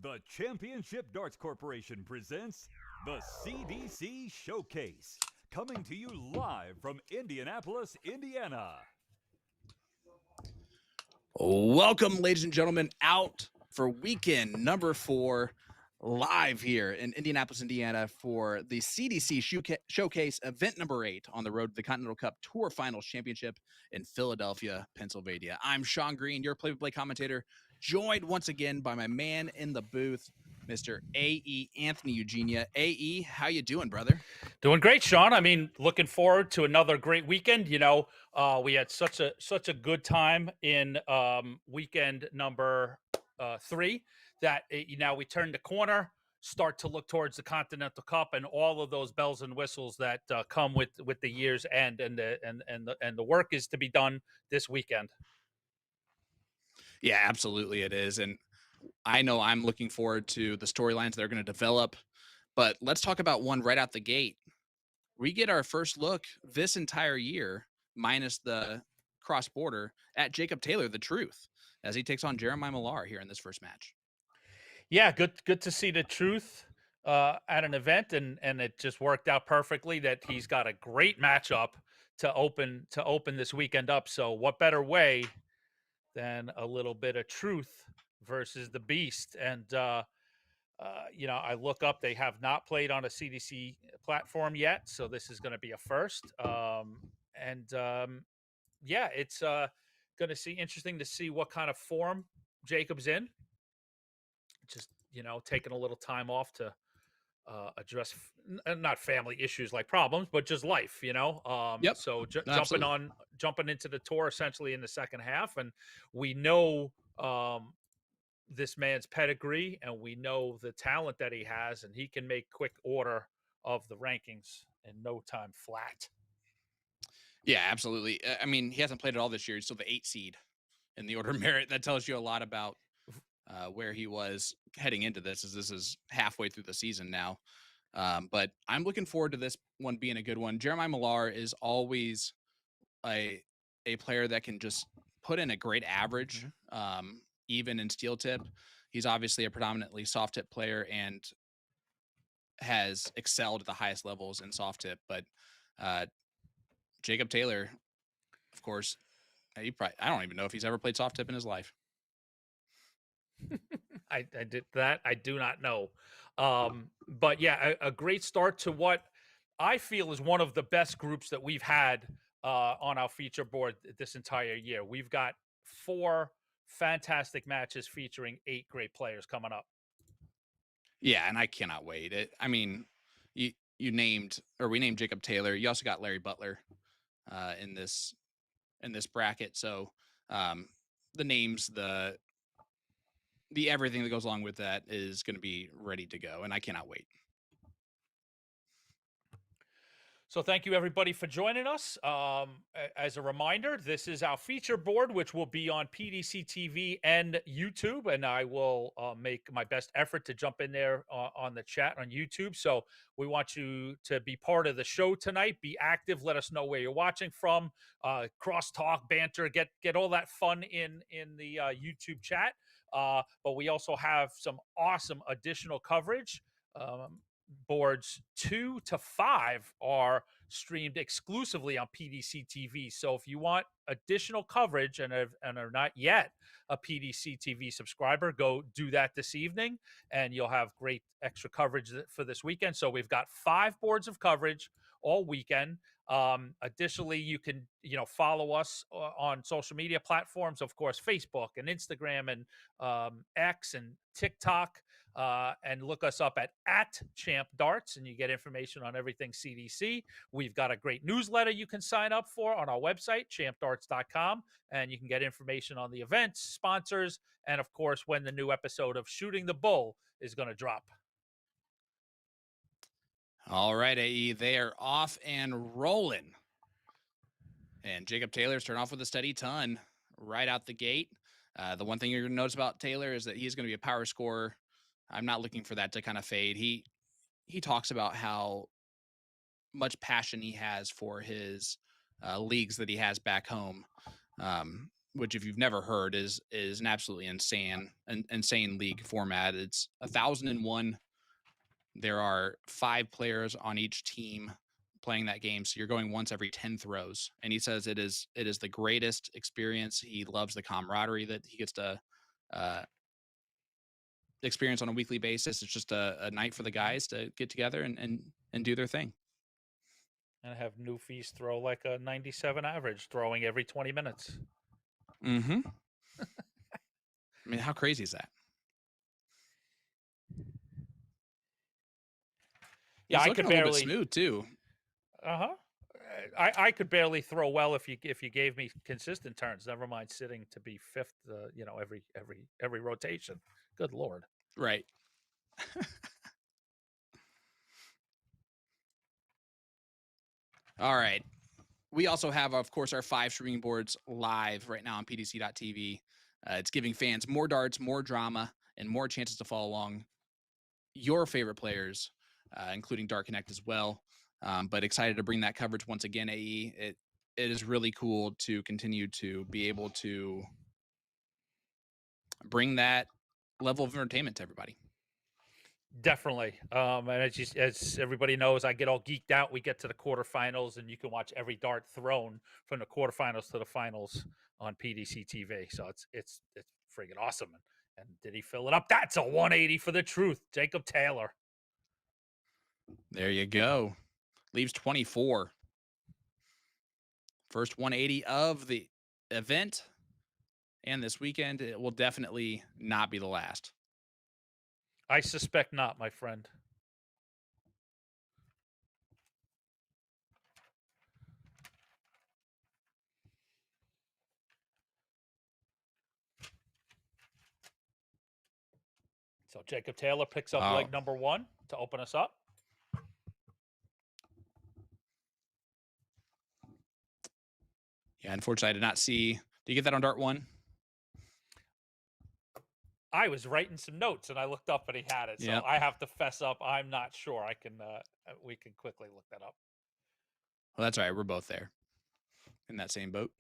The Championship Darts Corporation presents the CDC Showcase, coming to you live from Indianapolis, Indiana. Welcome, ladies and gentlemen, out for weekend number 4, live here in Indianapolis, Indiana for the CDC Showcase event number 8 on the road to the Continental Cup Tour Finals Championship in Philadelphia, Pennsylvania. I'm Sean Green, your play-by-play commentator, joined once again by my man in the booth, Mr. A.E. Anthony Eugenia. A.E., how you doing, brother? Doing great, Sean. I mean, looking forward to another great weekend. We had such a good time in weekend number 3 that now we turn the corner, start to look towards the Continental Cup and all of those bells and whistles that come with the year's end, and the work is to be done this weekend. Yeah, absolutely it is. And I know I'm looking forward to the storylines that are going to develop, but let's talk about one right out the gate. We get our first look this entire year, minus the cross-border, at Jacob Taylor, the Truth, as he takes on Jeremiah Millar here in this first match. Yeah, good to see the Truth at an event, and it just worked out perfectly that he's got a great matchup to open this weekend up. So what better way than a little bit of Truth versus the Beast? And I look up; they have not played on a CDC platform yet, so this is going to be a first. It's going to see interesting to see what kind of form Jacob's in. Just taking a little time off to address not family issues like problems, but just life. Yep. So Absolutely. jumping into the tour essentially in the second half, and we know this man's pedigree, and we know the talent that he has, and he can make quick order of the rankings in no time flat. Yeah, absolutely. I mean, he hasn't played at all this year. He's still the 8 seed in the order of merit. That tells you a lot about where he was heading into this, as this is halfway through the season now. But I'm looking forward to this one being a good one. Jeremiah Millar is always a player that can just put in a great average, even in steel tip. He's obviously a predominantly soft tip player and has excelled at the highest levels in soft tip. But Jacob Taylor, of course, I don't even know if he's ever played soft tip in his life. I did that. I do not know. But yeah, a great start to what I feel is one of the best groups that we've had on our feature board this entire year. We've got 4 fantastic matches featuring 8 great players coming up. Yeah, and I cannot wait. We named Jacob Taylor. You also got Larry Butler in this bracket. So the names, the everything that goes along with that is going to be ready to go, and I cannot wait. So thank you, everybody, for joining us. As a reminder, this is our feature board, which will be on PDC TV and YouTube, and I will make my best effort to jump in there on the chat on YouTube. So we want you to be part of the show tonight. Be active. Let us know where you're watching from. Crosstalk, banter, get all that fun in the YouTube chat. But we also have some awesome additional coverage. Boards 2 to 5 are streamed exclusively on PDC TV. So if you want additional coverage and are not yet a PDC TV subscriber, go do that this evening, and you'll have great extra coverage for this weekend. So we've got 5 boards of coverage all weekend. Additionally, you can follow us on social media platforms, of course, Facebook and Instagram and X and TikTok. And look us up at Champ Darts, and you get information on everything CDC. We've got a great newsletter you can sign up for on our website, champdarts.com, and you can get information on the events, sponsors, and of course, when the new episode of Shooting the Bull is going to drop. All right, AE, they are off and rolling. And Jacob Taylor starting off with a steady ton right out the gate. The one thing you're going to notice about Taylor is that he's going to be a power scorer. I'm not looking for that to kind of fade. He talks about how much passion he has for his leagues that he has back home. which if you've never heard is an absolutely insane league format. It's 1,001. There are 5 players on each team playing that game, so you're going once every 10 throws. And he says it is the greatest experience. He loves the camaraderie that he gets to experience on a weekly basis. It's just a night for the guys to get together and do their thing. And have Newfies throw like a 97 average, throwing every 20 minutes. Mm-hmm. I mean, how crazy is that? Yeah, I could barely. A little bit smooth too. I could barely throw well if you gave me consistent turns. Never mind sitting to be fifth. Every rotation. Good Lord. Right. All right. We also have, of course, our 5 streaming boards live right now on PDC.tv. It's giving fans more darts, more drama, and more chances to follow along your favorite players, including Dart Connect as well. But excited to bring that coverage once again, AE. It is really cool to continue to be able to bring that level of entertainment to everybody. Definitely. And as everybody knows, I get all geeked out. We get to the quarterfinals, and you can watch every dart thrown from the quarterfinals to the finals on PDC TV. So it's friggin' awesome. And did he fill it up? That's a 180 for the truth. Jacob Taylor. There you go. Leaves 24. First 180 of the event. And this weekend, it will definitely not be the last. I suspect not, my friend. So Jacob Taylor picks up leg number 1 to open us up. Yeah, unfortunately, I did not see. Did you get that on Dart 1? I was writing some notes and I looked up and he had it. So Yep. I have to fess up. I'm not sure. We can quickly look that up. Well, that's all right. We're both there in that same boat.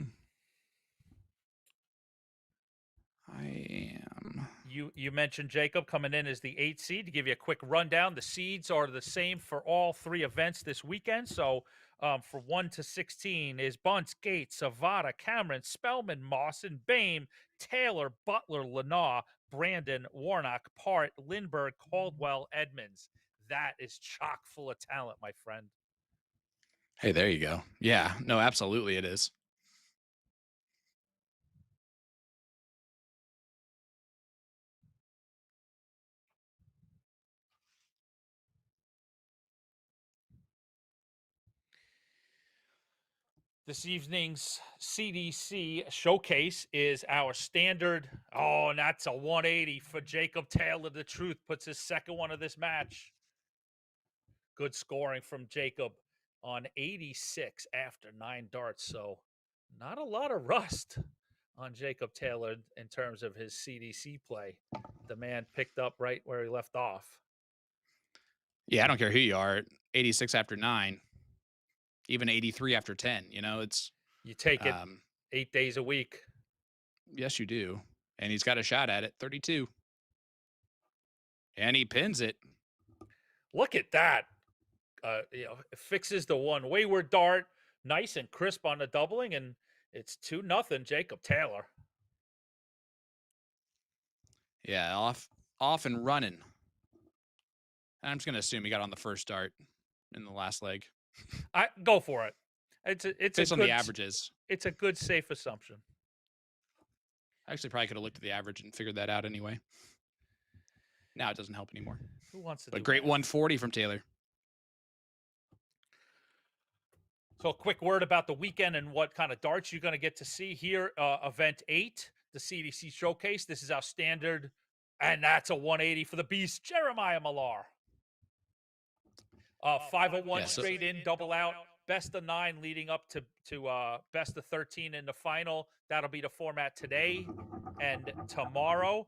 I am. You mentioned Jacob coming in as the 8th seed. To give you a quick rundown, the seeds are the same for all 3 events this weekend. So for 1 to 16 is Bunce, Gates, Zavada, Cameron, Spellman, Mawson, Bame, Taylor, Butler, Lennar, Brandon, Warnock, Part, Lindbergh, Caldwell, Edmonds. That is chock full of talent, my friend. Hey, there you go. Yeah, no, absolutely it is. This evening's CDC showcase is our standard. Oh, and that's a 180 for Jacob Taylor. The truth puts his second one of this match. Good scoring from Jacob on 86 after 9 darts. So not a lot of rust on Jacob Taylor in terms of his CDC play. The man picked up right where he left off. Yeah, I don't care who you are. 86 after 9. Even 83 after 10, it's... You take it 8 days a week. Yes, you do. And he's got a shot at it, 32. And he pins it. Look at that. It fixes the one wayward dart. Nice and crisp on the doubling, and it's 2-0 Jacob Taylor. Yeah, off and running. I'm just going to assume he got on the first dart in the last leg. I go for it. It's based on the averages. It's a good, safe assumption. I actually probably could have looked at the average and figured that out anyway. Now it doesn't help anymore. Who wants to? But great 140 from Taylor. So a quick word about the weekend and what kind of darts you're going to get to see here. Event 8, the CDC Showcase. This is our standard, and that's a 180 for the beast, Jeremiah Millar. 501 straight in, double out, best of 9 leading up to best of 13 in the final. That'll be the format today and tomorrow.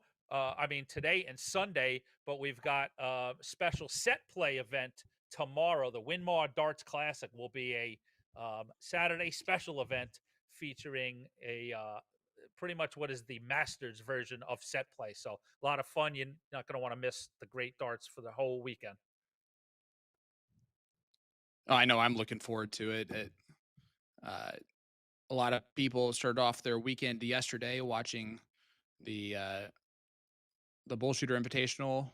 Today and Sunday, but we've got a special set play event tomorrow. The Winmar Darts Classic will be a Saturday special event featuring a pretty much what is the Masters version of set play. So a lot of fun. You're not going to want to miss the great darts for the whole weekend. Oh, I know. I'm looking forward to it. A lot of people started off their weekend yesterday watching the Bullshooter Invitational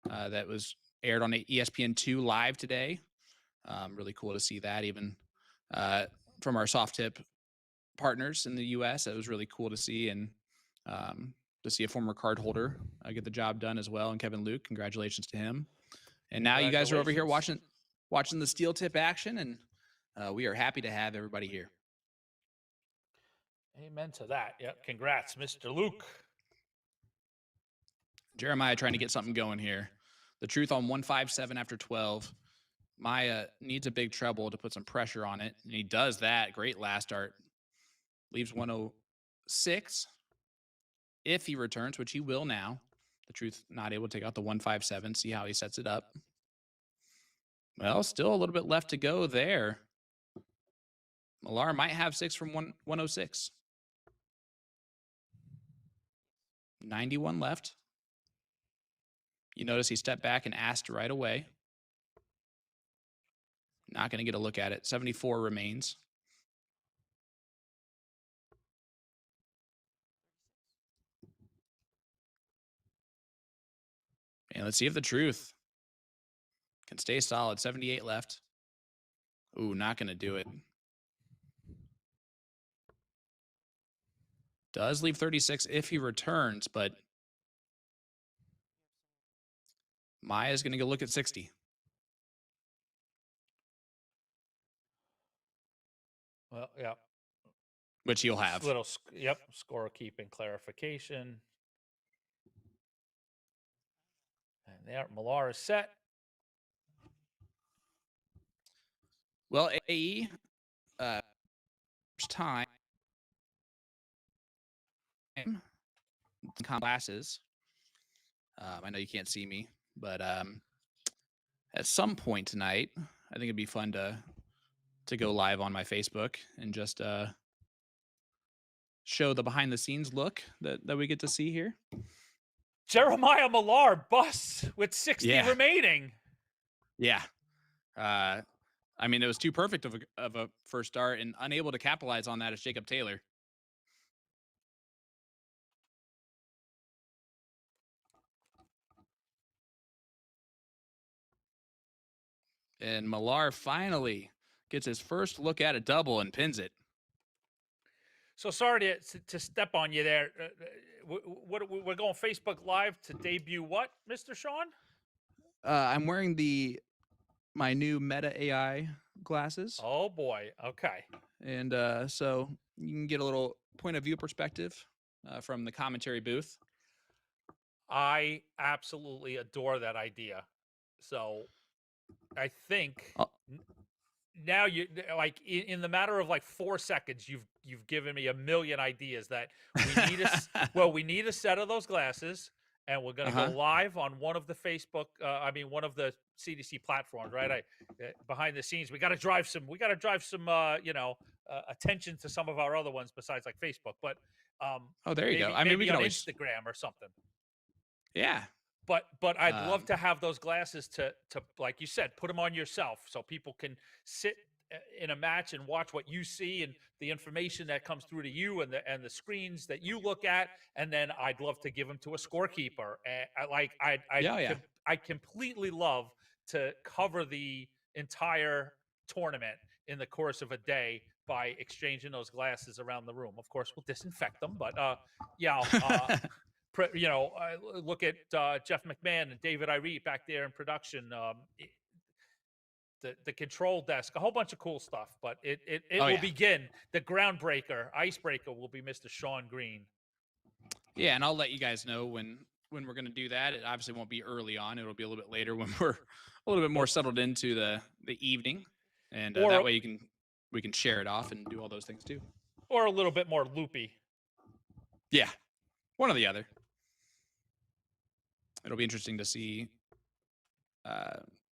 that was aired on ESPN2 live today. Really cool to see that, even from our soft tip partners in the U.S. It was really cool to see, and to see a former card holder get the job done as well. And Kevin Luke, congratulations to him. And now you guys are over here watching the steel tip action, and we are happy to have everybody here. Amen to that. Yep. Congrats, Mr. Luke. Jeremiah trying to get something going here. The truth on 157 after 12. Maya needs a big treble to put some pressure on it, and he does that. Great last dart. Leaves 106 if he returns, which he will now. The truth not able to take out the 157. See how he sets it up. Well, still a little bit left to go there. Millar might have 6 from 106. 91 left. You notice he stepped back and asked right away. Not going to get a look at it. 74 remains. And let's see if the truth can stay solid. 78 left. Ooh, not going to do it. Does leave 36 if he returns, but Maya's going to go look at 60. Well, yeah. Which he'll have. Score keeping clarification. And there, Millar is set. Well, AE, first time glasses. I know you can't see me, but at some point tonight, I think it'd be fun to go live on my Facebook and just show the behind the scenes look that we get to see here. Jeremiah Millar busts with 60 remaining. Yeah. I mean, it was too perfect of a first start, and unable to capitalize on that is Jacob Taylor. And Millar finally gets his first look at a double and pins it. So sorry to step on you there. We're going Facebook Live to debut what, Mr. Sean? I'm wearing my new Meta AI glasses. Oh, boy. Okay. And so you can get a little point of view perspective from the commentary booth. I absolutely adore that idea. So I think now you like in the matter of like 4 seconds, you've given me a million ideas that we need we need a set of those glasses, and we're going to go live on one of the Facebook, one of the CDC platforms, right? Behind the scenes, we got to drive some attention to some of our other ones besides like Facebook, but there you go. I mean, we can always Instagram or something. Yeah. But I'd love to have those glasses to like you said, put them on yourself so people can sit in a match and watch what you see and the information that comes through to you and the screens that you look at, and then I'd love to give them to a scorekeeper. And I completely love to cover the entire tournament in the course of a day by exchanging those glasses around the room. Of course, we'll disinfect them, but look at Jeff McMahon and David Irete back there in production, the control desk, a whole bunch of cool stuff. But it will begin. The groundbreaker, icebreaker will be Mr. Sean Green. Yeah, and I'll let you guys know when we're going to do that. It obviously won't be early on. It'll be a little bit later when we're a little bit more settled into the evening, and that way we can share it off and do all those things too. Or a little bit more loopy. Yeah, one or the other. It'll be interesting to see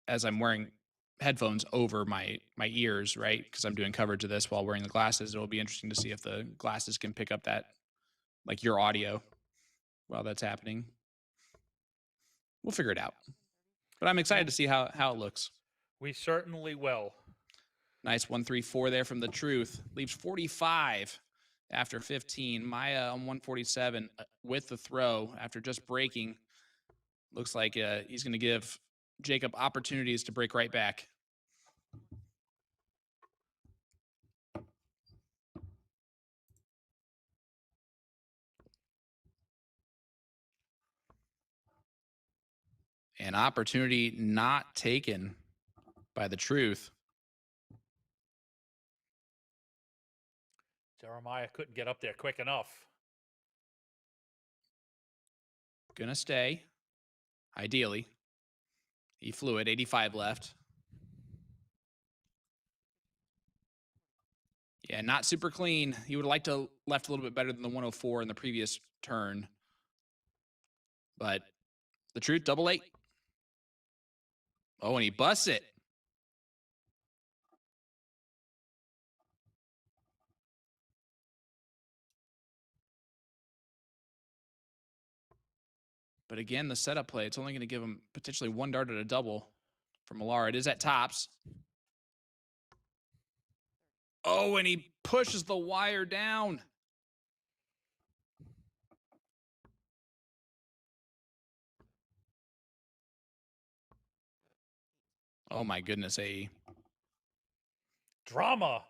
as I'm wearing headphones over my ears, right? Because I'm doing coverage of this while wearing the glasses. It'll be interesting to see if the glasses can pick up that like your audio while that's happening. We'll figure it out. But I'm excited to see how it looks. We certainly will. Nice 1-3-4 there from the Truth. Leaves 45 after 15. Maya on 147 with the throw after just breaking. Looks like he's going to give Jacob opportunities to break right back. An opportunity not taken by the Truth. Jeremiah couldn't get up there quick enough. Gonna stay, ideally. He flew it, 85 left. Yeah, not super clean. He would have liked to left a little bit better than the 104 in the previous turn. But the Truth, double 8. Oh, and he busts it. But again, the setup play, it's only going to give him potentially one dart at a double from Millar. It is at tops. Oh, and he pushes the wire down. Oh, my goodness, AE. Drama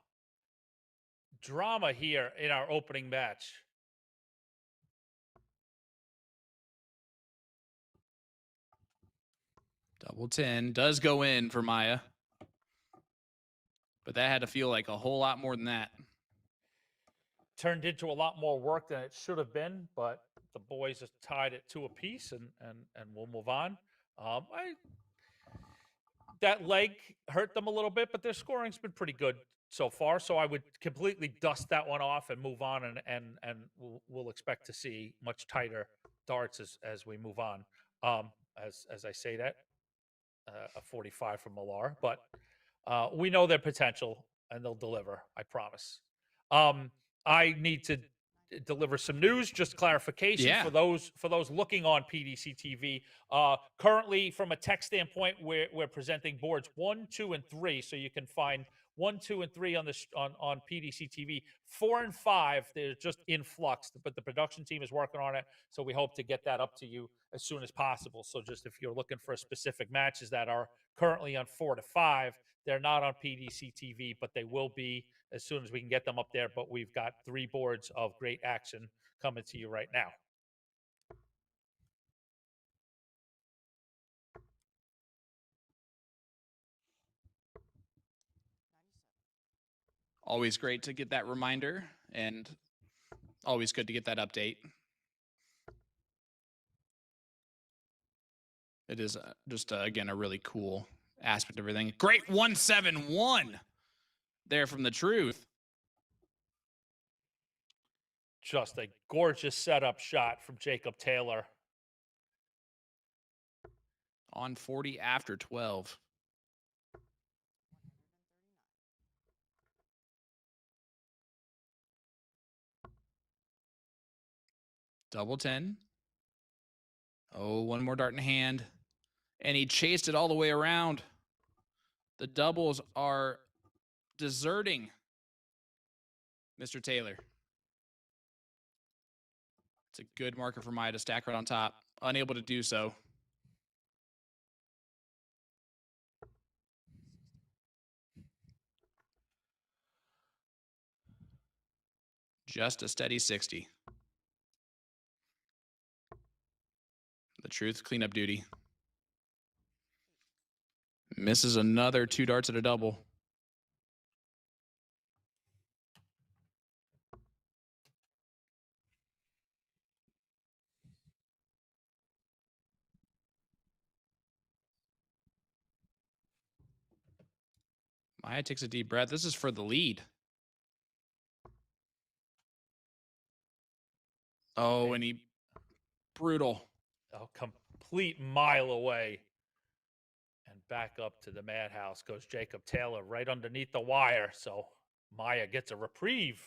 here in our opening match. Double 10 does go in for Maya. But that had to feel like a whole lot more than that. Turned into a lot more work than it should have been, but the boys have tied it 2 apiece, and we'll move on. That leg hurt them a little bit, but their scoring's been pretty good so far. So I would completely dust that one off and move on, and we'll expect to see much tighter darts as we move on. As I say that, a 45 from Millar, but we know their potential and they'll deliver. I promise. I need to deliver some news, just clarification for those looking on PDC TV. Currently, from a tech standpoint, we're presenting boards 1, 2, and 3, so you can find 1, 2, and 3 on this on PDC TV. 4 and 5, they're just in flux, but the production team is working on it, so we hope to get that up to you as soon as possible. So just if you're looking for specific matches that are currently on 4 to 5, they're not on PDC TV, but they will be as soon as we can get them up there. But we've got 3 boards of great action coming to you right now. Always great to get that reminder, and always good to get that update. It is just, again, a really cool aspect of everything. Great 171 there from the Truth. Just a gorgeous setup shot from Jacob Taylor. On 40 after 12. Double 10. Oh, one more dart in hand. And he chased it all the way around. The doubles are deserting Mr. Taylor. It's a good marker for Maya to stack right on top. Unable to do so. Just a steady 60. The Truth, cleanup duty. Misses another 2 darts at a double. Maya takes a deep breath. This is for the lead. Oh, and he brutal. A complete mile away. And back up to the madhouse goes Jacob Taylor right underneath the wire. So Maya gets a reprieve.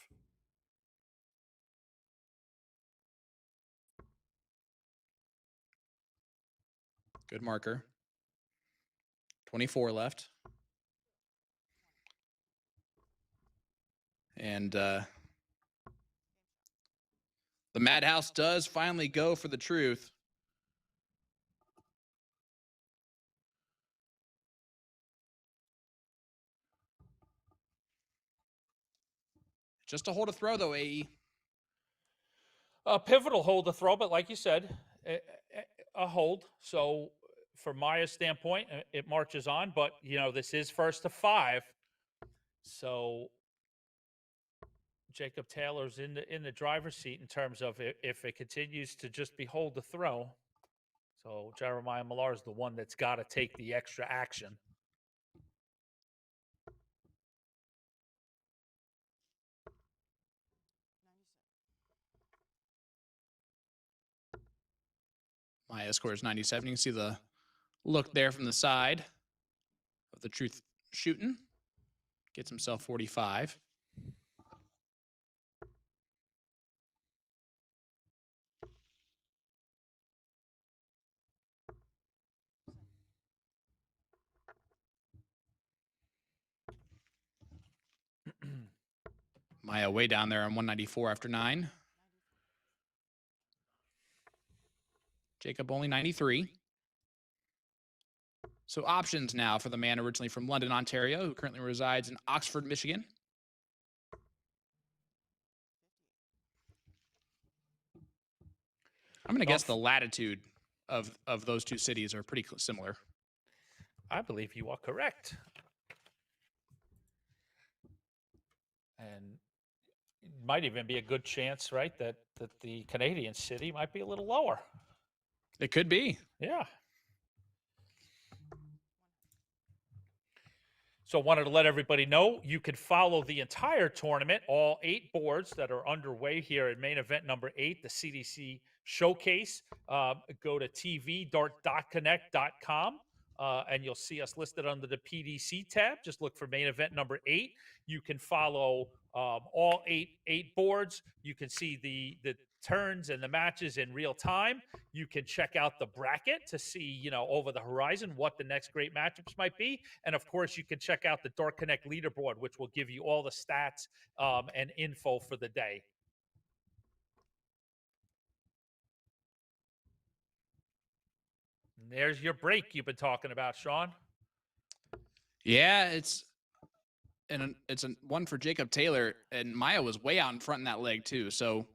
Good marker. 24 left. And the Madhouse does finally go for the truth. Just a hold a throw, though, AE. A pivotal hold to throw, but like you said, a hold. So from Maya's standpoint, it marches on. But, you know, this is first to 5. So Jacob Taylor's in the driver's seat in terms of if it continues to just be hold the throw. So Jeremiah Millar is the one that's got to take the extra action. Maya scores 97. You can see the look there from the side of the truth shooting. Gets himself 45. Maya way down there on 194 after 9. Jacob only 93. So options now for the man originally from London, Ontario, who currently resides in Oxford, Michigan. I'm going to guess the latitude of those two cities are pretty similar. I believe you are correct. And it might even be a good chance, right, that the Canadian city might be a little lower. It could be. Yeah. So wanted to let everybody know you can follow the entire tournament, all 8 boards that are underway here at main event number 8, the CDC Showcase. Go to tv.connect.com. And you'll see us listed under the PDC tab. Just look for main event number 8. You can follow all eight boards. You can see the turns and the matches in real time. You can check out the bracket to see, you know, over the horizon what the next great matchups might be. And of course, you can check out the Dart Connect leaderboard, which will give you all the stats and info for the day. And there's your break you've been talking about, Sean. Yeah, it's a one for Jacob Taylor, and Maya was way out in front in that leg too. So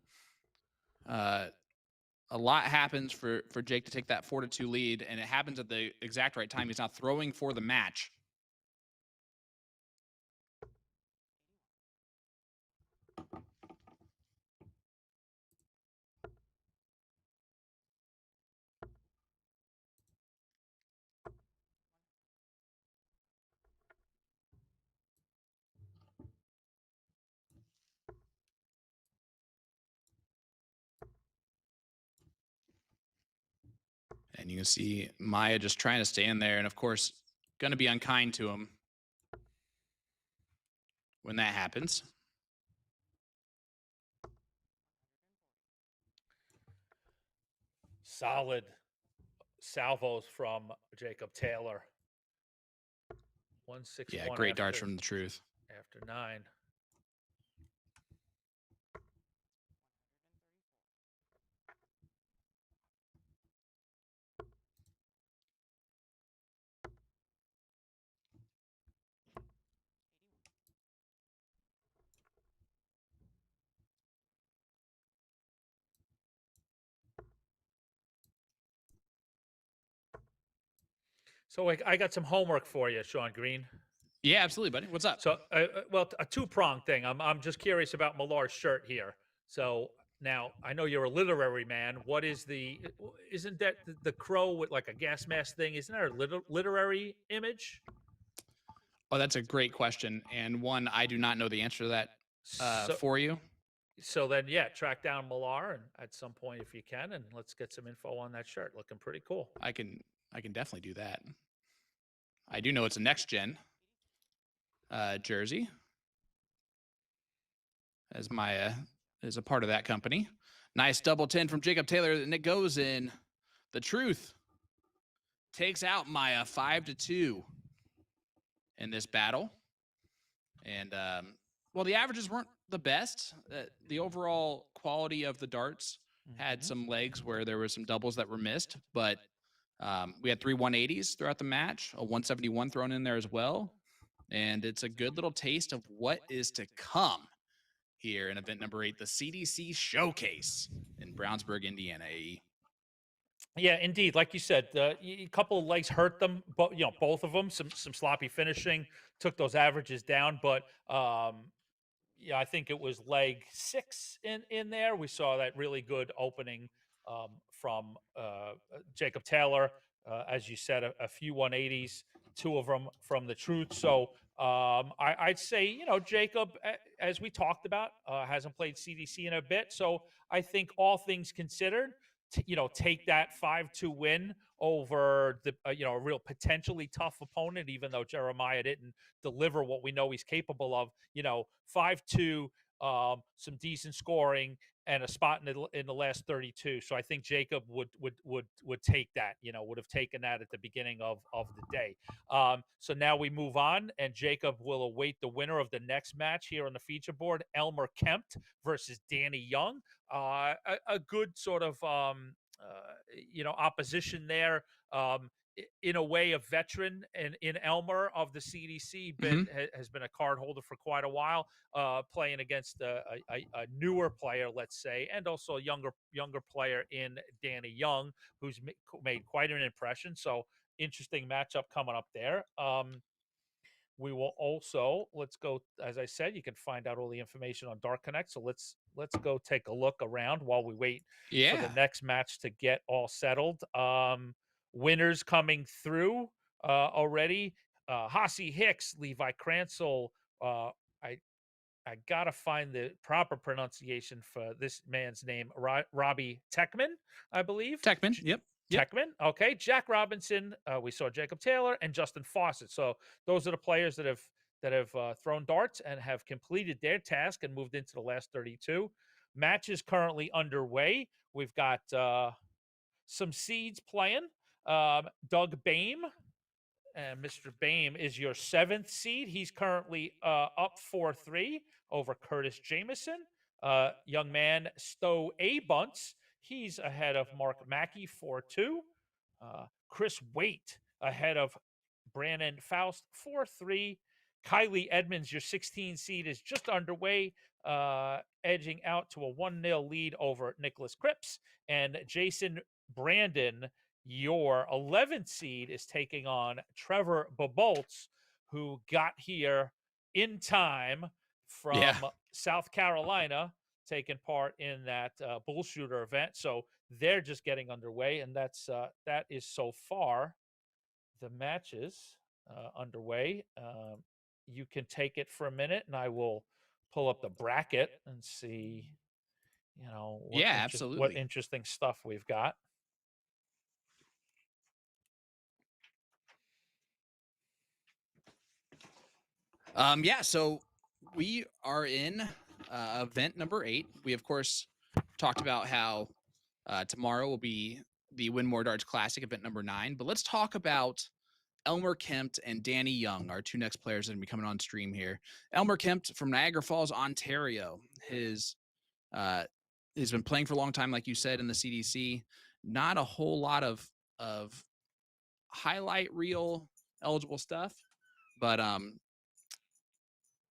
a lot happens for Jake to take that 4-2 lead, and it happens at the exact right time. He's now throwing for the match. And you can see Maya just trying to stay in there, and of course, going to be unkind to him when that happens. Solid salvos from Jacob Taylor. 161. Yeah, great darts from the truth. After 9. So I got some homework for you, Sean Green. Yeah, absolutely, buddy. What's up? So, well, a 2-pronged thing. I'm just curious about Millar's shirt here. So now I know you're a literary man. What is isn't that the crow with like a gas mask thing? Isn't there a literary image? Oh, that's a great question, and one I do not know the answer to that for you. So then, yeah, track down Millar and at some point if you can, and let's get some info on that shirt. Looking pretty cool. I can definitely do that. I do know it's a next gen jersey, as Maya is a part of that company. Nice double 10 from Jacob Taylor, and it goes in the truth. takes out Maya 5-2 in this battle. And, well, the averages weren't the best. The overall quality of the darts had some legs where there were some doubles that were missed, but we had 3 180s throughout the match, a 171 thrown in there as well. And it's a good little taste of what is to come here in event number 8, the CDC Showcase in Brownsburg, Indiana. Yeah, indeed. Like you said, a couple of legs hurt them, but both of them, some sloppy finishing took those averages down. But yeah, I think it was leg 6 in there. We saw that really good opening from Jacob Taylor, as you said, a few 180s, 2 of them from the truth. So I'd say Jacob, as we talked about, hasn't played CDC in a bit. So I think all things considered, take that 5-2 win over the a real potentially tough opponent, even though Jeremiah didn't deliver what we know he's capable of. 5-2, some decent scoring and a spot in the last 32. So I think Jacob would take that. Would have taken that at the beginning of the day. So now we move on, and Jacob will await the winner of the next match here on the feature board: Elmer Kemp versus Danny Young. A good sort of opposition there. In a way, a veteran in Elmer of the CDC has been a card holder for quite a while, playing against a newer player, let's say, and also a younger player in Danny Young, who's made quite an impression. So interesting matchup coming up there. We will also, let's go, as I said, you can find out all the information on Dark Connect. So let's go take a look around while we wait for the next match to get all settled. Winners coming through already. Hossie Hicks, Levi Cransel. I gotta find the proper pronunciation for this man's name. Robbie Techman, I believe. Techman, yep. Techman. Okay. Jack Robinson. We saw Jacob Taylor and Justin Fawcett. So those are the players that have thrown darts and have completed their task and moved into the last 32. Match is currently underway. We've got some seeds playing. Doug Bame. And Mr. Bame is your 7th seed. He's currently up 4-3 over Curtis Jameson. Young man Stowe A. Bunts. He's ahead of Mark Mackey 4-2. Chris Waite ahead of Brandon Faust 4-3. Kylie Edmonds, your 16 seed, is just underway, edging out to a 1-0 lead over Nicholas Cripps. And Jason Brandon, your 11th seed, is taking on Trevor Babolts, who got here in time from South Carolina, taking part in that bull shooter event. So they're just getting underway, and that is so far the matches underway. You can take it for a minute, and I will pull up the bracket and see, absolutely, what interesting stuff we've got. So we are in event number 8. We, of course, talked about how tomorrow will be the Win More Darts Classic, event number 9. But let's talk about Elmer Kemp and Danny Young, our 2 next players that are going to be coming on stream here. Elmer Kemp from Niagara Falls, Ontario. He's been playing for a long time, like you said, in the CDC. Not a whole lot of highlight reel eligible stuff, but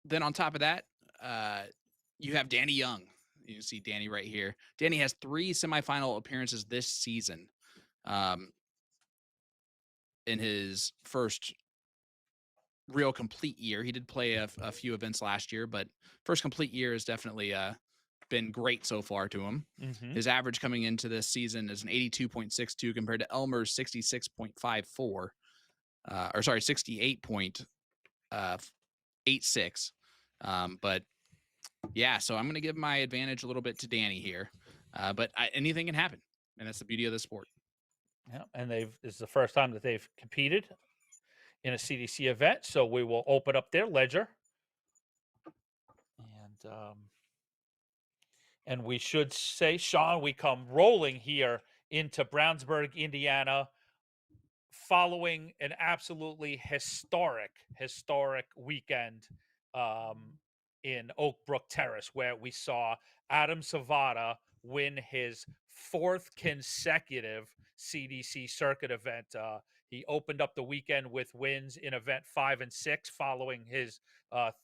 then on top of that, you have Danny Young. You can see Danny right here. Danny has 3 semifinal appearances this season. In his first real complete year. He did play a few events last year, but first complete year has definitely been great so far to him. His average coming into this season is an 82.62 compared to Elmer's 66.54. 68.86. But yeah, so I'm going to give my advantage a little bit to Danny here. But anything can happen, and that's the beauty of the sport. Yeah, and this is the first time that they've competed in a CDC event, so we will open up their ledger, and we should say, Sean, we come rolling here into Brownsburg, Indiana, following an absolutely historic weekend in Oak Brook Terrace, where we saw Adam Savada win his fourth consecutive CDC circuit event. He opened up the weekend with wins in event 5 and 6, following his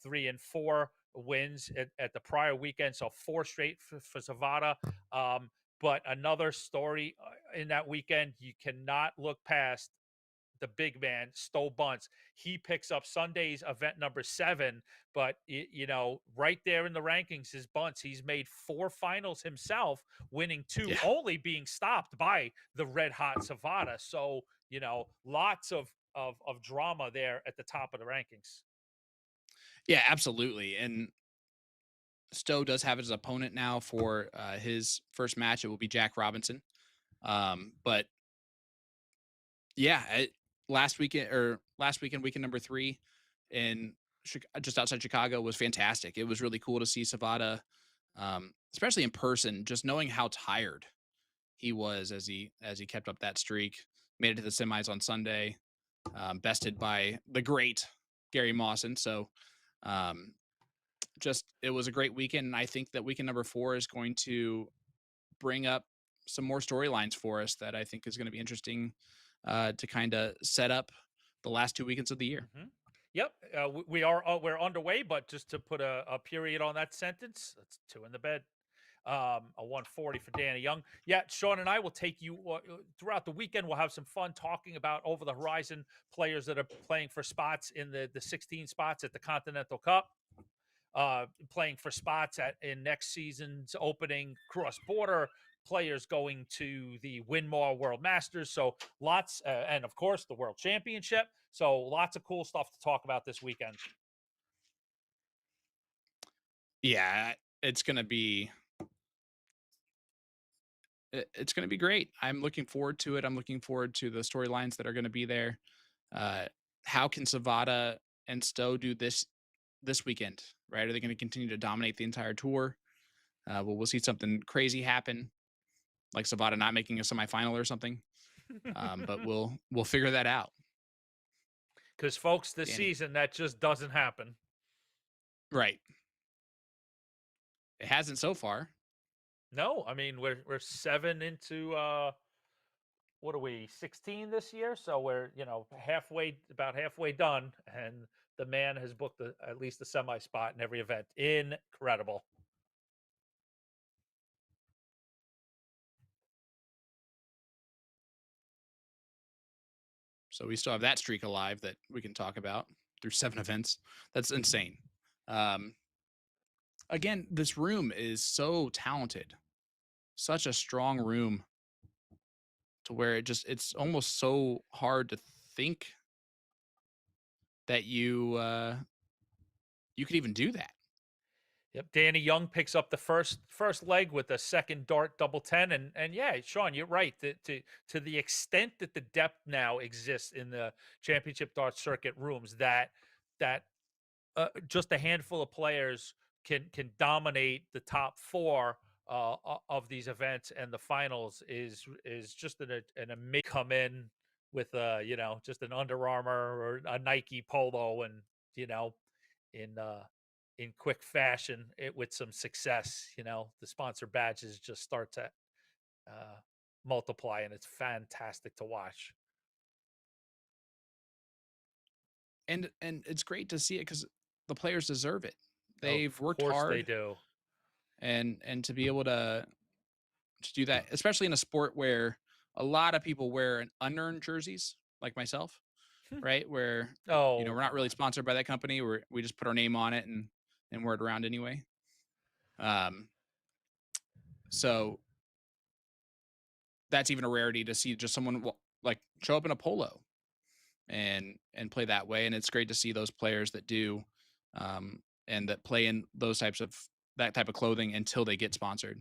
3 and 4 wins at the prior weekend. So 4 straight for Savada. But another story in that weekend, you cannot look past the big man, Stowe Bunts. He picks up Sunday's event number 7, but right there in the rankings is Bunts. He's made 4 finals himself, winning 2, Yeah. only being stopped by the red hot Savada. So, lots of drama there at the top of the rankings. Yeah, absolutely. And Stowe does have his opponent now for his first match. It will be Jack Robinson. But yeah, last weekend, weekend number 3 in just outside Chicago was fantastic. It was really cool to see Savada, especially in person, just knowing how tired he was as he kept up that streak. Made it to the semis on Sunday, bested by the great Gary Mawson. So just it was a great weekend, and I think that weekend number 4 is going to bring up some more storylines for us that I think is going to be interesting to kind of set up the last 2 weekends of the year. Mm-hmm. Yep, we're underway, but just to put a period on that sentence, that's 2 in the bed. A 140 for Danny Young. Yeah, Sean and I will take you throughout the weekend. We'll have some fun talking about over the horizon players that are playing for spots in the 16 spots at the Continental Cup. Playing for spots in next season's opening cross-border, players going to the Winmar World Masters. So lots, and of course the World Championship. So lots of cool stuff to talk about this weekend. Yeah, it's gonna be great. I'm looking forward to it. I'm looking forward to the storylines that are going to be there. How can Savada and Stowe do this weekend? Right? Are they going to continue to dominate the entire tour? Well, we'll see something crazy happen, like Savada not making a semifinal or something. But we'll figure that out. Because folks, this season that just doesn't happen. Right. It hasn't so far. No, I mean we're 7 into what are we, 16 this year? So we're about halfway done, and the man has booked at least a semi spot in every event. Incredible. So we still have that streak alive that we can talk about through 7 events. That's insane. Again, this room is so talented, such a strong room, to where it's almost so hard to think that you could even do that. Yep, Danny Young picks up the first leg with a second dart double 10, and yeah, Sean, you're right. To the extent that the depth now exists in the championship dart circuit rooms, that just a handful of players can dominate the top 4 of these events, and the finals is just an amazing come in with just an Under Armour or a Nike polo, and in quick fashion with some success. The sponsor badges just start to multiply, and it's fantastic to watch. And it's great to see it because the players deserve it. They've worked hard. They do. And to be able to do that, especially in a sport where a lot of people wear unearned jerseys, like myself, right? Where we're not really sponsored by that company, we just put our name on it and wear it around anyway. So that's even a rarity to see just someone like show up in a polo and play that way. And it's great to see those players that do, and that play in that type of clothing until they get sponsored,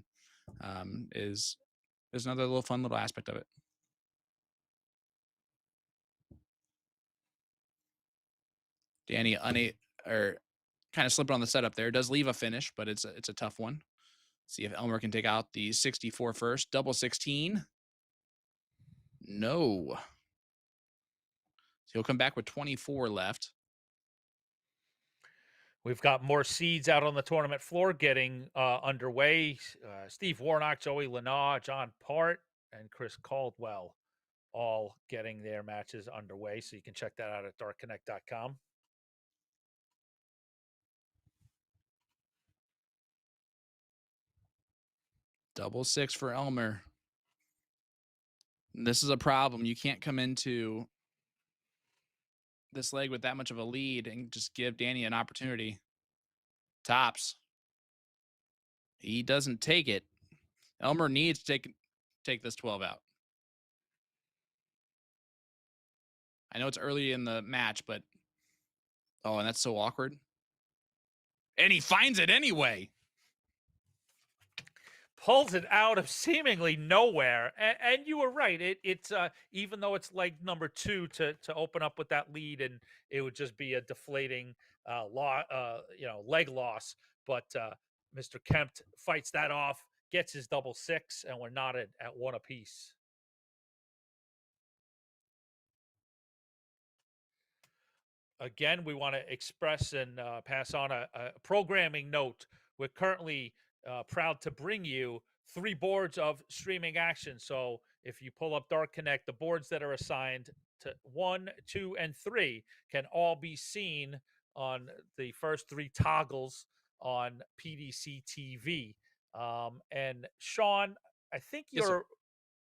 is another little fun little aspect of it. Danny kind of slipping on the setup there. Does leave a finish, but it's a tough one. See if Elmer can take out the 64 first. Double 16. No. He'll come back with 24 left. We've got more seeds out on the tournament floor getting underway. Steve Warnock, Joey Lanaugh, John Part, and Chris Caldwell all getting their matches underway. So you can check that out at dartconnect.com. Double 6 for Elmer. This is a problem. You can't come into this leg with that much of a lead and just give Danny an opportunity. Tops. He doesn't take it. Elmer needs to take this 12 out. I know it's early in the match, but and that's so awkward. And he finds it anyway. Pulls it out of seemingly nowhere, and you were right. It's even though it's leg number 2 to open up with that lead, and it would just be a deflating leg loss. But Mr. Kemp fights that off, gets his double 6, and we're knotted at 1 apiece. Again, we want to express and pass on a programming note. We're currently proud to bring you 3 boards of streaming action. So if you pull up Dart Connect, the boards that are assigned to 1, 2, and 3 can all be seen on the first 3 toggles on PDC TV. And Sean, I think you're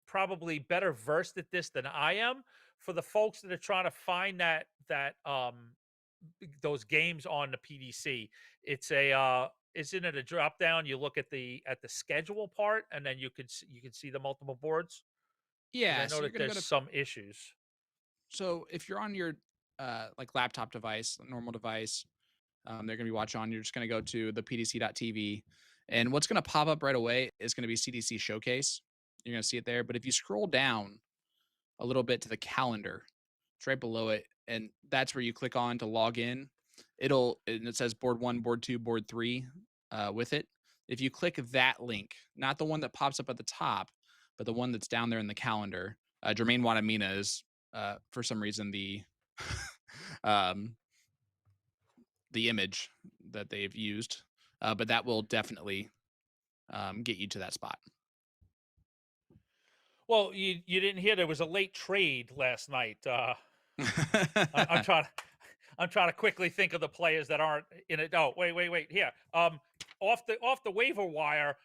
probably better versed at this than I am. For the folks that are trying to find that those games on the PDC, it's isn't it a drop down? You look at the schedule part, and then you can see the multiple boards. Yeah, I know that there's some issues. So if you're on your like laptop device, normal device, they're going to be watching on. You're just going to go to the PDC.TV, and what's going to pop up right away is going to be CDC Showcase. You're going to see it there. But if you scroll down a little bit to the calendar, it's right below it, and that's where you click on to log in. And it says board 1, board 2, board 3 with it. If you click that link, not the one that pops up at the top, but the one that's down there in the calendar, Jermaine Wadamina is for some reason the image that they've used, but that will definitely get you to that spot. Well, you didn't hear there was a late trade last night. I'm trying to quickly think of the players that aren't in it. Oh, wait. Here, off the waiver wire,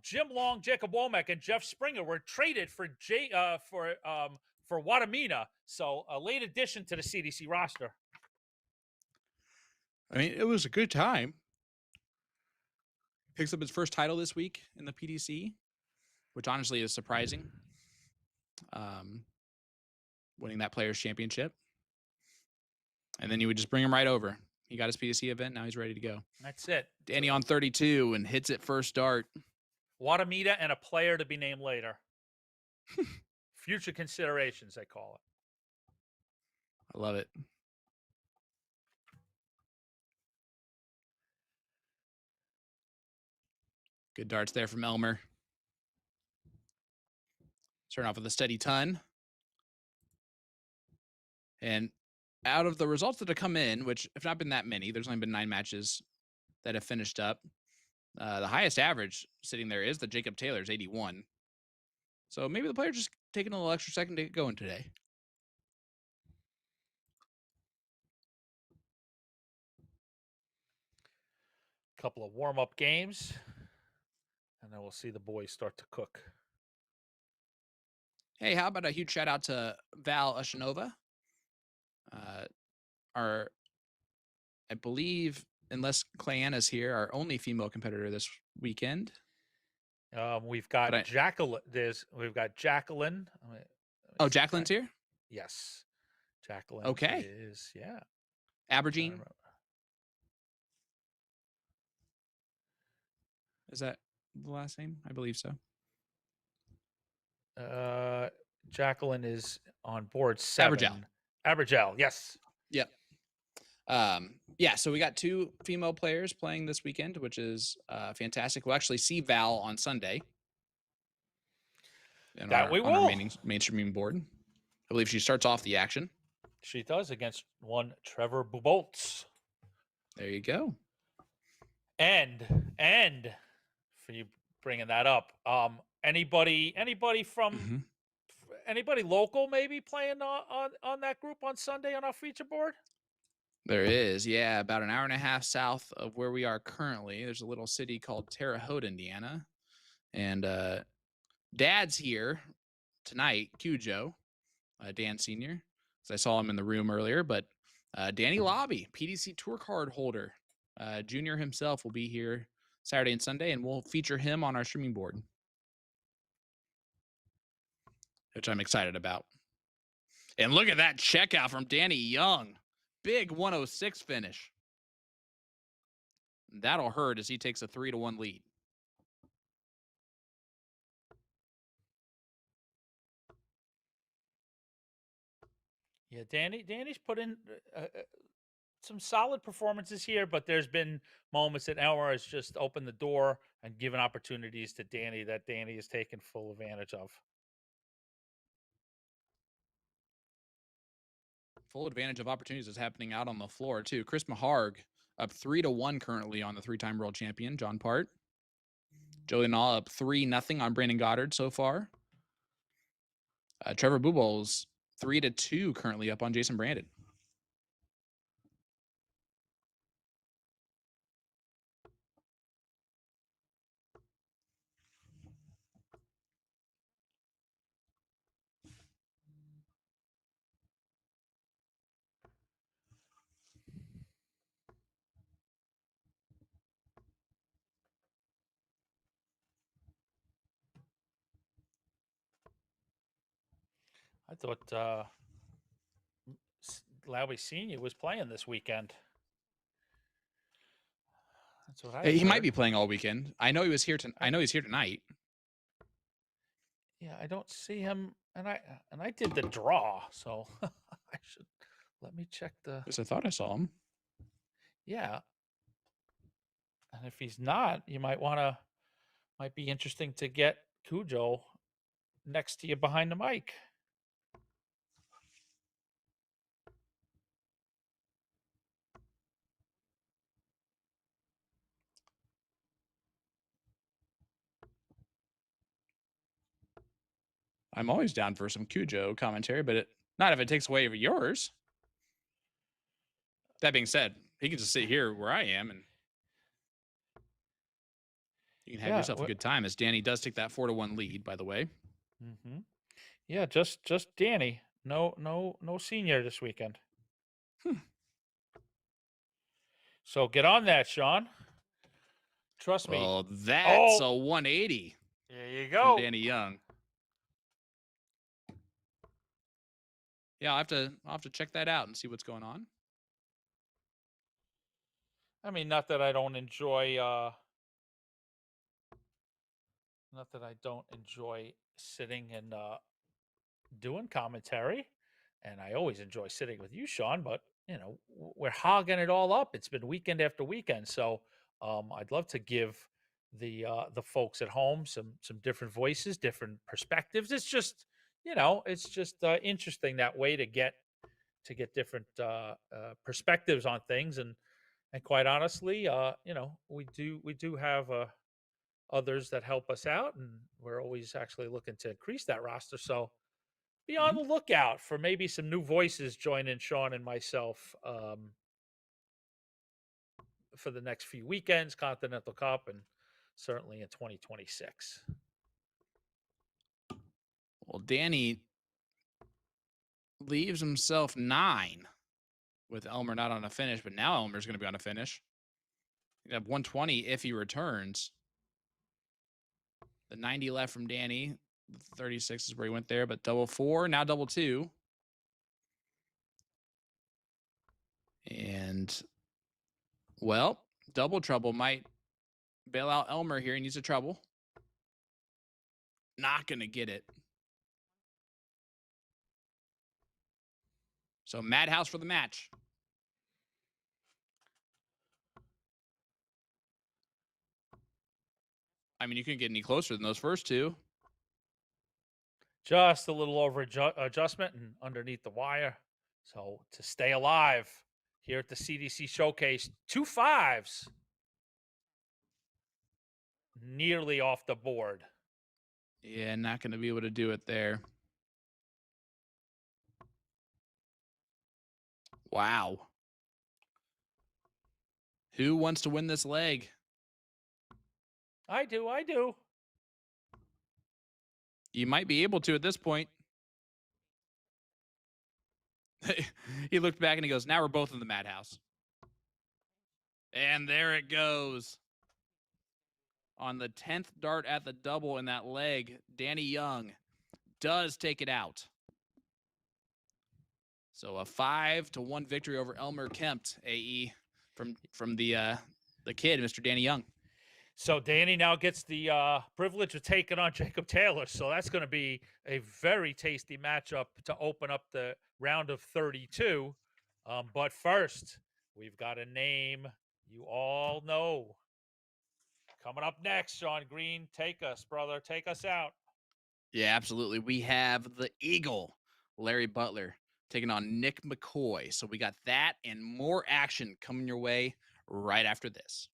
Jim Long, Jacob Womack, and Jeff Springer were traded for Wadamina. So a late addition to the CDC roster. I mean, it was a good time. Picks up his first title this week in the PDC, which honestly is surprising. Winning that Players Championship. And then you would just bring him right over. He got his PDC event. Now he's ready to go. That's it. Danny on 32 and hits it first dart. Wadamina and a player to be named later. Future considerations, they call it. I love it. Good darts there from Elmer. Starting off with a steady ton. And out of the results that have come in, which have not been that many, there's only been 9 matches that have finished up. The highest average sitting there is the Jacob Taylor's 81. So maybe the player just taking a little extra second to get going today. Couple of warm-up games, and then we'll see the boys start to cook. Hey, how about a huge shout out to Val Ushanova? I believe, unless Cleanna's here, our only female competitor this weekend. We've got Jacqueline. We've got Jacqueline. Oh, Jacqueline's here? Yes. Jacqueline is, yeah. Abergene? Is that the last name? I believe so. Jacqueline is on board 7. Abergel, yes. Yep. Yeah, so we got 2 female players playing this weekend, which is fantastic. We'll actually see Val on Sunday. We will. On our main streaming board. I believe she starts off the action. She does against one Trevor Buboltz. There you go. And for you bringing that up, anybody from anybody local maybe playing on that group on Sunday on our feature board? There is, yeah, about an hour and a half south of where we are currently. There's a little city called Terre Haute, Indiana, and Dad's here tonight. Cujo, Dan Senior, as I saw him in the room earlier. But Danny Lobby, PDC Tour card holder, Junior himself, will be here Saturday and Sunday, and we'll feature him on our streaming board, which I'm excited about. And look at that checkout from Danny Young. Big 106 finish. That'll hurt as he takes a 3-1 lead. Yeah, Danny's put in some solid performances here, but there's been moments that Elmer has just opened the door and given opportunities to Danny that Danny has taken full advantage of. Full advantage of opportunities is happening out on the floor, too. Chris Maharg up 3-1 currently on the three-time world champion, John Part. Joey Nall up 3-0 on Brandon Goddard so far. Trevor Buboltz 3-2 currently up on Jason Brandon. I thought Lowry Senior was playing this weekend. That's what He might be playing all weekend. I know he was here. I know he's here tonight. Yeah, I don't see him, and I did the draw, so I should let me check the. Because I thought I saw him. Yeah, and if he's not, you might be interesting to get Cujo next to you behind the mic. I'm always down for some Cujo commentary, but not if it takes away yours. That being said, he can just sit here where I am, and you can have yourself a good time. As Danny does take that 4-1 lead, by the way. Mm-hmm. Yeah, just Danny. No Senior this weekend. So get on that, Sean. Trust me. Oh, that's a 180. There you go, from Danny Young. Yeah, I'll have to check that out and see what's going on. I mean, not that I don't enjoy sitting and doing commentary, and I always enjoy sitting with you, Sean, but you know, we're hogging it all up. It's been weekend after weekend, so I'd love to give the folks at home some different voices, different perspectives. It's just, you know, it's just interesting that way to get different perspectives on things, and quite honestly, you know, we do have others that help us out, and we're always actually looking to increase that roster. So be on the lookout for maybe some new voices joining Sean and myself for the next few weekends, Continental Cup, and certainly in 2026. Well, Danny leaves himself 9 with Elmer not on a finish, but now Elmer's going to be on a finish. You have 120 if he returns. The 90 left from Danny. The 36 is where he went there, but double 4, now double 2. And, well, double trouble might bail out Elmer here. He needs a trouble. Not going to get it. So, Madhouse for the match. I mean, you couldn't get any closer than those first two. Just a little over adjustment and underneath the wire. So to stay alive here at the CDC Showcase, 2 5s nearly off the board. Yeah, not going to be able to do it there. Wow. Who wants to win this leg? I do. You might be able to at this point. He looked back and he goes, now we're both in the madhouse. And there it goes. On the 10th dart at the double in that leg, Danny Young does take it out. So a 5-1 victory over Elmer Kemp, AE, from the kid, Mr. Danny Young. So Danny now gets the privilege of taking on Jacob Taylor. So that's going to be a very tasty matchup to open up the round of 32. But first, we've got a name you all know. Coming up next, Sean Green, take us, brother. Take us out. Yeah, absolutely. We have the Eagle, Larry Butler, taking on Nick McCoy. So we got that and more action coming your way right after this.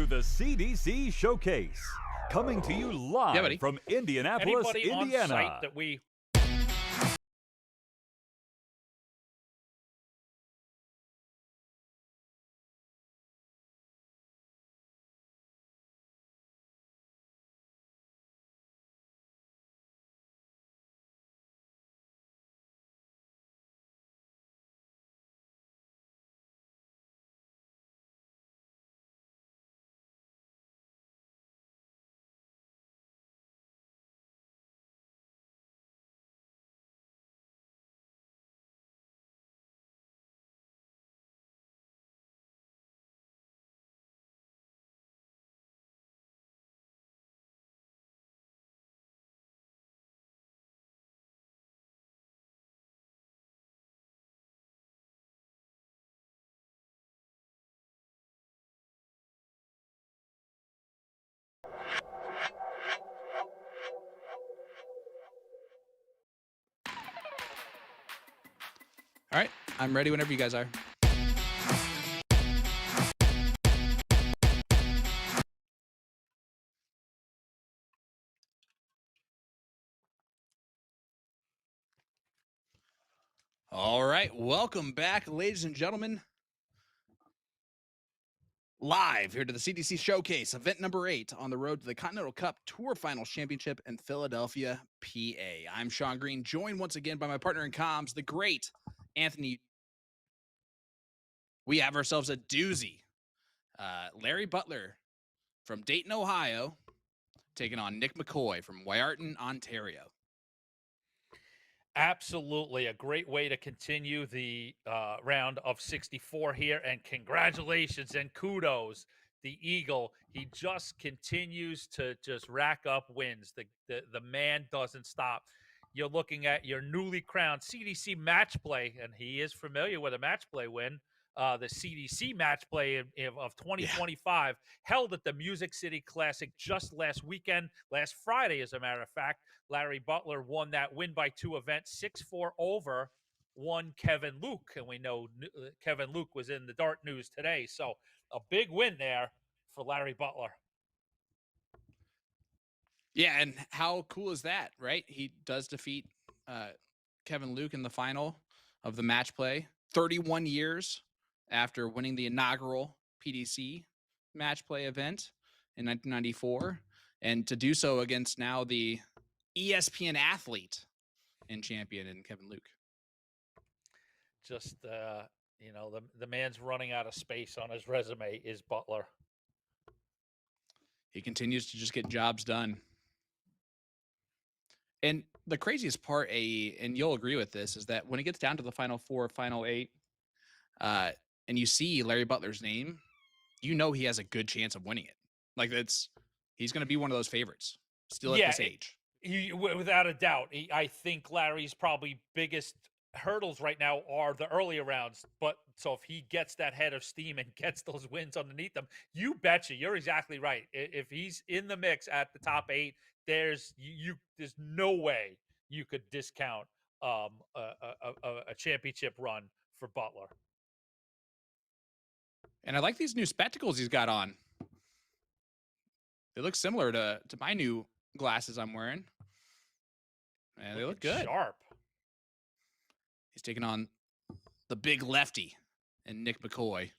to the CDC Showcase. Coming to you live buddy. from Indianapolis, Anybody Indiana. on site that we All right, I'm ready whenever you guys are. All right, welcome back, ladies and gentlemen. Live here to the CDC Showcase, event number 8 on the road to the Continental Cup Tour Finals Championship in Philadelphia, PA. I'm Sean Green, joined once again by my partner in comms, the great Anthony. We have ourselves a doozy. Larry Butler from Dayton, Ohio, taking on Nick McCoy from Wyarton, Ontario. absolutely a great way to continue the round of 64 here, and congratulations and kudos. The Eagle, he just continues to just rack up wins. The man doesn't stop. You're looking at your newly crowned CDC match play, and he is familiar with a match play win. The CDC match play of 2025 held at the Music City Classic just last weekend, last Friday, as a matter of fact. Larry Butler won that win by 2 events, 6-4 over one Kevin Luke. And we know Kevin Luke was in the Dart News today. So a big win there for Larry Butler. Yeah, and how cool is that, right? He does defeat Kevin Luke in the final of the match play 31 years after winning the inaugural PDC match play event in 1994, and to do so against now the ESPN athlete and champion in Kevin Luke. Just, the man's running out of space on his resume is Butler. He continues to just get jobs done. And the craziest part, and you'll agree with this, is that when it gets down to the Final 4, Final 8, and you see Larry Butler's name, you know he has a good chance of winning it. Like, he's going to be one of those favorites still at this age. Without a doubt. I think Larry's probably biggest hurdles right now are the earlier rounds. But so if he gets that head of steam and gets those wins underneath them, you betcha, you're exactly right. If he's in the mix at the top 8, there's no way you could discount a championship run for Butler. And I like these new spectacles he's got on. They look similar to my new glasses I'm wearing. And they look good. Sharp. He's taking on the big lefty and Nick McCoy.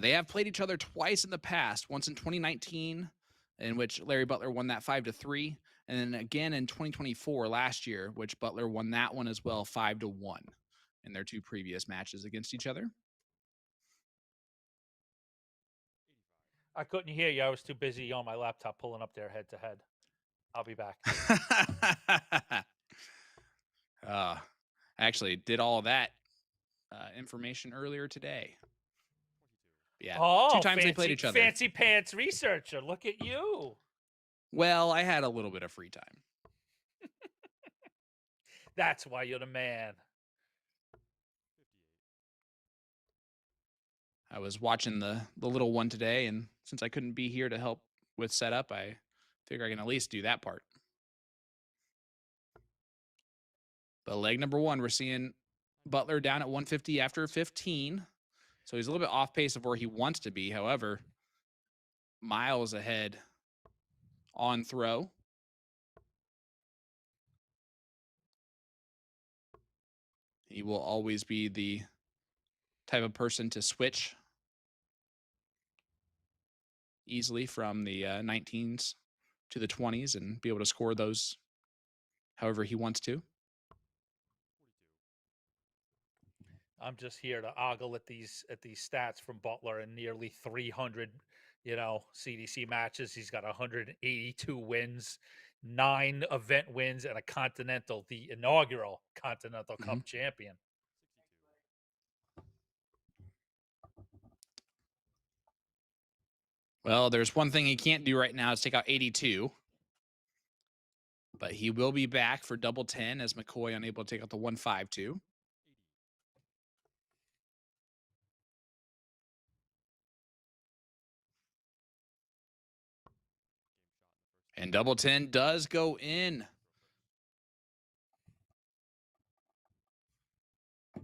They have played each other twice in the past, once in 2019, in which Larry Butler won that 5-3, and then again in 2024 last year, which Butler won that one as well, 5-1 in their 2 previous matches against each other. I couldn't hear you. I was too busy on my laptop pulling up their head-to-head. I'll be back. I actually did all that information earlier today. Yeah, 2 times they played each other. Fancy pants researcher. Look at you. Well, I had a little bit of free time. That's why you're the man. I was watching the little one today, and since I couldn't be here to help with setup, I figure I can at least do that part. But leg number 1, we're seeing Butler down at 150 after 15. So he's a little bit off pace of where he wants to be. However, miles ahead on throw. He will always be the type of person to switch easily from the 19s to the 20s and be able to score those however he wants to. I'm just here to ogle at these stats from Butler and nearly 300, CDC matches. He's got 182 wins, 9 event wins, and a Continental, the inaugural Continental Cup champion. Well, there's one thing he can't do right now is take out 82. But he will be back for double 10 as McCoy unable to take out the 152. And double 10 does go in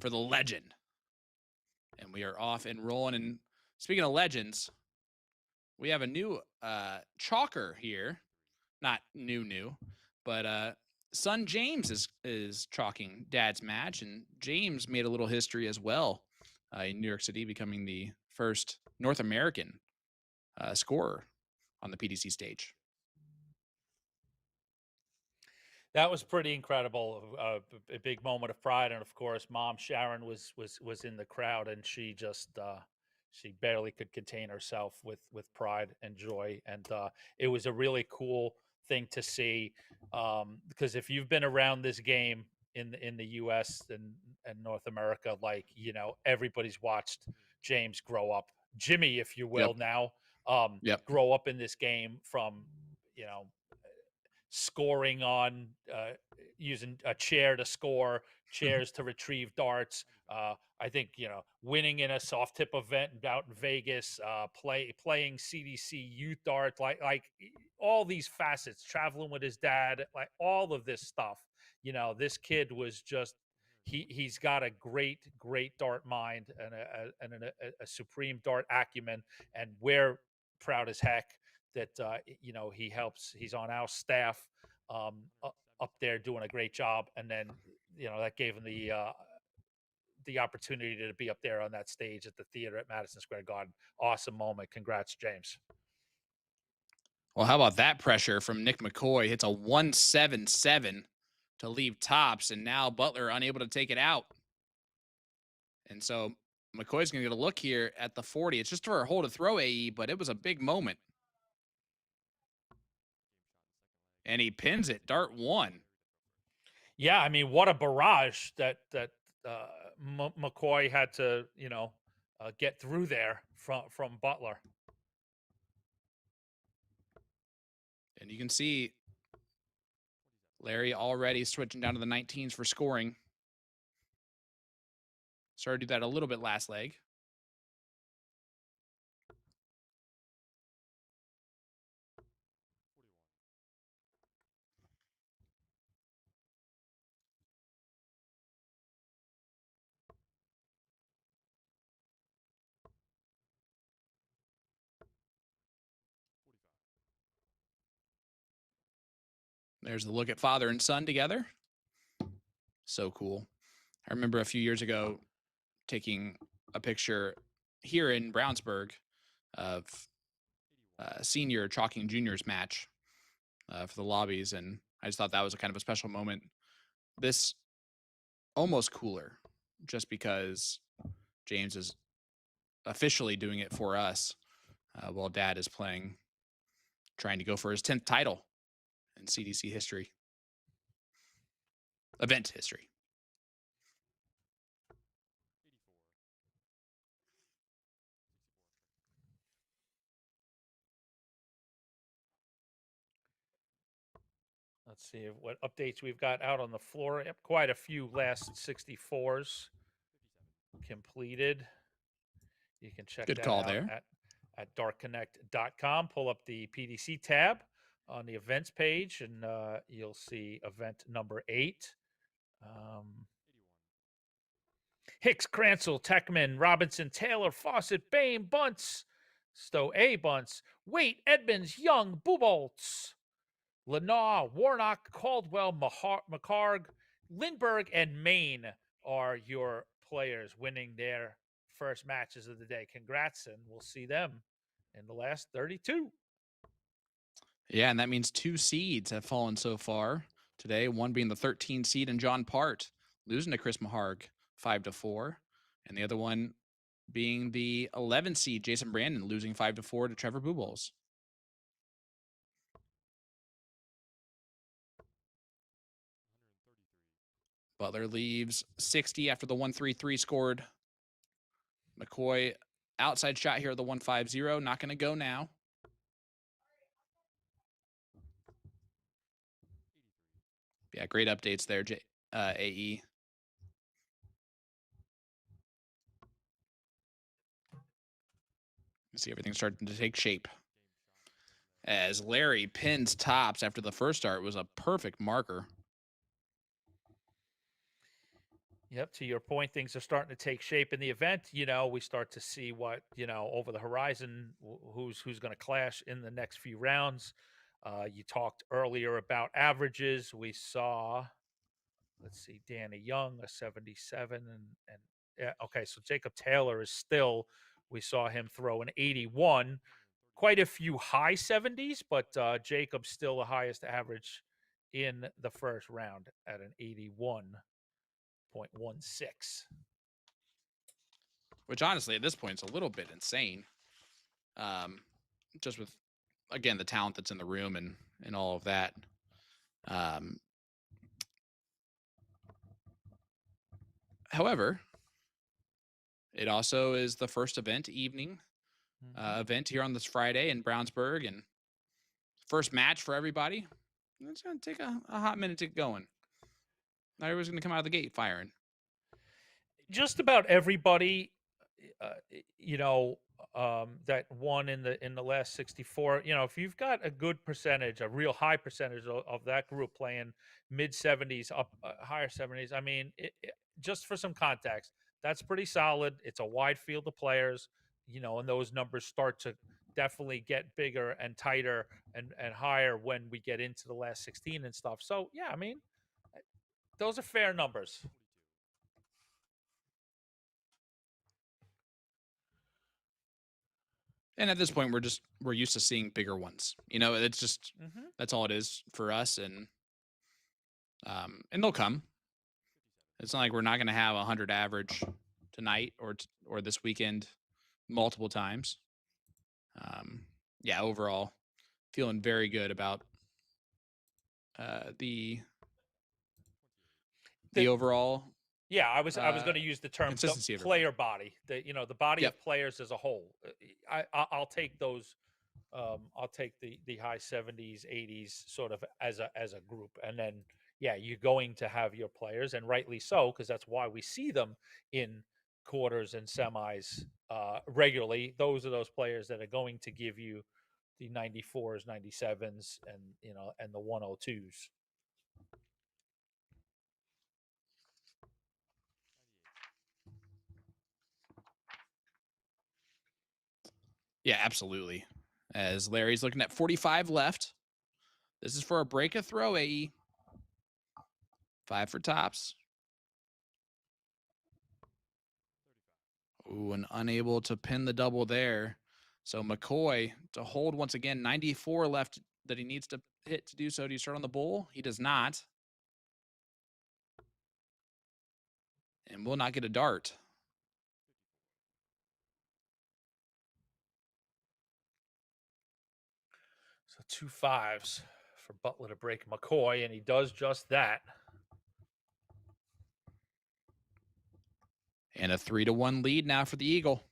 for the legend. And we are off and rolling. And speaking of legends, we have a new chalker here. Not new, but son James is chalking Dad's match. And James made a little history as well in New York City, becoming the first North American scorer on the PDC stage. That was pretty incredible. A big moment of pride, and of course, Mom Sharon was in the crowd, and she just she barely could contain herself with pride and joy. And it was a really cool thing to see, because if you've been around this game in the U.S. and North America, like everybody's watched James grow up, Jimmy, if you will, now grow up in this game from scoring on using a chair to score, chairs to retrieve darts. I think winning in a soft tip event out in Vegas, playing CDC youth dart, like all these facets, traveling with his dad, like all of this stuff. This kid was just he's got a great dart mind and a supreme dart acumen, and we're proud as heck that he's on our staff up there doing a great job. And then that gave him the opportunity to be up there on that stage at the theater at Madison Square Garden. Awesome moment. Congrats, James. Well, how about that pressure from Nick McCoy? Hits a 177 to leave tops, and now Butler unable to take it out. And so McCoy's going to get a look here at the 40. It's just for a hold to throw AE, but it was a big moment. And he pins it, dart 1. Yeah, I mean, what a barrage that McCoy had to, get through there from Butler. And you can see Larry already switching down to the 19s for scoring. Started to do that a little bit last leg. There's the look at father and son together. So cool. I remember a few years ago taking a picture here in Brownsburg of senior chalking juniors match for the lobbies, and I just thought that was a kind of a special moment. This almost cooler, just because James is officially doing it for us while Dad is trying to go for his 10th title in CDC history, event history. Let's see what updates we've got out on the floor. Yep, quite a few last 64s completed. You can check Good that call out there. at dartconnect.com. Pull up the PDC tab on the events page, and you'll see event number 8. Hicks, Cransell, Techman, Robinson, Taylor, Fawcett, Bain, Bunce, Stowe A bunts. Wait, Edmonds, Young, Buboltz, Lenar, Warnock, Caldwell, McCarg, Lindbergh, and Maine are your players winning their first matches of the day. Congrats, and we'll see them in the last 32. Yeah, and that means 2 seeds have fallen so far today. One being the 13 seed and John Part, losing to Chris Maharg 5-4, and the other one being the 11 seed Jason Brandon, losing 5-4 to Trevor Bubolz. Butler leaves 60 after the 1-3-3 scored. McCoy outside shot here at the 1-5-0, not going to go now. Yeah, great updates there, AE. You see everything starting to take shape. As Larry pins tops after the first start was a perfect marker. Yep, to your point, things are starting to take shape in the event. You know, we start to see what, you know, over the horizon, who's going to clash in the next few rounds. You talked earlier about averages. We saw, let's see, Danny Young, a 77. And yeah, okay, so Jacob Taylor is still, we saw him throw an 81. Quite a few high 70s, but Jacob's still the highest average in the first round at an 81.16. Which honestly, at this point, is a little bit insane. Just with, again, the talent that's in the room and all of that. However, it also is the first event event here on this Friday in Brownsburg, and first match for everybody. It's going to take a hot minute to get going. Not everyone's going to come out of the gate firing. Just about everybody, you know, that won in the last 64. You know, if you've got a good percentage, a real high percentage of that group playing mid 70s up higher 70s, I mean, just for some context, that's pretty solid. It's a wide field of players, you know, and those numbers start to definitely get bigger and tighter and higher when we get into the last 16 and stuff. So yeah, I mean, those are fair numbers. And at this point, we're used to seeing bigger ones. You know, it's just that's all it is for us, and they'll come. It's not like we're not going to have 100 average tonight or this weekend multiple times. Yeah, overall, feeling very good about the overall. Yeah, I was going to use the term consistency the player body. The body of players as a whole. I'll take those. I'll take the high 70s, 80s sort of as a group, and then yeah, you're going to have your players, and rightly so, because that's why we see them in quarters and semis regularly. Those are those players that are going to give you the 94s, 97s, and the 102s. Yeah, absolutely. As Larry's looking at 45 left. This is for a break a throw, AE. 5 for tops. Ooh, and unable to pin the double there. So McCoy to hold once again. 94 left that he needs to hit to do so. Do you start on the bull? He does not. And will not get a dart. So 2 5s for Butler to break McCoy, and he does just that. And a 3-1 lead now for the Eagle.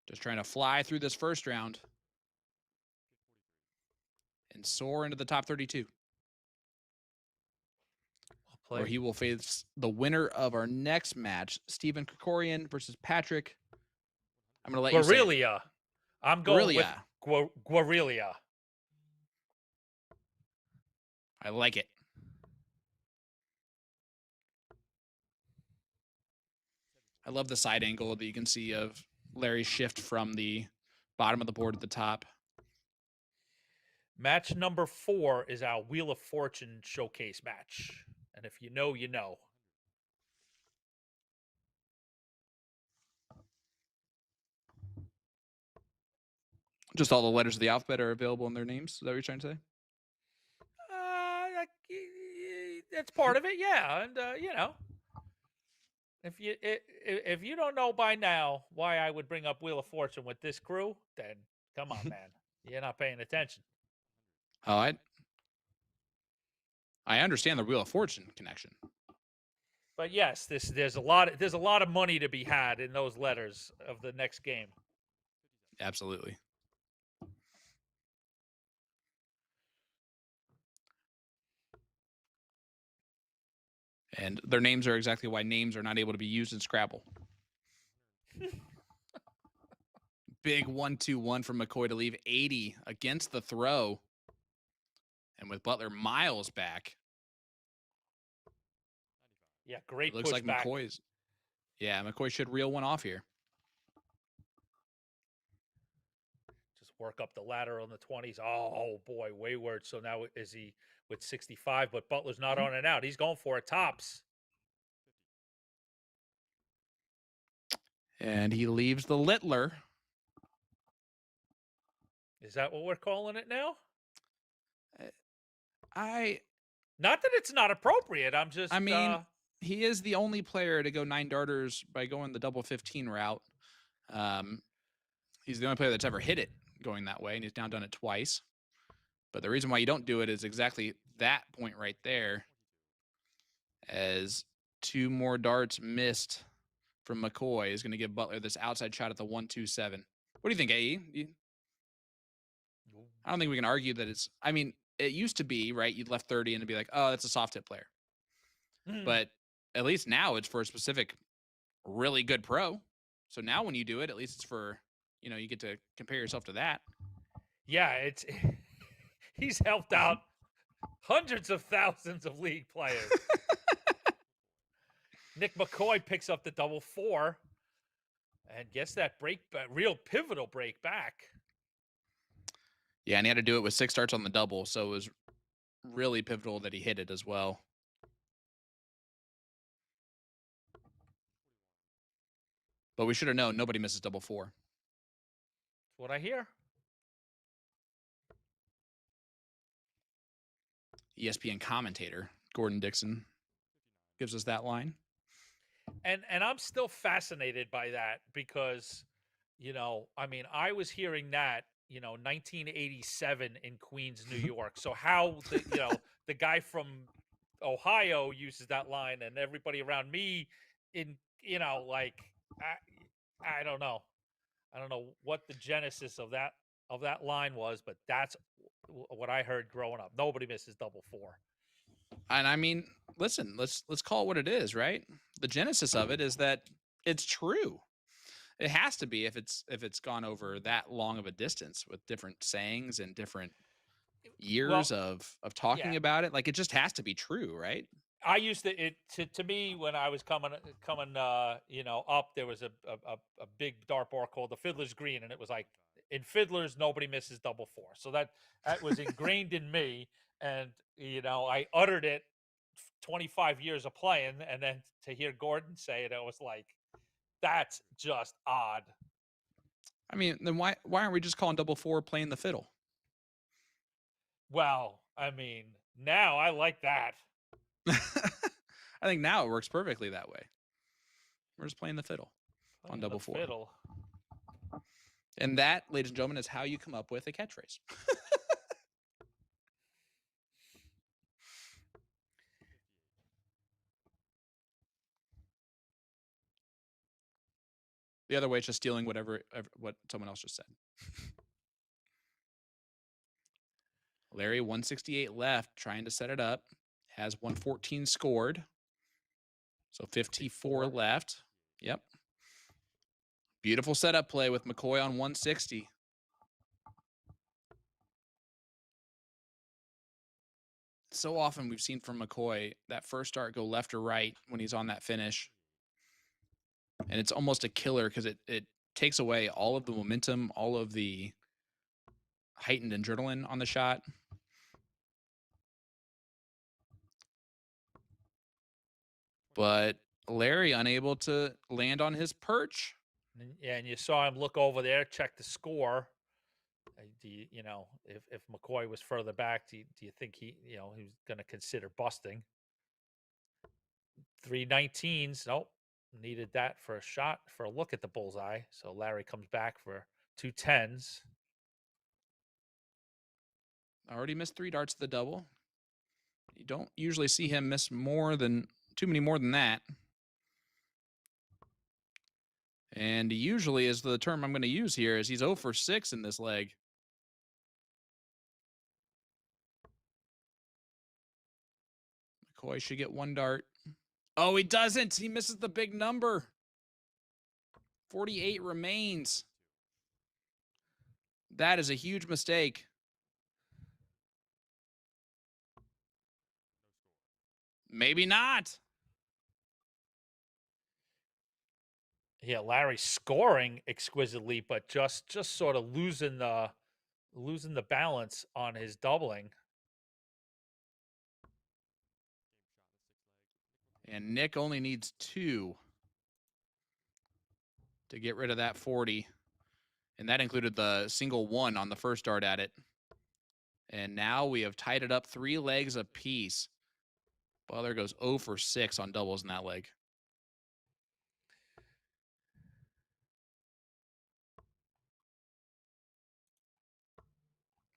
Just trying to fly through this first round and soar into the top 32. Where he will face the winner of our next match, Stephen Corcoran versus Patrick. I'm going to let you say Griglia. I'm going with Griglia. I like it. I love the side angle that you can see of Larry's shift from the bottom of the board to the top. Match number 4 is our Wheel of Fortune showcase match. And if you know, you know. Just all the letters of the alphabet are available in their names. Is that what you're trying to say? That's part of it, yeah. And if you don't know by now why I would bring up Wheel of Fortune with this crew, then come on, man, you're not paying attention. Oh, I understand the Wheel of Fortune connection. But yes, there's a lot of money to be had in those letters of the next game. Absolutely. And their names are exactly why names are not able to be used in Scrabble. Big 1-2-1 from McCoy to leave 80 against the throw. And with Butler miles back. Yeah, great. It looks like back. McCoy's. Yeah, McCoy should reel one off here. Just work up the ladder on the 20s. Oh boy, wayward. So now is he with 65? But Butler's not on and out. He's going for it tops. And he leaves the Littler. Is that what we're calling it now? Not that it's not appropriate. I mean, he is the only player to go 9 darters by going the double 15 route. He's the only player that's ever hit it going that way, and he's now done it twice. But the reason why you don't do it is exactly that point right there, as 2 more darts missed from McCoy is going to give Butler this outside shot at the 1-2-7. What do you think, AE? I don't think we can argue that it's, I mean, it used to be, right? You'd left 30 and it'd be like, oh, that's a soft hit player. But at least now it's for a specific really good pro. So now when you do it, at least it's for, you get to compare yourself to that. Yeah, he's helped out hundreds of thousands of league players. Nick McCoy picks up the double 4 and gets that real pivotal break back. Yeah, and he had to do it with 6 darts on the double, so it was really pivotal that he hit it as well. But we should have known nobody misses double 4. That's what I hear. ESPN commentator Gordon Dixon gives us that line. And I'm still fascinated by that because, I was hearing that, 1987 in Queens, New York. So how the guy from Ohio uses that line and everybody around me in, I don't know. I don't know what the genesis of that line was, but that's what I heard growing up. Nobody misses double 4. And I mean, listen, let's call it what it is, right? The genesis of it is that it's true. It has to be if it's gone over that long of a distance with different sayings and different years of talking about it. Like, it just has to be true, right? I used to me when I was coming up, there was a big dartboard called the Fiddler's Green, and it was like, in Fiddlers nobody misses double 4. So that was ingrained in me, and I uttered it 25 years of playing, and then to hear Gordon say it, I was like, that's just odd. I mean, then why aren't we just calling double 4 playing the fiddle? Well, I mean, now I like that. I think now it works perfectly that way. We're just playing the fiddle on double 4. Fiddle. And that, ladies and gentlemen, is how you come up with a catchphrase. The other way is just stealing what someone else just said. Larry, 168 left, trying to set it up. Has 114 scored. So 54 left. Yep. Beautiful setup play with McCoy on 160. So often we've seen from McCoy that first dart go left or right when he's on that finish. And it's almost a killer because it takes away all of the momentum, all of the heightened adrenaline on the shot. But Larry unable to land on his perch. Yeah, and you saw him look over there, check the score. Do you, if McCoy was further back, do you think he was going to consider busting? 319s. Nope. Needed that for a shot, for a look at the bullseye. So Larry comes back for 2 10s. Already missed 3 darts to the double. You don't usually see him miss too many more than that. And usually is the term I'm going to use here, is he's 0 for 6 in this leg. McCoy should get 1 dart. Oh, he doesn't. He misses the big number. 48 remains. That is a huge mistake. Maybe not. Yeah, Larry scoring exquisitely, but just sort of losing the balance on his doubling. And Nick only needs 2 to get rid of that 40. And that included the single 1 on the first dart at it. And now we have tied it up 3 legs apiece. Butler goes 0 for 6 on doubles in that leg.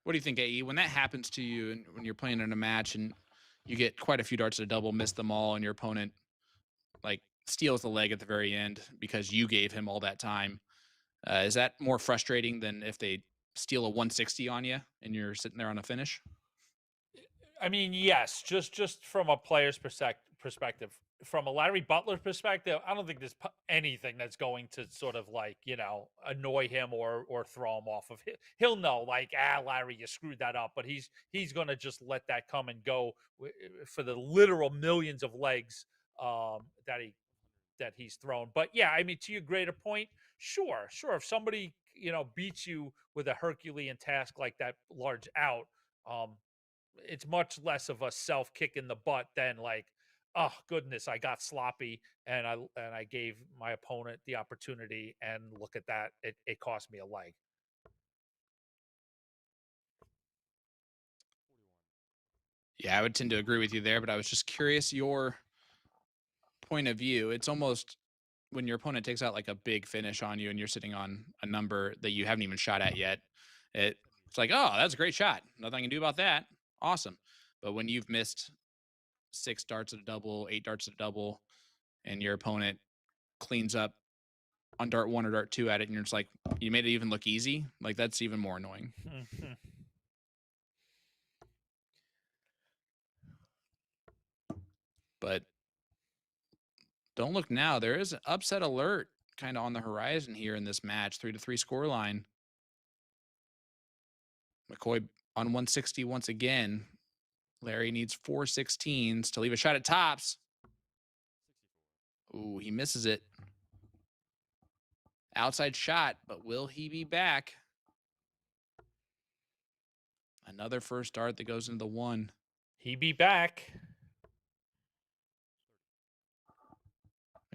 What do you think, AE? When that happens to you and when you're playing in a match and you get quite a few darts at a double, miss them all, and your opponent like steals the leg at the very end because you gave him all that time, is that more frustrating than if they steal a 160 on you and you're sitting there on a finish? I mean, yes, just from a player's perspective. From a Larry Butler perspective, I don't think there's anything that's going to sort of like annoy him or throw him off of. He'll know like, Larry, you screwed that up, but he's going to just let that come and go for the literal millions of legs that he's thrown. But yeah, I mean, to your greater point, sure, if somebody beats you with a Herculean task like that large out, it's much less of a self kick in the butt than like, oh goodness, I got sloppy and I gave my opponent the opportunity, and look at that, it cost me a leg. Yeah, I would tend to agree with you there, but I was just curious your point of view. It's almost when your opponent takes out like a big finish on you and you're sitting on a number that you haven't even shot at yet. It's like, oh, that's a great shot. Nothing I can do about that. Awesome. But when you've missed 6 darts at a double, 8 darts at a double, and your opponent cleans up on dart 1 or dart 2 at it, and you're just like, you made it even look easy. Like, that's even more annoying. But don't look now. There is an upset alert kind of on the horizon here in this match. 3-3 scoreline. McCoy on 160 once again. Larry needs 4 16s to leave a shot at tops. Ooh, he misses it. Outside shot, but will he be back? Another first dart that goes into the 1. He be back.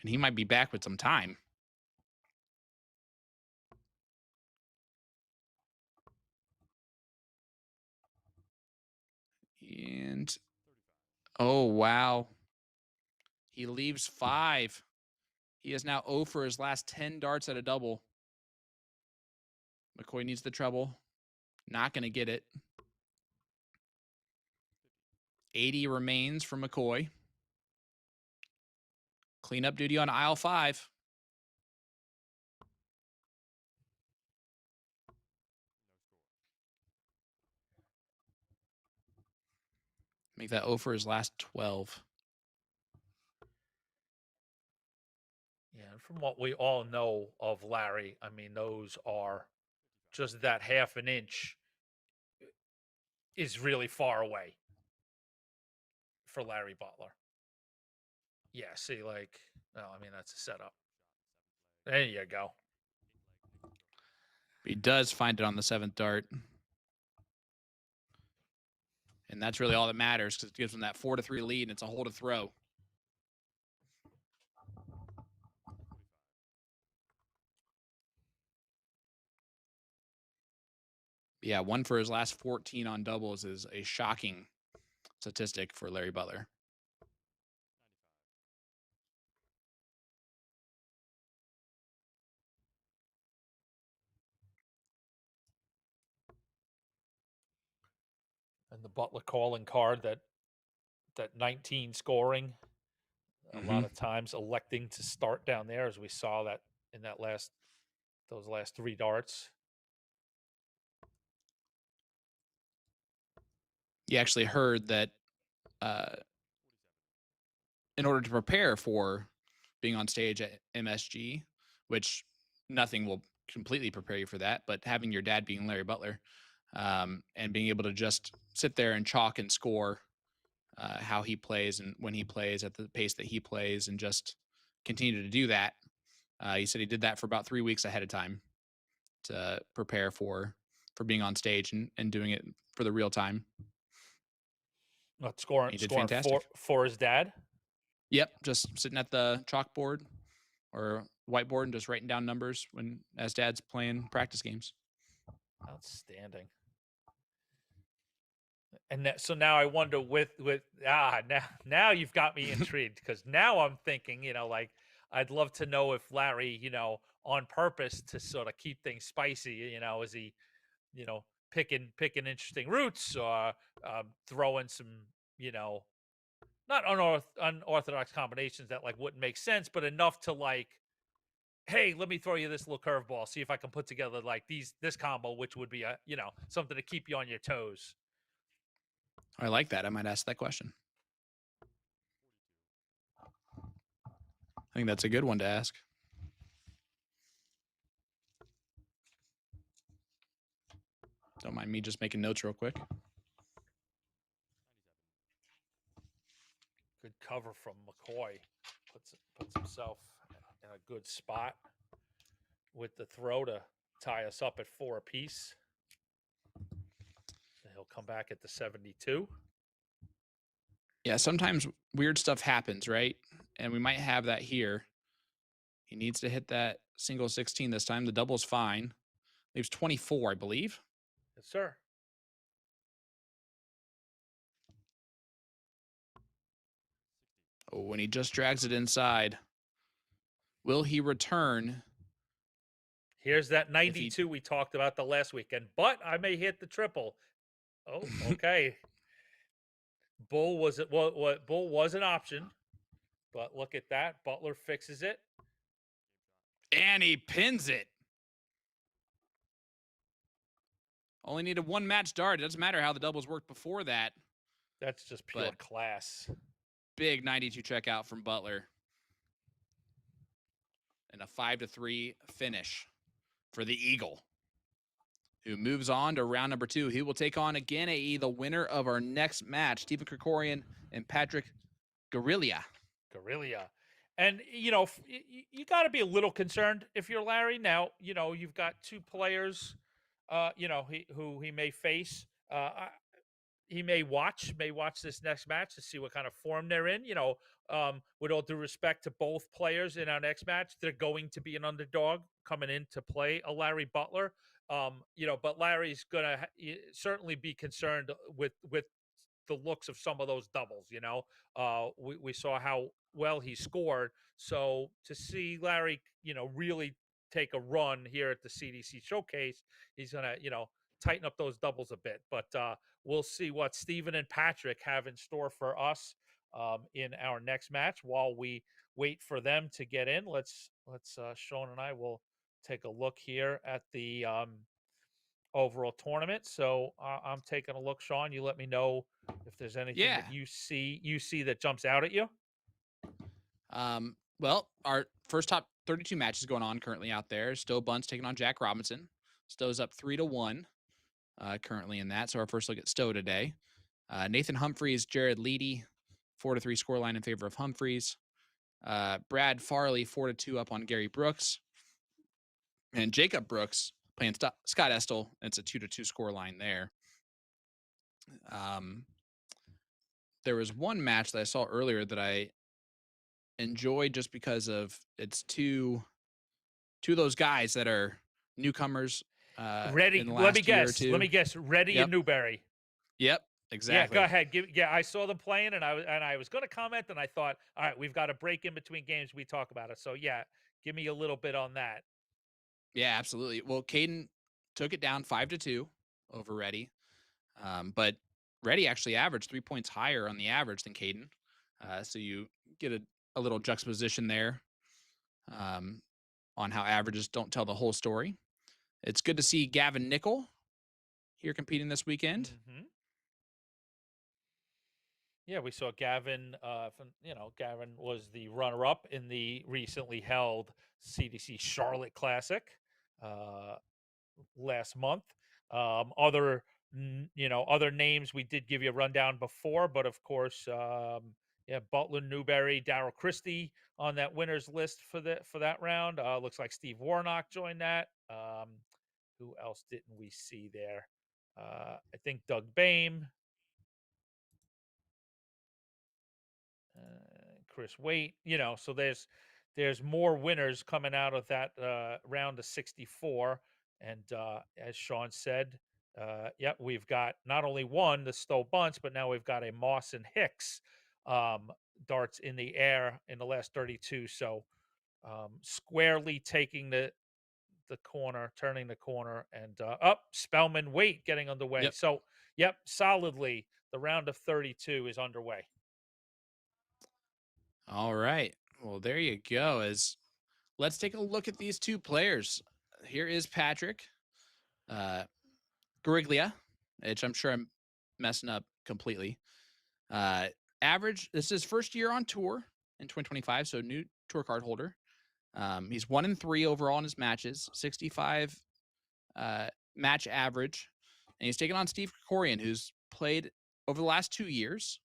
And he might be back with some time. And oh, wow. He leaves 5. He is now 0 for his last 10 darts at a double. McCoy needs the treble. Not going to get it. 80 remains for McCoy. Cleanup duty on aisle 5. Make that 0 for his last 12. Yeah, and from what we all know of Larry, I mean, those are just that half an inch is really far away for Larry Butler. Yeah, see, like, no, I mean, that's a setup. There you go. He does find it on the 7th dart. And that's really all that matters because it gives him that 4-3 lead, and it's a hole to throw. Yeah, 1 for his last 14 on doubles is a shocking statistic for Larry Butler. And the Butler calling card, that 19 scoring, a lot of times electing to start down there, as we saw that in those last 3 darts. You actually heard that in order to prepare for being on stage at MSG, which nothing will completely prepare you for that, but having your dad being Larry Butler and being able to just sit there and chalk and score how he plays and when he plays at the pace that he plays and just continue to do that. He said he did that for about 3 weeks ahead of time to prepare for being on stage and doing it for the real time. Scoring for his dad. Yep, just sitting at the chalkboard or whiteboard and just writing down numbers as dad's playing practice games. Outstanding. And so now I wonder now you've got me intrigued, because now I'm thinking, like, I'd love to know if Larry, on purpose to sort of keep things spicy, is he, picking interesting routes, or throwing some, not unorthodox combinations that like wouldn't make sense, but enough to like, hey, let me throw you this little curveball, see if I can put together like this combo, which would be a something to keep you on your toes. I like that. I might ask that question. I think that's a good one to ask. Don't mind me just making notes real quick. Good cover from McCoy. Puts himself in a good spot with the throw to tie us up at 4 apiece. He'll come back at the 72. Yeah, sometimes weird stuff happens, right? And we might have that here. He needs to hit that single 16 this time. The double's fine. Leaves 24, I believe. Yes, sir. Oh, and he just drags it inside. Will he return? Here's that 92 we talked about the last weekend, but I may hit the triple. Oh, okay. Bull was an option, but look at that. Butler fixes it. And he pins it. Only needed 1 match dart. It doesn't matter how the doubles worked before that. That's just pure class. Big 92 checkout from Butler. And a 5-3 finish for the Eagle, who moves on to round number 2. He will take on again the winner of our next match, Stephen Corcoran and Patrick Griglia. And, you got to be a little concerned if you're Larry. Now, you've got 2 players, who he may face. He may watch this next match to see what kind of form they're in. With all due respect to both players in our next match, they're going to be an underdog coming in to play a Larry Butler. But Larry's going to certainly be concerned with the looks of some of those doubles. We saw how well he scored. So to see Larry, really take a run here at the CDC Showcase, he's going to, tighten up those doubles a bit. But we'll see what Steven and Patrick have in store for us in our next match. While we wait for them to get in, let's Sean and I will take a look here at the overall tournament. So I'm taking a look. Sean, you let me know if there's anything that you see that jumps out at you. Well, our first top 32 matches going on currently out there. Stowe Bunce taking on Jack Robinson. Stowe's up 3-1 currently in that. So our first look at Stowe today. Nathan Humphreys, Jared Leedy, 4-3 scoreline in favor of Humphreys. Brad Farley, 4-2 up on Gary Brooks. And Jacob Brooks playing Scott Estel. It's a 2-2 score line there. There was one match that I saw earlier that I enjoyed just because of it's two of those guys that are newcomers Ready. in the Let me last year or guess. two. Let me guess. Ready Yep. and Newberry. Yep. Yeah, Exactly. go ahead. I saw them playing, and I was going to comment, and I thought, all right, we've got a break in between games. We talk about it. So yeah, give me a little bit on that. Yeah, absolutely. Well, Caden took it down 5-2 over Reddy, but Reddy actually averaged 3 points higher on the average than Caden. So you get a little juxtaposition there on how averages don't tell the whole story. It's good to see Gavin Nickel here competing this weekend. Mm-hmm. Yeah, we saw Gavin. Gavin was the runner-up in the recently held CDC Charlotte Classic last month. Other names we did give you a rundown before, but of course, Butler, Newberry, Darryl Christie on that winners list for that round. Looks like Steve Warnock joined that. Who else didn't we see there? I think Doug Boehm. Chris Waite, so there's more winners coming out of that round of 64, and as Sean said, we've got not only one, the Stowe Bunts, but now we've got a Moss and Hicks darts in the air in the last 32. So squarely taking the corner, turning the corner, and up Spellman Waite getting underway. Yep. So solidly the round of 32 is underway. All right. Well, there you go. Let's take a look at these two players. Here is Patrick Griglia, which I'm sure I'm messing up completely. Average. This is his first year on tour in 2025, so new tour card holder. He's 1-3 overall in his matches, 65 match average, and he's taken on Steve Corcoran, who's played over the last 2 years.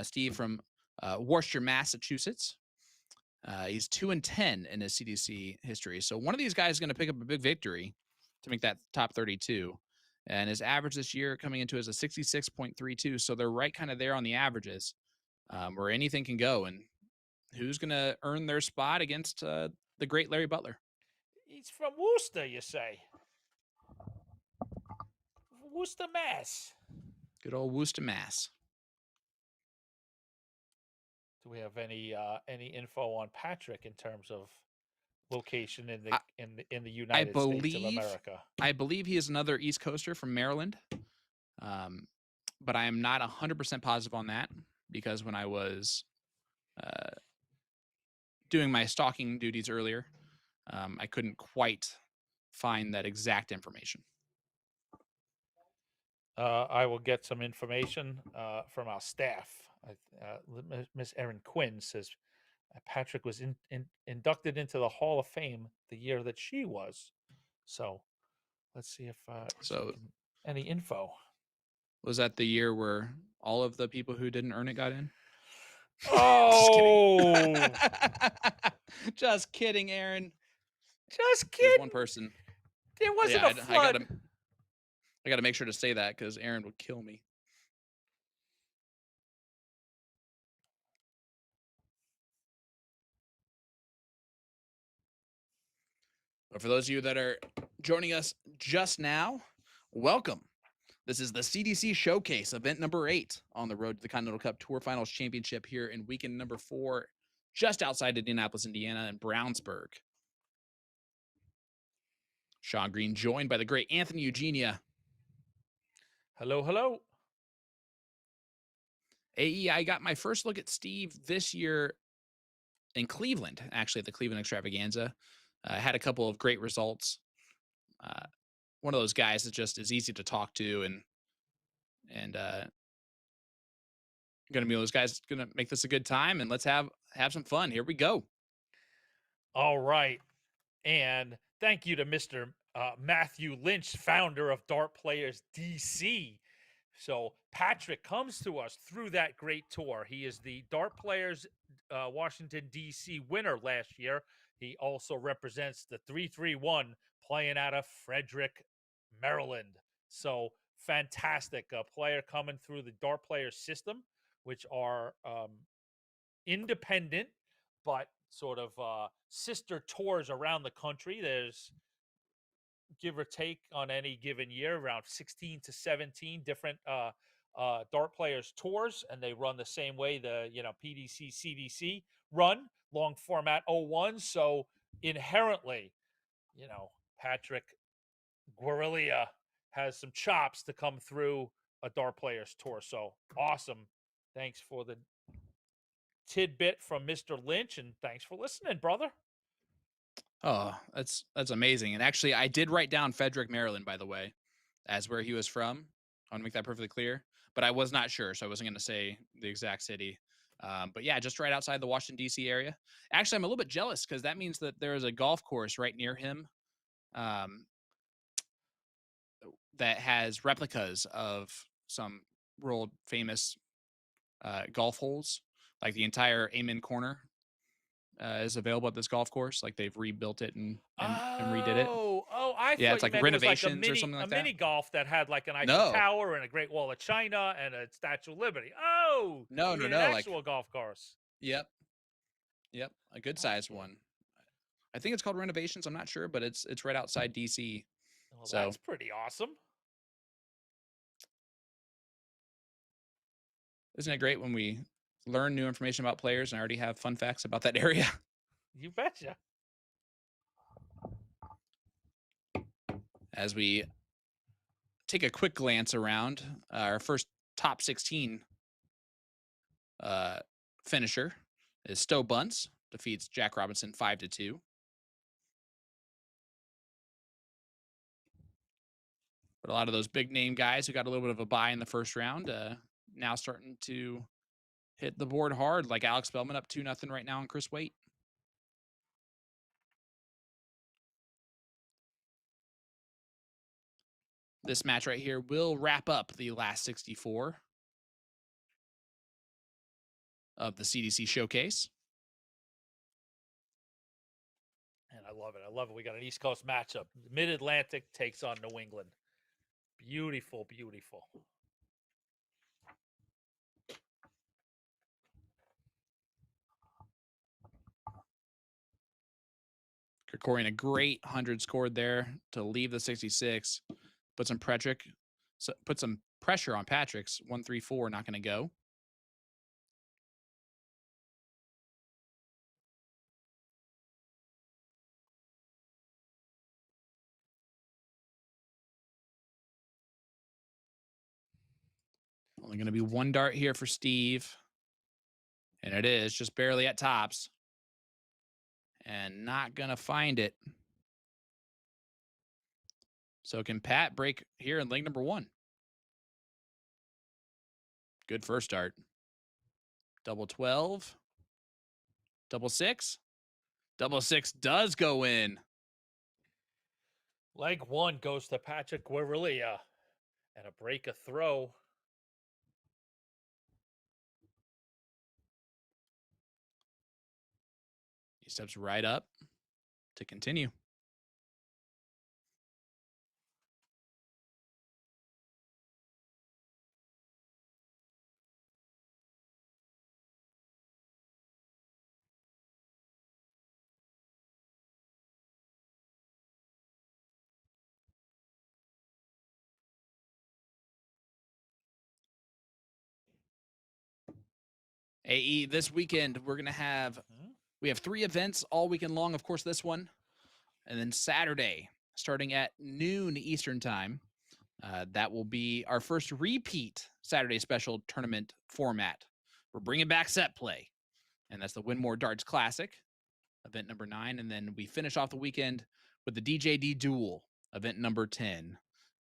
Steve from Worcester, Massachusetts. He's 2-10 in his CDC history. So one of these guys is going to pick up a big victory to make that top 32. And his average this year coming into is a 66.32. So they're right kind of there on the averages where anything can go. And who's going to earn their spot against the great Larry Butler? He's from Worcester, you say? Worcester, Mass. Good old Worcester, Mass. Do we have any info on Patrick in terms of location in the United States of America? I believe he is another East Coaster from Maryland, but I am not 100% positive on that because when I was doing my stalking duties earlier, I couldn't quite find that exact information. I will get some information from our staff. Miss Erin Quinn says Patrick was inducted into the Hall of Fame the year that she was. So let's see if any info. Was that the year where all of the people who didn't earn it got in? Oh, just kidding, Aaron. Just kidding. There's one person. There wasn't a flood. I got to make sure to say that because Aaron would kill me. But for those of you that are joining us just now, welcome. This is the CDC Showcase, event number 8 on the road to the Continental Cup Tour Finals Championship here in weekend number 4, just outside Indianapolis, Indiana, in Brownsburg. Sean Green joined by the great Anthony Eugenia. Hello, hello. AE, I got my first look at Steve this year in Cleveland, actually at the Cleveland Extravaganza. Had a couple of great results. One of those guys that just is easy to talk to and going to be one of those guys going to make this a good time, and let's have some fun. Here we go. All right. And thank you to Mr. Matthew Lynch, founder of Dart Players DC. So Patrick comes to us through that great tour. He is the Dart Players Washington, D.C. winner last year. He also represents the 331 playing out of Frederick, Maryland. So fantastic player coming through the dart player system, which are independent but sort of sister tours around the country. There's, give or take on any given year, around 16 to 17 different dart players tours, and they run the same way the PDC CDC run, long format 01. So inherently, Patrick Griglia has some chops to come through a dart players tour. So awesome. Thanks for the tidbit from Mr. Lynch, and thanks for listening, brother. Oh, that's amazing. And actually, I did write down Frederick, Maryland, by the way, as where he was from. I want to make that perfectly clear. But I was not sure, so I wasn't going to say the exact city. But yeah, just right outside the Washington, D.C. area. Actually, I'm a little bit jealous because that means that there is a golf course right near him that has replicas of some world famous golf holes. Like the entire Amen Corner is available at this golf course. Like they've rebuilt it and redid it. I Yeah, thought it's you like meant it was like a renovations or something like that. mini golf that had like an Eiffel No. Tower and a Great Wall of China and a Statue of Liberty. Oh, No, you no, mean no, an like- actual golf course. Yep, a good sized Okay. one. I think it's called renovations. I'm not sure, but it's right outside DC. Well, So- that's pretty awesome. Isn't it great when we learn new information about players and I already have fun facts about that area? You betcha. As we take a quick glance around, our first top 16 finisher is Stowe Bunce, defeats Jack Robinson 5-2. But a lot of those big name guys who got a little bit of a bye in the first round now starting to hit the board hard, like Alex Bellman up 2-0 right now on Chris Waite. This match right here will wrap up the last 64 of the CDC Showcase. And I love it. I love it. We got an East Coast matchup. Mid-Atlantic takes on New England. Beautiful, beautiful. Corcoran, a great 100 scored there to leave the 66. Put some pressure on Patrick's 1-3-4, not going to go. Only going to be one dart here for Steve. And it is just barely at tops. And not going to find it. So can Pat break here in leg number 1? Good first start. Double 12. Double 6. Double 6 does go in. Leg 1 goes to Patrick Griglia. And a break a throw. He steps right up to continue. AE, this weekend, we're going to have, we have 3 events all weekend long. Of course, this one. And then Saturday, starting at noon Eastern time, that will be our first repeat Saturday special tournament format. We're bringing back set play. And that's the Winmore Darts Classic, event number 9. And then we finish off the weekend with the DJD Duel, event number 10,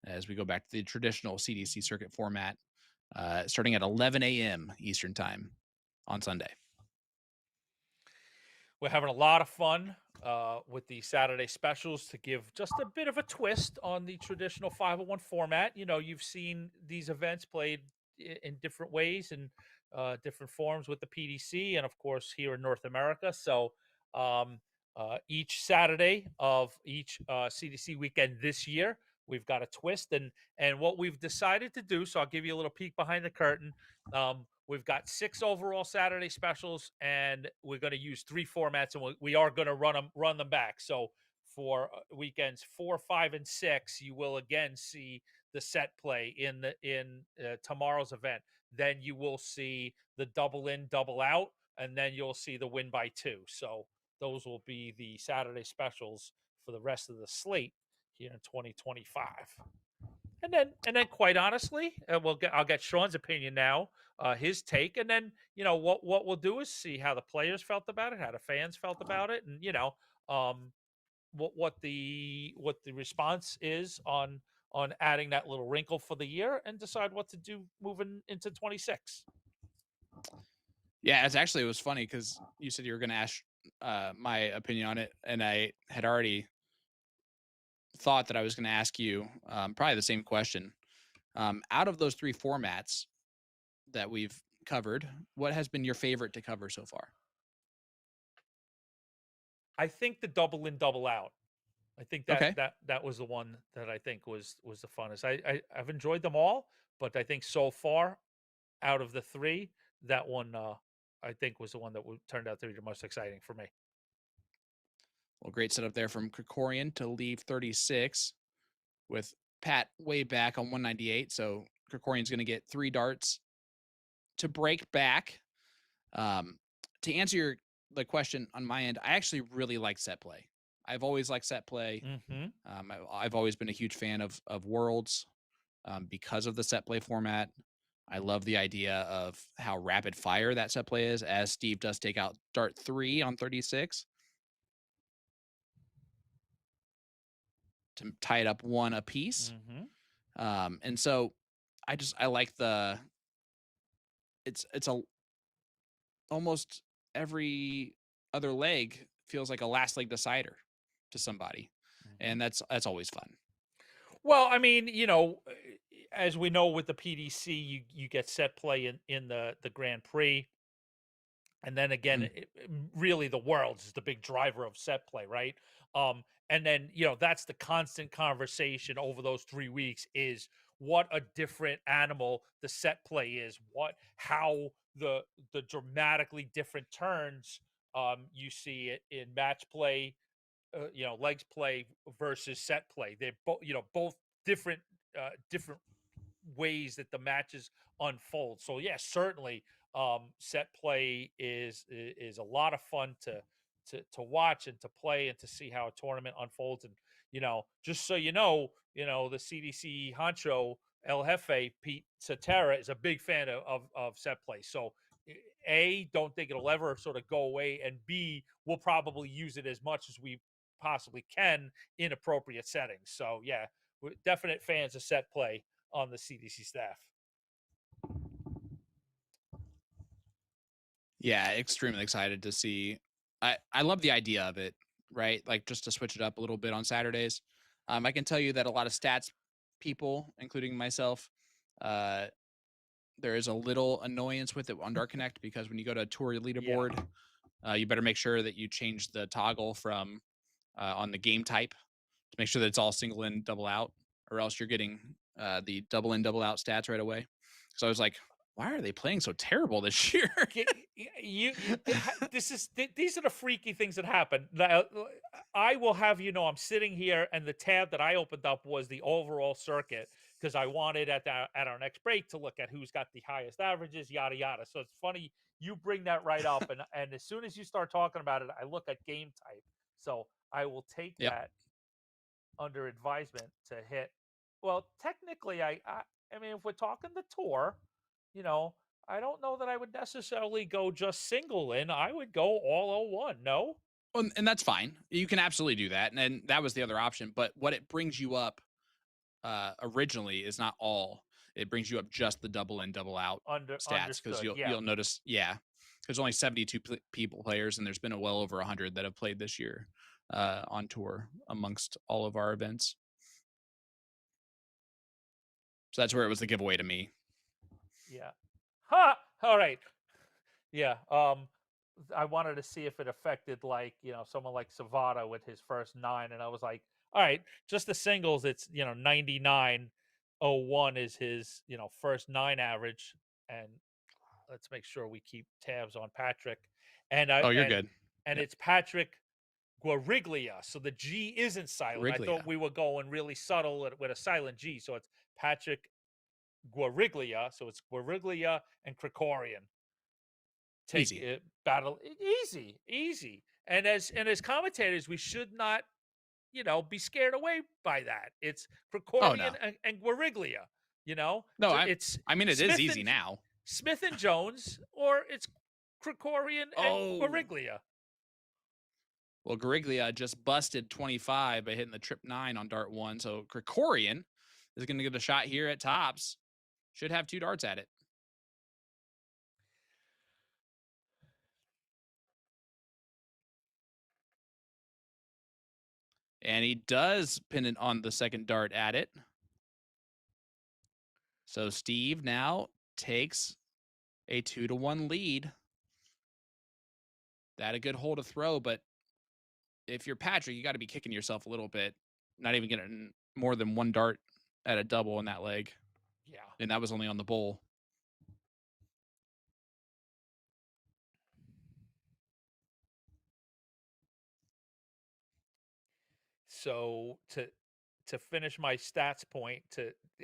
as we go back to the traditional CDC circuit format, starting at 11 a.m. Eastern time on Sunday. We're having a lot of fun with the Saturday specials to give just a bit of a twist on the traditional 501 format. You know, you've seen these events played in different ways and different forms with the PDC and, of course, here in North America. So Each Saturday of each CDC weekend this year, we've got a twist, and what we've decided to do. So I'll give you a little peek behind the curtain. We've got 6 overall Saturday specials, and we're going to use 3 formats, and we are going to run them back. So for weekends 4, 5, and 6, you will again see the set play in tomorrow's event. Then you will see the double in, double out, and then you'll see the win by 2. So those will be the Saturday specials for the rest of the slate here in 2025. And then quite honestly, I'll get Sean's opinion now, his take, and then what we'll do is see how the players felt about it, how the fans felt about it, and um, what the response is on adding that little wrinkle for the year, and decide what to do moving into 26. Yeah, it was funny because you said you were going to ask my opinion on it, and I had already thought that I was going to ask you probably the same question. Out of those 3 formats that we've covered, what has been your favorite to cover so far? I think the double in, double out. I think Okay. that was the one that I think was the funnest. I've enjoyed them all, but I think so far out of the 3, that one I think was the one that turned out to be the most exciting for me. Well, great setup there from Corcoran to leave 36 with Pat way back on 198. So Corcoran's going to get 3 darts to break back. To answer the question on my end, I actually really like set play. I've always liked set play. Mm-hmm. I've always been a huge fan of Worlds because of the set play format. I love the idea of how rapid fire that set play is, as Steve does take out dart 3 on 36 to tie it up 1 apiece. Mm-hmm. And so I like it's a almost every other leg feels like a last leg decider to somebody. Mm-hmm. And that's always fun. Well, I mean, as we know with the PDC, you get set play in the Grand Prix, and then again, really the Worlds is the big driver of set play, right? And then that's the constant conversation over those 3 weeks is what a different animal the set play is, how the dramatically different turns you see it in match play, legs play versus set play. They're both different different ways that the matches unfold. So yeah, certainly set play is a lot of fun to watch and to play and to see how a tournament unfolds. And just so the CDC honcho El Jefe Pete Cetera is a big fan of set play. So A, don't think it'll ever sort of go away, and B, we'll probably use it as much as we possibly can in appropriate settings. So yeah, we're definite fans of set play on the CDC staff. Yeah, extremely excited to see. I love the idea of it, right? Like just to switch it up a little bit on Saturdays. I can tell you that a lot of stats people, including myself, there is a little annoyance with it on Dark Connect because when you go to a tour leaderboard, you better make sure that you change the toggle from on the game type to make sure that it's all single in, double out, or else you're getting the double in, double out stats right away. So I was like, why are they playing so terrible this year? These are the freaky things that happen. I will have I'm sitting here, and the tab that I opened up was the overall circuit because I wanted at our next break to look at who's got the highest averages, yada yada. So it's funny you bring that right up, and as soon as you start talking about it, I look at game type. So I will take Yep. that under advisement to hit. Well, technically, I mean, if we're talking the tour, I don't know that I would necessarily go just single in. I would go all 01. No. And that's fine. You can absolutely do that. And that was the other option. But what it brings you up originally is not all. It brings you up just the double in, double out stats because you'll notice, there's only 72 players, and there's been well over 100 that have played this year on tour amongst all of our events. So that's where it was the giveaway to me. Yeah. Ha! All right. Yeah. I wanted to see if it affected like, someone like Savata with his first 9, and I was like, all right, just the singles, it's 99.01 is his first 9 average, and let's make sure we keep tabs on Patrick, and I Oh, you're good. and Yep. it's Patrick Guariglia, so the G isn't silent. I thought Griglia. we were going really subtle with a silent G, so it's Patrick Guariglia, so it's Guariglia and Corcoran take Easy. it battle easy. And as commentators, we should not, be scared away by that. It's Oh Corcoran no. and Guariglia, No, it's I mean it is Smith easy and now. Smith and Jones, or it's Corcoran and Oh. Guariglia. Well, Griglia just busted 25 by hitting the trip 9 on dart 1. So Corcoran is going to get a shot here at tops. Should have 2 darts at it. And he does pin it on the second dart at it. So Steve now takes a 2-1 lead. That a good hole to throw, but if you're Patrick, you got to be kicking yourself a little bit. Not even getting more than 1 dart at a double in that leg. Yeah. And that was only on the bowl. So to finish my stats point,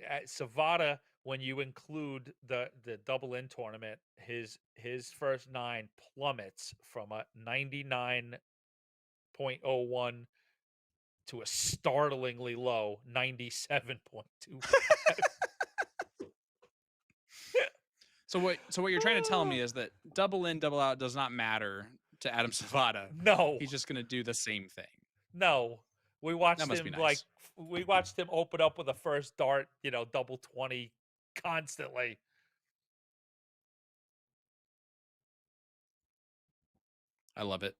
at Savata, when you include the double in tournament, his first 9 plummets from a 99.01 to a startlingly low 97.25. So what you're trying to tell me is that double in, double out does not matter to Adam Savata. No, He's just going to do the same thing. no. We watched That must him be nice. open up with a first dart, double 20 constantly. I love it.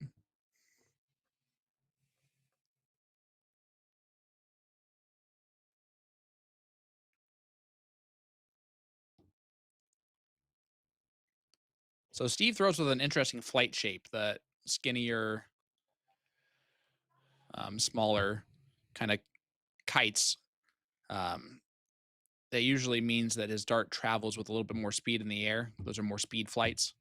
So Steve throws with an interesting flight shape, the skinnier, smaller kind of kites. That usually means that his dart travels with a little bit more speed in the air. Those are more speed flights.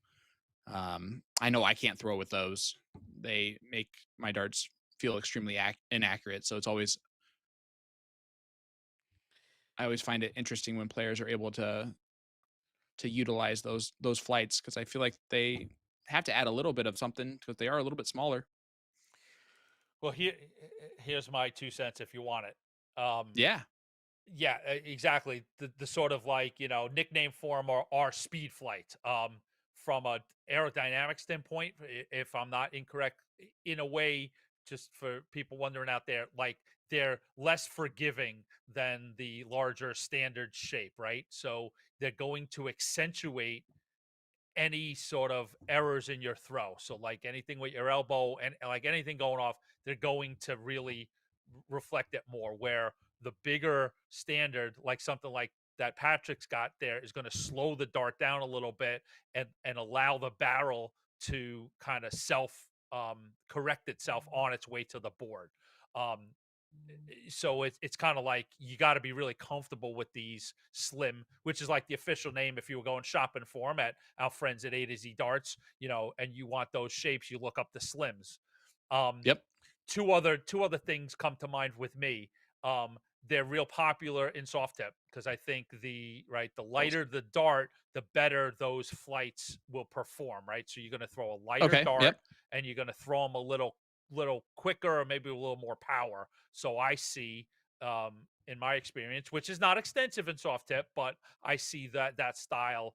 I know I can't throw with those. They make my darts feel extremely inaccurate. So I always find it interesting when players are able to utilize those flights, because I feel like they have to add a little bit of something because they are a little bit smaller. Well, here's my 2 cents if you want it. Yeah. Yeah, exactly. The sort of like, nickname for them are speed flight. From a aerodynamic standpoint, if I'm not incorrect, in a way, just for people wondering out there, like they're less forgiving than the larger standard shape, right? So they're going to accentuate any sort of errors in your throw. So like anything with your elbow and like anything going off, they're going to really reflect it more. Where the bigger standard, like something like that Patrick's got there, is going to slow the dart down a little bit and allow the barrel to kind of correct itself on its way to the board. Um, so it's kind of like you got to be really comfortable with these slim, which is like the official name if you were going shopping for them at our friends at A to Z Darts, and you want those shapes, you look up the slims. Yep. Two other things come to mind with me. They're real popular in soft tip because I think the lighter the dart, the better those flights will perform. Right, so you're going to throw a lighter Okay. dart Yep. and you're going to throw them a little quicker or maybe a little more power. So I see, in my experience, which is not extensive in soft tip, but I see that style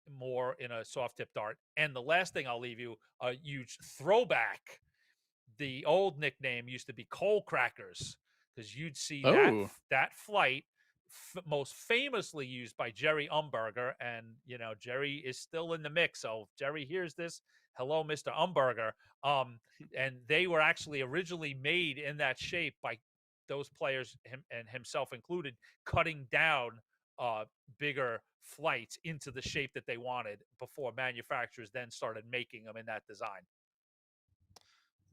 more in a soft tip dart. And the last thing I'll leave you, a huge throwback. The old nickname used to be coal crackers because you'd see Oh. that flight most famously used by Jerry Umberger, and Jerry is still in the mix. So if Jerry hears this, hello, Mr. Umberger. And they were actually originally made in that shape by those players, him and himself included, cutting down bigger flights into the shape that they wanted before manufacturers then started making them in that design.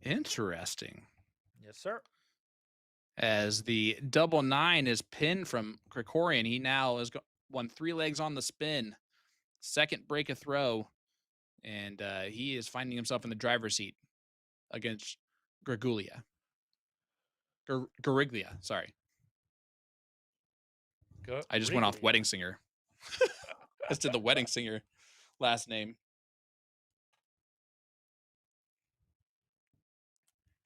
Interesting. Yes, sir. As the 9 is pinned from Corcoran, he now has won 3 legs on the spin, second break of throw, and he is finding himself in the driver's seat against Griglia. Griglia, sorry. I just went off Wedding Singer. As to the Wedding Singer last name.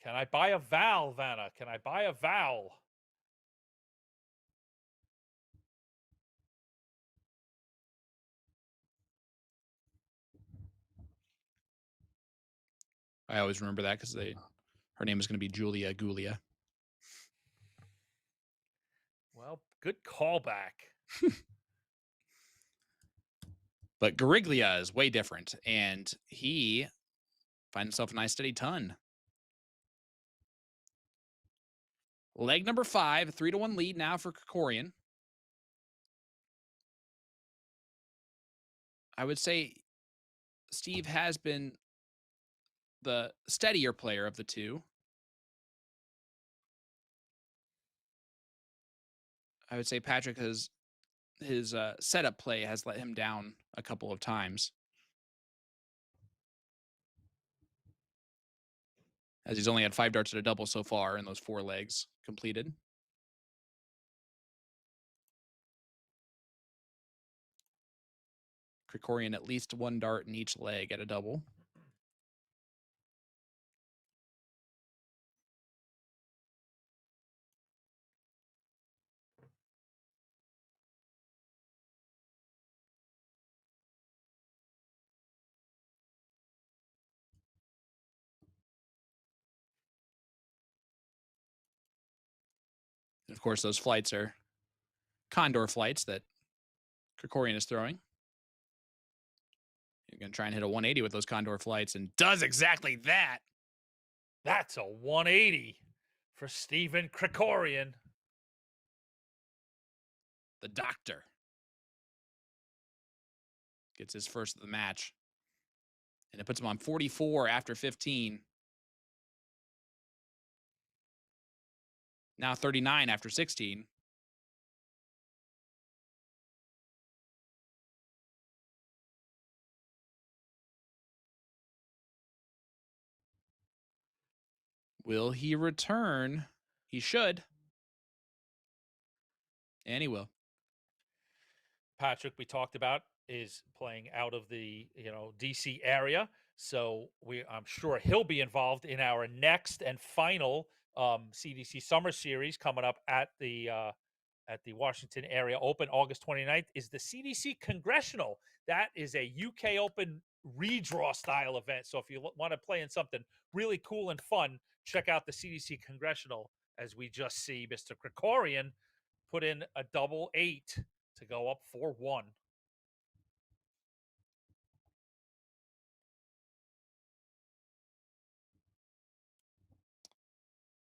Can I buy a vowel, Vanna? Can I buy a vowel? I always remember that because her name is going to be Julia Gulia. Well, good callback. But Griglia is way different, and he finds himself a nice steady ton. Leg number 5, 3-1 lead now for Corcoran. I would say Steve has been the steadier player of the two. I would say Patrick his setup play has let him down a couple of times, as he's only had 5 darts at a double so far in those 4 legs completed. Corcoran at least 1 dart in each leg at a double. And of course, those flights are condor flights that Corcoran is throwing. You're going to try and hit a 180 with those condor flights, and does exactly that. That's a 180 for Stephen Corcoran. The doctor gets his first of the match, and it puts him on 44 after 15. Now 39 after 16. Will he return? He should. And he will. Patrick, we talked about, is playing out of the DC area, so I'm sure he'll be involved in our next and final CDC Summer Series coming up at the Washington Area Open, August 29th. Is the CDC Congressional. That is a UK Open redraw style event. So if you want to play in something really cool and fun, check out the CDC Congressional, as we just see Mr. Corcoran put in a double 8 to go up 4-1.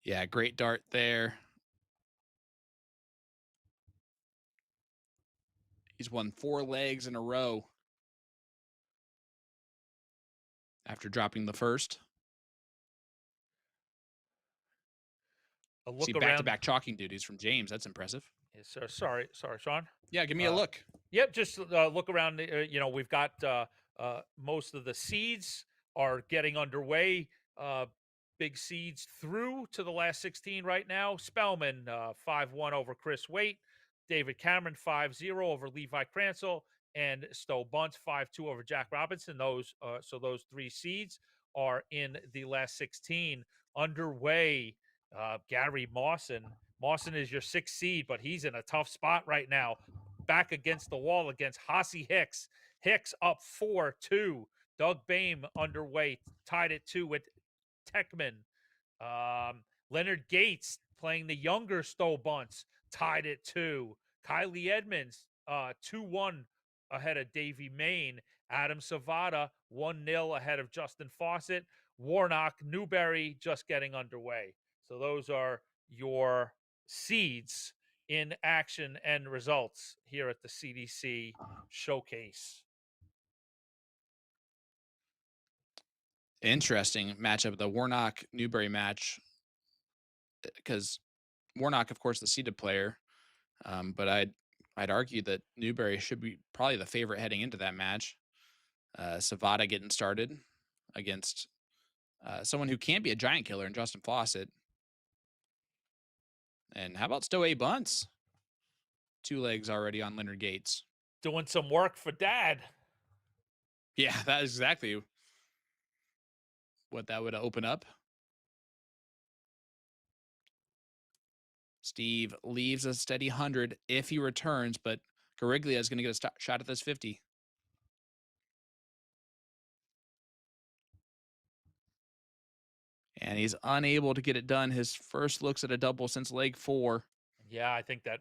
Yeah, great dart there. He's won 4 legs in a row after dropping the first. See back-to-back chalking duties from James. That's impressive. Yes, sir. Sorry, Sean. Yeah, give me a look. Yep, just look around. We've got most of the seeds are getting underway. Big seeds through to the last 16 right now. Spellman 5-1 over Chris Waite. David Cameron 5-0 over Levi Cransell. And Stowe Bunce 5-2 over Jack Robinson. Those 3 seeds are in the last 16 underway. Gary Mawson. Mawson is your 6th seed, but he's in a tough spot right now. Back against the wall against Hossie Hicks. Hicks up 4-2. Doug Boehm underway, tied at 2 with Techman. Leonard Gates playing the younger Stowe Bunce, tied at 2. Kylie Edmonds 2-1 ahead of Davey Main. Adam Savada 1-0 ahead of Justin Fawcett. Warnock, Newberry just getting underway. So those are your seeds in action and results here at the CDC Showcase. Interesting matchup, the Warnock-Newberry match, because Warnock, of course, the seeded player, but I'd argue that Newberry should be probably the favorite heading into that match. Savada getting started against someone who can be a giant killer in Justin Fawcett. And how about Stowe Bunts? 2 legs already on Leonard Gates. Doing some work for Dad. Yeah, that is exactly what that would open up. Steve leaves a steady 100 if he returns, but Griglia is going to get a shot at this 50. And he's unable to get it done. His first looks at a double since leg 4. Yeah, I think that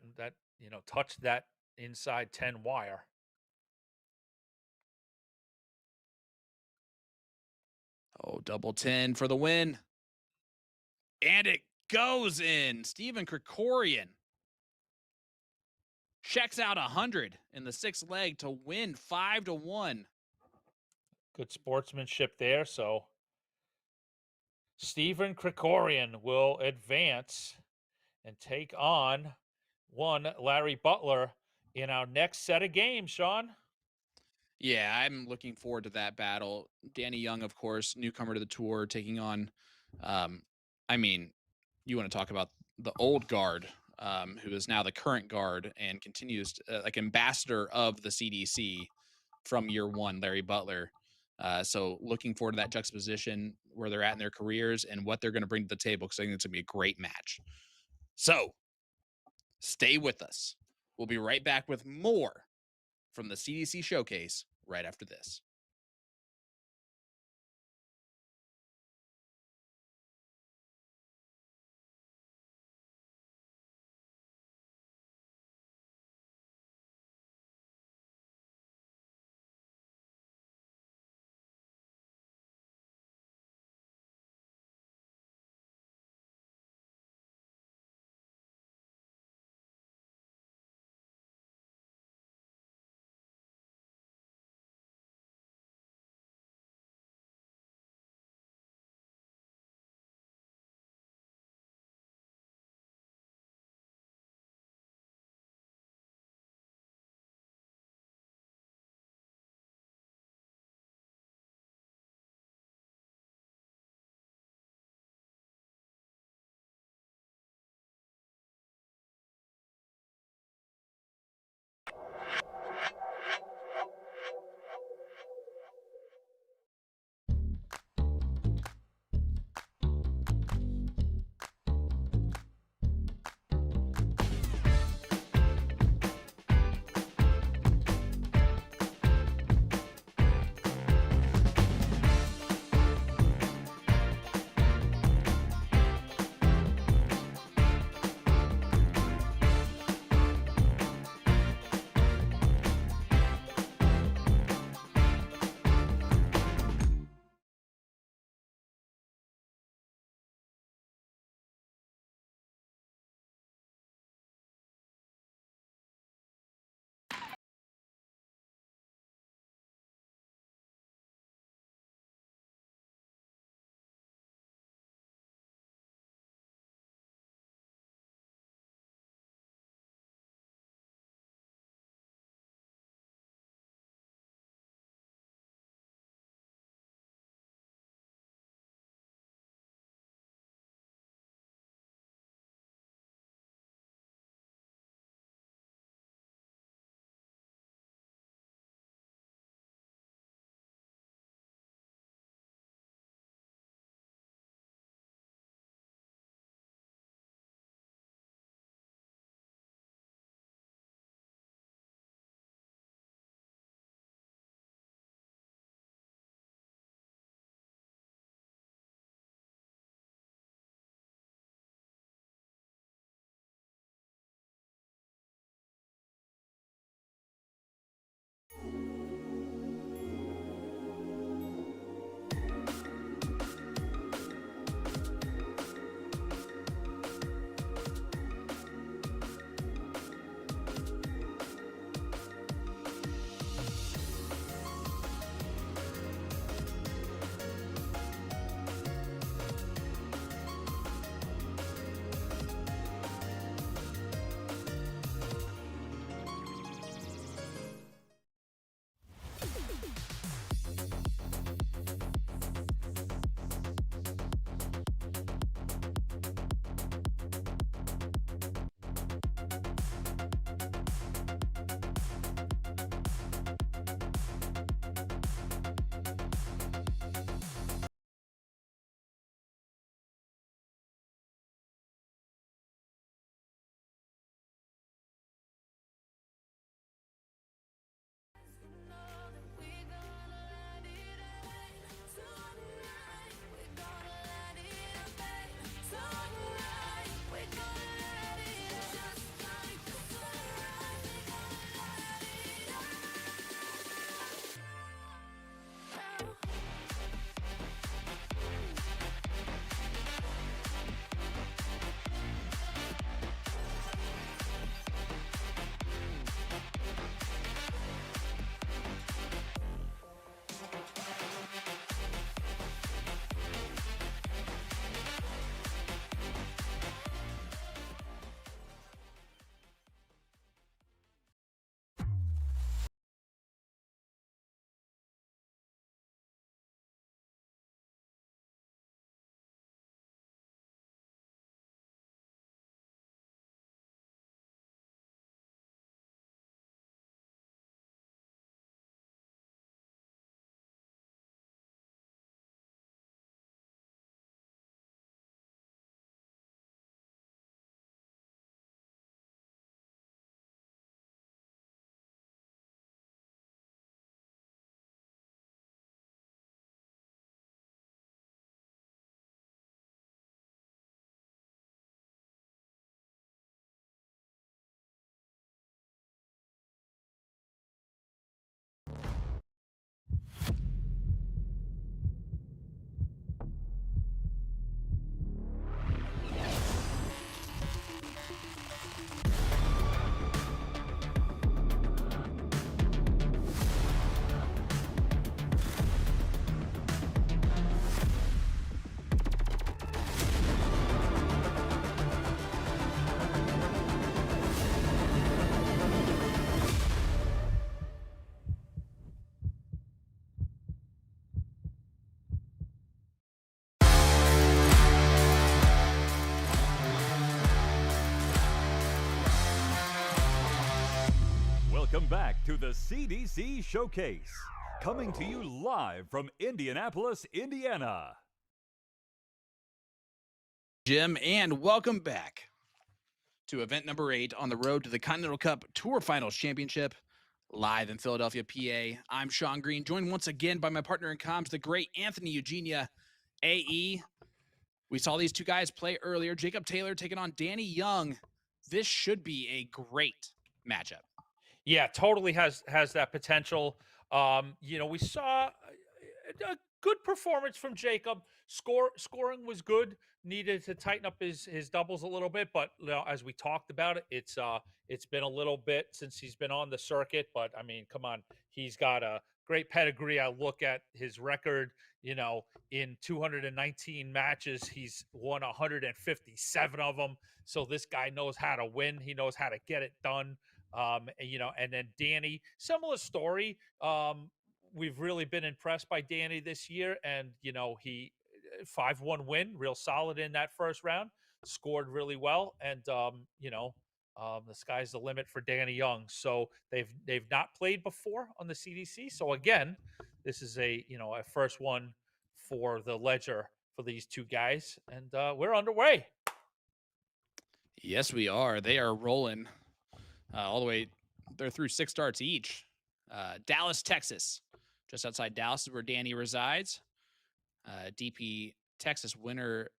touched that inside 10 wire. Oh, double 10 for the win. And it goes in. Stephen Corcoran checks out 100 in the 6th leg to win 5-1. Good sportsmanship there. So Stephen Corcoran will advance and take on one Larry Butler in our next set of games, Sean. Yeah, I'm looking forward to that battle. Danny Young, of course, newcomer to the tour, taking on, I mean, you want to talk about the old guard, who is now the current guard and continues to, like ambassador of the CDC from year 1, Larry Butler. So looking forward to that juxtaposition, where they're at in their careers and what they're going to bring to the table, because I think it's going to be a great match. So stay with us. We'll be right back with more from the CDC Showcase right after this. Welcome back to the CDC Showcase, coming to you live from Indianapolis, Indiana. Jim, and welcome back to event number 8 on the road to the Continental Cup Tour Finals Championship, live in Philadelphia, PA. I'm Sean Green, joined once again by my partner in comms, the great Anthony Eugenia, AE. We saw these two guys play earlier. Jacob Taylor taking on Danny Young. This should be a great matchup. Yeah, totally has that potential. We saw a good performance from Jacob. Scoring was good. Needed to tighten up his doubles a little bit, but as we talked about it, it's been a little bit since he's been on the circuit. But I mean, come on, he's got a great pedigree. I look at his record. In 219 matches, he's won 157 of them. So this guy knows how to win. He knows how to get it done. And then Danny, similar story. We've really been impressed by Danny this year, and he 5-1 win, real solid in that first round, scored really well, and the sky's the limit for Danny Young. So they've not played before on the CDC, so again, this is a first one for the ledger for these two guys, and we're underway. Yes, we are. They are rolling all the way. They're through 6 starts each. Dallas, Texas. Just outside Dallas is where Danny resides. DP Texas winner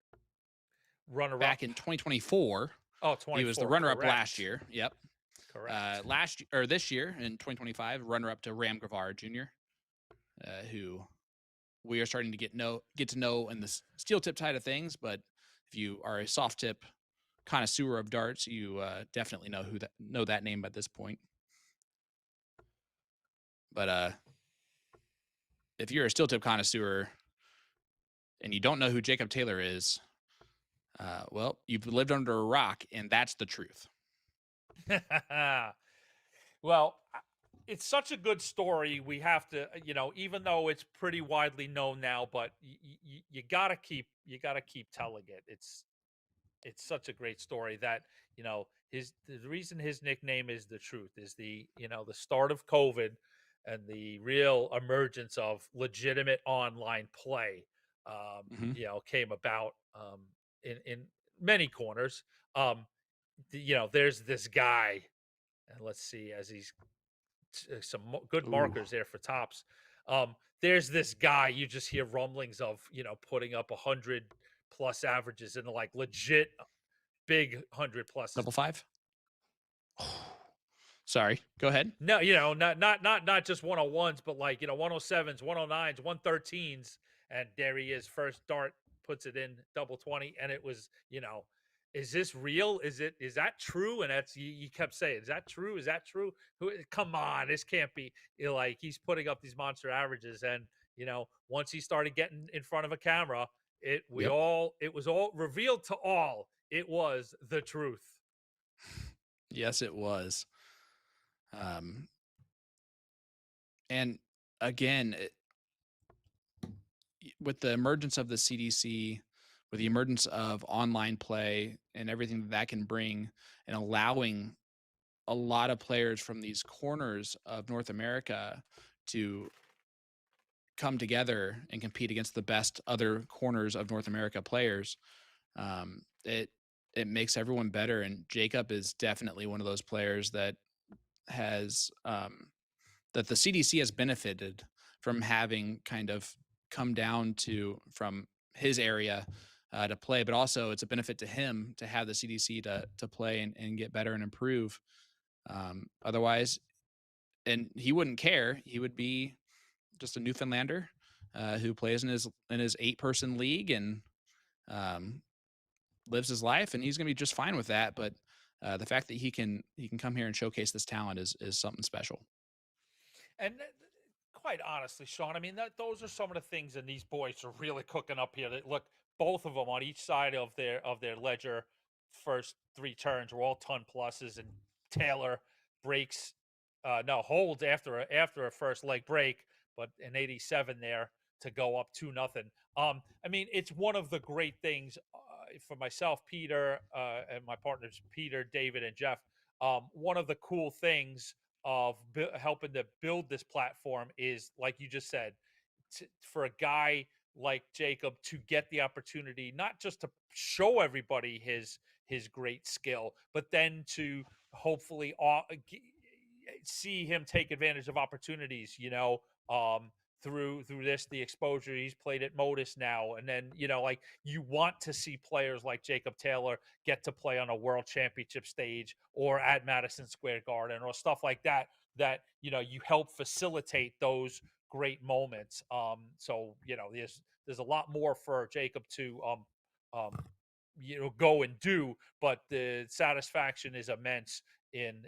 Runner-up back in 2024. Oh, 24. He was the runner-up correct. last year. Yep. Correct. This year in 2025, runner-up to Ram Guevara Jr., who we are starting to get to know in the steel tip side of things. But if you are a soft tip connoisseur of darts, you definitely know that name at this point. But if you're a steel tip connoisseur and you don't know who Jacob Taylor is, well, you've lived under a rock, and that's the truth. Well, it's such a good story. We have to, even though it's pretty widely known now, but you gotta keep telling it. It's such a great story that the reason his nickname is the truth is the start of COVID and the real emergence of legitimate online play came about in many corners. There's this guy, and let's see, as he's some good markers there for tops. There's this guy you just hear rumblings of, putting up 100 plus averages and like legit big 100 plus. Double 5. Sorry, go ahead. No, not just 101s, but like 107s, 109s, 113s, and there he is. First dart puts it in double 20, and it was is this real? Is that true? And that's you kept saying, is that true? Is that true? Come on, this can't be. He's putting up these monster averages, and once he started getting in front of a camera, it was all revealed to all. It was the truth. Yes, it was. And again, with the emergence of the CDC, with the emergence of online play and everything that can bring, and allowing a lot of players from these corners of North America to come together and compete against the best other corners of North America players, it makes everyone better. And Jacob is definitely one of those players that has that the CDC has benefited from having kind of come down to from his area to play, but also it's a benefit to him to have the CDC to play and get better and improve. Otherwise, and he wouldn't care. He would be just a Newfoundlander who plays in his 8-person league and lives his life, and he's going to be just fine with that. But the fact that he can come here and showcase this talent is something special. And quite honestly, Sean, I mean, those are some of the things, and these boys are really cooking up here. That look, both of them on each side of their ledger, first 3 turns were all ton pluses, and Taylor holds after a first leg break, but an 87 there to go up 2-0. I mean, it's one of the great things for myself, Peter, and my partners, Peter, David, and Jeff. One of the cool things of helping to build this platform is, like you just said, for a guy like Jacob to get the opportunity, not just to show everybody his great skill, but then to hopefully see him take advantage of opportunities, through this, the exposure he's played at Modus now. And then, like, you want to see players like Jacob Taylor get to play on a world championship stage or at Madison Square Garden or stuff like that, you help facilitate those great moments. So, there's a lot more for Jacob to go and do, but the satisfaction is immense in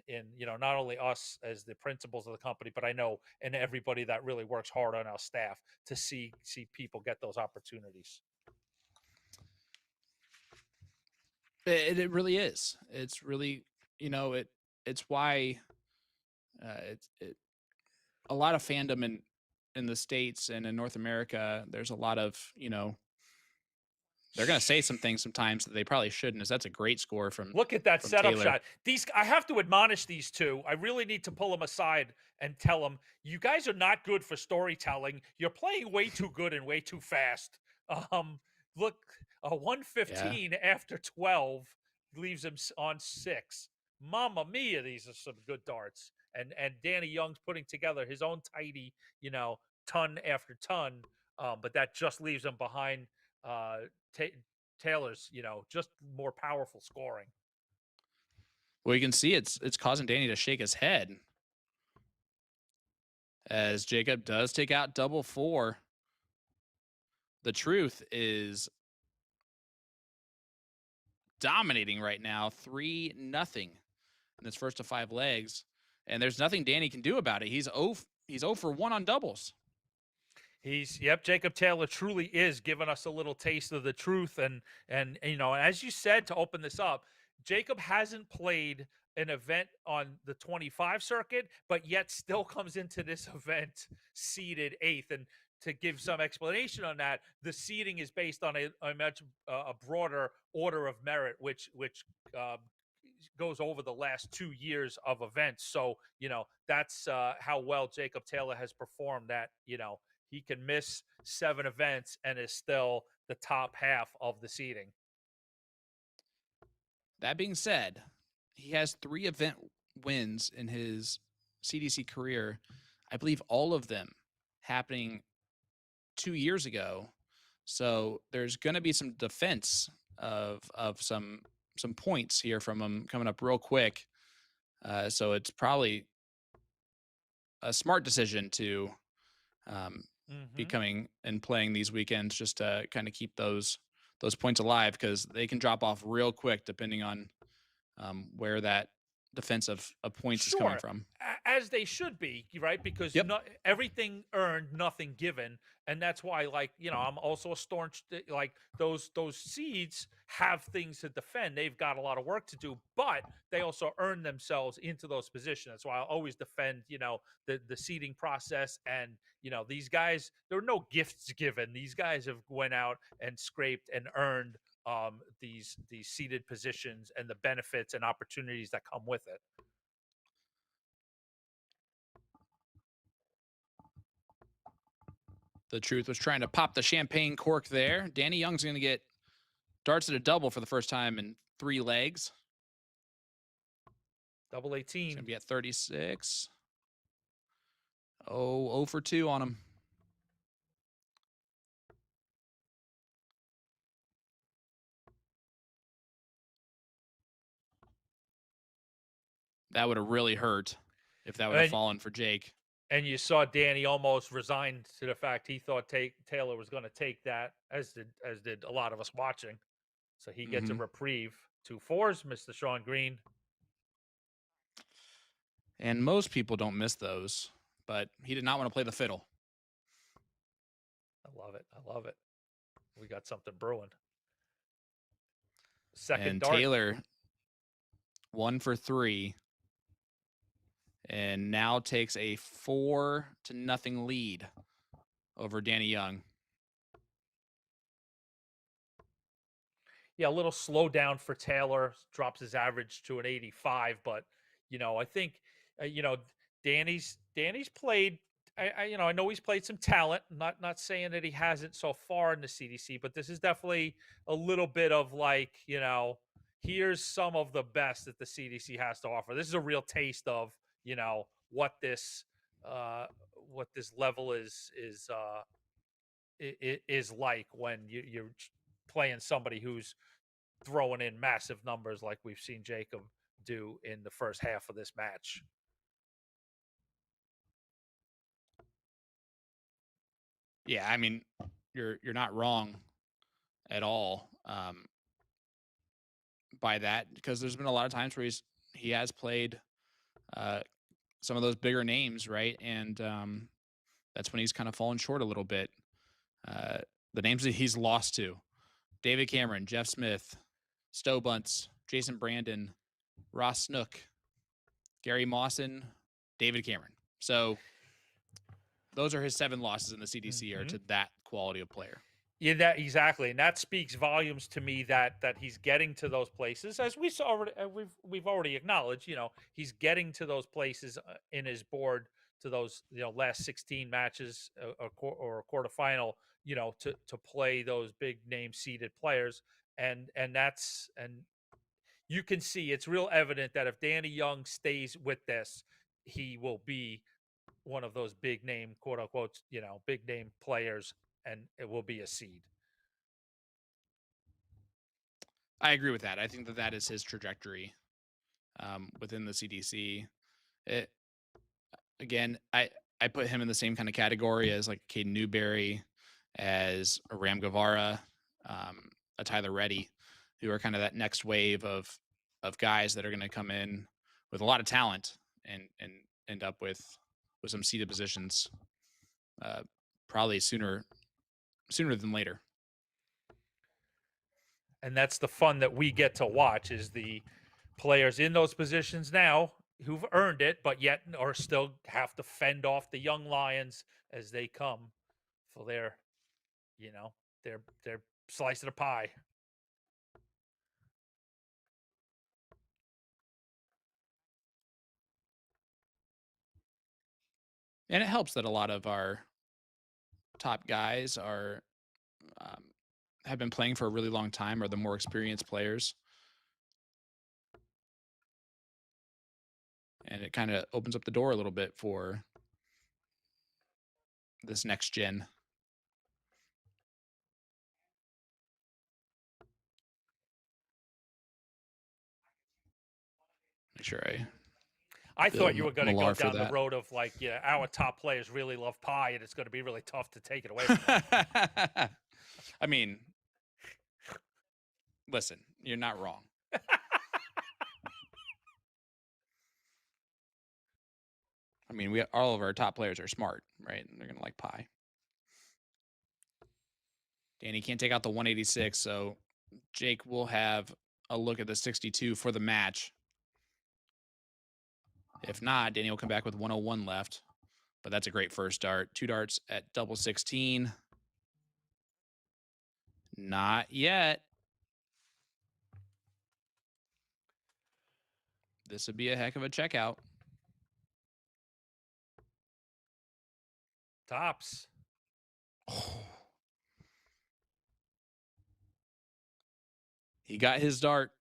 not only us as the principals of the company, but I know and everybody that really works hard on our staff to see people get those opportunities. It really is. It's really, it's why it's a lot of fandom in the States and in North America. There's a lot of, they're going to say some things sometimes that they probably shouldn't. That's a great score from. Look at that setup Taylor. shot. I have to admonish these two. I really need to pull them aside and tell them, you guys are not good for storytelling. You're playing way too good and way too fast. Look, a 115 after 12 leaves him on 6. Mamma mia, these are some good darts. And Danny Young's putting together his own tidy, ton after ton. But that just leaves him behind Taylor's, just more powerful scoring. Well, you can see it's causing Danny to shake his head as Jacob does take out double 4. The truth is dominating right now, 3-0 in this first of 5 legs, and there's nothing Danny can do about it. He's 0 for 1 on doubles. Jacob Taylor truly is giving us a little taste of the truth. And as you said, to open this up, Jacob hasn't played an event on the 25 circuit, but yet still comes into this event seeded 8th. And to give some explanation on that, the seeding is based on a much broader order of merit, which goes over the last 2 years of events. So, that's how well Jacob Taylor has performed, that, he can miss 7 events and is still the top half of the seeding. That being said, he has 3 event wins in his CDC career. I believe all of them happening 2 years ago. So there's going to be some defense of some points here from him coming up real quick. So it's probably a smart decision to be coming and playing these weekends just to kind of keep those points alive, because they can drop off real quick depending on where that defense of points is coming from. As they should be, right? Because everything earned, nothing given. And that's why, I'm also a staunch, those seeds have things to defend. They've got a lot of work to do, but they also earn themselves into those positions. That's why I always defend, the seeding process. And, these guys, there are no gifts given. These guys have went out and scraped and earned these seated positions and the benefits and opportunities that come with it. The truth was trying to pop the champagne cork there. Danny Young's going to get darts at a double for the first time in 3 legs. Double 18. He's going to be at 36. 0 for 2 on him. That would have really hurt if that would have fallen for Jake. And you saw Danny almost resigned to the fact he thought Taylor was going to take that, as did a lot of us watching. So he gets a reprieve. 2 4s, Mr. Sean Green. And most people don't miss those, but he did not want to play the fiddle. I love it. I love it. We got something brewing. Second dart. Taylor 1 for 3. And now takes a 4-0 lead over Danny Young. Yeah, a little slow down for Taylor. Drops his average to an 85. But, I think, Danny's played. I know he's played some talent. Not saying that he hasn't so far in the CDC, but this is definitely a little bit of like, here's some of the best that the CDC has to offer. This is a real taste of, what this level is like when you're playing somebody who's throwing in massive numbers like we've seen Jacob do in the first half of this match. Yeah, I mean, you're not wrong at all by that, because there's been a lot of times where he has played some of those bigger names, right? And that's when he's kind of fallen short a little bit. The names that he's lost to: David Cameron, Jeff Smith, Stowe Bunce, Jason Brandon, Ross Snook, Gary Mawson, David Cameron. So those are his 7 losses in the CDC are to that quality of player. Yeah, that exactly, and that speaks volumes to me that he's getting to those places, as we saw already. We've already acknowledged. He's getting to those places in his board, to those last 16 matches or a quarterfinal. To play those big name seeded players, and you can see it's real evident that if Danny Young stays with this, he will be one of those big name, quote unquote, big name players, and it will be a seed. I agree with that. I think that is his trajectory within the CDC. Again, I put him in the same kind of category as like Caden Newberry, as a Ram Guevara, a Tyler Reddy, who are kind of that next wave of guys that are going to come in with a lot of talent and end up with some seeded positions, probably sooner than later. And that's the fun that we get to watch, is the players in those positions now who've earned it, but yet are still have to fend off the young lions as they come for their slice of the pie. And it helps that a lot of our top guys have been playing for a really long time, or the more experienced players. And it kind of opens up the door a little bit for this next gen. Make sure I thought you were going to go Millar down the road of like, our top players really love pie, and it's going to be really tough to take it away from them. I mean, listen, you're not wrong. I mean, all of our top players are smart, right? They're going to like pie. Danny can't take out the 186, so Jake will have a look at the 62 for the match. If not, Danny will come back with 101 left, but that's a great first dart. 2 darts at double 16. Not yet. This would be a heck of a checkout. Tops. Oh. He got his dart.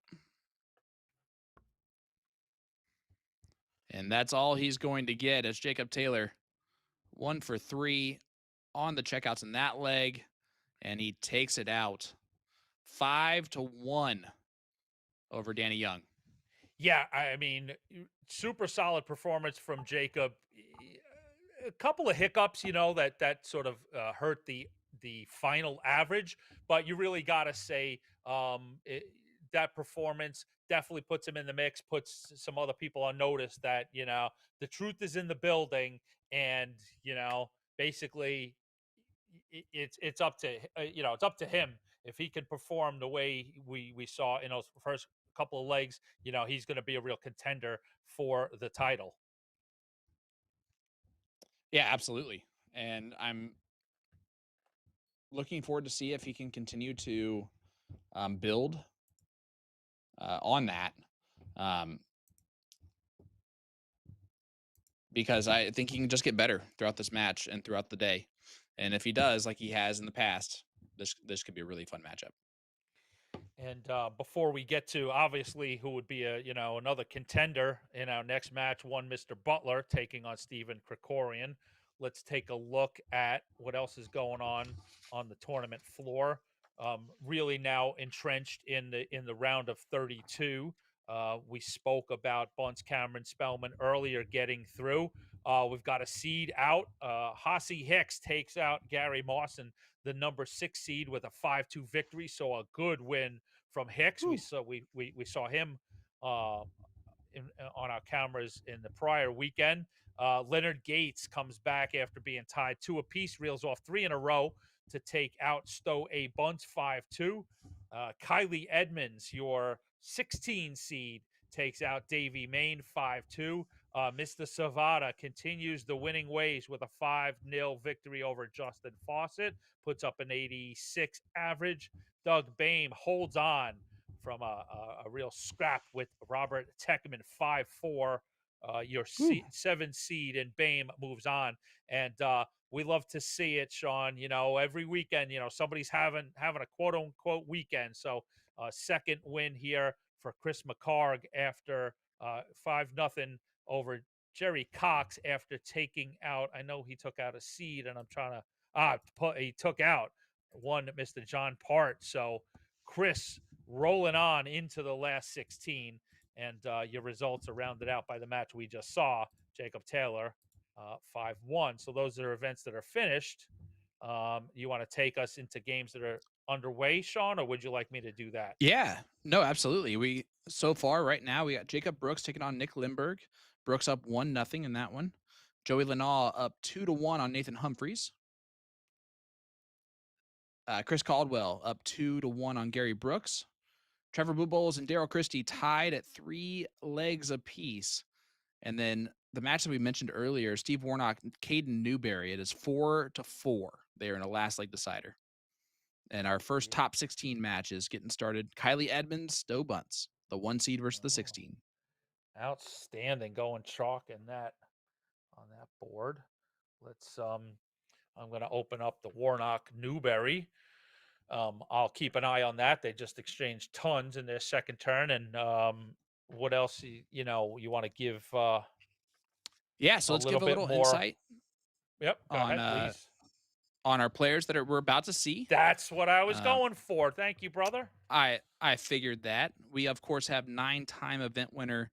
And that's all he's going to get, as Jacob Taylor 1 for 3 on the checkouts in that leg. And he takes it out 5-1 over Danny Young. Yeah, I mean, super solid performance from Jacob. A couple of hiccups, that sort of hurt the final average, but you really got to say that performance definitely puts him in the mix, puts some other people on notice that the truth is in the building, and basically it's up to it's up to him. If he can perform the way we saw in those first couple of legs, he's going to be a real contender for the title. Yeah, absolutely. And I'm looking forward to see if he can continue to build on that. because I think he can just get better throughout this match and throughout the day. And if he does, like he has in the past, this could be a really fun matchup. And before we get to obviously who would be another contender in our next match, one Mr. Butler taking on Stephen Corcoran. Let's take a look at what else is going on the tournament floor. Really now entrenched in the round of 32. We spoke about Bunce Cameron Spellman earlier getting through. We've got a seed out. Hossie Hicks takes out Gary Mawson, the number 6 seed, with a 5-2 victory. So a good win from Hicks. We saw him on our cameras in the prior weekend. Leonard Gates comes back after being tied 2 apiece, reels off 3 in a row to take out Stowe A. Bunce 5-2. Kylie Edmonds, your 16 seed, takes out Davey Main 5-2. Mr. Savada continues the winning ways with a 5-0 victory over Justin Fawcett, puts up an 86 average. Doug Boehm holds on from a real scrap with Robert Techman 5-4. Your 7 seed, and Boehm moves on. And we love to see it, Sean. Every weekend, somebody's having a quote unquote weekend. So second win here for Chris McCarg after 5-0 over Jerry Cox after taking out. I know he took out a seed, and I'm trying to he took out one Mr. John Part. So Chris rolling on into the last 16, and your results are rounded out by the match we just saw. Jacob Taylor 5-1. So those are events that are finished. You want to take us into games that are underway, Sean, or would you like me to do that? Yeah, no, absolutely. So far right now we got Jacob Brooks taking on Nick Limberg. Brooks up 1-0 in that one. Joey Lenal up 2-1 on Nathan Humphreys. Chris Caldwell up 2-1 on Gary Brooks. Trevor Boobles and Daryl Christie tied at 3 legs apiece. And then the match that we mentioned earlier, Steve Warnock, Caden Newberry, it is 4-4. They are in a last leg decider. And our first top 16 match is getting started. Kylie Edmonds, Stowe Bunce, the 1 seed versus the 16. Outstanding, going chalk in that on that board. Let's I'm going to open up the Warnock Newberry. I'll keep an eye on that. They just exchanged tons in their second turn. And what else you want to give so let's give a little more insight. Yep, go ahead, please. On our players that we're about to see. That's what I was going for. Thank you, brother. I figured that. We, of course, have 9-time event winner,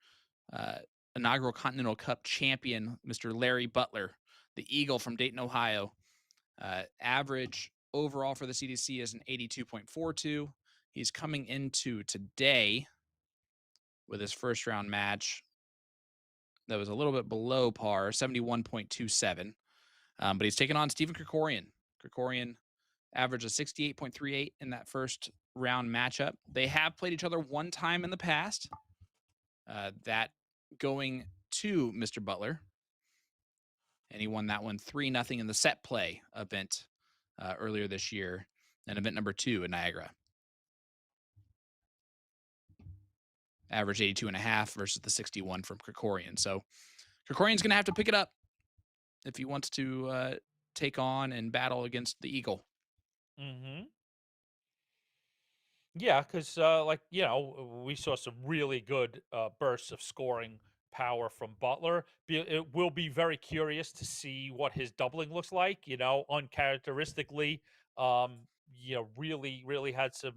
inaugural Continental Cup champion, Mr. Larry Butler, the Eagle from Dayton, Ohio. Average overall for the CDC is an 82.42. He's coming into today with his first round match that was a little bit below par, 71.27. But he's taking on Stephen Corcoran. Corcoran averaged a 68.38 in that first round matchup. They have played each other 1 time in the past. That going to Mr. Butler. And he won that one 3-0 in the set play event earlier this year, and event number 2 in Niagara. Average 82.5 versus the 61 from Corcoran. So Corcoran's going to have to pick it up if he wants to take on and battle against the Eagle. Mm-hmm. Yeah, because we saw some really good bursts of scoring power from Butler. It will be very curious to see what his doubling looks like. Uncharacteristically, really had some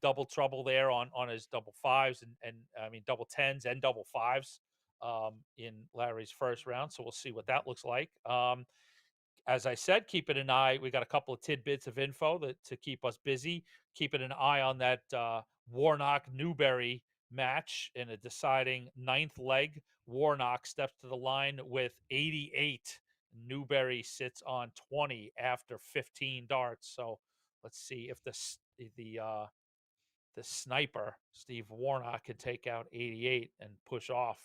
double trouble there on his double 5s and I mean double 10s and double 5s in Larry's first round. So we'll see what that looks like. As I said, keeping an eye. We got a couple of tidbits of info to keep us busy. Keeping an eye on that Warnock Newberry match in a deciding 9th leg. Warnock steps to the line with 88. Newberry sits on 20 after 15 darts. So let's see if the sniper Steve Warnock can take out 88 and push off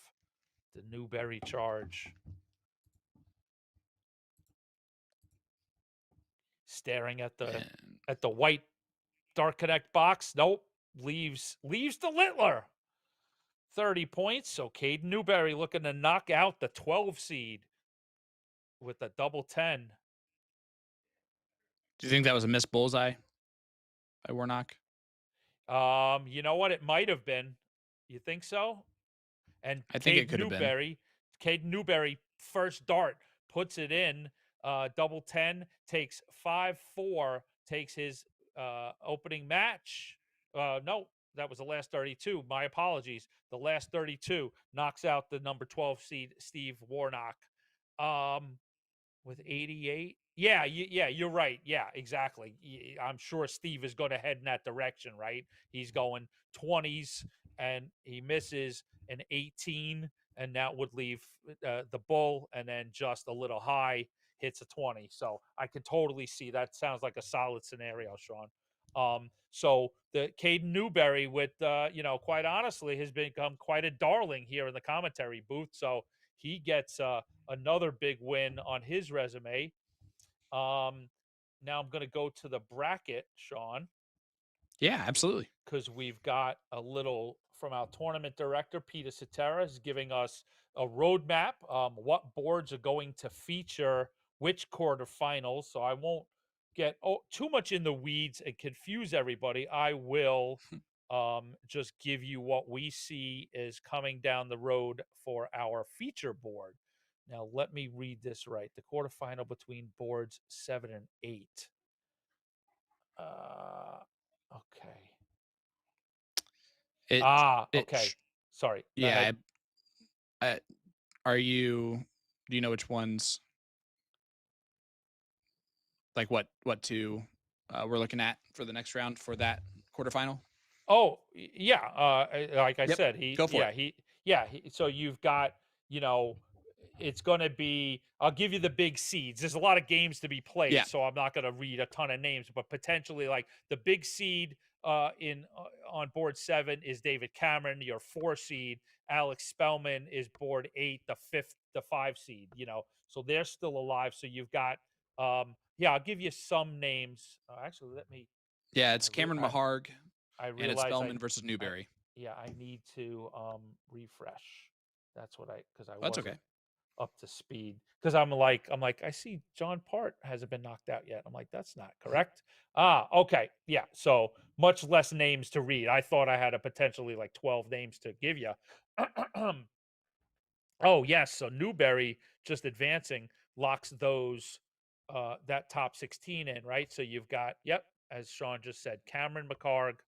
the Newberry charge. Staring at the white Dark Connect box. Nope. Leaves to Littler. 30 points. So Caden Newberry looking to knock out the 12 seed with the double 10. Do you think that was a missed bullseye by Warnock? You know what? It might have been. You think so? And I think it could have been. Caden Newberry, first dart, puts it in. Double 10, takes 5-4, takes his opening match. No, that was the last 32. My apologies. The last 32 knocks out the number 12 seed, Steve Warnock. With 88. Yeah, you're right. Yeah, exactly. I'm sure Steve is going to head in that direction, right? He's going 20s and he misses an 18, and that would leave the bull, and then just a little high hits a 20. So I can totally see that. Sounds like a solid scenario, Sean. So the Caden Newberry, with quite honestly, has become quite a darling here in the commentary booth. So he gets another big win on his resume. Now I'm going to go to the bracket, Sean. Yeah, absolutely. Because we've got a little from our tournament director, Peter Cetera, is giving us a roadmap, what boards are going to feature which quarterfinals. So I won't get too much in the weeds and confuse everybody. I will just give you what we see is coming down the road for our feature board. Now, let me read this right. The quarterfinal between boards 7 and 8. Okay. Okay. Sorry. Go ahead. Do you know which ones, like what two we're looking at for the next round for that quarterfinal? Oh, yeah. Like I said, Go for it. So you've got, it's going to be, I'll give you the big seeds. There's a lot of games to be played, Yeah. so I'm not going to read a ton of names, but potentially like the big seed on board 7 is David Cameron. Your 4 seed, Alex Spellman, is board 8, the 5 seed, so they're still alive. So you've got, I'll give you some names. Actually, let me. Yeah, it's Cameron Maharg. I realize and it's Spellman versus Newberry. I need to refresh. That's what because I That's wasn't okay. up to speed. Because I'm like, I see John Part hasn't been knocked out yet. I'm like, that's not correct. Okay. Yeah. So much less names to read. I thought I had a potentially like 12 names to give you. Oh, yes. So Newberry just advancing locks those that top 16 in, right? So you've got, as Sean just said, Cameron McCarg,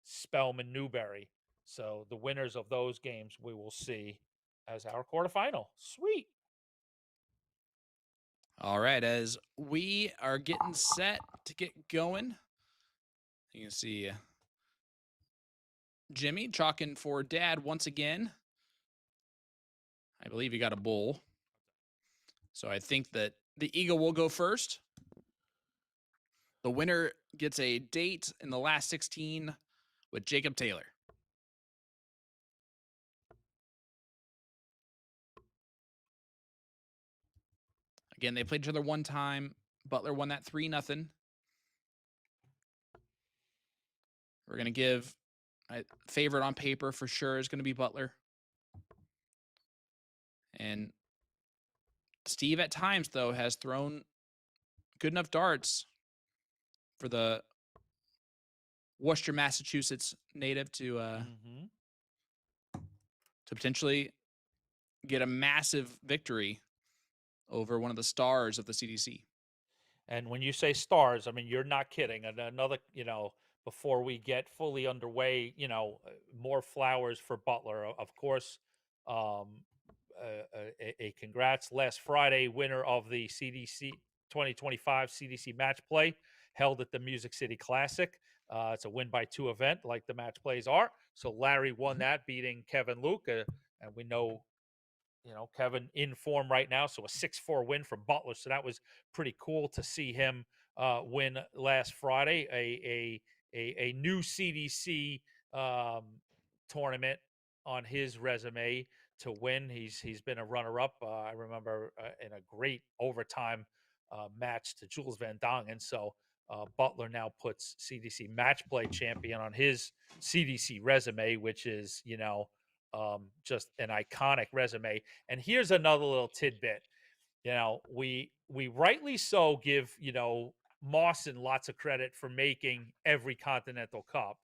Spellman, Newberry. So the winners of those games we will see as our quarterfinal. Sweet. All right, as we are getting set to get going, you can see Jimmy chalking for Dad once again. I believe he got a bull. So I think that the Eagle will go first. The winner gets a date in the last 16 with Jacob Taylor. Again, they played each other one time. Butler won that 3-0. We're going to give a favorite on paper for sure is going to be Butler. And Steve at times, though, has thrown good enough darts for the Worcester, Massachusetts native to potentially get a massive victory over one of the stars of the CDC. And when you say stars, I mean, you're not kidding. And another, before we get fully underway, more flowers for Butler. Of course, a congrats. Last Friday, winner of the CDC 2025 CDC Match Play held at the Music City Classic. It's a win by 2 event, like the match plays are. So Larry won that, beating Kevin Luke, and we know, Kevin in form right now. So a 6-4 win for Butler. So that was pretty cool to see him win last Friday. A new CDC tournament on his resume to win. He's been a runner-up. I remember in a great overtime match to Jules Van Dongen. So Butler now puts CDC Match Play champion on his CDC resume, which is, just an iconic resume. And here's another little tidbit. we rightly so give, Mawson lots of credit for making every Continental Cup.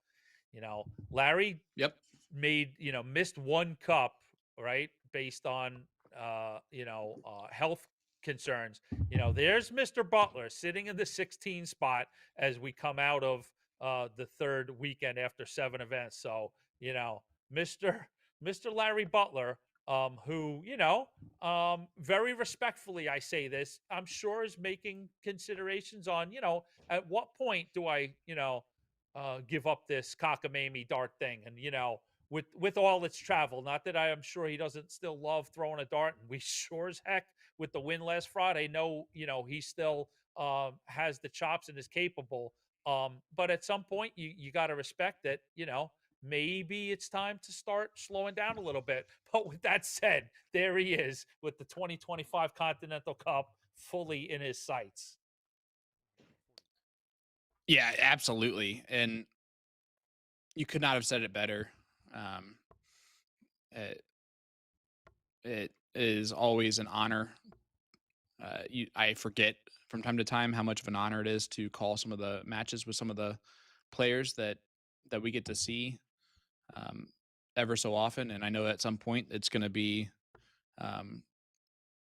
Larry Yep. missed one cup, right, based on health concerns. There's Mr. Butler sitting in the 16 spot as we come out of the third weekend after 7 events. So, Mr. Mr. Larry Butler, who, very respectfully, I say this, I'm sure is making considerations on, at what point do I, give up this cockamamie dart thing? And, with all its travel, not that I am sure he doesn't still love throwing a dart. And we sure as heck, with the win last Friday, know, he still has the chops and is capable. But at some point, you got to respect that, maybe it's time to start slowing down a little bit. But with that said, there he is with the 2025 Continental Cup fully in his sights. Yeah, absolutely. And you could not have said it better. It is always an honor. I forget from time to time how much of an honor it is to call some of the matches with some of the players that we get to see ever so often. And I know at some point it's going to be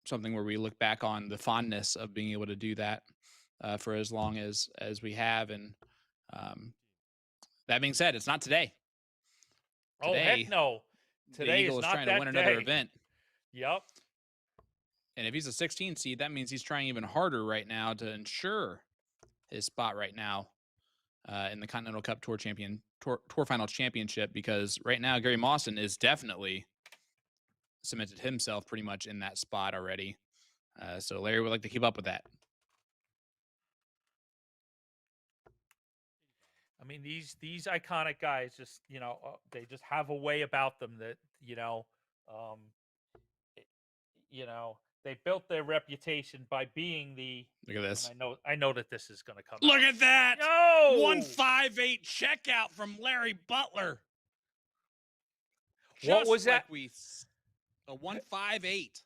something where we look back on the fondness of being able to do that for as long as we have. And that being said, it's not today. Oh, heck no. Today the Eagle is is not trying that to win another day. event. Yep. And if he's a 16 seed, that means he's trying even harder right now to ensure his spot right now in the Continental Cup Tour Finals Championship, because right now Gary Mawson is definitely cemented himself pretty much in that spot already. So Larry would like to keep up with that. I mean, these iconic guys just, they just have a way about them that, they built their reputation by being the. Look at this. I know that this is going to come. Look at that. No! 158 checkout from Larry Butler. What was that? A 158.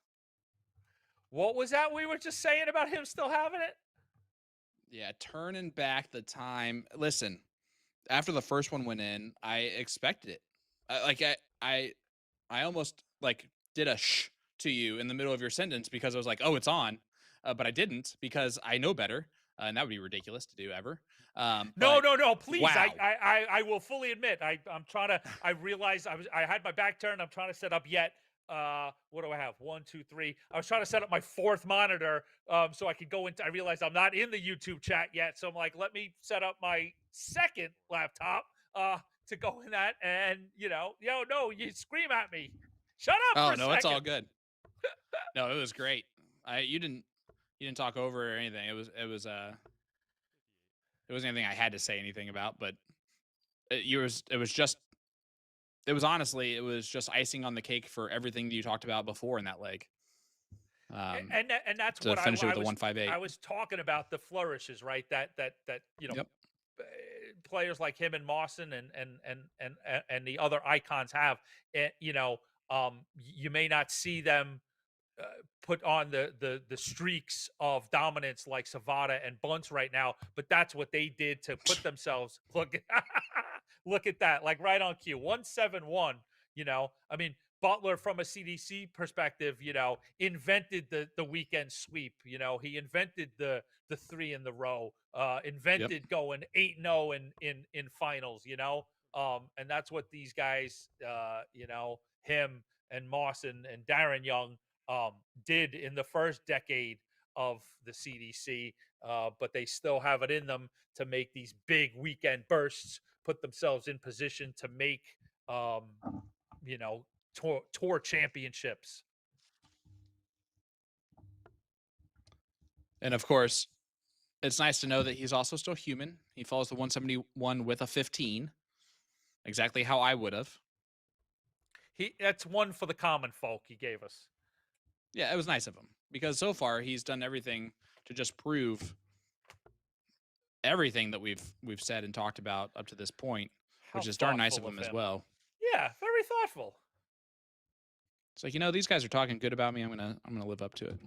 What was that we were just saying about him still having it? Yeah, turning back the time. Listen, after the first one went in, I expected it. I almost did a shh to you in the middle of your sentence because I was like, oh, it's on. But I didn't, because I know better. And that would be ridiculous to do ever. No, please. Wow. I will fully admit, I'm trying to, I realized I had my back turned. I'm trying to set up yet. What do I have? 1, 2, 3. I was trying to set up my fourth monitor so I could go into. I realized I'm not in the YouTube chat yet, so I'm like, let me set up my second laptop to go in that. And no, you scream at me. Shut up. Oh for a no, second. it's all good. No, it was great. You didn't talk over or anything. It wasn't anything I had to say anything about, but it was honestly just icing on the cake for everything you talked about before in that leg. And that's to what finish it with I the was 158. I was talking about, the flourishes, right? That Yep. Players like him and Mawson and the other icons have. You may not see them put on the streaks of dominance like Savada and Bunce right now, but that's what they did to put themselves. Look at that, like right on cue. 171. I mean, Butler, from a CDC perspective, invented the weekend sweep. He invented the 3 in the row. Invented going 8-0 in finals. And that's what these guys, him and Mawson and Darren Young, did in the first decade of the CDC, but they still have it in them to make these big weekend bursts, put themselves in position to make, tour championships. And of course, it's nice to know that he's also still human. He follows the 171 with a 15, exactly how I would have. That's one for the common folk he gave us. Yeah, it was nice of him, because so far he's done everything to just prove everything that we've said and talked about up to this point, which is darn nice of him as well. Yeah, very thoughtful. It's like, these guys are talking good about me. I'm gonna live up to it.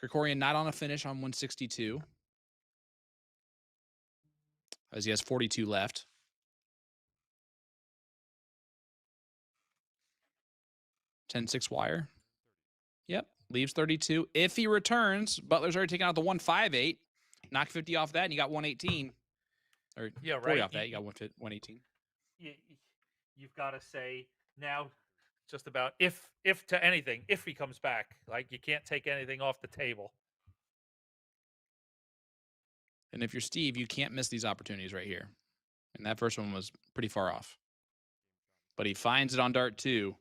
Corcoran not on a finish on 162, as he has 42 left. (10-6) wire. Yep, leaves 32. If he returns, Butler's already taken out the 158. Knock 50 off that, and you got 118. Or Yeah, 40 right. off that, you got 118. You've got to say now, just about if to anything, if he comes back, like you can't take anything off the table. And if you're Steve, you can't miss these opportunities right here. And that first one was pretty far off. But he finds it on dart 2.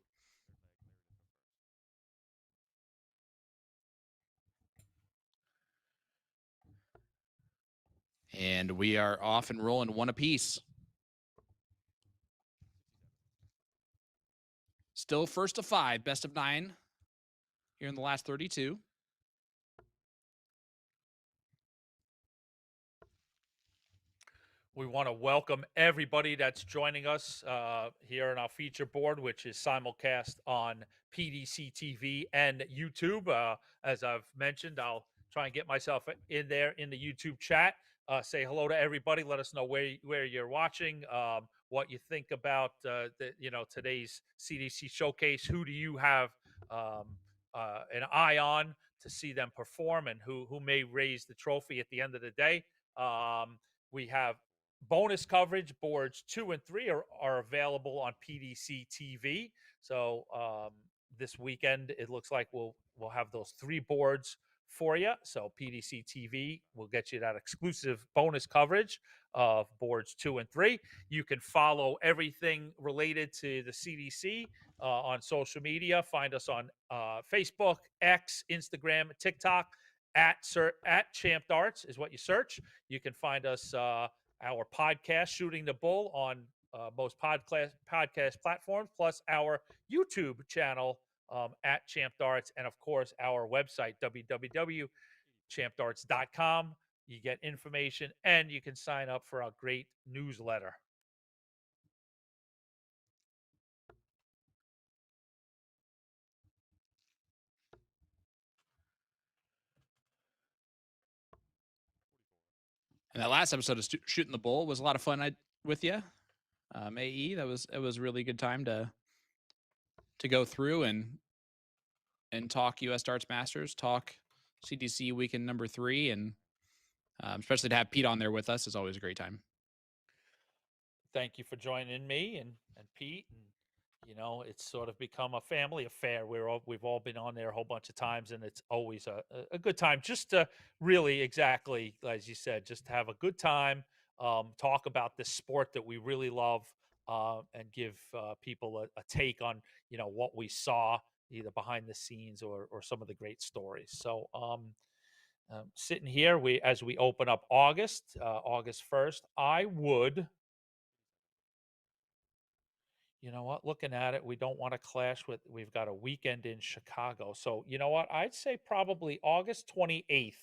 And we are off and rolling, 1 apiece. Still first to 5, best of 9 here in the last 32. We want to welcome everybody that's joining us here on our feature board, which is simulcast on PDC TV and YouTube. As I've mentioned, I'll try and get myself in there in the YouTube chat. Say hello to everybody. Let us know where you're watching, what you think about today's CDC showcase. Who do you have an eye on to see them perform, and who may raise the trophy at the end of the day? We have bonus coverage. Boards 2 and 3 are available on PDC TV. So this weekend, it looks like we'll have those 3 boards for you. So PDC TV will get you that exclusive bonus coverage of boards 2 and 3. You can follow everything related to the CDC on social media. Find us on Facebook, X, Instagram, TikTok. At Champ Darts is what you search. You can find us our podcast, Shooting the Bull, on most podcast platforms, plus our YouTube channel at Champ Darts, and of course our website, www.champdarts.com. You get information, and you can sign up for our great newsletter. And that last episode of Shooting the Bull was a lot of fun with you, AE. It was a really good time to go through and talk U.S. Darts Masters, talk CDC weekend number 3, and especially to have Pete on there with us is always a great time. Thank you for joining me and Pete. And it's sort of become a family affair. We've all been on there a whole bunch of times, and it's always a good time just to really, exactly as you said, just have a good time, talk about this sport that we really love, and give people a take on what we saw either behind the scenes or some of the great stories. So sitting here, as we open up August 1st, I would. You know what? Looking at it, we don't want to clash with. We've got a weekend in Chicago. So, you know what? I'd say probably August 28th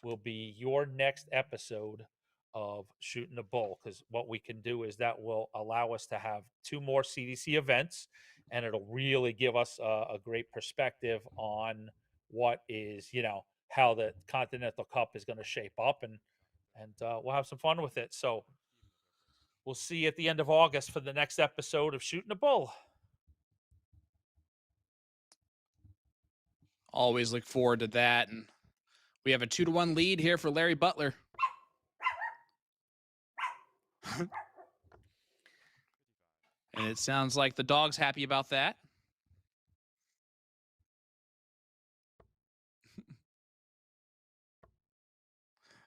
will be your next episode of Shooting the Bull, because what we can do is that will allow us to have 2 more CDC events, and it'll really give us a great perspective on what is, how the Continental Cup is going to shape up, and we'll have some fun with it. So, we'll see you at the end of August for the next episode of Shooting the Bull. Always look forward to that. And we have a 2-1 lead here for Larry Butler. And it sounds like the dog's happy about that.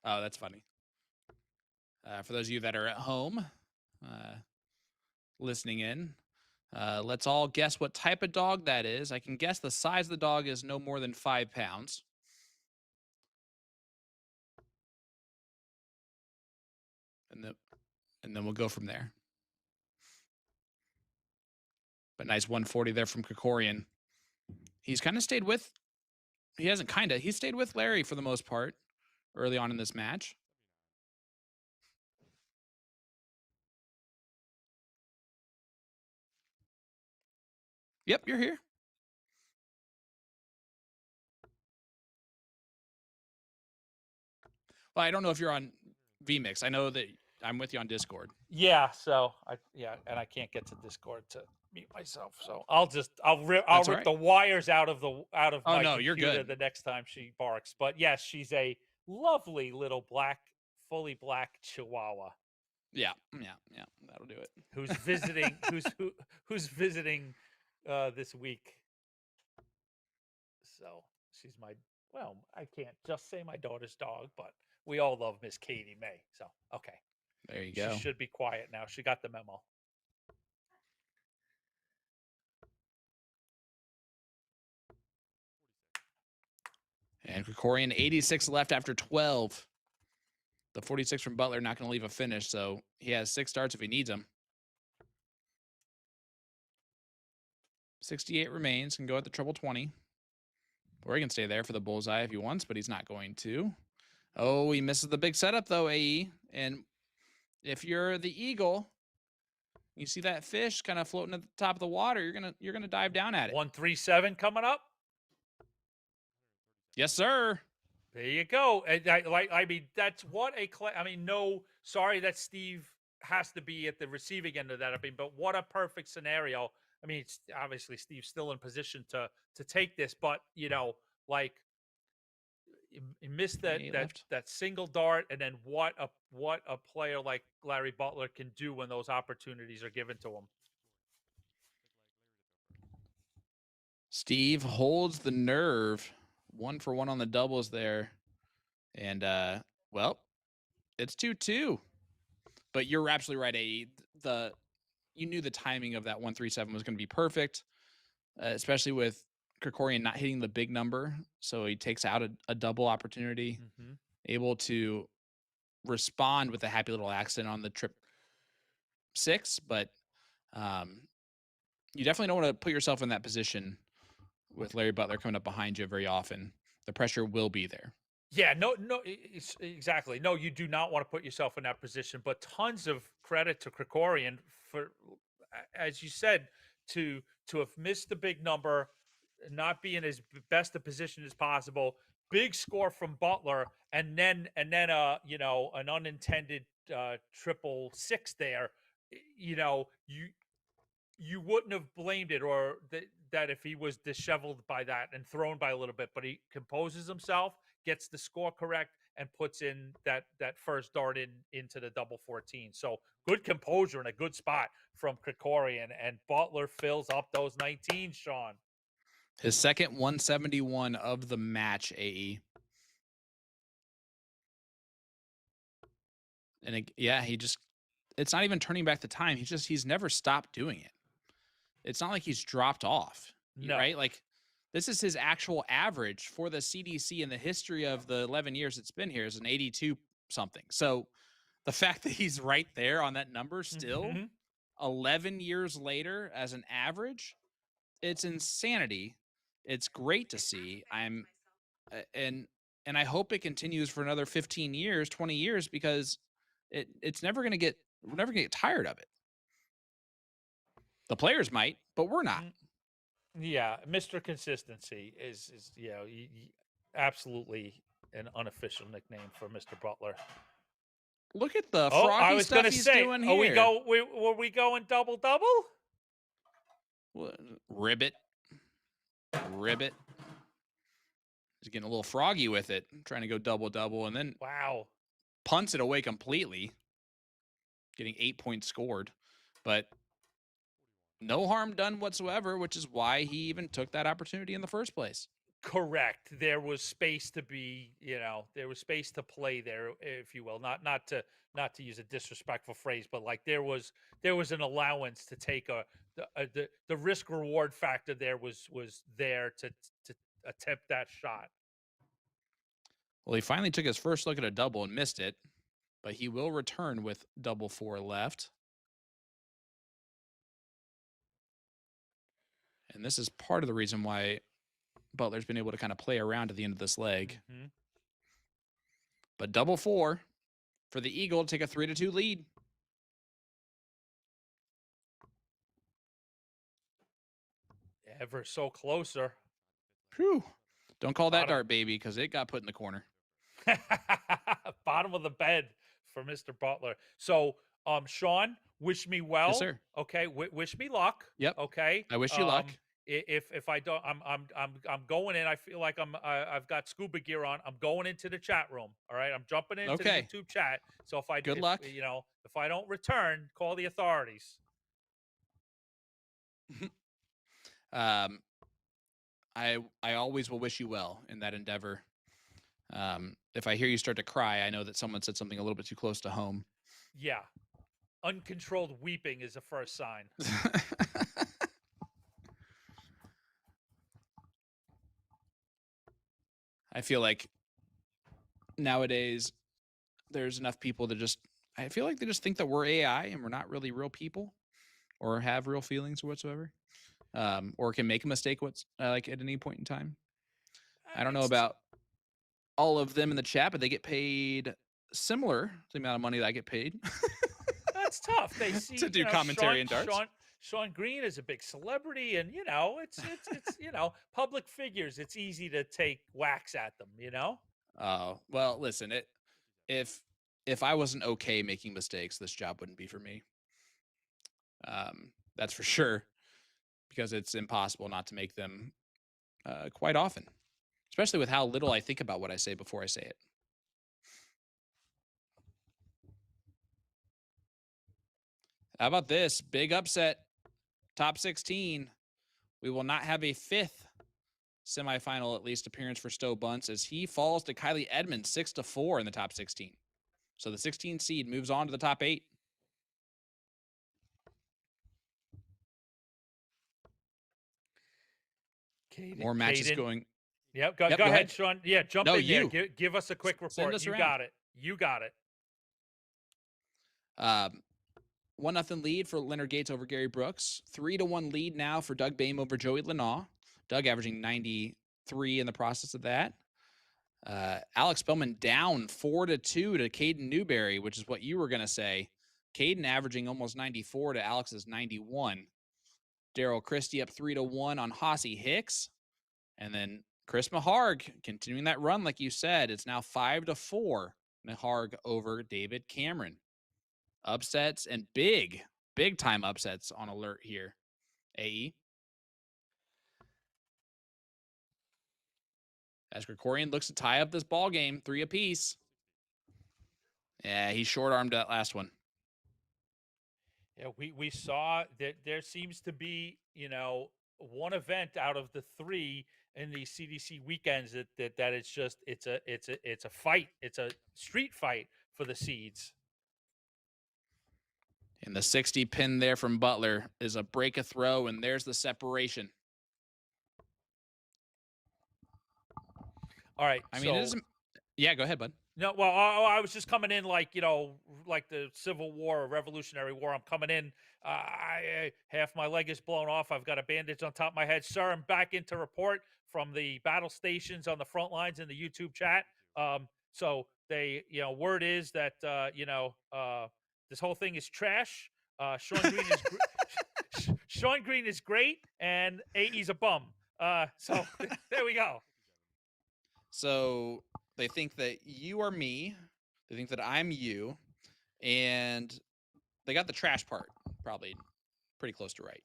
Oh, that's funny. For those of you that are at home listening in, let's all guess what type of dog that is. I can guess the size of the dog is no more than 5 pounds. And then we'll go from there. But nice 140 there from Corcoran. He's kind of stayed with. He hasn't kind of. He stayed with Larry for the most part early on in this match. Yep, you're here. Well, I don't know if you're on vMix. I know that I'm with you on Discord. Yeah, so and I can't get to Discord to mute myself. So I'll rip That's all rip right. the wires out of Oh, my no, you're computer good. the next time she barks. But yes, she's a lovely little fully black Chihuahua Yeah. That'll do it. who's visiting who's visiting this week. So she's I can't just say my daughter's dog, but we all love Miss Katie May. So okay. There you She go. should be quiet now. She got the memo. And Corcoran, 86 left after 12. The 46 from Butler not going to leave a finish, so he has 6 starts if he needs them. 68 remains, can go at the treble 20. Or he can stay there for the bullseye if he wants, but he's not going to. Oh, he misses the big setup, though, AE. And if you're the eagle, you see that fish kind of floating at the top of the water, you're gonna dive down at it. 137 coming up. Yes, sir. There you go. And I mean, that's what no, sorry that Steve has to be at the receiving end of that. I mean, but what a perfect scenario. I mean, it's obviously Steve's still in position to take this, but like he missed that single dart, and then what a player like Larry Butler can do when those opportunities are given to him. Steve holds the nerve. 1 for 1 on the doubles there. And, well, it's 2-2. But you're absolutely right, AE. You knew the timing of that 137 was going to be perfect, especially with Corcoran not hitting the big number. So he takes out a double opportunity, able to respond with a happy little accident on the trip 6. But you definitely don't want to put yourself in that position with Larry Butler coming up behind you very often. The pressure will be there. Yeah, no, exactly. No, you do not want to put yourself in that position. But tons of credit to Corcoran for, as you said, to have missed the big number, not be in as best a position as possible. Big score from Butler, and then an unintended triple 6 there. You wouldn't have blamed it or that if he was disheveled by that and thrown by a little bit, but he composes himself, gets the score correct, and puts in that first dart into the double 14. So good composure and a good spot from Corcoran, and Butler fills up those 19, Sean. His second 171 of the match, AE. And it's not even turning back the time. He's never stopped doing it. It's not like he's dropped off, right? Like, this is his actual average for the CDC in the history of the 11 years it's been here is an 82 something. So the fact that he's right there on that number still 11 years later as an average, it's insanity. It's great to see. And I hope it continues for another 15 years, 20 years, because we're never going to get tired of it. The players might, but we're not. Yeah, Mr. Consistency is absolutely an unofficial nickname for Mr. Butler. Look at the froggy stuff he's doing here. Were we going double? Ribbit. He's getting a little froggy with it, trying to go double, and then punts it away completely, getting 8 points scored. But no harm done whatsoever, which is why he even took that opportunity in the first place. Correct. There was space to be, there was space to play there, if you will. Not to use a disrespectful phrase, but like there was an allowance to take the risk reward factor there was there to attempt that shot. Well, he finally took his first look at a double and missed it, but he will return with double 4 left. And this is part of the reason why Butler's been able to kind of play around at the end of this leg. But double 4 for the Eagle to take a 3-2 lead. Ever so closer. Whew. Don't call that dart, baby, because it got put in the corner. Bottom of the bed for Mr. Butler. So, Sean, wish me Yes, well. sir. Okay, wish me luck. Yep. Okay. I wish you luck. If I don't, I'm going in. I feel like I've got scuba gear on. I'm going into the chat room. All right, I'm jumping into the Okay. YouTube chat. So Good luck. if I don't return, call the authorities. I always will wish you well in that endeavor. If I hear you start to cry, I know that someone said something a little bit too close to home. Yeah, uncontrolled weeping is the first sign. I feel like nowadays there's enough people that I feel like they just think that we're AI and we're not really real people or have real feelings whatsoever, or can make a mistake like at any point in time. I don't know about all of them in the chat, but they get paid similar to the amount of money that I get paid. That's tough. They see to do commentary in darts. Sean Green is a big celebrity, and it's public figures. It's easy to take whacks at them. Oh well, listen. If I wasn't okay making mistakes, this job wouldn't be for me. That's for sure, because it's impossible not to make them quite often, especially with how little I think about what I say before I say it. How about this? Big upset. Top 16. We will not have a fifth semifinal, at least, appearance for Stowe Bunce as he falls to Kylie Edmonds 6-4 in the top 16. So the 16 seed moves on to the top 8. More matches going. Yep. Go ahead, Sean. Yeah, jump in you. there. Give us a quick report. You got it. You got it. 1-0 lead for Leonard Gates over Gary Brooks. 3-1 lead now for Doug Boehm over Joey Lanaugh. Doug averaging 93 in the process of that. Alex Spellman down 4-2 to Caden Newberry, which is what you were going to say. Caden averaging almost 94 to Alex's 91. Daryl Christie up 3-1 on Hossie Hicks. And then Chris Maharg continuing that run, like you said. It's now 5-4. Maharg over David Cameron. Upsets and big time upsets on alert here. AE. As Corcoran looks to tie up this ball game, 3 apiece. Yeah, he short-armed that last one. Yeah, we saw that there seems to be, one event out of the 3 in these CDC weekends that it's a fight. It's a street fight for the seeds. And the 60 pin there from Butler is a break a throw, and there's the separation. All right. I mean, it isn't. Yeah, go ahead, bud. No, well, I was just coming in like the Civil War or Revolutionary War. I'm coming in. Half my leg is blown off. I've got a bandage on top of my head. Sir, I'm back in to report from the battle stations on the front lines in the YouTube chat. So they, word is that this whole thing is trash. Sean Green is Sean Green is great, and AE's a bum. So there we go. So they think that you are me. They think that I'm you, and they got the trash part probably pretty close to right.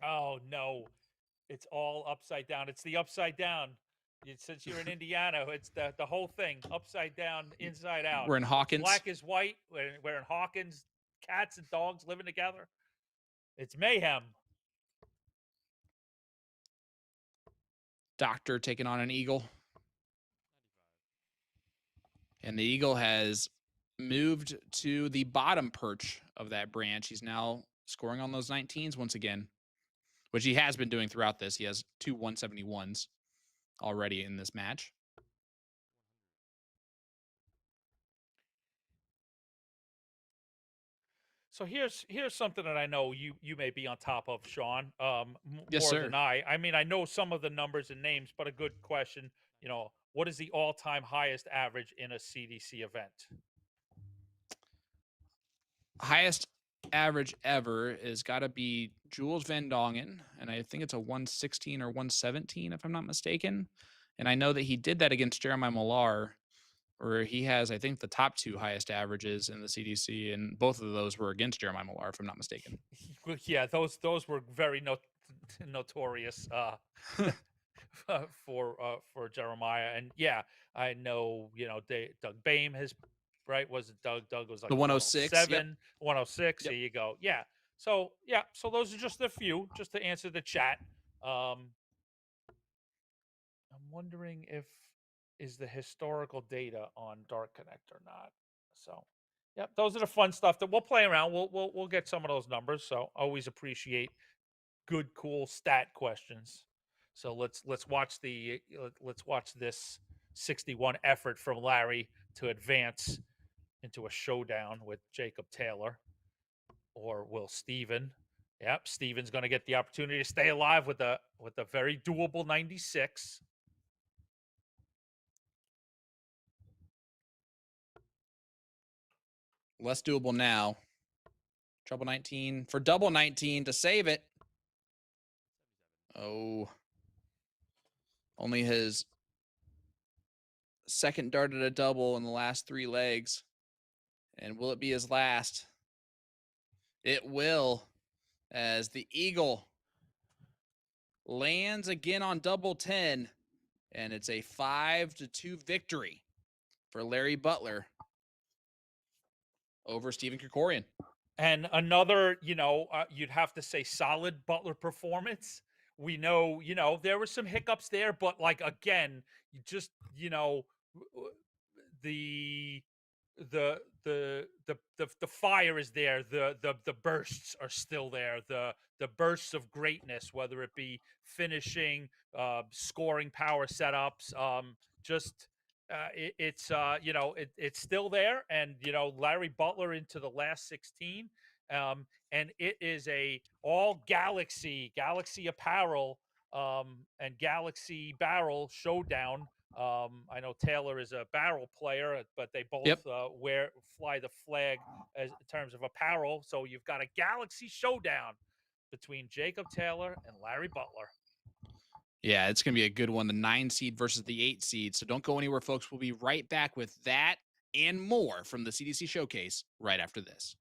Oh no, it's all upside down. It's the upside down. Since you're in Indiana, it's the whole thing upside down, inside out. We're in Hawkins. Black is white. We're in Hawkins. Cats and dogs living together. It's mayhem. Doctor taking on an eagle. And the eagle has moved to the bottom perch of that branch. He's now scoring on those 19s once again, which he has been doing throughout this. He has 2 171s already in this match. So here's something that I know you may be on top of, Sean. Yes, more sir. than I. I mean, I know some of the numbers and names, but a good question. What is the all-time highest average in a CDC event? Highest average ever is got to be Jules Van Dongen, and I think it's a 116 or 117 if I'm not mistaken. And I know that he did that against Jeremiah Millar where he has, I think, the top 2 highest averages in the CDC, and both of those were against Jeremiah Millar, if I'm not mistaken. Yeah, those were very notorious for Jeremiah. And yeah, I know, Doug Bame has, right, was it Doug was like The a 106, yep. 107, 106. Yep. There you go. Yeah. So those are just a few, just to answer the chat. I'm wondering if is the historical data on Dark Connect or not. So yep, those are the fun stuff that we'll play around. We'll get some of those numbers. So always appreciate good, cool stat questions. So let's watch this 61 effort from Larry to advance into a showdown with Jacob Taylor, or will Steven? Yep, Steven's going to get the opportunity to stay alive with a very doable 96. Less doable now. Trouble 19 for double 19 to save it. Oh. Only his second dart at a double in the last 3 legs. And will it be his last? It will, as the Eagle lands again on double 10, and it's a 5-2 victory for Larry Butler over Stephen Corcoran. And another, you'd have to say solid Butler performance. We know, there were some hiccups there, but like again, you just, the the fire is there. The bursts are still there. The bursts of greatness, whether it be finishing, scoring power setups, just it's it's still there. And Larry Butler into the last 16, and it is a all Galaxy apparel and Galaxy barrel showdown. I know Taylor is a barrel player, but they both Yep. fly the flag as in terms of apparel. So you've got a Galaxy showdown between Jacob Taylor and Larry Butler. Yeah, it's going to be a good one. The 9 seed versus the 8 seed. So don't go anywhere, folks. We'll be right back with that and more from the CDC Showcase right after this.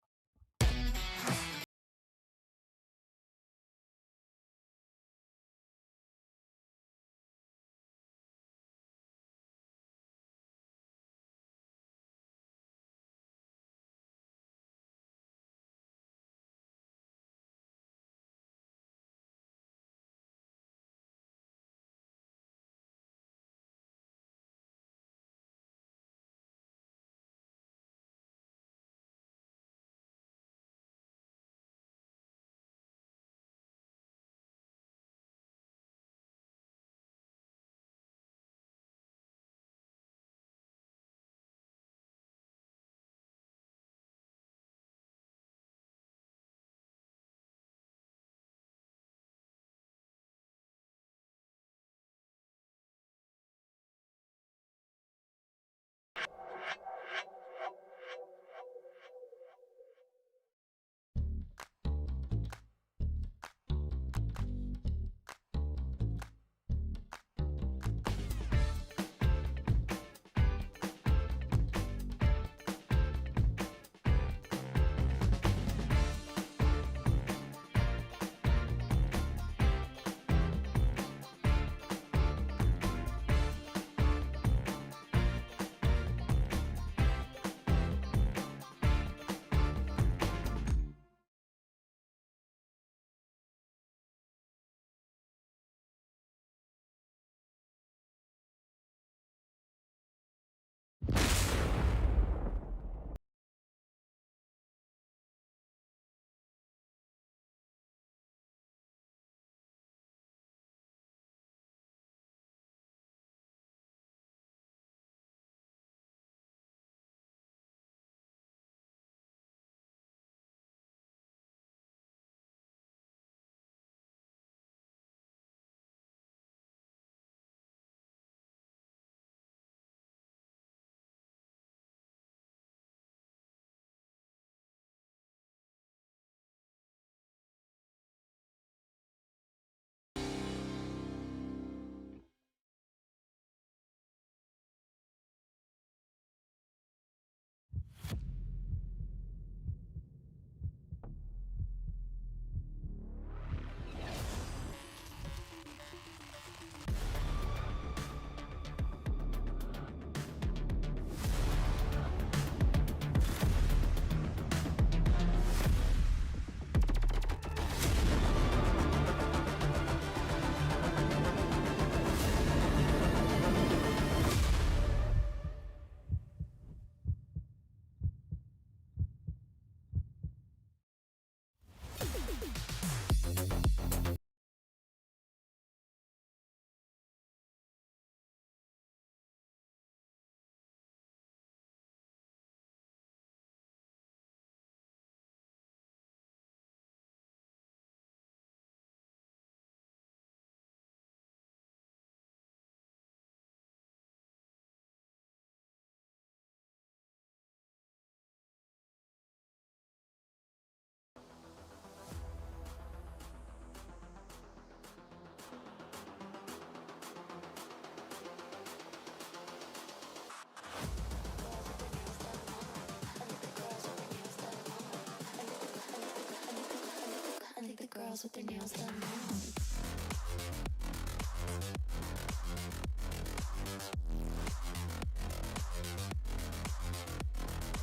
with their nails done now.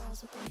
Girls with their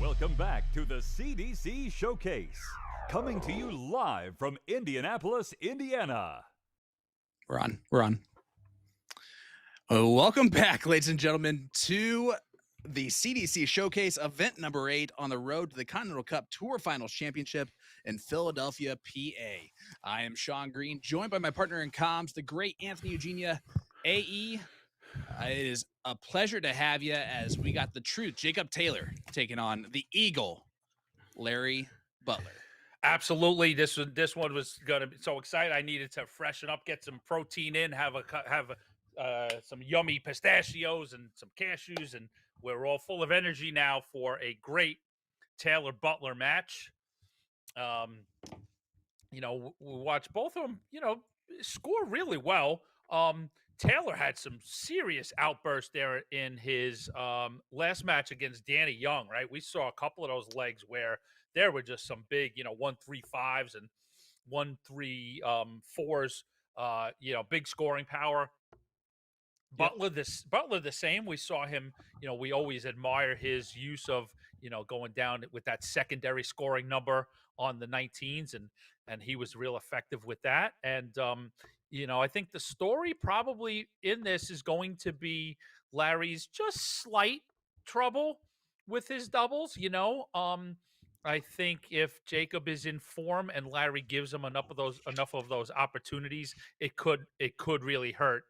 Welcome back to the CDC Showcase, coming to you live from Indianapolis, Indiana. We're on. Welcome back, ladies and gentlemen, to the CDC Showcase, event number 8 on the road to the Continental Cup Tour Finals Championship in Philadelphia, PA. I am Sean Green, joined by my partner in comms, the great Anthony Eugenia, AE. It is a pleasure to have you as we got the truth, Jacob Taylor, taking on the Eagle, Larry Butler. Absolutely, this one was going to be so excited. I needed to freshen up, get some protein in, have some yummy pistachios and some cashews, and we're all full of energy now for a great Taylor Butler match. We watched both of them, score really well. Taylor had some serious outbursts there in his last match against Danny Young, right? We saw a couple of those legs where there were just some big, 1-3-5s and 1-3-4s, big scoring power. Butler the same. We saw him, we always admire his use of, going down with that secondary scoring number on the 19s, and he was real effective with that. And I think the story probably in this is going to be Larry's just slight trouble with his doubles. I think if Jacob is in form and Larry gives him enough of those opportunities, it could really hurt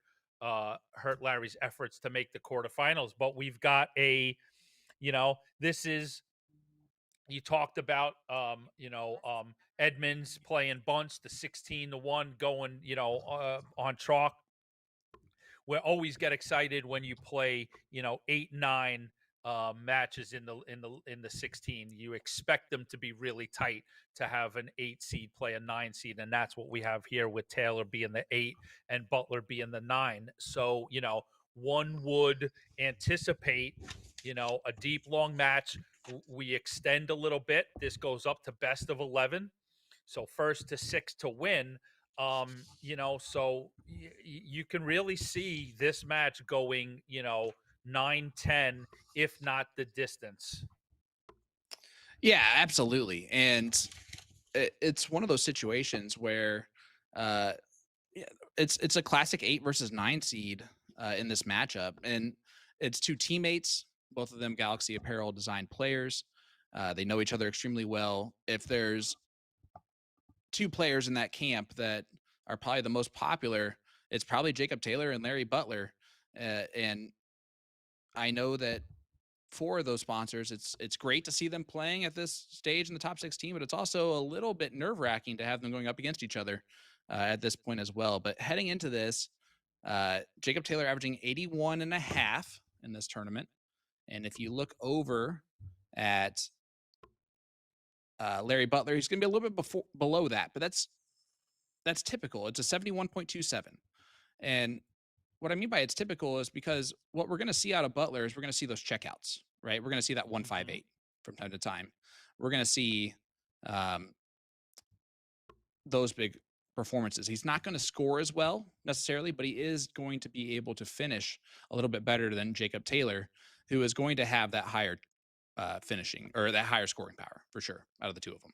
Larry's efforts to make the quarterfinals. But we've got this is, you talked about Edmonds playing bunch, the 16-1 going on chalk. We always get excited when you play 8-9 matches in the 16. You expect them to be really tight, to have an 8 seed play a 9 seed, and that's what we have here with Taylor being the 8 and Butler being the 9. So one would anticipate a deep long match. We extend a little bit. This goes up to best of 11, so first to 6 to win. So you can really see this match going 9-10, if not the distance. Yeah, absolutely. And it's one of those situations where it's a classic 8 versus 9 seed in this matchup. And it's two teammates, both of them Galaxy Apparel design players. They know each other extremely well. If there's two players in that camp that are probably the most popular, it's probably Jacob Taylor and Larry Butler. And I know that for those sponsors, it's great to see them playing at this stage in the top 16, but it's also a little bit nerve-wracking to have them going up against each other at this point as well. But heading into this, Jacob Taylor averaging 81.5 in this tournament. And if you look over at Larry Butler, he's going to be a little bit below that, but that's that's typical. It's a 71.27. And what I mean by it's typical is because what we're going to see out of Butler is we're going to see those checkouts, right? We're going to see that Mhm. 158 from time to time. We're going to see um, those big performances. He's not going to score as well necessarily, but he is going to be able to finish a little bit better than Jacob Taylor, who is going to have that higher finishing or that higher scoring power for sure out of the two of them.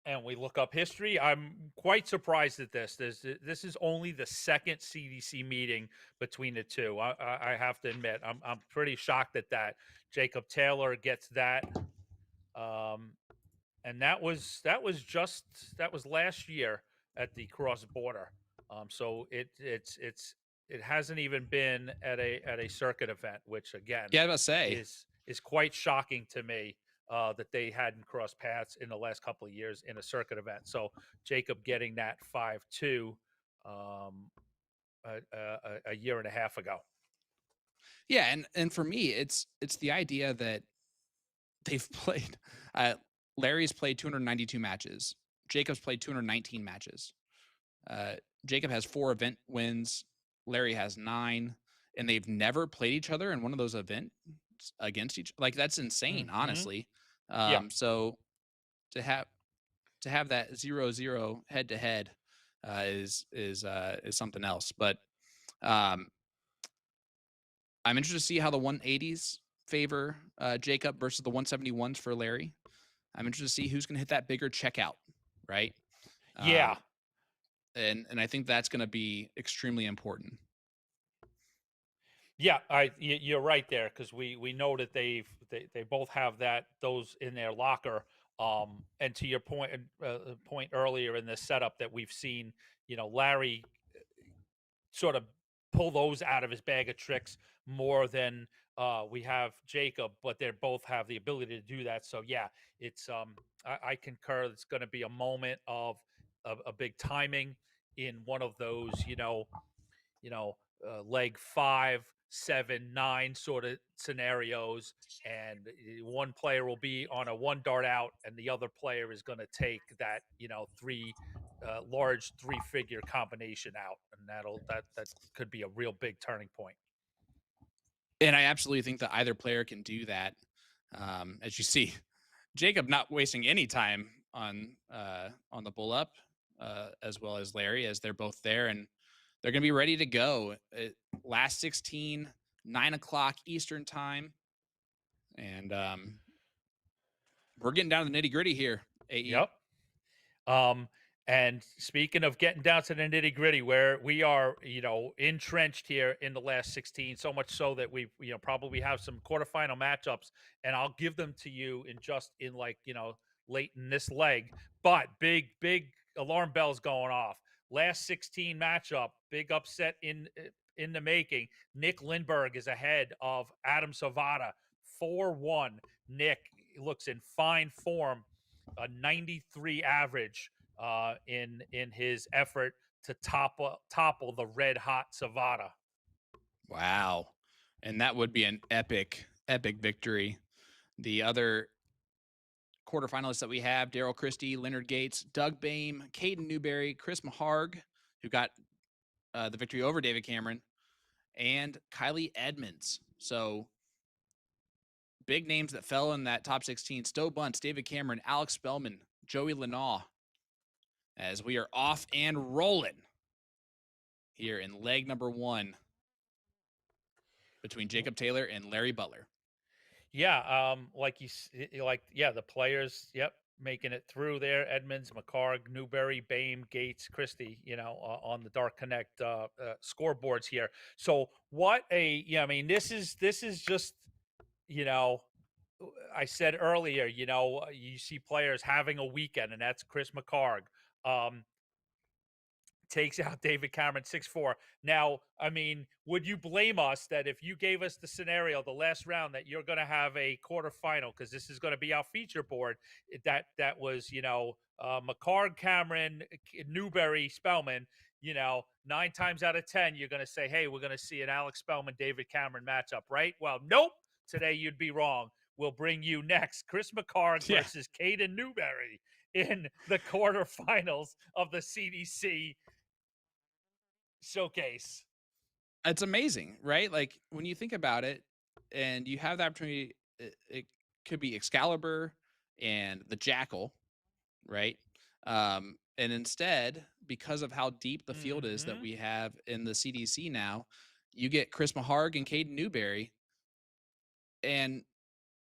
And we look up history. I'm quite surprised at this. This is only the second CDC meeting between the two. I have to admit, I'm pretty shocked at that. Jacob Taylor gets that, and that was last year at the cross border. So it hasn't even been at a circuit event, which again Yeah, I was about to say. is quite shocking to me. That they hadn't crossed paths in the last couple of years in a circuit event. So Jacob getting that 5-2 a year and a half ago. Yeah, and for me, it's the idea that they've played. Larry's played 292 matches. Jacob's played 219 matches. Jacob has 4 event wins. Larry has 9, and they've never played each other in one of those events against each. Like that's insane, honestly. Yeah. So to have that 0-0 head to head is something else. But I'm interested to see how the 180s favor Jacob versus the 171s for Larry. I'm interested to see who's going to hit that bigger checkout, right? Yeah. And I think that's going to be extremely important. Yeah, you're right there because we know that they both have those in their locker. And to your point earlier in this setup that we've seen, Larry sort of pull those out of his bag of tricks more than we have Jacob, but they both have the ability to do that. So yeah, it's I concur. It's going to be a moment of a big timing in one of those, leg 5, 7, 9 sort of scenarios, and one player will be on a 1 dart out, and the other player is going to take that, large 3-figure combination out, and that could be a real big turning point. And I absolutely think that either player can do that. As you see, Jacob not wasting any time on the bull up, as well as Larry, as they're both there and they're going to be ready to go. Last 16, 9:00 Eastern time, and we're getting down to the nitty gritty here. AE. Yep. And speaking of getting down to the nitty gritty, where we are, entrenched here in the last 16, so much so that we, probably have some quarterfinal matchups, and I'll give them to you in late in this leg. But big alarm bells going off. Last 16 matchup, big upset in the making. Nick Lindberg is ahead of Adam Savada, 4-1. Nick looks in fine form, a 93 average in his effort to topple the red hot Savada. Wow. And that would be an epic victory. The other quarterfinalists that we have, Daryl Christie, Leonard Gates, Doug Boehm, Caden Newberry, Chris Maharg, who got the victory over David Cameron, and Kylie Edmonds. So big names that fell in that top 16. Stowe Bunce, David Cameron, Alex Spellman, Joey Lanaw, as we are off and rolling here in leg number 1 between Jacob Taylor and Larry Butler. Yeah, the players, yep, making it through there. Edmonds, McCarg, Newberry, Boehm, Gates, Christie, on the Dark Connect scoreboards here. So this is just, I said earlier, you see players having a weekend, and that's Chris McCarg. Takes out David Cameron 6-4. Now, would you blame us that if you gave us the scenario, the last round, that you're going to have a quarterfinal, because this is going to be our feature board, that was, McCarg, Cameron, Newberry, Spellman, 9 times out of 10, you're going to say, hey, we're going to see an Alex Spellman, David Cameron matchup, right? Well, nope. Today you'd be wrong. will bring you next Chris McCarg Yeah. versus Caden Newberry in the quarterfinals of the CDC showcase. It's amazing, right? Like when you think about it, and you have the opportunity, it could be Excalibur and the Jackal, right? And instead, because of how deep the field is that Mhm. we have in the CDC now, you get Chris Maharg and Caden Newberry, and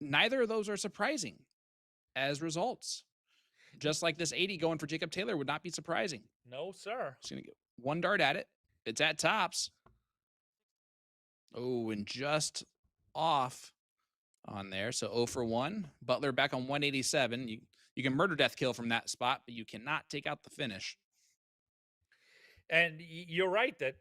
neither of those are surprising as results. Just like this 80 going for Jacob Taylor would not be surprising. No, sir. Just gonna get one dart at it. It's at tops. Oh, and just off on there. So 0 for 1. Butler back on 187. You can murder death kill from that spot, but you cannot take out the finish. And you're right that,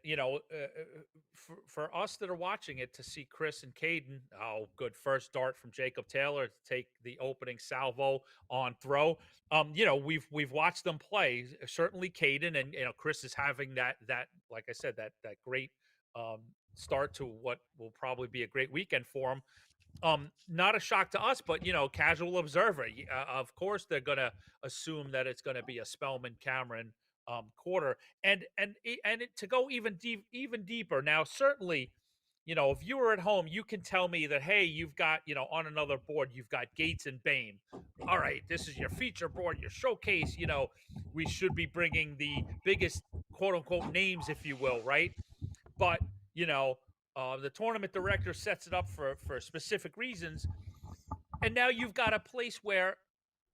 for us that are watching it to see Chris and Caden, oh, good first dart from Jacob Taylor to take the opening salvo on throw. We've watched them play. Certainly Caden and Chris is having that like I said that great start to what will probably be a great weekend for him. Not a shock to us, but casual observer, of course they're gonna assume that it's gonna be a Spellman Cameron quarter, to go even deeper. Now, certainly, if you were at home, you can tell me that, hey, you've got, on another board, you've got Gates and Bain. All right, this is your feature board, your showcase. We should be bringing the biggest quote unquote names, if you will, right? But the tournament director sets it up for specific reasons, and now you've got a place where,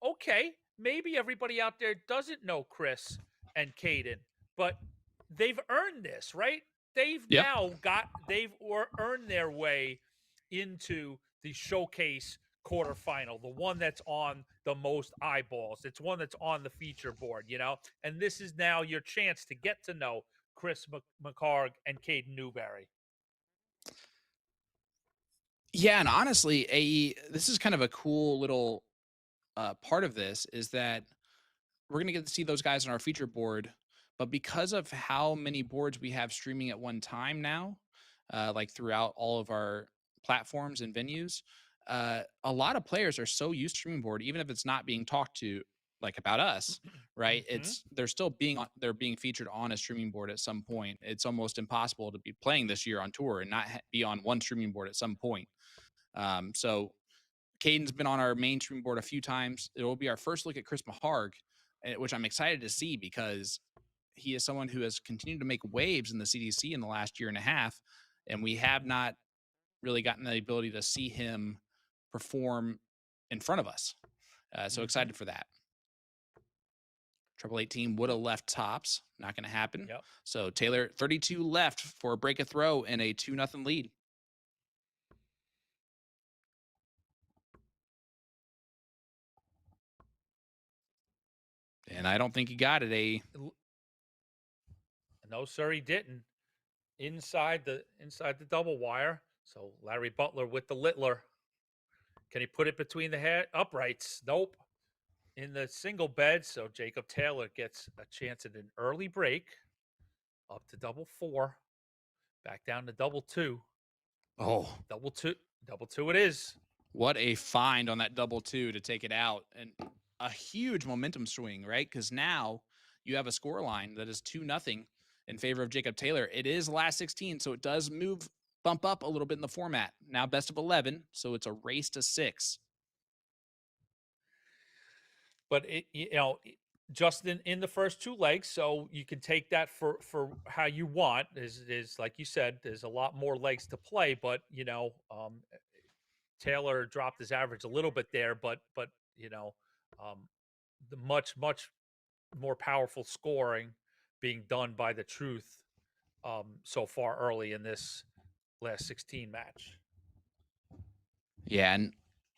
okay, maybe everybody out there doesn't know Chris and Caden, but they've earned this, right? They've Yep. now earned their way into the showcase quarterfinal, the one that's on the most eyeballs. It's one that's on the feature board, and this is now your chance to get to know Chris McCarg and Caden Newberry. Yeah, and honestly, this is kind of a cool little part of this is that we're going to get to see those guys on our feature board, but because of how many boards we have streaming at one time now, like throughout all of our platforms and venues, a lot of players are so used to streaming board, even if it's not being talked to like about us, right? They're being featured on a streaming board at some point. It's almost impossible to be playing this year on tour and not be on one streaming board at some point. So Caden's been on our main streaming board a few times. It will be our first look at Chris Maharg, which I'm excited to see because he is someone who has continued to make waves in the CDC in the last year and a half, and we have not really gotten the ability to see him perform in front of us. So excited for that. 888 would have left tops. Not going to happen. Yep. So Taylor, 32 left for a break a throw and a 2-0 lead. And I don't think he got it. No, sir, he didn't. Inside the double wire. So Larry Butler with the Littler. Can he put it between the head uprights? Nope. In the single bed, so Jacob Taylor gets a chance at an early break. Up to double 4. Back down to double 2. Oh, Double two it is. what a find on that double 2 to take it out. And a huge momentum swing, right? Because now you have a score line that is 2-0 in favor of Jacob Taylor. It is last 16, so it does bump up a little bit in the format. Now best of 11, so it's a race to 6. But just in the first 2 legs, so you can take that for how you want. Is like you said, there's a lot more legs to play, but Taylor dropped his average a little bit there, but the much more powerful scoring being done by the Truth so far early in this last 16 match. Yeah, and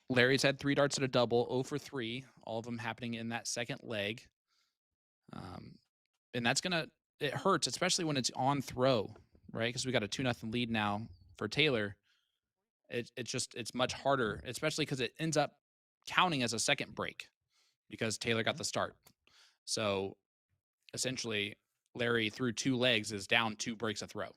Larry's had 3 darts at a double, 0 for 3, all of them happening in that second leg. And that's it hurts, especially when it's on throw, right? Because we got a 2-0 lead now for Taylor. It's much harder, especially because it ends up counting as a second break because Taylor got the start. So essentially, Larry through 2 legs is down 2 breaks a throw.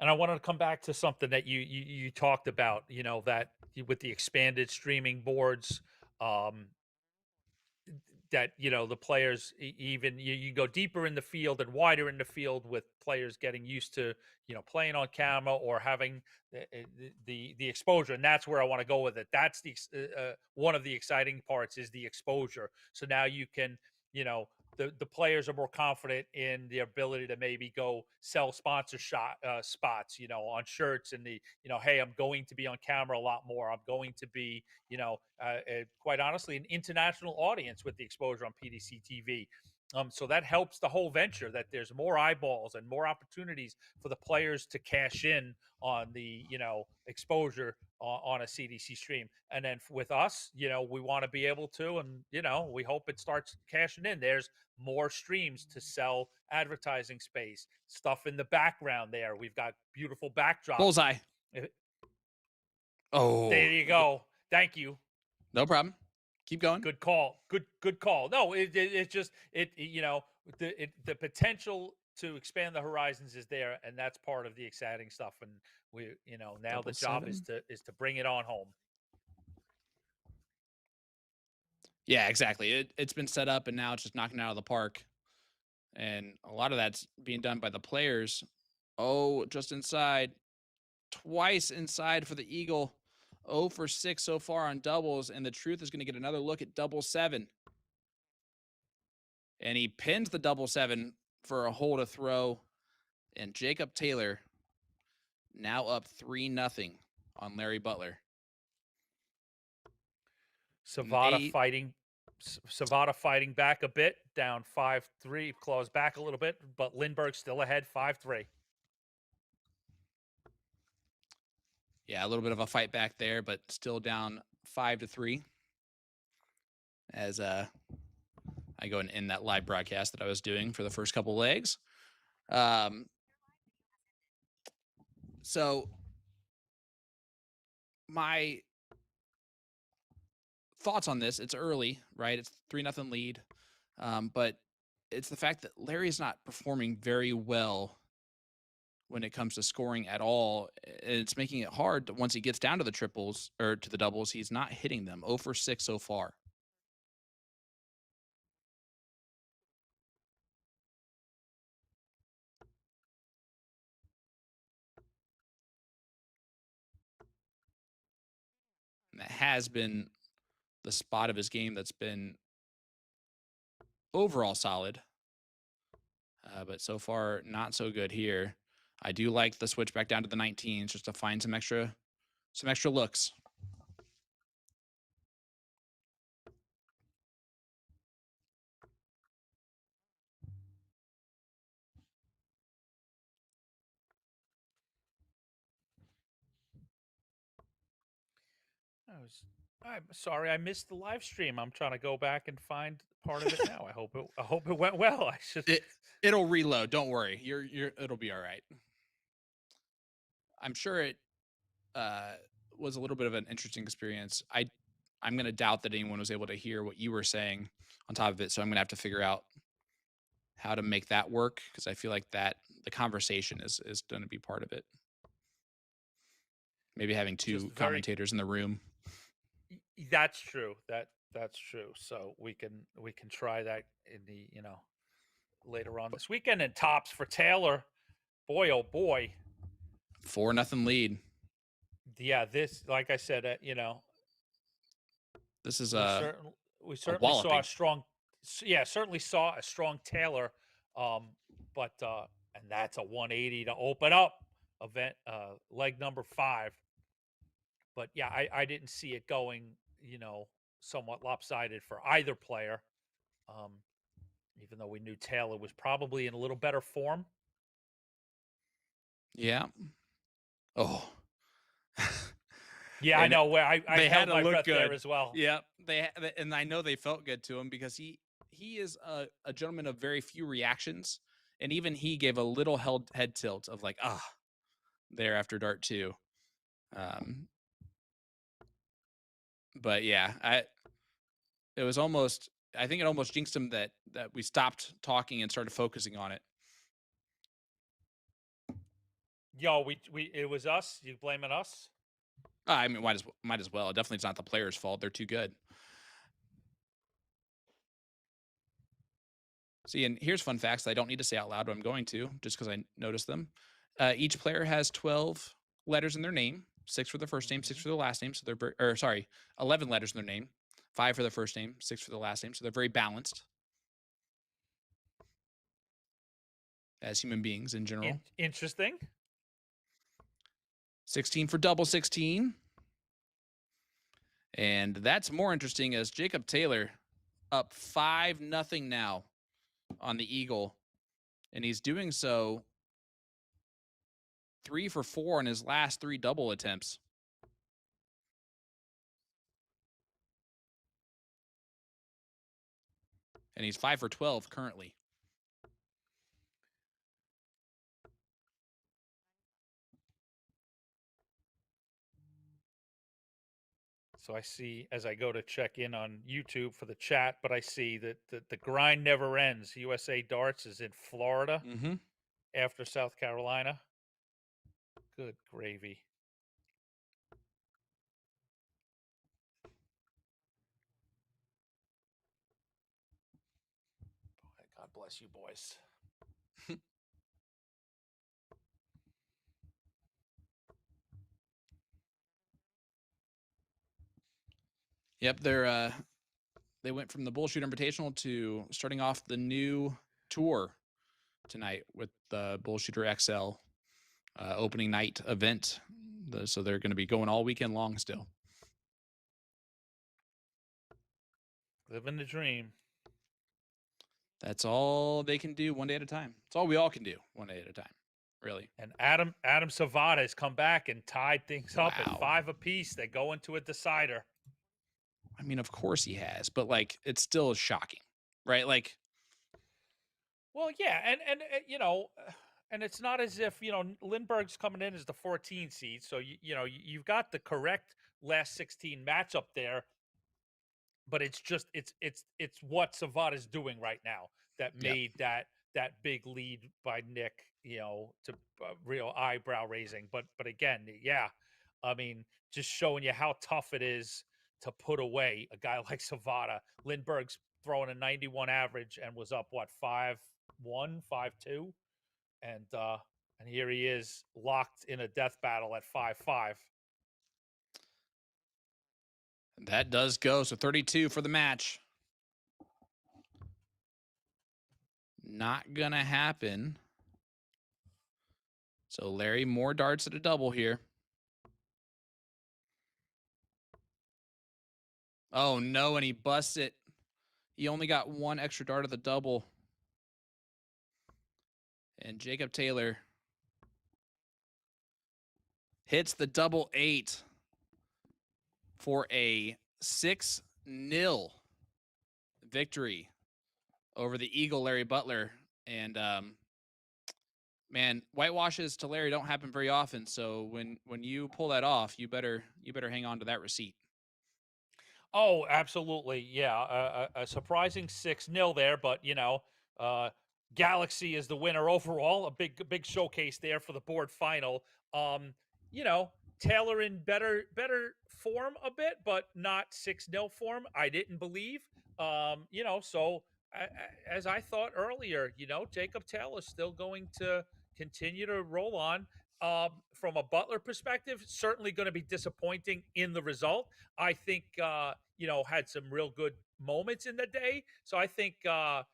And I wanted to come back to something that you talked about, that with the expanded streaming boards, um, that the players even you go deeper in the field and wider in the field with players getting used to playing on camera or having the exposure, and that's where I want to go with it. That's one of the exciting parts is the exposure. So now you can the players are more confident in the ability to maybe go sell sponsor spots on shirts, and hey, I'm going to be on camera a lot more, I'm going to be quite honestly, an international audience with the exposure on PDC TV. So that helps the whole venture, that there's more eyeballs and more opportunities for the players to cash in on the exposure on a CDC stream. And then with us, we want to be able to, and we hope it starts cashing in. There's more streams to sell advertising space, stuff in the background there. We've got beautiful backdrops. Bullseye. Oh, There you go. Thank you. No problem. Keep going. Good call. Good call. No, it's just the potential to expand the horizons is there, and that's part of the exciting stuff. And we now the job is to bring it on home. Yeah, exactly. It's been set up, and now it's just knocking it out of the park. And a lot of that's being done by the players. Oh, just inside. Twice inside for the Eagle. 0 for 6 so far on doubles, and the Truth is going to get another look at double 7. And he pins the double 7 for a hole to throw. And Jacob Taylor now up 3-0 on Larry Butler. Savada fighting back a bit, down 5-3, claws back a little bit, but Lindbergh still ahead 5-3. Yeah, a little bit of a fight back there, but still down 5-3. As I go and end that live broadcast that I was doing for the first couple legs. So my thoughts on this, it's early, right? It's 3-0 lead. But it's the fact that Larry's not performing very well when it comes to scoring at all. It's making it hard once he gets down to the triples or to the doubles. He's not hitting them. 0 for 6 so far. And that has been the spot of his game that's been overall solid. But so far, not so good here. I do like the switch back down to the 19s just to find some extra looks. I'm sorry I missed the live stream. I'm trying to go back and find part of it now. I hope it went well. I should. It'll reload. Don't worry. It'll be all right. I'm sure it was a little bit of an interesting experience. I'm going to doubt that anyone was able to hear what you were saying on top of it, so I'm going to have to figure out how to make that work, because I feel like that the conversation is going to be part of it. Maybe having two commentators in the room. That's true. That's true. So we can try that in the later on this weekend. And tops for Taylor. Boy, oh boy. 4-0 lead. Yeah, this, like I said, this is we certainly saw a strong, certainly saw a strong Taylor, but and that's a 180 to open up event, leg number 5. But yeah, I didn't see it going, somewhat lopsided for either player, even though we knew Taylor was probably in a little better form. Yeah. Oh. Yeah, I know. Where I had held to my look breath good there as well. Yeah, and I know they felt good to him, because he is a gentleman of very few reactions, and even he gave a little head tilt of like, there after dart 2. But yeah, I think it almost jinxed him that we stopped talking and started focusing on it. Yo, it was us. You blaming us? I mean, might as well. Definitely, it's not the players' fault. They're too good. See, and here's fun facts that I don't need to say out loud, but I'm going to just because I noticed them. Each player has 12 letters in their name, 6 for the first name, 6 for the last name. So they're 11 letters in their name, 5 for the first name, 6 for the last name. So they're very balanced as human beings in general. Interesting. 16 for double 16. And that's more interesting as Jacob Taylor up 5-0 now on the Eagle. And he's doing so 3 for 4 in his last 3 double attempts. And he's 5 for 12 currently. So I see as I go to check in on YouTube for the chat, but I see that the grind never ends. USA Darts is in Florida Mm-hmm. after South Carolina. Good gravy. Boy, God bless you, boys. Yep, they went from the Bullshooter Invitational to starting off the new tour tonight with the Bullshooter XL opening night event. So they're going to be going all weekend long still. Living the dream. That's all they can do one day at a time. It's all we all can do one day at a time, really. And Adam Savata has come back and tied things up at Wow. 5 apiece. They go into a decider. I mean, of course he has, but like it's still shocking, right? Like, well, yeah, and you know, and it's not as if Lindbergh's coming in as the 14 seed, so you've got the correct last 16 matchup there, but it's just it's what Savata's doing right now that made that big lead by Nick, to real eyebrow raising. But again, yeah, I mean, just showing you how tough it is to put away a guy like Savata. Lindbergh's throwing a 91 average and was up what 5-1, 5-2, and here he is locked in a death battle at 5-5. that does go. So 32 for the match. Not going to happen. So Larry, more darts at a double here. Oh, no, and he busts it. He only got 1 extra dart of the double. And Jacob Taylor hits the double 8 for a 6-0 victory over the Eagle, Larry Butler. And man, whitewashes to Larry don't happen very often. So when you pull that off, you better hang on to that receipt. Oh, absolutely. Yeah. A surprising 6-0 there, but Galaxy is the winner overall. A big showcase there for the board final. Taylor in better form a bit, but not 6-0 form. I didn't believe. So as I thought earlier, Jacob Taylor is still going to continue to roll on. From a Butler perspective, certainly going to be disappointing in the result. I think had some real good moments in the day. So I think the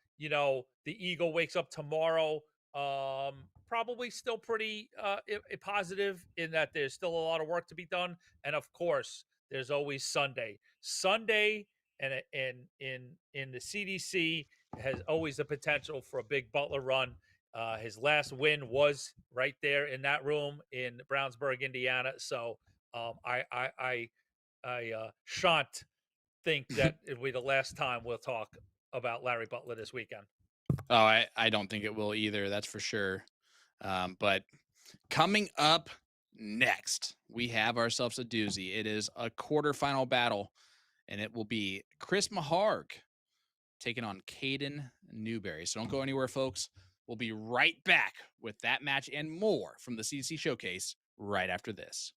Eagle wakes up tomorrow probably still pretty positive in that there's still a lot of work to be done. And of course, there's always Sunday. And in the CDC has always the potential for a big Butler run. His last win was right there in that room in Brownsburg, Indiana. So I shan't think that it'll be the last time we'll talk about Larry Butler this weekend. Oh, I don't think it will either. That's for sure. But coming up next, we have ourselves a doozy. It is a quarterfinal battle, and it will be Chris Maharg taking on Caden Newberry. So don't go anywhere, folks. We'll be right back with that match and more from the CDC Showcase right after this.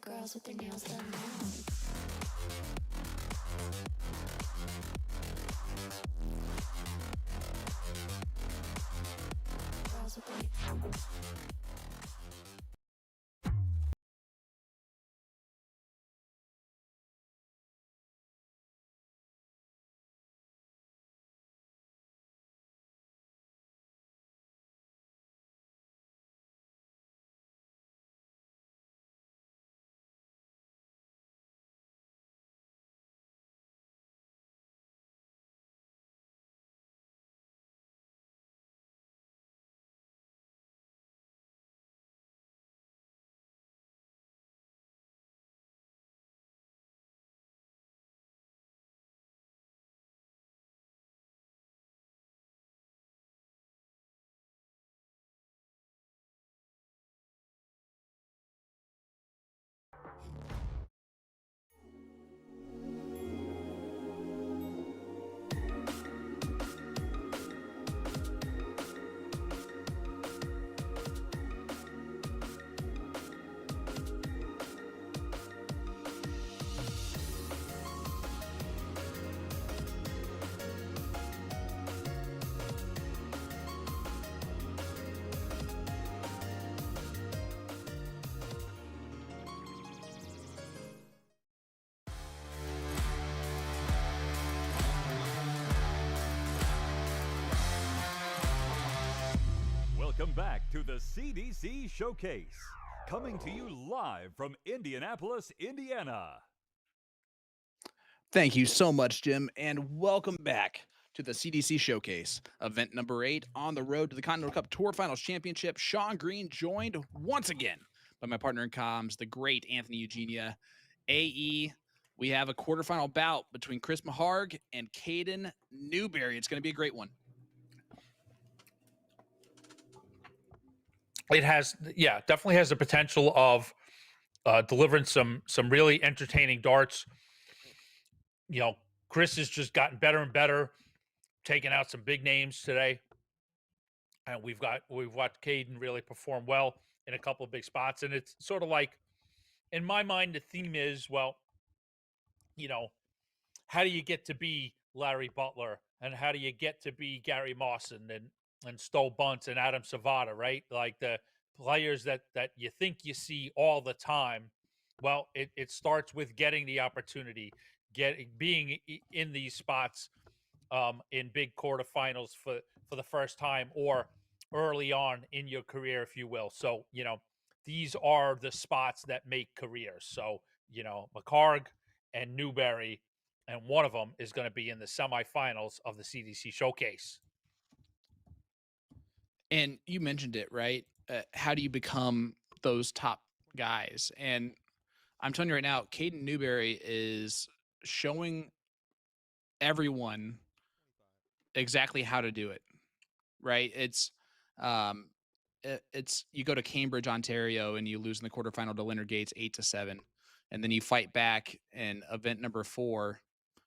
Girls with their nails done now. Girls with their Welcome back to the CDC Showcase, coming to you live from Indianapolis, Indiana. Thank you so much, Jim, and welcome back to the CDC Showcase, event number 8 on the road to the Continental Cup Tour Finals Championship. Sean Green joined once again by my partner in comms, the great Anthony Eugenia. AE, we have a quarterfinal bout between Chris Maharg and Caden Newberry. It's going to be a great one. It has, yeah, definitely has the potential of delivering some really entertaining darts. You know, Chris has just gotten better and better, taking out some big names today, and we've watched Caden really perform well in a couple of big spots. And it's sort of like, in my mind, the theme is, well, you know, how do you get to be Larry Butler, and how do you get to be Gary Mawson and Stowe Bunce and Adam Savada, right? Like the players that you think you see all the time. Well, it starts with getting the opportunity, being in these spots in big quarterfinals for the first time, or early on in your career, if you will. So, you know, these are the spots that make careers. So, you know, McCarg and Newberry, and one of them is going to be in the semifinals of the CDC Showcase. And you mentioned it, right? How do you become those top guys? And I'm telling you right now, Caden Newberry is showing everyone exactly how to do it, right? It's you go to Cambridge, Ontario, and you lose in the quarterfinal to Leonard Gates 8-7, and then you fight back in event number 4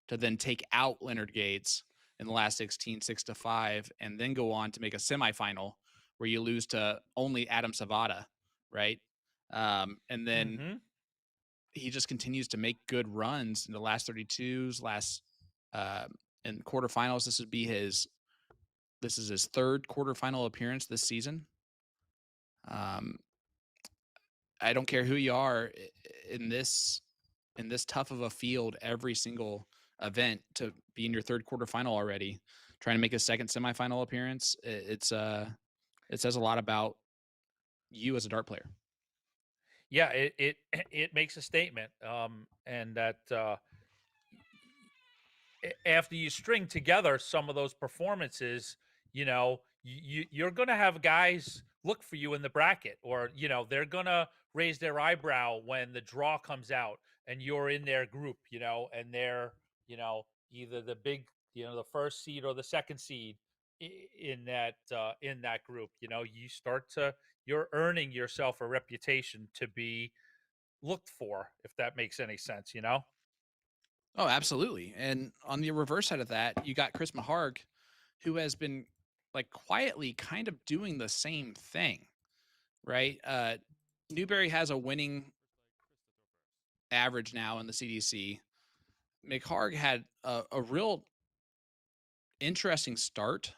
to then take out Leonard Gates in the last 16, 6-5, and then go on to make a semifinal where you lose to only Adam Savada, right? And then he just continues to make good runs in the last 32s, in quarterfinals. This is his third quarterfinal appearance this season. I don't care who you are in this tough of a field, every single event, to be in your third quarterfinal already, trying to make a second semifinal appearance. It says a lot about you as a dart player. Yeah, it makes a statement, and that after you string together some of those performances, you know, you're going to have guys look for you in the bracket, or, you know, they're going to raise their eyebrow when the draw comes out and you're in their group, you know, and they're, you know, either the big, you know, the first seed or the second seed in that group. You know, you're earning yourself a reputation to be looked for, if that makes any sense, you know? Oh, absolutely. And on the reverse side of that, you got Chris Maharg, who has been like quietly kind of doing the same thing, right? Newberry has a winning average now in the CDC. McHarg had a real interesting start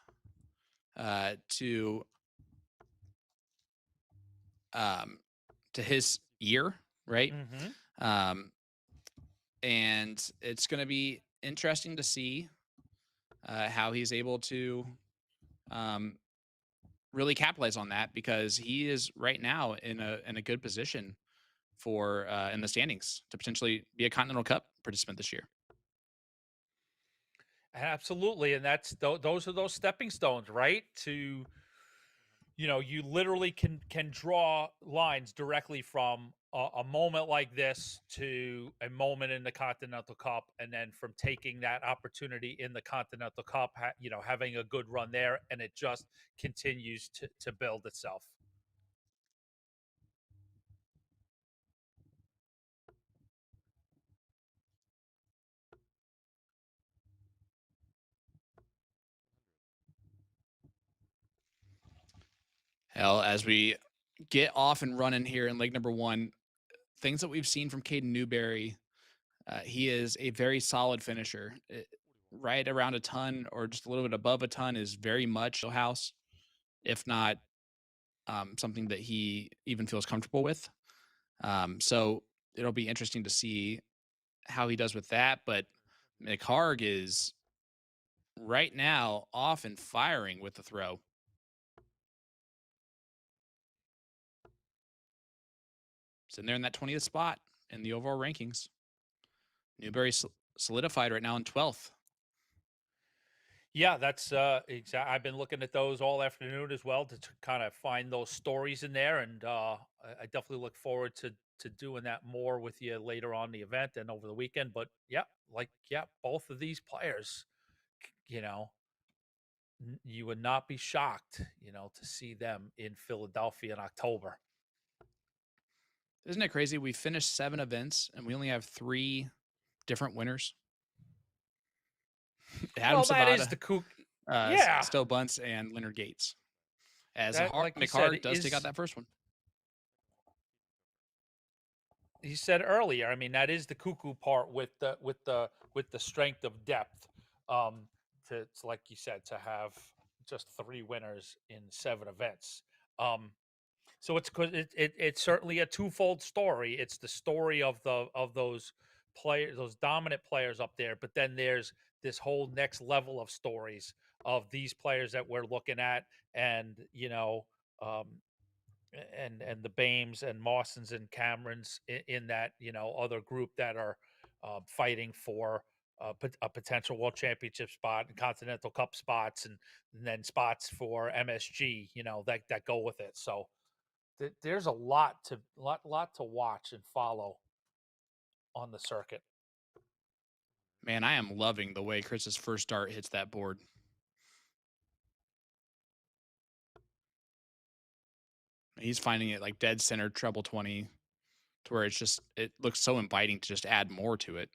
to his year, right? And it's going to be interesting to see how he's able to really capitalize on that, because he is right now in a good position for in the standings to potentially be a Continental Cup participant this year. Absolutely, and that's those are those stepping stones, right? To, you know, you literally can draw lines directly from a moment like this to a moment in the Continental Cup, and then from taking that opportunity in the Continental Cup, you know, having a good run there, and it just continues to build itself. Hell, as we get off and running here in leg number 1, things that we've seen from Caden Newberry, he is a very solid finisher. Right around a ton or just a little bit above a ton is very much house, if not something that he even feels comfortable with. So it'll be interesting to see how he does with that. But McHarg is right now off and firing with the throw. sitting there in that 20th spot in the overall rankings. Newberry solidified right now in 12th. Yeah, that's I've been looking at those all afternoon as well to kind of find those stories in there, and I definitely look forward to doing that more with you later on the event and over the weekend. But yeah, both of these players, you know, you would not be shocked, to see them in Philadelphia in October. Isn't it crazy? We finished 7 events and we only have 3 different winners. Adam Well, that is Sabata, the kook. Yeah, Stowe Bunce, and Leonard Gates. As that, like you said, McHarg does take out is that first one. you said earlier. I mean, that is the cuckoo part with the strength of depth. To like you said, to have just 3 winners in 7 events. So it's because it's certainly a twofold story. It's the story of those players, those dominant players up there, but then there's this whole next level of stories of these players that we're looking at, and um, and the Bames and Mawsons and Camerons in that other group that are fighting for a potential world championship spot and Continental Cup spots, and then spots for MSG, that go with it. So there's a lot to watch and follow on the circuit. Man, I am loving the way Chris's first start hits that board. He's finding it like dead center treble 20 to where it looks so inviting to just add more to it.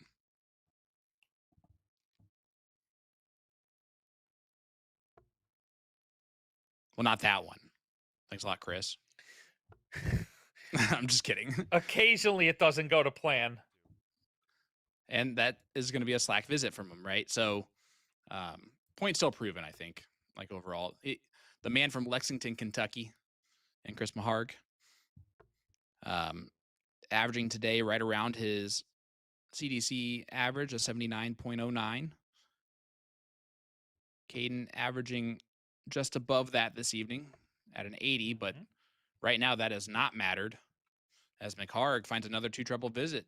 Well, not that one. Thanks a lot, Chris. I'm just kidding. Occasionally it doesn't go to plan. And that is going to be a slack visit from him, right? So point still proven, I think, like overall. The man from Lexington, Kentucky, and Chris McHarg, averaging today right around his CDC average of 79.09. Caden averaging just above that this evening at an 80, but right now that has not mattered as McHarg finds another 2 treble visit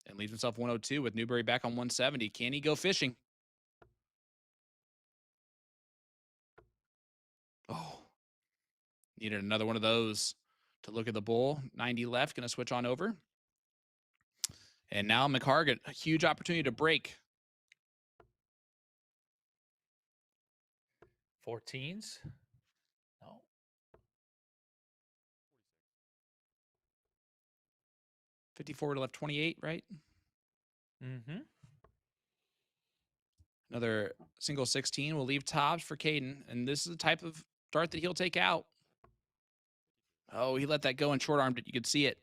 and leaves himself 102 with Newberry back on 170. Can he go fishing? Oh, needed another one of those to look at the bull. 90 left, going to switch on over. And now McHarg, a huge opportunity to break. 14s. No. 54 to left 28, right? Mm-hmm. Another single 16 will leave tops for Caden, and this is the type of dart that he'll take out. Oh, he let that go and short-armed it. You could see it.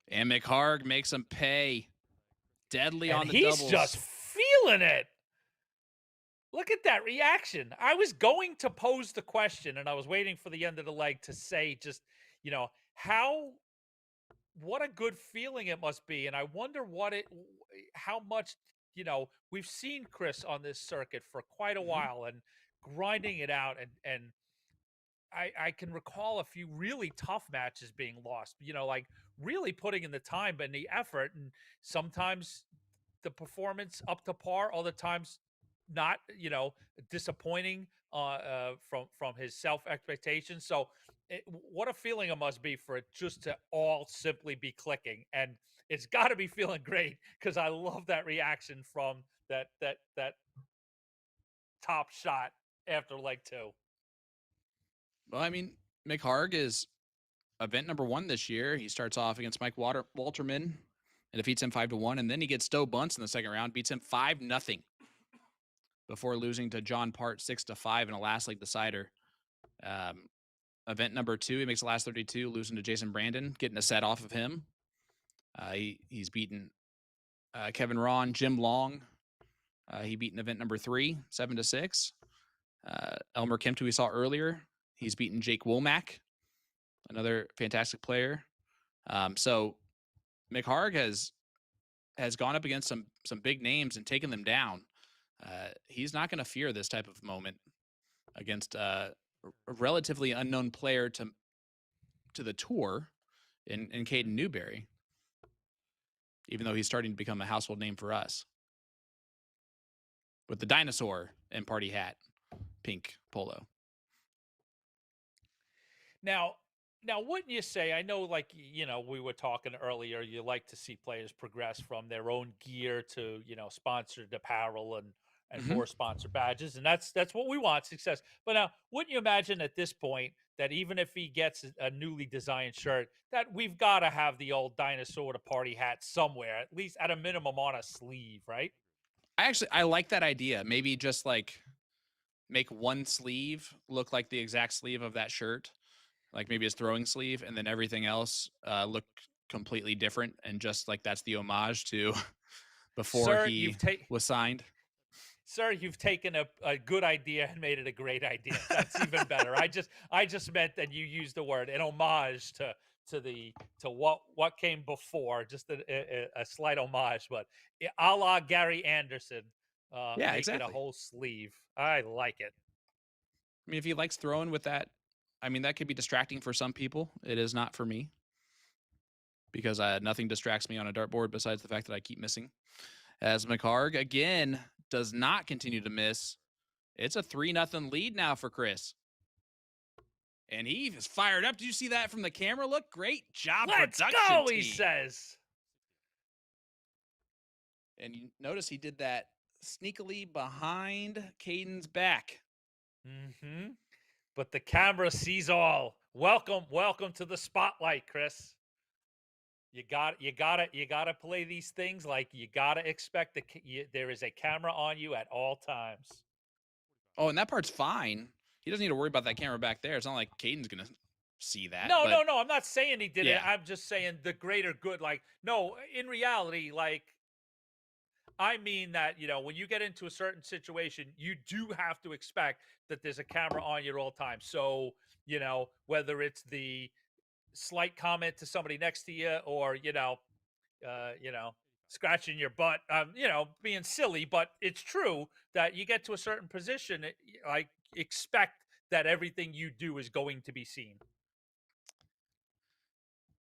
And McHarg makes him pay. Deadly And on the he's doubles. just feeling it. Look at that reaction. I was going to pose the question, and I was waiting for the end of the leg to say just, what a good feeling it must be. And I wonder how much, we've seen Chris on this circuit for quite a while and grinding it out. And I can recall a few really tough matches being lost, like really putting in the time and the effort. And sometimes the performance up to par, other times not, disappointing from his self expectations. So what a feeling it must be for it just to all simply be clicking. And it's got to be feeling great, because I love that reaction from that top shot after leg 2. Well, I mean, McHarg is event number 1 this year. He starts off against Mike Walterman and defeats him 5-1, and then he gets Stowe Bunce in the second round, beats him 5-0 before losing to John Part 6-5 in a last leg decider. Event number 2, he makes the last 32, losing to Jason Brandon, getting a set off of him. He's beaten Kevin Ron, Jim Long. He beat in event number 3, 7-6. Elmer Kemp, who we saw earlier, he's beaten Jake Womack, another fantastic player. So McHarg has has gone up against some big names and taken them down. He's not going to fear this type of moment against a relatively unknown player to the tour in Caden Newberry, even though he's starting to become a household name for us. With the dinosaur and party hat, pink polo. Now, wouldn't you say, I know, like, we were talking earlier, you like to see players progress from their own gear to, sponsored apparel and more sponsored badges. And that's what we want, success. But now, wouldn't you imagine at this point that even if he gets a newly designed shirt, that we've got to have the old dinosaur to party hat somewhere, at least at a minimum on a sleeve, right? I like that idea. Maybe just like make one sleeve look like the exact sleeve of that shirt, like maybe his throwing sleeve, and then everything else look completely different, and just like that's the homage to before Sir, he was signed. Sir, you've taken a good idea and made it a great idea. That's even better. I just meant that you used the word an homage to what came before, just a slight homage, but a la Gary Anderson. Yeah, make exactly. it a whole sleeve. I like it. I mean, if he likes throwing with that, I mean, that could be distracting for some people. It is not for me, because nothing distracts me on a dartboard besides the fact that I keep missing. As McCarg again does not continue to miss. It's a 3-0 lead now for Chris. And he is fired up. Did you see that from the camera? Look, great job, Let's production go, team. he says. And you notice he did that sneakily behind Caden's back. Mm-hmm. But the camera sees all. Welcome to the spotlight, Chris. You gotta play these things like you gotta expect there is a camera on you at all times. Oh, and that part's fine. He doesn't need to worry about that camera back there. It's not like Caden's gonna see that. No. I'm not saying he did Yeah. it. I'm just saying the greater good. Like, no, in reality, like, I mean that, when you get into a certain situation, you do have to expect that there's a camera on you at all times. So, whether it's the slight comment to somebody next to you, or scratching your butt, being silly, but it's true that you get to a certain position, I expect that everything you do is going to be seen.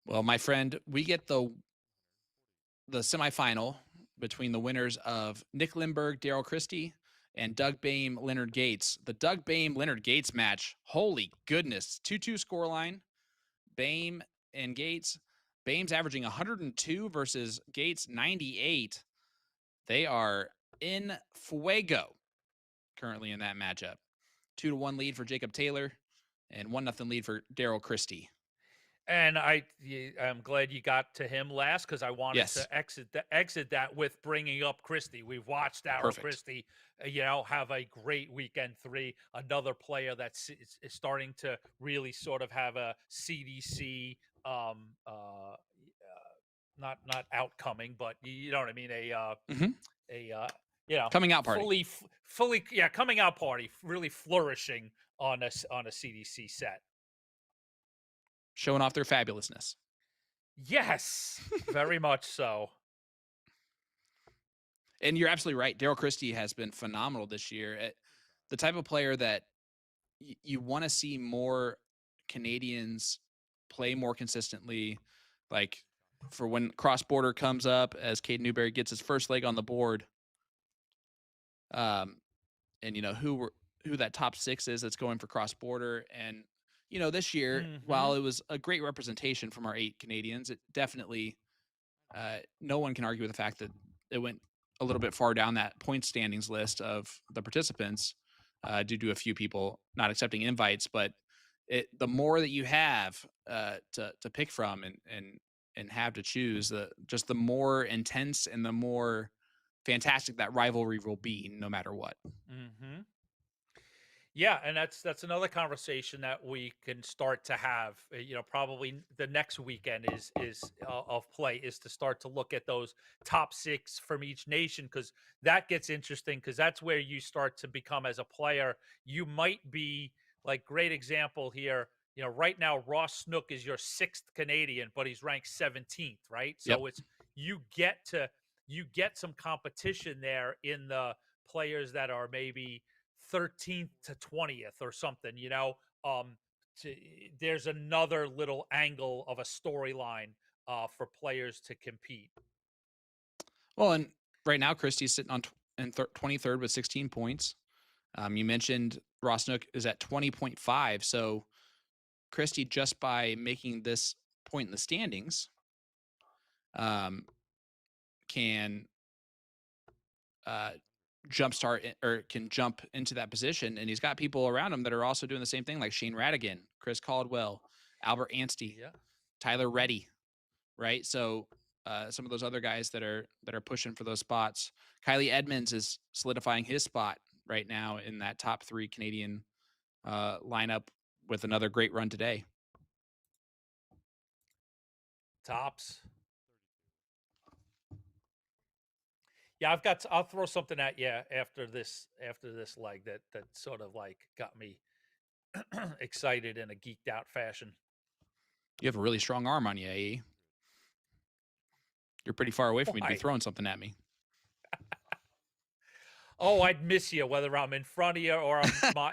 Well, my friend, we get the semifinal between the winners of Nick Lindbergh, Daryl Christie, and Doug Boehm, Leonard Gates. The Doug Boehm, Leonard Gates match, holy goodness, 2-2 scoreline. Boehm and Gates. Boehm's averaging 102 versus Gates 98. They are in fuego currently in that matchup. 2-1 lead for Jacob Taylor and 1-0 lead for Daryl Christie. And I'm glad you got to him last, because I wanted to exit that with bringing up Christie. We've watched Daryl Christie, have a great weekend 3. Another player that's is starting to really sort of have a CDC, not outcoming, but you know what I mean, coming out party, fully coming out party, really flourishing on a CDC set. Showing off their fabulousness. Yes, very much so. And you're absolutely right. Daryl Christie has been phenomenal this year. The type of player that you want to see more Canadians play more consistently, like for when cross-border comes up, as Caden Newberry gets his first leg on the board. And who that top 6 is that's going for cross-border. And this year, while it was a great representation from our 8 Canadians, it definitely, no one can argue with the fact that it went a little bit far down that point standings list of the participants due to a few people not accepting invites. But the more that you have to pick from and have to choose, just the more intense and the more fantastic that rivalry will be, no matter what. Mm-hmm. Yeah, and that's another conversation that we can start to have. Probably the next weekend is of play is to start to look at those top 6 from each nation, because that gets interesting, because that's where you start to become, as a player, you might be like, great example here. Right now Ross Snook is your 6th Canadian, but he's ranked 17th, right? So it's, you get to you get some competition there in the players that are maybe 13th to 20th or something, to, there's another little angle of a storyline for players to compete. Well, and right now Christie's sitting on 23rd with 16 points. You mentioned Ross Nook is at 20.5. So Christie, just by making this point in the standings, can jumpstart or can jump into that position. And he's got people around him that are also doing the same thing, like Shane Radigan, Chris Caldwell, Albert Anstie, Tyler Reddy, right? So some of those other guys that are pushing for those spots. Kylie Edmonds is solidifying his spot right now in that top 3 Canadian lineup with another great run today. Tops. Yeah, I'll throw something at you after this leg that sort of like got me excited in a geeked out fashion. You have a really strong arm on you, AE. You're pretty far away from me to be throwing something at me. Oh, I'd miss you whether I'm in front of you or I'm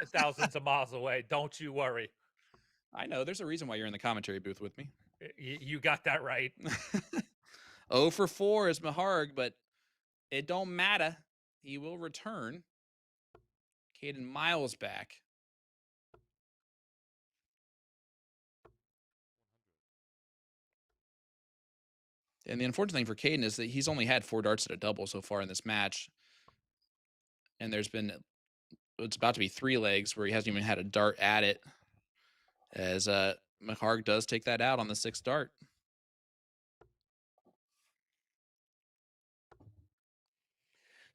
thousands of miles away. Don't you worry. I know. There's a reason why you're in the commentary booth with me. You got that right. 0 for 4 is Maharg, but it don't matter. He will return. Caden Miles back. And the unfortunate thing for Caden is that he's only had 4 darts at a double so far in this match. And there's been, it's about to be 3 legs where he hasn't even had a dart at it. As Maharg does take that out on the 6th dart.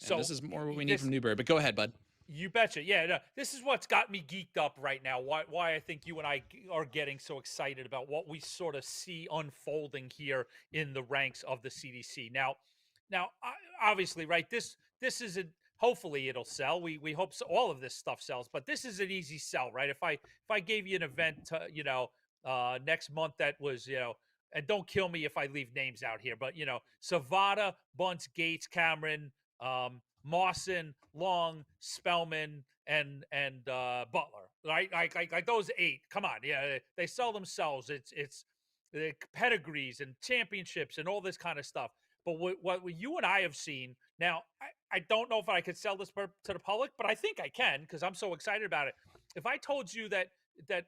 And so this is more what we need from Newberry. But go ahead, bud. You betcha. Yeah, no, this is what's got me geeked up right now. Why I think you and I are getting so excited about what we sort of see unfolding here in the ranks of the CDC. Now, obviously, right? This is a, hopefully it'll sell. We hope so, all of this stuff sells, but this is an easy sell, right? If I gave you an event, next month that was, and don't kill me if I leave names out here, but Savada, Bunce, Gates, Cameron, Mawson, Long, Spellman, and Butler, right? Like those 8. Come on, yeah, they sell themselves. It's the pedigrees and championships and all this kind of stuff. But what you and I have seen now, I don't know if I could sell this to the public, but I think I can because I'm so excited about it. If I told you that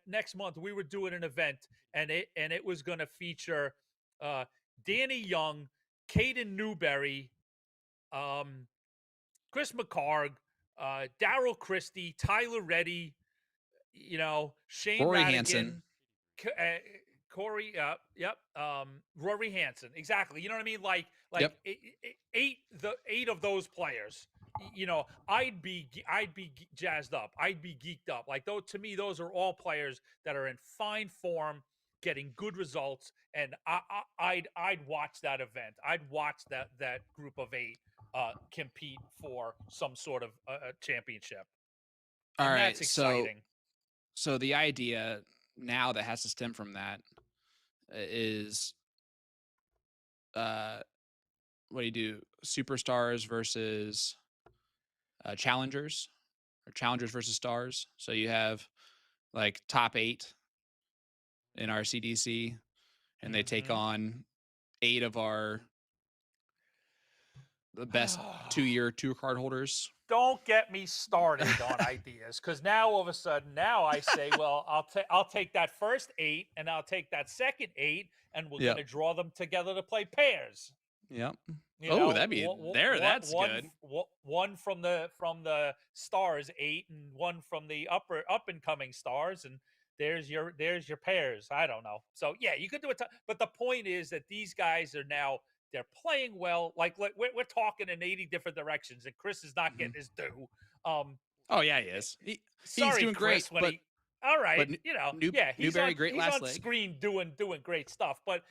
next month we were doing an event and it was going to feature Danny Young, Caden Newberry, Chris McCarg, Daryl Christie, Tyler Reddy, Shane Rory Radigan, Hansen. Corey, Rory Hansen, exactly. You know what I mean? Like Yep. 8 of those players. I'd be jazzed up. I'd be geeked up. Like to me, those are all players that are in fine form, getting good results, and I'd watch that event. I'd watch that group of 8 compete for some sort of championship. All right, that's exciting. So the idea now that has to stem from that is, what do you do? Superstars versus challengers, or challengers versus stars. So you have like top 8 in our CDC, and they take on 8 of the best 2-year 2-card holders. Don't get me started on ideas, because now all of a sudden, now I say, well, I'll take that first 8 and I'll take that second 8, and we're going to draw them together to play pairs. Yep. That'd be that's good. One from the stars 8, and one from the up and coming stars, and there's your pairs. I don't know. So yeah, you could do it. But the point is that these guys are now, they're playing well. Like we're talking in 80 different directions, and Chris is not getting his due. Oh yeah, he is. He's doing Chris, great. But all right, but he's Newberry, on, great he's last on leg. screen doing great stuff. But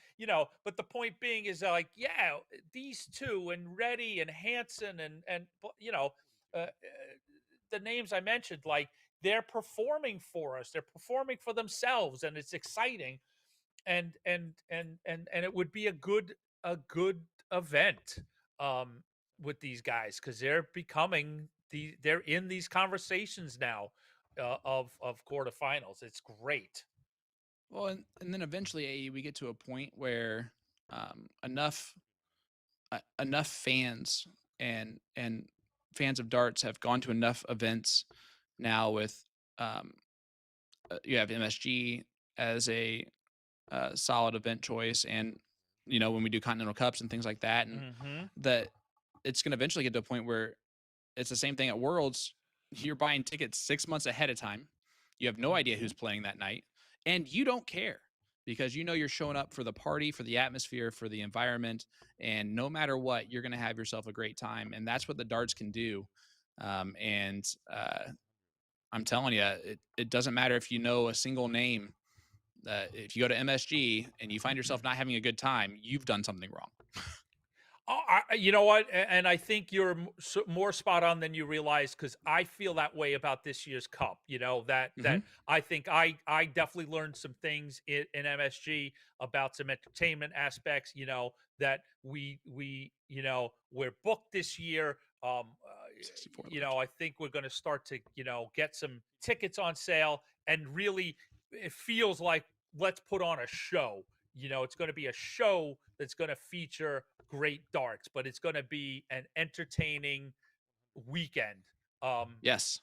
but the point being is these 2 and Reddy and Hansen and the names I mentioned, like they're performing for us. They're performing for themselves, and it's exciting. And it would be a good event. with these guys because they're becoming they're in these conversations now of quarterfinals. It's great. Well, and then eventually, we get to a point where enough enough fans and fans of darts have gone to enough events now with um, you have MSG as a solid event choice, and when we do Continental Cups and things like that, and Mm-hmm. that it's going to eventually get to a point where it's the same thing at Worlds. You're buying tickets 6 months ahead of time. You have no idea who's playing that night, and you don't care because you're showing up for the party, for the atmosphere, for the environment, and no matter what, you're going to have yourself a great time, and that's what the darts can do. And I'm telling you, it doesn't matter if you know a single name. If you go to MSG and you find yourself not having a good time, you've done something wrong. Oh, you know what? And I think you're more spot on than you realize because I feel that way about this year's cup. That I think I definitely learned some things in MSG about some entertainment aspects. That we're booked this year. 64 I think we're going to start to get some tickets on sale, and really, it feels like let's put on a show. It's going to be a show that's going to feature great darts, but it's going to be an entertaining weekend. Yes.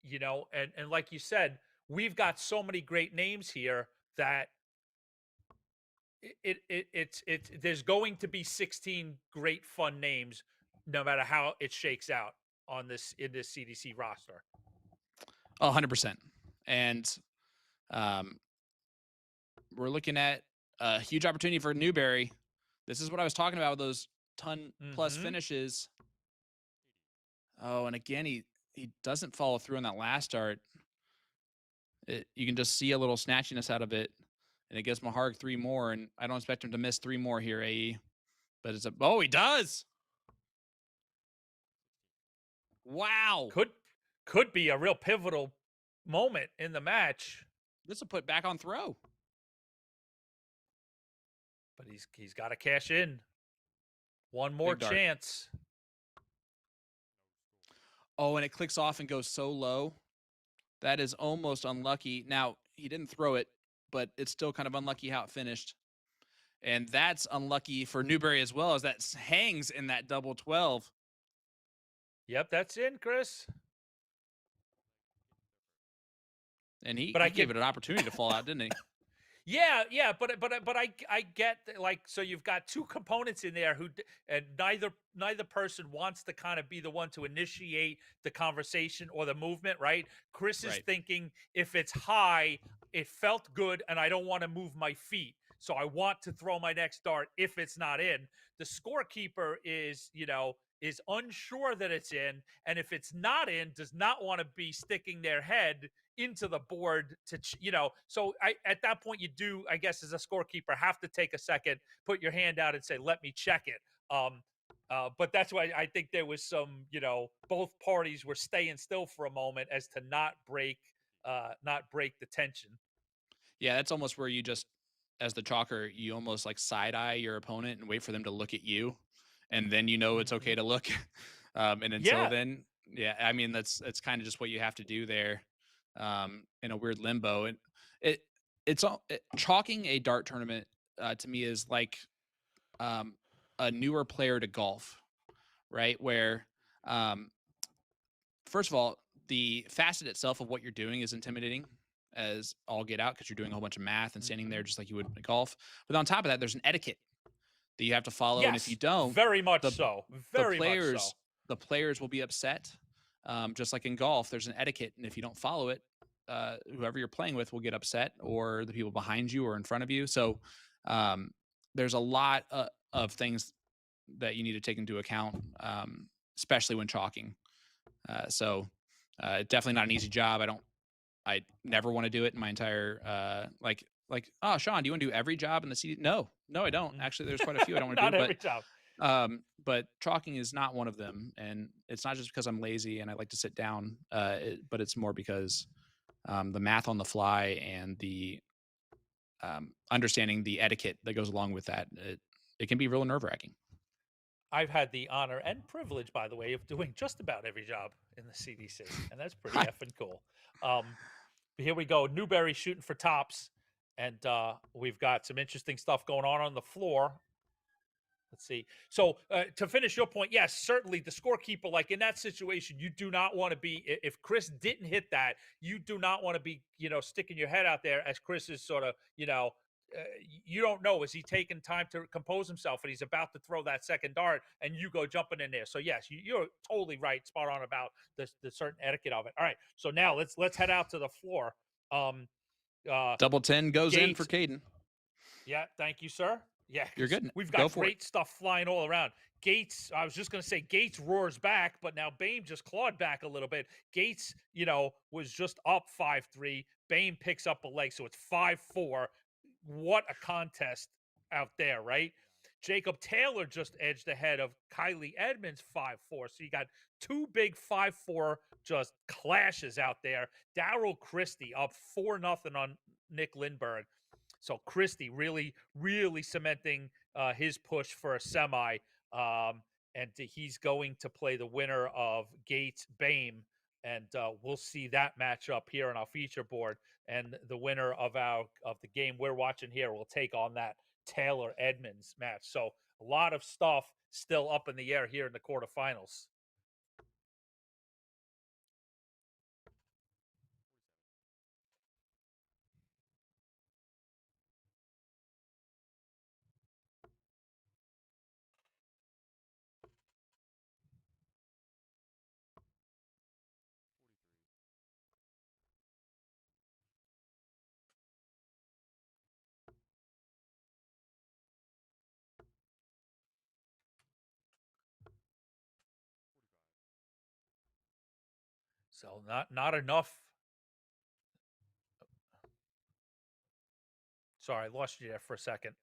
And like you said, we've got so many great names here that it's there's going to be 16 great fun names no matter how it shakes out in this CDC roster. 100%. And we're looking at a huge opportunity for Newberry. This is what I was talking about with those ton plus finishes. Oh, and again, he doesn't follow through on that last dart. You can just see a little snatchiness out of it, and it gives Maharg 3 more, and I don't expect him to miss 3 more here, AE. But he does. Wow. Could be a real pivotal moment in the match. This will put back on throw. But he's got to cash in. One more chance. Oh, and it clicks off and goes so low. That is almost unlucky. Now, he didn't throw it, but it's still kind of unlucky how it finished. And that's unlucky for Newberry as well, as that hangs in that double 12. Yep, that's in, Chris. And he gave it an opportunity to fall out, didn't he? Yeah, but I get so you've got two components in there and neither person wants to kind of be the one to initiate the conversation or the movement, right? Chris is thinking if it's high, it felt good and I don't want to move my feet. So I want to throw my next dart if it's not in. The scorekeeper is unsure that it's in, and if it's not in, does not want to be sticking their head into the board to so at that point you do, I guess, as a scorekeeper, have to take a second, put your hand out and say, let me check it. But that's why I think there was some, both parties were staying still for a moment as to not break the tension. Yeah, that's almost where you just, as the chalker, you almost like side eye your opponent and wait for them to look at you, and then it's okay to look. And until then, yeah, I mean that's kind of just what you have to do there. In a weird limbo, and chalking a dart tournament to me is like a newer player to golf, right? Where first of all, the facet itself of what you're doing is intimidating as all get out because you're doing a whole bunch of math and standing there just like you would in golf. But on top of that, there's an etiquette that you have to follow, and if you don't, very much so. The players will be upset. Just like in golf, there's an etiquette, and if you don't follow it, whoever you're playing with will get upset, or the people behind you or in front of you. So there's a lot of things that you need to take into account, especially when chalking. So definitely not an easy job. I never want to do it in my entire like. Oh, Sean, do you want to do every job in the CD? No, I don't. Actually, there's quite a few I don't want to do. Not every job. But chalking is not one of them, and it's not just because I'm lazy and I like to sit down, but it's more because the math on the fly and the understanding the etiquette that goes along with that, it can be real nerve-wracking. I've had the honor and privilege, by the way, of doing just about every job in the CDC, and that's pretty effing cool. But here we go. Newberry shooting for tops, and we've got some interesting stuff going on the floor. Let's see. So to finish your point, yes, certainly the scorekeeper, like in that situation, you do not want to be, if Chris didn't hit that, you do not want to be, sticking your head out there as Chris is sort of, you don't know, is he taking time to compose himself and he's about to throw that second dart and you go jumping in there. So yes, you're totally right, spot on about the certain etiquette of it. All right. So now let's head out to the floor. Double 10 goes in Gates. for Caden. Yeah, thank you, sir. Yeah, You're good. We've Go got for great stuff flying all around. Gates, I was just going to say Gates roars back, but now Bame just clawed back a little bit. Gates, was just up 5-3. Bame picks up a leg, so it's 5-4. What a contest out there, right? Jacob Taylor just edged ahead of Kylie Edmonds 5-4. So you got two big 5-4 just clashes out there. Darryl Christie up 4-0 on Nick Lindbergh. So Christie really, really cementing his push for a semi. And he's going to play the winner of Gates Bame. And we'll see that matchup here on our feature board. And the winner of the game we're watching here will take on that Taylor Edmonds match. So a lot of stuff still up in the air here in the quarterfinals. So not enough. Sorry, I lost you there for a second.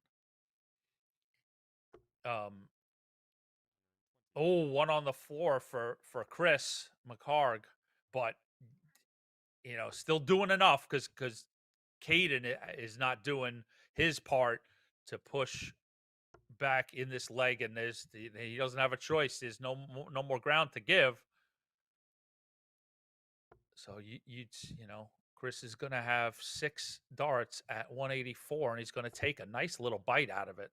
One on the floor for Chris McCarg, but still doing enough because Caden is not doing his part to push back in this leg, and he doesn't have a choice. There's no more ground to give. So Chris is going to have 6 darts at 184, and he's going to take a nice little bite out of it.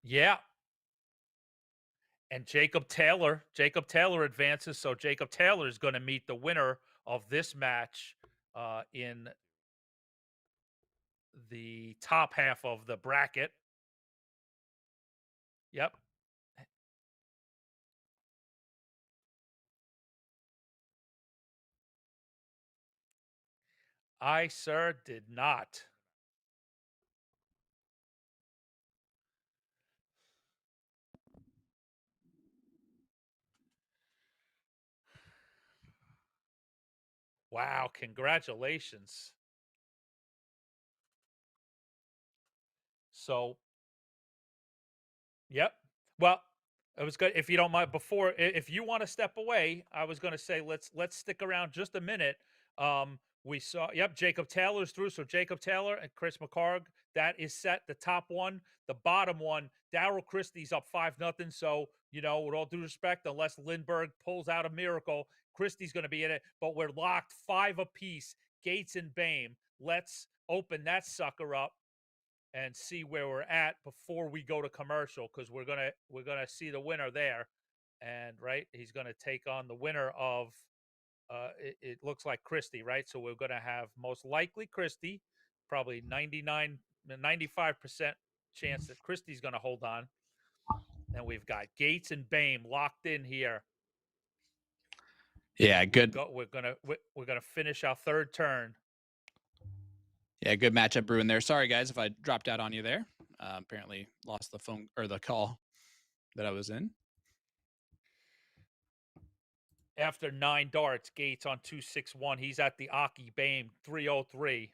Yeah. And Jacob Taylor advances, so Jacob Taylor is going to meet the winner of this match in the top half of the bracket. Yep. I, sir, did not. Wow, congratulations. So, yep. Well, it was good. If you don't mind, if you want to step away, I was going to say let's stick around just a minute. We saw, Jacob Taylor's through. So Jacob Taylor and Chris McCarg, that is set. The top one, the bottom one, Darryl Christie's up 5-0. So, with all due respect, unless Lindbergh pulls out a miracle, Christie's going to be in it. But we're locked 5 apiece. Gates and Bame. Let's open that sucker up and see where we're at before we go to commercial, because we're gonna see the winner there, and he's gonna take on the winner of it looks like Christie, right? So we're gonna have most likely Christie, probably 95% chance that Christie's gonna hold on. And we've got Gates and Bame locked in here. Yeah, good. We're gonna finish our third turn. Yeah, good matchup brewing there. Sorry, guys, if I dropped out on you there. Apparently lost the phone or the call that I was in. After 9 darts, Gates on 261. He's at the Aki Bame 303.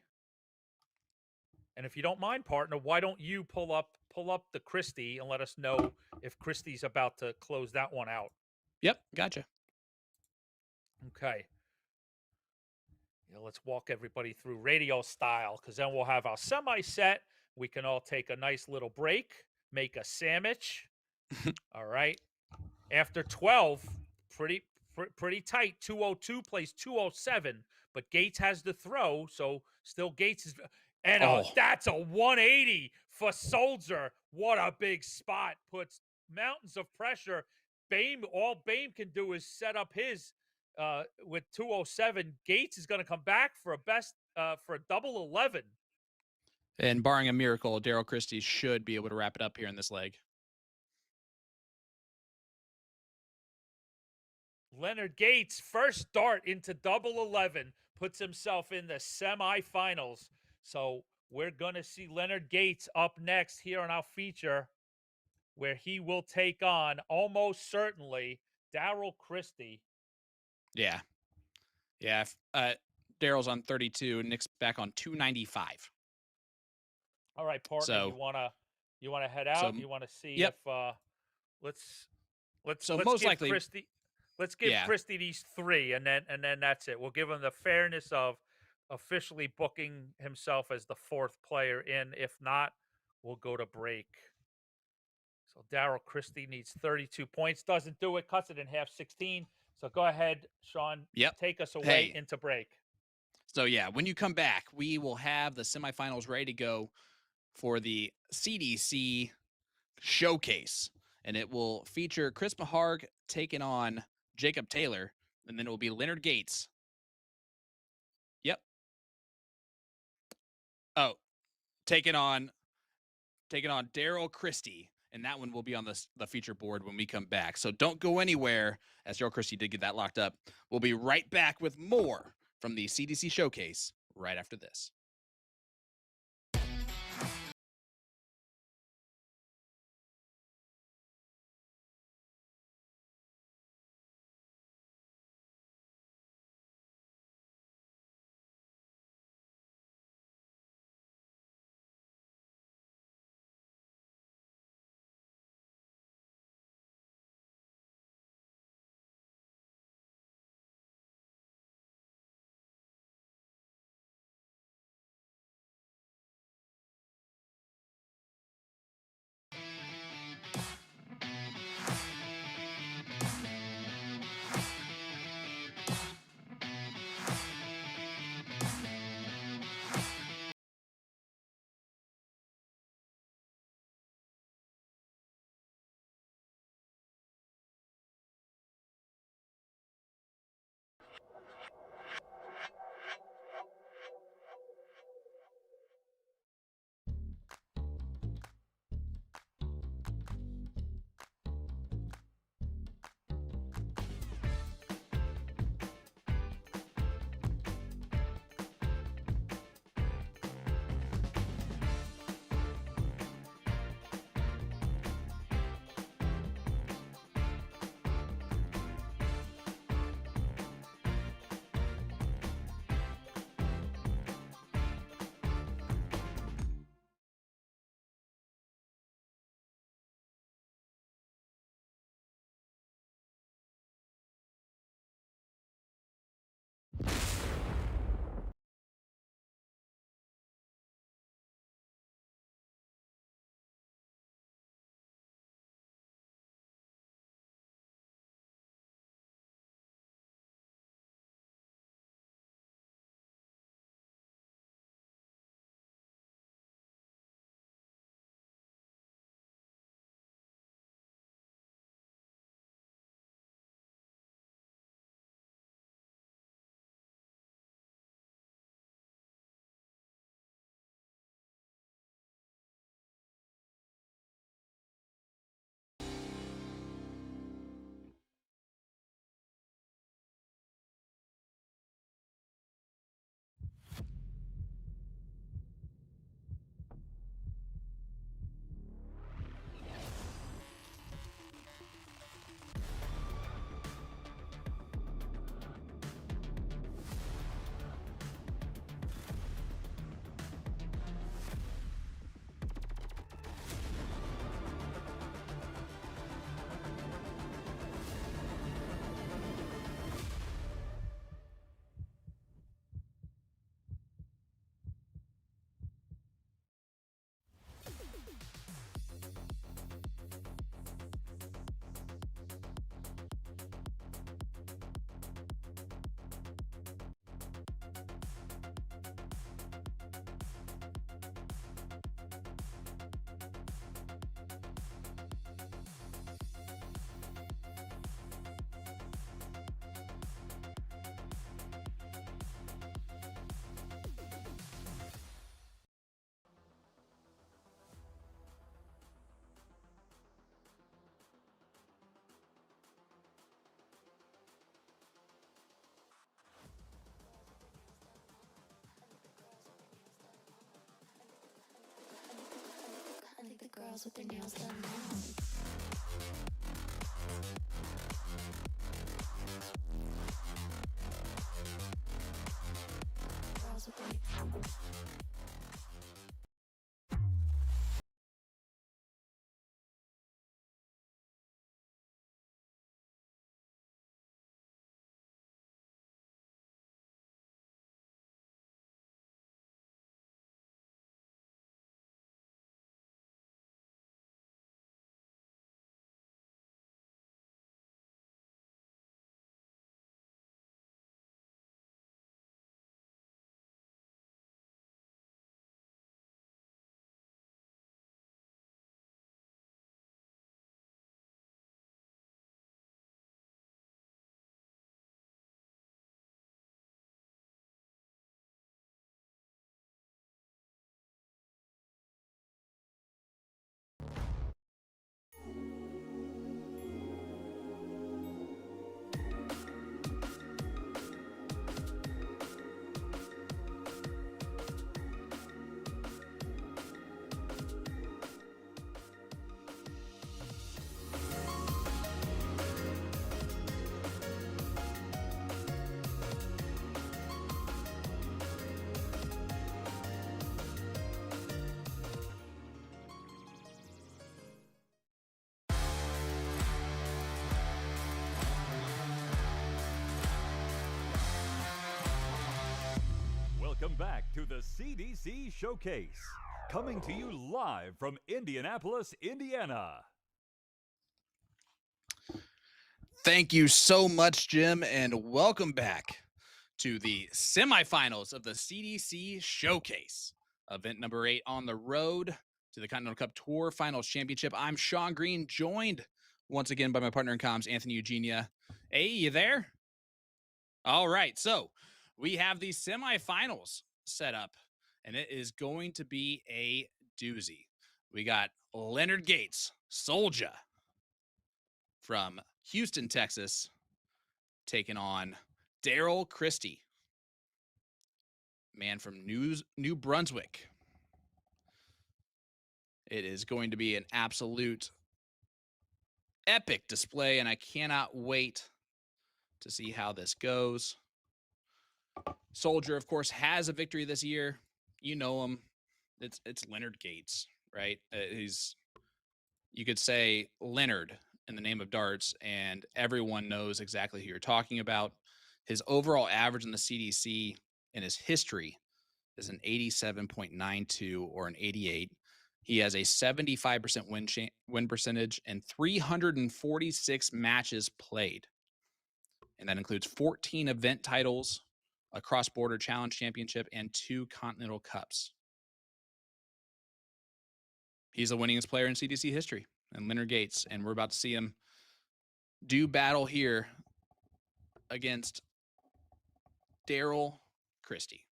And if you don't mind, partner, why don't you pull up the Christie and let us know if Christie's about to close that one out? Yep, gotcha. Okay. Let's walk everybody through radio style, because then we'll have our semi set. We can all take a nice little break. make a sandwich. All right. After 12, pretty tight. 202 plays 207, but Gates has the throw, so still Gates is. And that's a 180 for Soldier. What a big spot. Puts mountains of pressure. All Bame can do is set up his with 207. Gates is going to come back for a double 11. And barring a miracle, Daryl Christie should be able to wrap it up here in this leg. Leonard Gates, first start into double 11, puts himself in the semifinals. So we're going to see Leonard Gates up next here on our feature, where he will take on, almost certainly, Daryl Christie. Yeah. Yeah. Daryl's on 32, Nick's back on 295. All right, partner, So, you wanna head out? You want to see yep. if let's most give likely Christie. Let's give Christie these 3, and then that's it. We'll give him the fairness of officially booking himself as the 4th player in. If not, we'll go to break. So Daryl Christie needs 32 points. Doesn't do it. Cuts it in half, 16. So go ahead, Sean. Yep. Take us away into break. So, yeah, when you come back, we will have the semifinals ready to go for the CDC Showcase. And it will feature Chris Maharg taking on Jacob Taylor. And then it will be Leonard Gates. Yep. Oh, taking on Daryl Christie. And that one will be on the feature board when we come back. So don't go anywhere, as Daryl Christie did get that locked up. We'll be right back with more from the CDC Showcase right after this. Girls with their nails done now. Girls with their Welcome back to the CDC Showcase, coming to you live from Indianapolis, Indiana. Thank you so much, Jim, and welcome back to the semifinals of the CDC Showcase, event number 8 on the road to the Continental Cup Tour Finals Championship. I'm Sean Green, joined once again by my partner in comms, Anthony Eugenia. Hey, you there? All right, so we have the semifinals set up, and it is going to be a doozy. We got Leonard Gates, Soldier, from Houston, Texas, taking on Daryl Christie, man from New Brunswick. It is going to be an absolute epic display, and I cannot wait to see how this goes. Soldier, of course, has a victory this year. You know him. It's Leonard Gates, right? You could say Leonard in the name of darts, and everyone knows exactly who you're talking about. His overall average in the CDC in his history is an 87.92 or an 88. He has a 75% win percentage and 346 matches played. And that includes 14 event titles, a cross-border challenge championship, and 2 Continental Cups. He's the winningest player in CDC history, and Leonard Gates, and we're about to see him do battle here against Daryl Christie.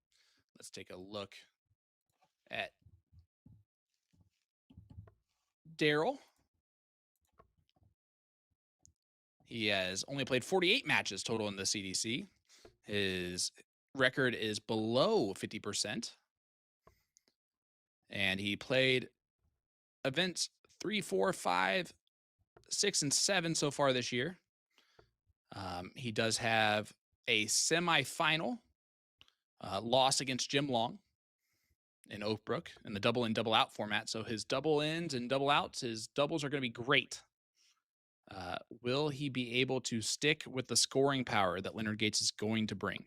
Let's take a look at Daryl. He has only played 48 matches total in the CDC. His record is below 50%. And he played events 3, 4, 5, 6, and 7 so far this year. He does have a semifinal loss against Jim Long in Oakbrook in the double in, double out format. So his double ins and double outs, his doubles are going to be great. Will he be able to stick with the scoring power that Leonard Gates is going to bring?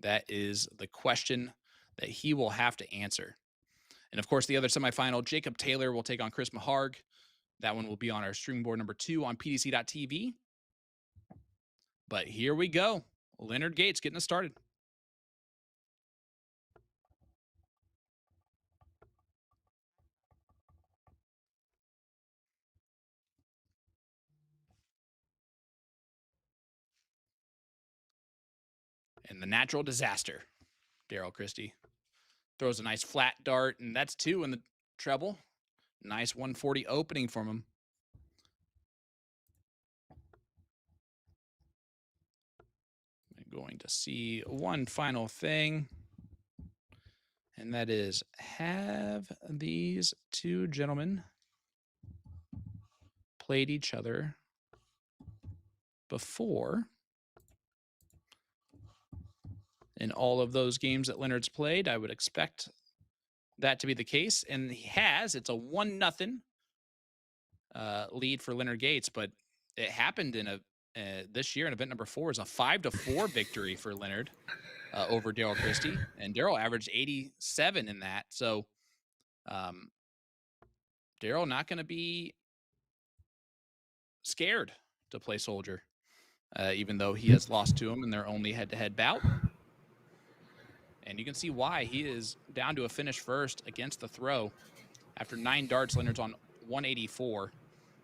That is the question that he will have to answer. And of course, the other semifinal, Jacob Taylor will take on Chris Maharg. That one will be on our streaming board number 2 on PDC.TV. But here we go. Leonard Gates getting us started. And the natural disaster, Daryl Christie. Throws a nice flat dart, and that's 2 in the treble. Nice 140 opening from him. I'm going to see one final thing. And that is, have these two gentlemen played each other before? In all of those games that Leonard's played, I would expect that to be the case, and he has. It's a 1-0 lead for Leonard Gates, but it happened in this year in event number 4 is a 5-4 victory for Leonard over Daryl Christie, and Daryl averaged 87 in that. So Daryl not going to be scared to play Soldier, even though he has lost to him in their only head-to-head bout. And you can see why. He is down to a finish first against the throw. After 9 darts, Leonard's on 184.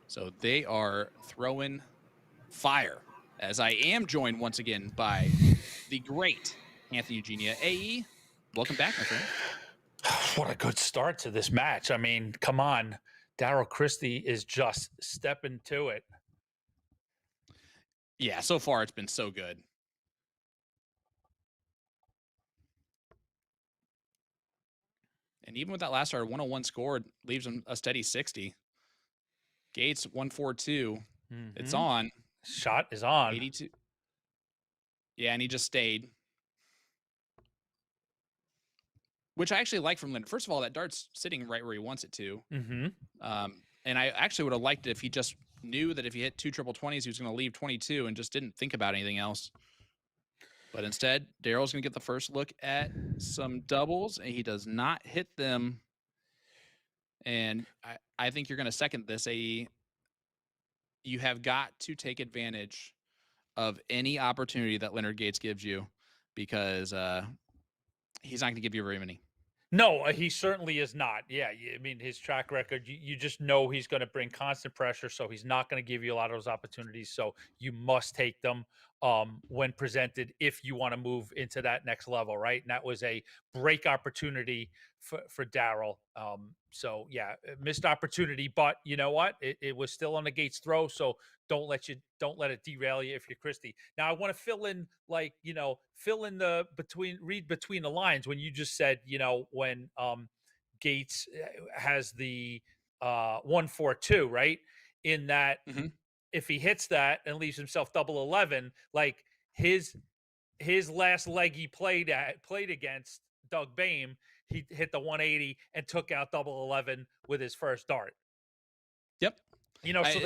So they are throwing fire, as I am joined once again by the great Anthony Eugenia. AE, welcome back, my friend. What a good start to this match. I mean, come on. Daryl Christie is just stepping to it. Yeah, so far it's been so good. And even with that last start, 101 scored, leaves him a steady 60. Gates, 142. It's on. Shot is on. 82. Yeah, and he just stayed. Which I actually like from Leonard. First of all, that dart's sitting right where he wants it to. And I actually would have liked it if he just knew that if he hit 2 triple 20s, he was going to leave 22 and just didn't think about anything else. But instead, Daryl's going to get the first look at some doubles, and he does not hit them. And I think you're going to second this, AE. You have got to take advantage of any opportunity that Leonard Gates gives you, because he's not going to give you very many. No, he certainly is not. Yeah, I mean, his track record, you just know he's going to bring constant pressure, so he's not going to give you a lot of those opportunities. So you must take them when presented if you want to move into that next level, right? And that was a break opportunity for Daryl. So yeah, missed opportunity, but you know what? It was still on the Gates throw, so don't let it derail you if you're Christie. Now I want to fill in read between the lines when you just said, when Gates has the 142, right? In that if he hits that and leaves himself double 11, like his last leg he played against Doug Boehm, he hit the 180 and took out double 11 with his first dart. Yep. So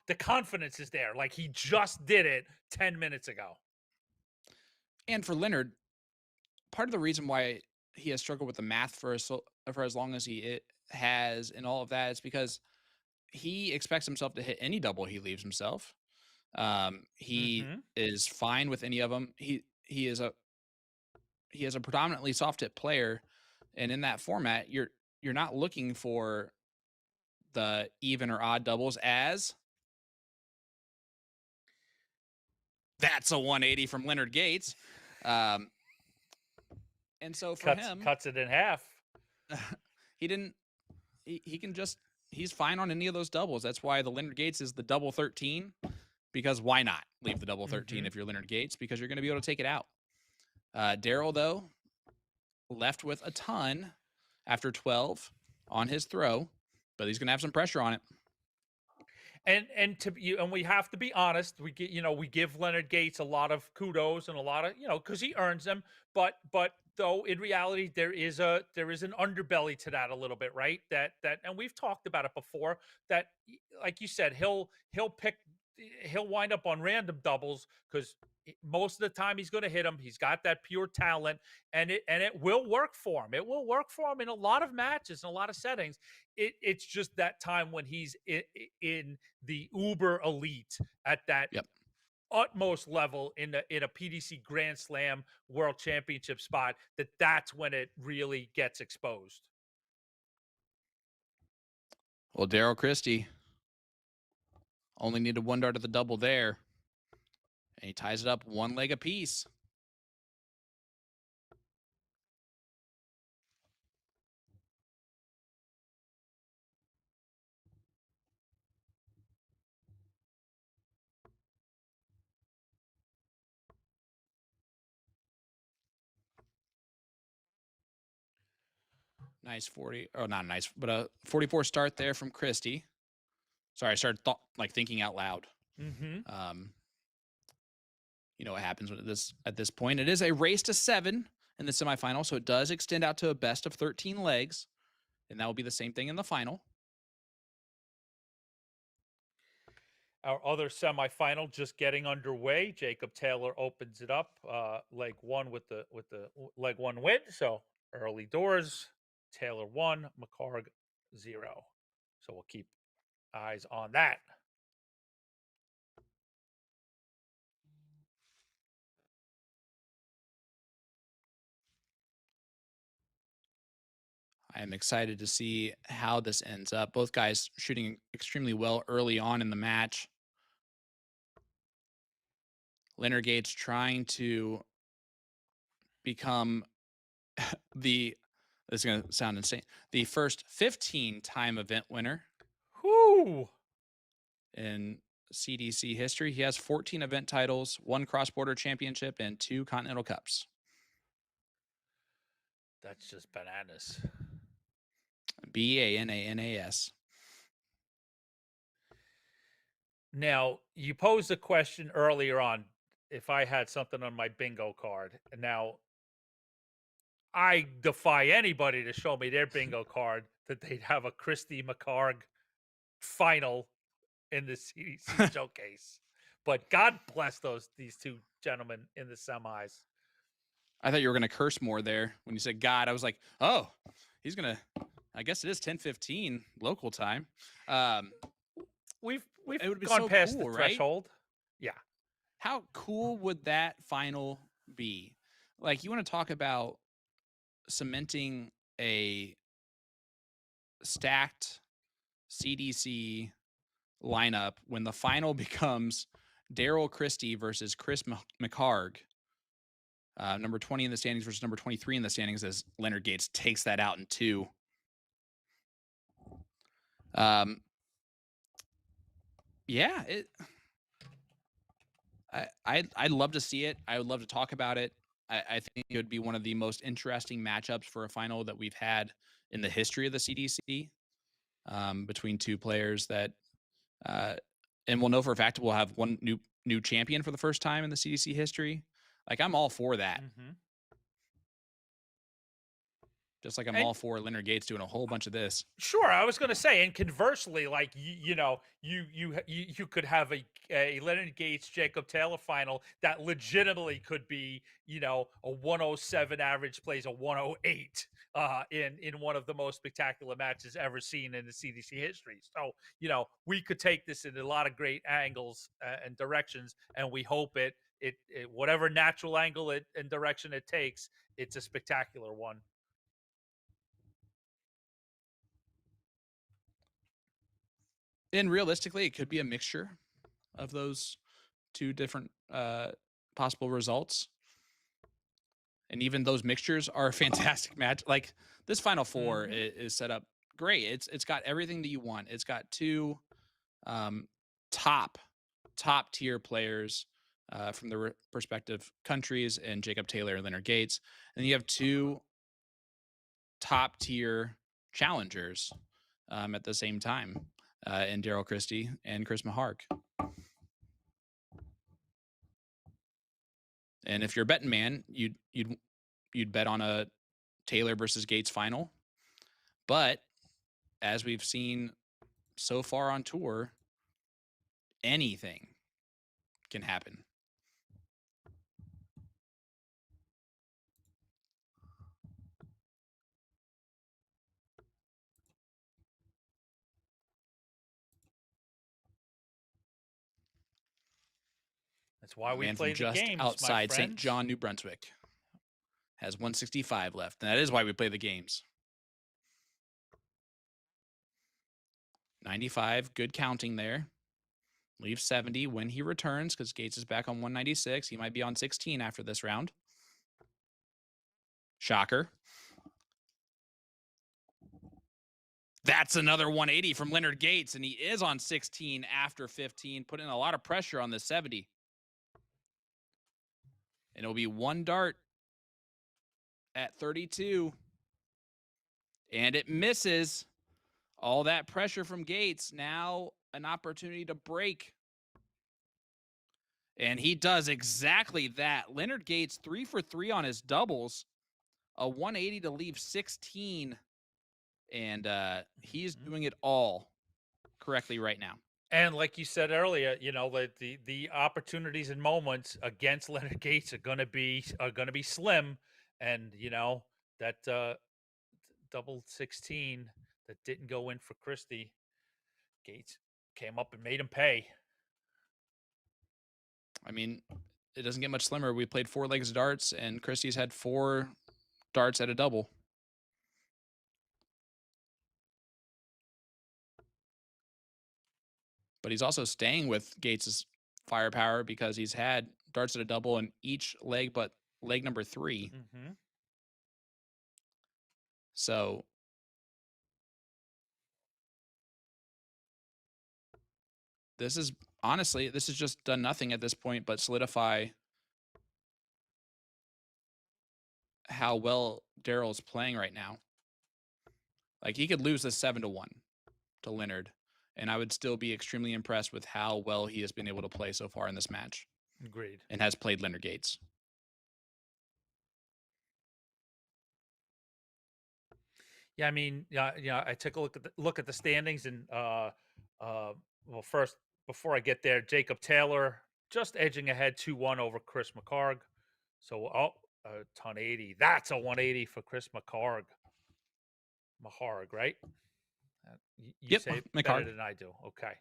the confidence is there. Like he just did it 10 minutes ago. And for Leonard, part of the reason why he has struggled with the math for as long as he has and all of that is because he expects himself to hit any double he leaves himself. He is fine with any of them. He is a predominantly soft hit player, and in that format, you're not looking for the even or odd doubles, as that's a 180 from Leonard Gates. And so for him, cuts it in half. He's fine on any of those doubles. That's why the Leonard Gates is the double 13, because why not leave the double 13 if you're Leonard Gates, because you're going to be able to take it out. Daryl, though, left with a ton after 12 on his throw, but he's going to have some pressure on it. And we have to be honest. We give Leonard Gates a lot of kudos and a lot of, because he earns them. But though in reality there is an underbelly to that a little bit, right? That and we've talked about it before. That, like you said, he'll wind up on random doubles because most of the time he's going to hit them. He's got that pure talent, and it will work for him. It will work for him in a lot of matches, in a lot of settings. It's just that time when he's in the uber elite at that utmost level in a PDC Grand Slam World Championship spot, that's when it really gets exposed. Well, Daryl Christie only needed 1 dart at the double there, and he ties it up 1 leg apiece. Nice 40, or not nice, but a 44 start there from Christie. Sorry, I started thinking out loud. Mm-hmm. You know what happens at this point. It is a race to 7 in the semifinal, so it does extend out to a best of 13 legs, and that will be the same thing in the final. Our other semifinal just getting underway. Jacob Taylor opens it up, leg one with the leg one win. So early doors, Taylor 1, McCarg 0. So we'll keep eyes on that. I am excited to see how this ends up. Both guys shooting extremely well early on in the match. Leonard Gates trying to become this is going to sound insane, the first 15-time event winner Whoo! in CDC history. He has 14 event titles, 1 cross-border championship, and 2 Continental Cups. That's just bananas. BANANAS. Now, you posed a question earlier on if I had something on my bingo card. Now, I defy anybody to show me their bingo card that they'd have a Christie McCarg final in the CDC showcase. But God bless these two gentlemen in the semis. I thought you were going to curse more there when you said God. I was like, oh, he's going to, I guess it is 10:15 local time. We've it would be gone so past cool, the right? threshold. Yeah. How cool would that final be? Like, you want to talk about cementing a stacked CDC lineup when the final becomes Daryl Christie versus Chris McCarg, number 20 in the standings versus number 23 in the standings, as Leonard Gates takes that out in 2. Yeah, I'd love to see it. I would love to talk about it. I think it would be one of the most interesting matchups for a final that we've had in the history of the CDC, between 2 players that, and we'll know for a fact we'll have one new champion for the first time in the CDC history. Like, I'm all for that. Mm-hmm. Just like I'm all for Leonard Gates doing a whole bunch of this. Sure, I was going to say, and conversely, like you could have a Leonard Gates Jacob Taylor final that legitimately could be a 107 average plays a 108 in one of the most spectacular matches ever seen in the CDC history. So we could take this in a lot of great angles and directions, and we hope it whatever natural angle and direction it takes, it's a spectacular one. And realistically, it could be a mixture of those 2 different possible results. And even those mixtures are a fantastic match. Like, this Final Four is set up great. It's got everything that you want. It's got 2 top tier players from the respective countries, and Jacob Taylor and Leonard Gates. And you have 2 top tier challengers at the same time, in Daryl Christie and Chris McCarg. And if you're a betting man, you'd bet on a Taylor versus Gates final. But as we've seen so far on tour, anything can happen. That's why we Man play from the just games, outside my St. friends. John, New Brunswick, has 165 left, and that is why we play the games. 95, good counting there. Leaves 70 when he returns, because Gates is back on 196. He might be on 16 after this round. Shocker. That's another 180 from Leonard Gates, and he is on 16 after 15, putting a lot of pressure on the 70. And it'll be 1 dart at 32. And it misses. All that pressure from Gates. Now an opportunity to break. And he does exactly that. Leonard Gates 3 for 3 on his doubles. A 180 to leave 16. And he's doing it all correctly right now. And like you said earlier, you know, the opportunities and moments against Leonard Gates are gonna be slim. And you know, that double 16 that didn't go in for Christie, Gates came up and made him pay. I mean, it doesn't get much slimmer. We played 4 legs of darts, and Christie's had 4 darts at a double. But he's also staying with Gates's firepower because he's had darts at a double in each leg but leg number 3. Mm-hmm. So this is honestly, this has just done nothing at this point but solidify how well Daryl's playing right now. Like, he could lose this 7-1 to Leonard, and I would still be extremely impressed with how well he has been able to play so far in this match. Agreed. And has played Leonard Gates. Yeah, I mean, yeah. I took a look at the standings, and well, first before I get there, Jacob Taylor just edging ahead 2-1 over Chris McCarg. So, a ton 80. That's a 180 for Chris McCarg. Right? You Yep, say it McCarg. better than I do. Okay.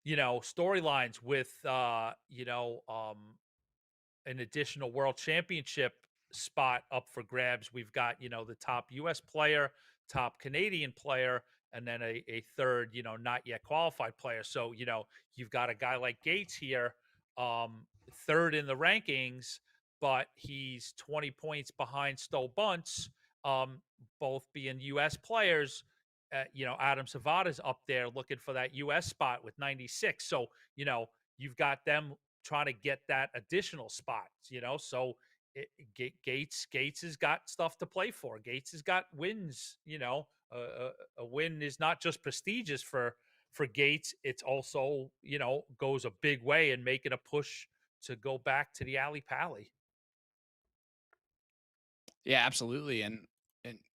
You know, storylines with an additional world championship spot up for grabs. We've got, you know, the top US player, top Canadian player, and then a third, you know, not yet qualified player. So, you know, you've got a guy like Gates here, third in the rankings, but he's 20 points behind Stowe Bunce, both being US players. You know, Adam Savada's up there looking for that US spot with 96. So, you know, you've got them trying to get that additional spot, you know. So Gates has got stuff to play for. Gates has got wins, you know. A win is not just prestigious for Gates, it's also, you know, goes a big way in making a push to go back to the Alley Pally. Yeah, absolutely. And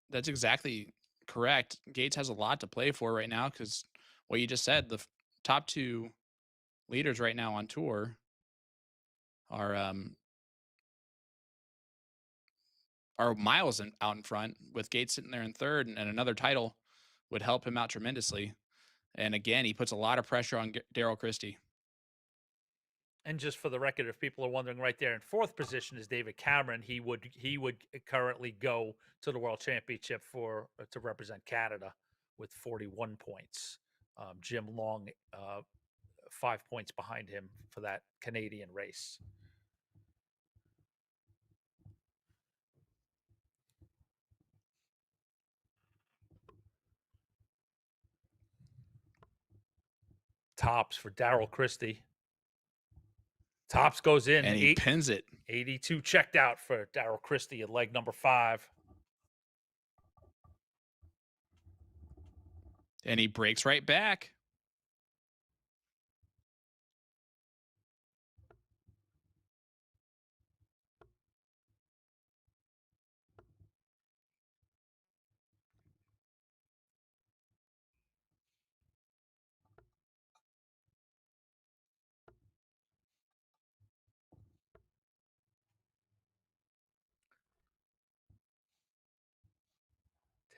that's exactly correct. Gates has a lot to play for right now because what you just said, the top 2 leaders right now on tour are miles out in front, with Gates sitting there in third, and another title would help him out tremendously. And again, he puts a lot of pressure on Daryl Christie. And just for the record, if people are wondering, right there in fourth position is David Cameron. He would currently go to the World Championship for to represent Canada with 41 points. Jim Long, 5 points behind him for that Canadian race. Tops for Daryl Christie. Tops goes in. And he pins it. 82 checked out for Daryl Christie at leg number 5. And he breaks right back.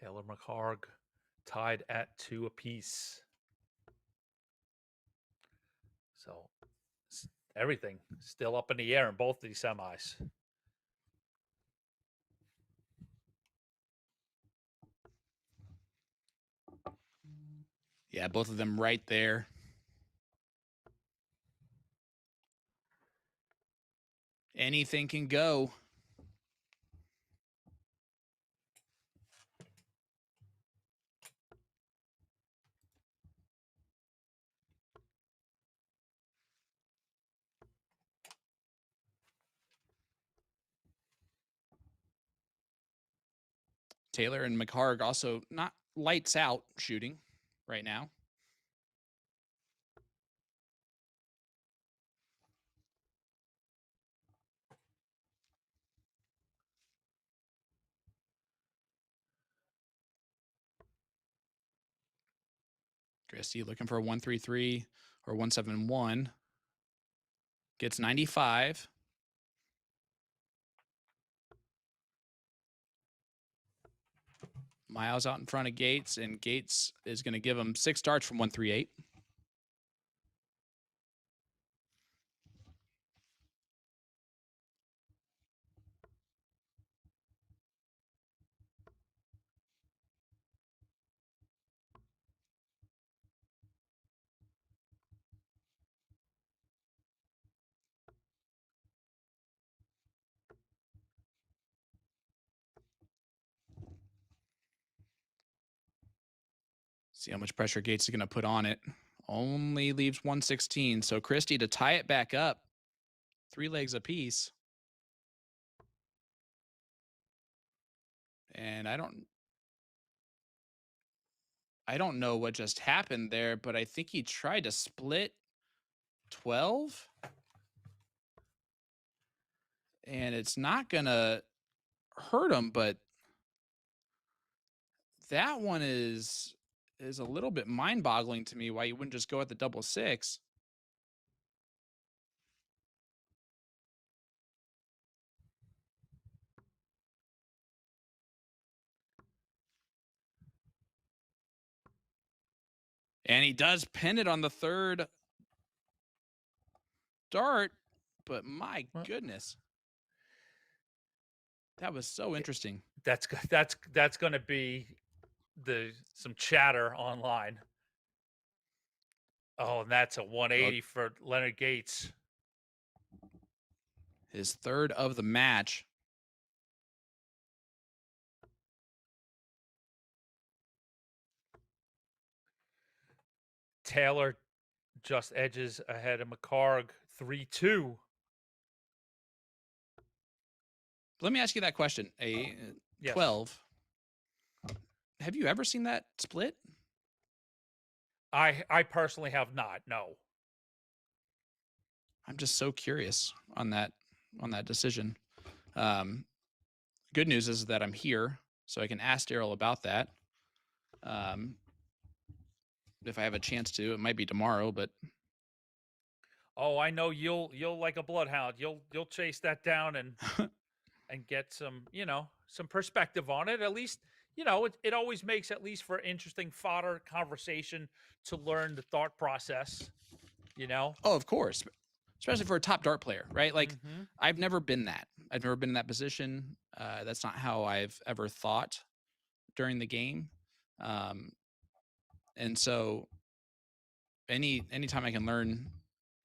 Taylor McCarg tied at 2 apiece. So everything still up in the air in both of these semis. Yeah, both of them right there. Anything can go. Taylor and McCarg also not lights out shooting right now. Christie looking for a 133 or 171. Gets 95. Miles out in front of Gates, and Gates is going to give him 6 darts from 138. See how much pressure Gates is going to put on it. Only leaves 116. So Christie to tie it back up. 3 legs apiece. And I don't know what just happened there, but I think he tried to split 12. And it's not going to hurt him, but that one is a little bit mind-boggling to me why you wouldn't just go at the 666. And he does pin it on the 3rd dart, but my goodness. That was so interesting. That's going to be some chatter online. Oh, and that's a 180 for Leonard Gates. His 3rd of the match. Taylor just edges ahead of McCarg 3-2. Let me ask you that question. A Yes. 12. Have you ever seen that split? I personally have not. No. I'm just so curious on that decision. Good news is that I'm here, so I can ask Daryl about that. If I have a chance to, it might be tomorrow, but Oh, I know you'll like a bloodhound. You'll chase that down and and get some, some perspective on it. At least, it always makes at least for interesting fodder conversation to learn the thought process, Oh, of course. Especially for a top dart player, right? Like Mhm. I've never been that. I've never been in that position. That's not how I've ever thought during the game. And so anytime I can learn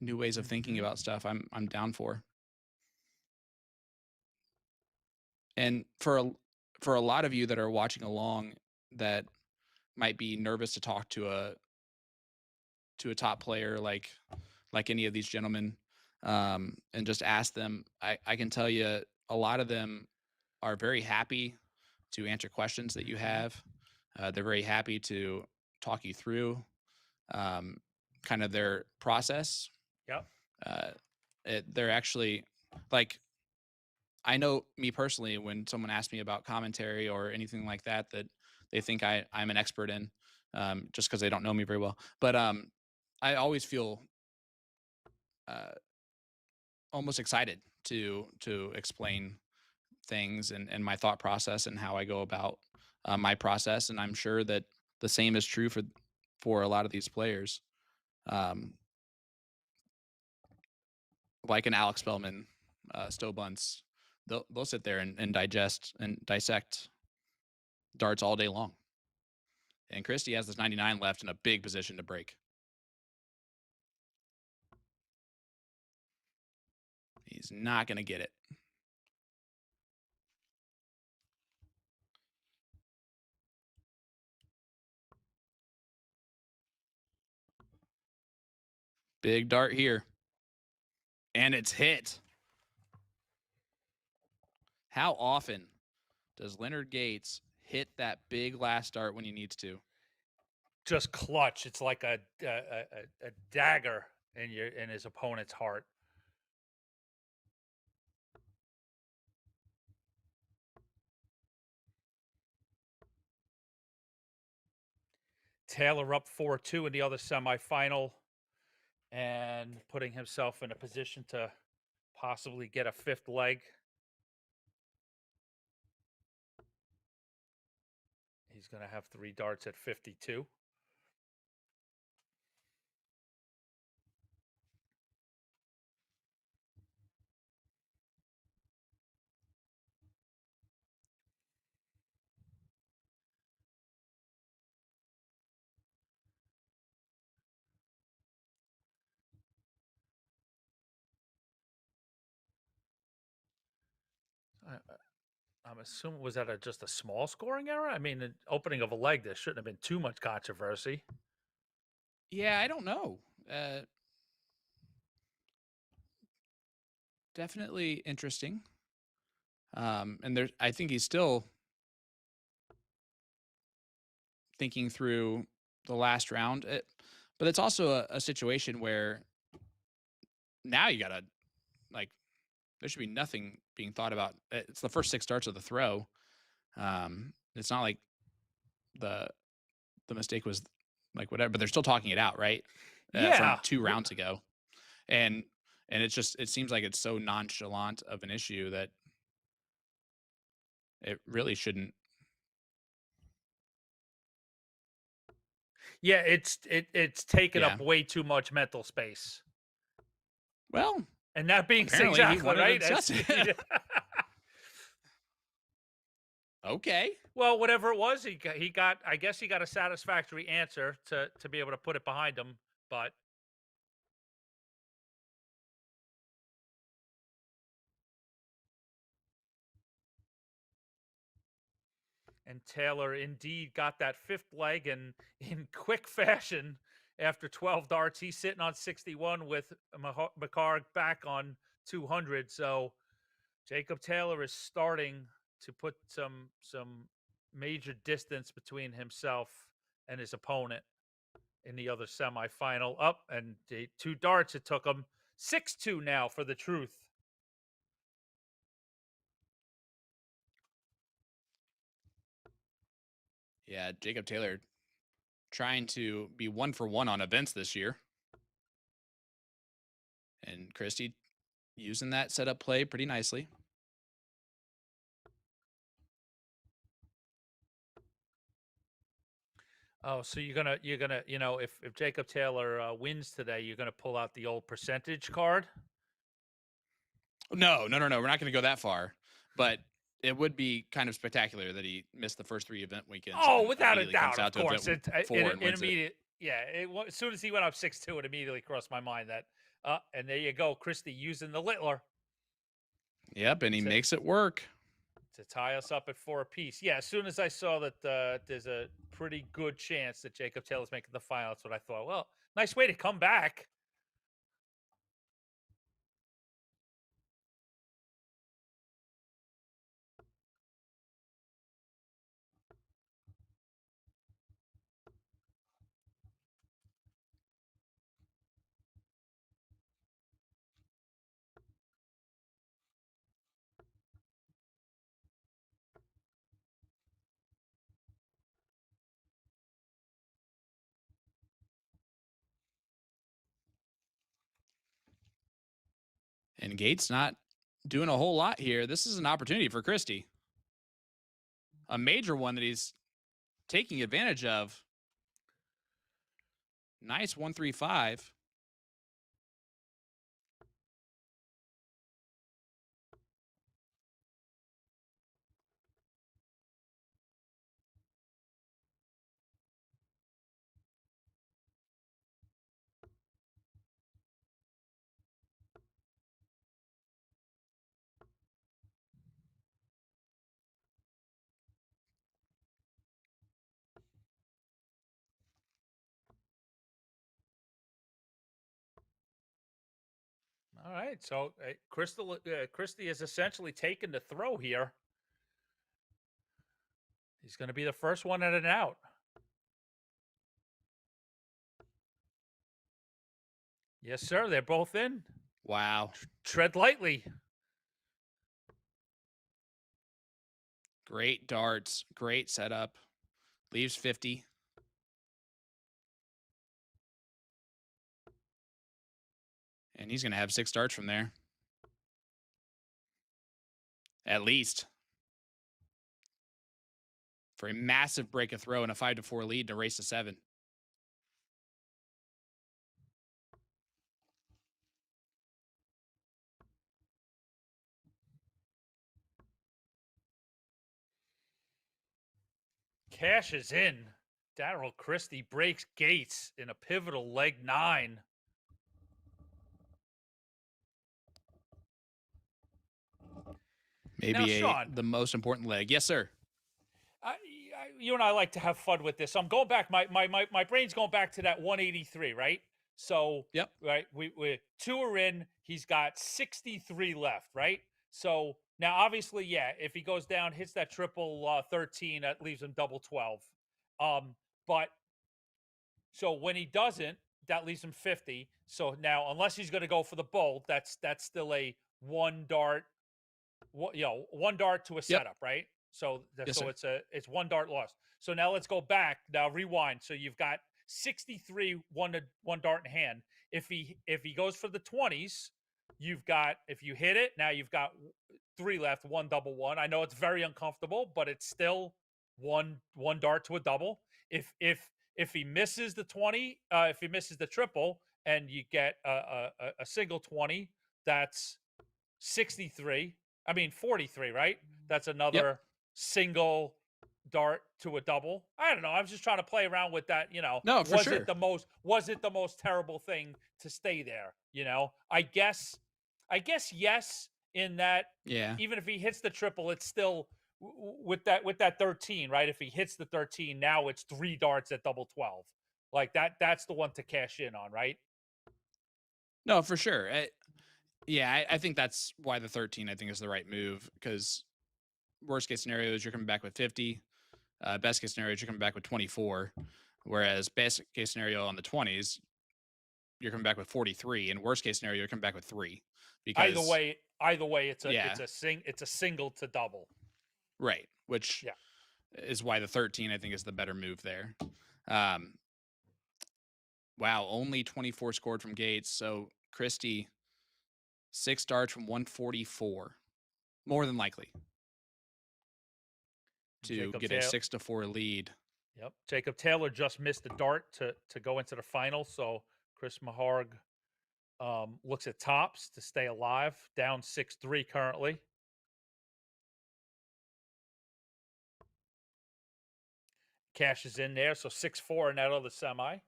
new ways of thinking Mhm. about stuff, I'm down for. And for a lot of you that are watching along that might be nervous to talk to a top player like any of these gentlemen, and just ask them, I can tell you a lot of them are very happy to answer questions that you have. They're very happy to talk you through kind of their process. Yep. They're actually like, I know me personally, when someone asks me about commentary or anything like that, that they think I'm an expert in, just because they don't know me very well. But I always feel almost excited to explain things and my thought process and how I go about my process. And I'm sure that the same is true for a lot of these players. Like an Alex Spellman, Stowe Bunce, they'll sit there and digest and dissect darts all day long. And Christie has this 99 left in a big position to break. He's not going to get it. Big dart here. And it's hit. How often does Leonard Gates hit that big last dart when he needs to. Just clutch. It's like a dagger in his opponent's heart. Taylor up 4-2 in the other semifinal and putting himself in a position to possibly get a fifth leg. He's going to have 3 darts at 52. I'm assuming, was that just a small scoring error? I mean, the opening of a leg, there shouldn't have been too much controversy. Yeah, I don't know. Definitely interesting. And I think he's still thinking through the last round. But it's also a situation where now you gotta, like, there should be nothing being thought about. It's the first 6 darts of the throw. It's not like the mistake was like whatever, but they're still talking it out, right? Yeah. From 2 rounds ago, and it seems like it's so nonchalant of an issue that it really shouldn't. Yeah, it's taken Yeah. up way too much mental space. Well, And that being apparently he exactly wanted to right. discuss it. Okay. Well, whatever it was, he got. I guess he got a satisfactory answer to be able to put it behind him. But and Taylor indeed got that fifth leg, and in quick fashion, after 12 darts, he's sitting on 61 with McCoy back on 200. So Jacob Taylor is starting to put some major distance between himself and his opponent in the other semifinal. Up and the 2 darts, it took him 6-2 now for the truth. Yeah, Jacob Taylor trying to be 1 for 1 on events this year. And Christie using that setup play pretty nicely. Oh, so you're gonna if Jacob Taylor wins today, you're gonna pull out the old percentage card. No. We're not going to go that far, but it would be kind of spectacular that he missed the first 3 event weekends. Oh, and without a immediately comes doubt, out of to course. event It 4 and wins it. immediate. Yeah, as soon as he went up 6-2, it immediately crossed my mind that. And there you go, Christie using the Littler Yep, and he makes it work. to tie us up at 4 apiece. Yeah, as soon as I saw that there's a pretty good chance that Jacob Taylor's making the final, that's what I thought. Well, nice way to come back. And Gates not doing a whole lot here. This is an opportunity for Christie. A major one that he's taking advantage of. Nice 1-3-5. All right, so Christie is essentially taking the throw here. He's going to be the first one at an out. Yes, sir. They're both in. Wow. Tread lightly. Great darts. Great setup. Leaves 50. And he's going to have 6 darts from there. At least. For a massive break of throw and a 5-4 lead to race to 7. Cash is in. Darryl Christie breaks Gates in a pivotal leg 9. Maybe Now, Sean, the most important leg. Yes, sir. you and I like to have fun with this. So I'm going back. My brain's going back to that 183, right? So, Yep. right, we 2 are in. He's got 63 left, right? So now, obviously, yeah, if he goes down, hits that triple 13, that leaves him double 12. But so when he doesn't, that leaves him 50. So now, unless he's going to go for the bolt, that's still a 1 dart, 1 dart to a setup, right? So Yes, so sir. it's 1 dart lost. So now let's go back. Now rewind. So you've got 63 1 dart in hand. If he goes for the 20s, you've got, if you hit it, now you've got 3 left, 1 double 1. I know it's very uncomfortable, but it's still one dart to a double. If he misses the 20, if he misses the triple and you get a single 20, that's 63. I mean 43, right? That's another single dart to a double. I don't know. I was just trying to play around with that, No, for was sure. it the most terrible thing to stay there, I guess yes, in that Yeah. even if he hits the triple, it's still with that 13, right? If he hits the 13, now it's 3 darts at double 12. Like that's the one to cash in on, right? No, for sure. I think that's why the 13, I think, is the right move, because worst case scenario is you're coming back with 50. Best case scenario is you're coming back with 24. Whereas best case scenario on the 20s, you're coming back with 43. And worst case scenario, you're coming back with 3. Because Either way, it's Yeah. a single to double. Right. Which Yeah. is why the 13, I think, is the better move there. Wow, only 24 scored from Gates. So Christie, 6 darts from 144. More than likely to Jacob get a 6-4 lead. Yep. Jacob Taylor just missed the dart to go into the final. So Chris Maharg looks at tops to stay alive, down 6-3 currently. Cash is in there, so 6-4 in that other semi.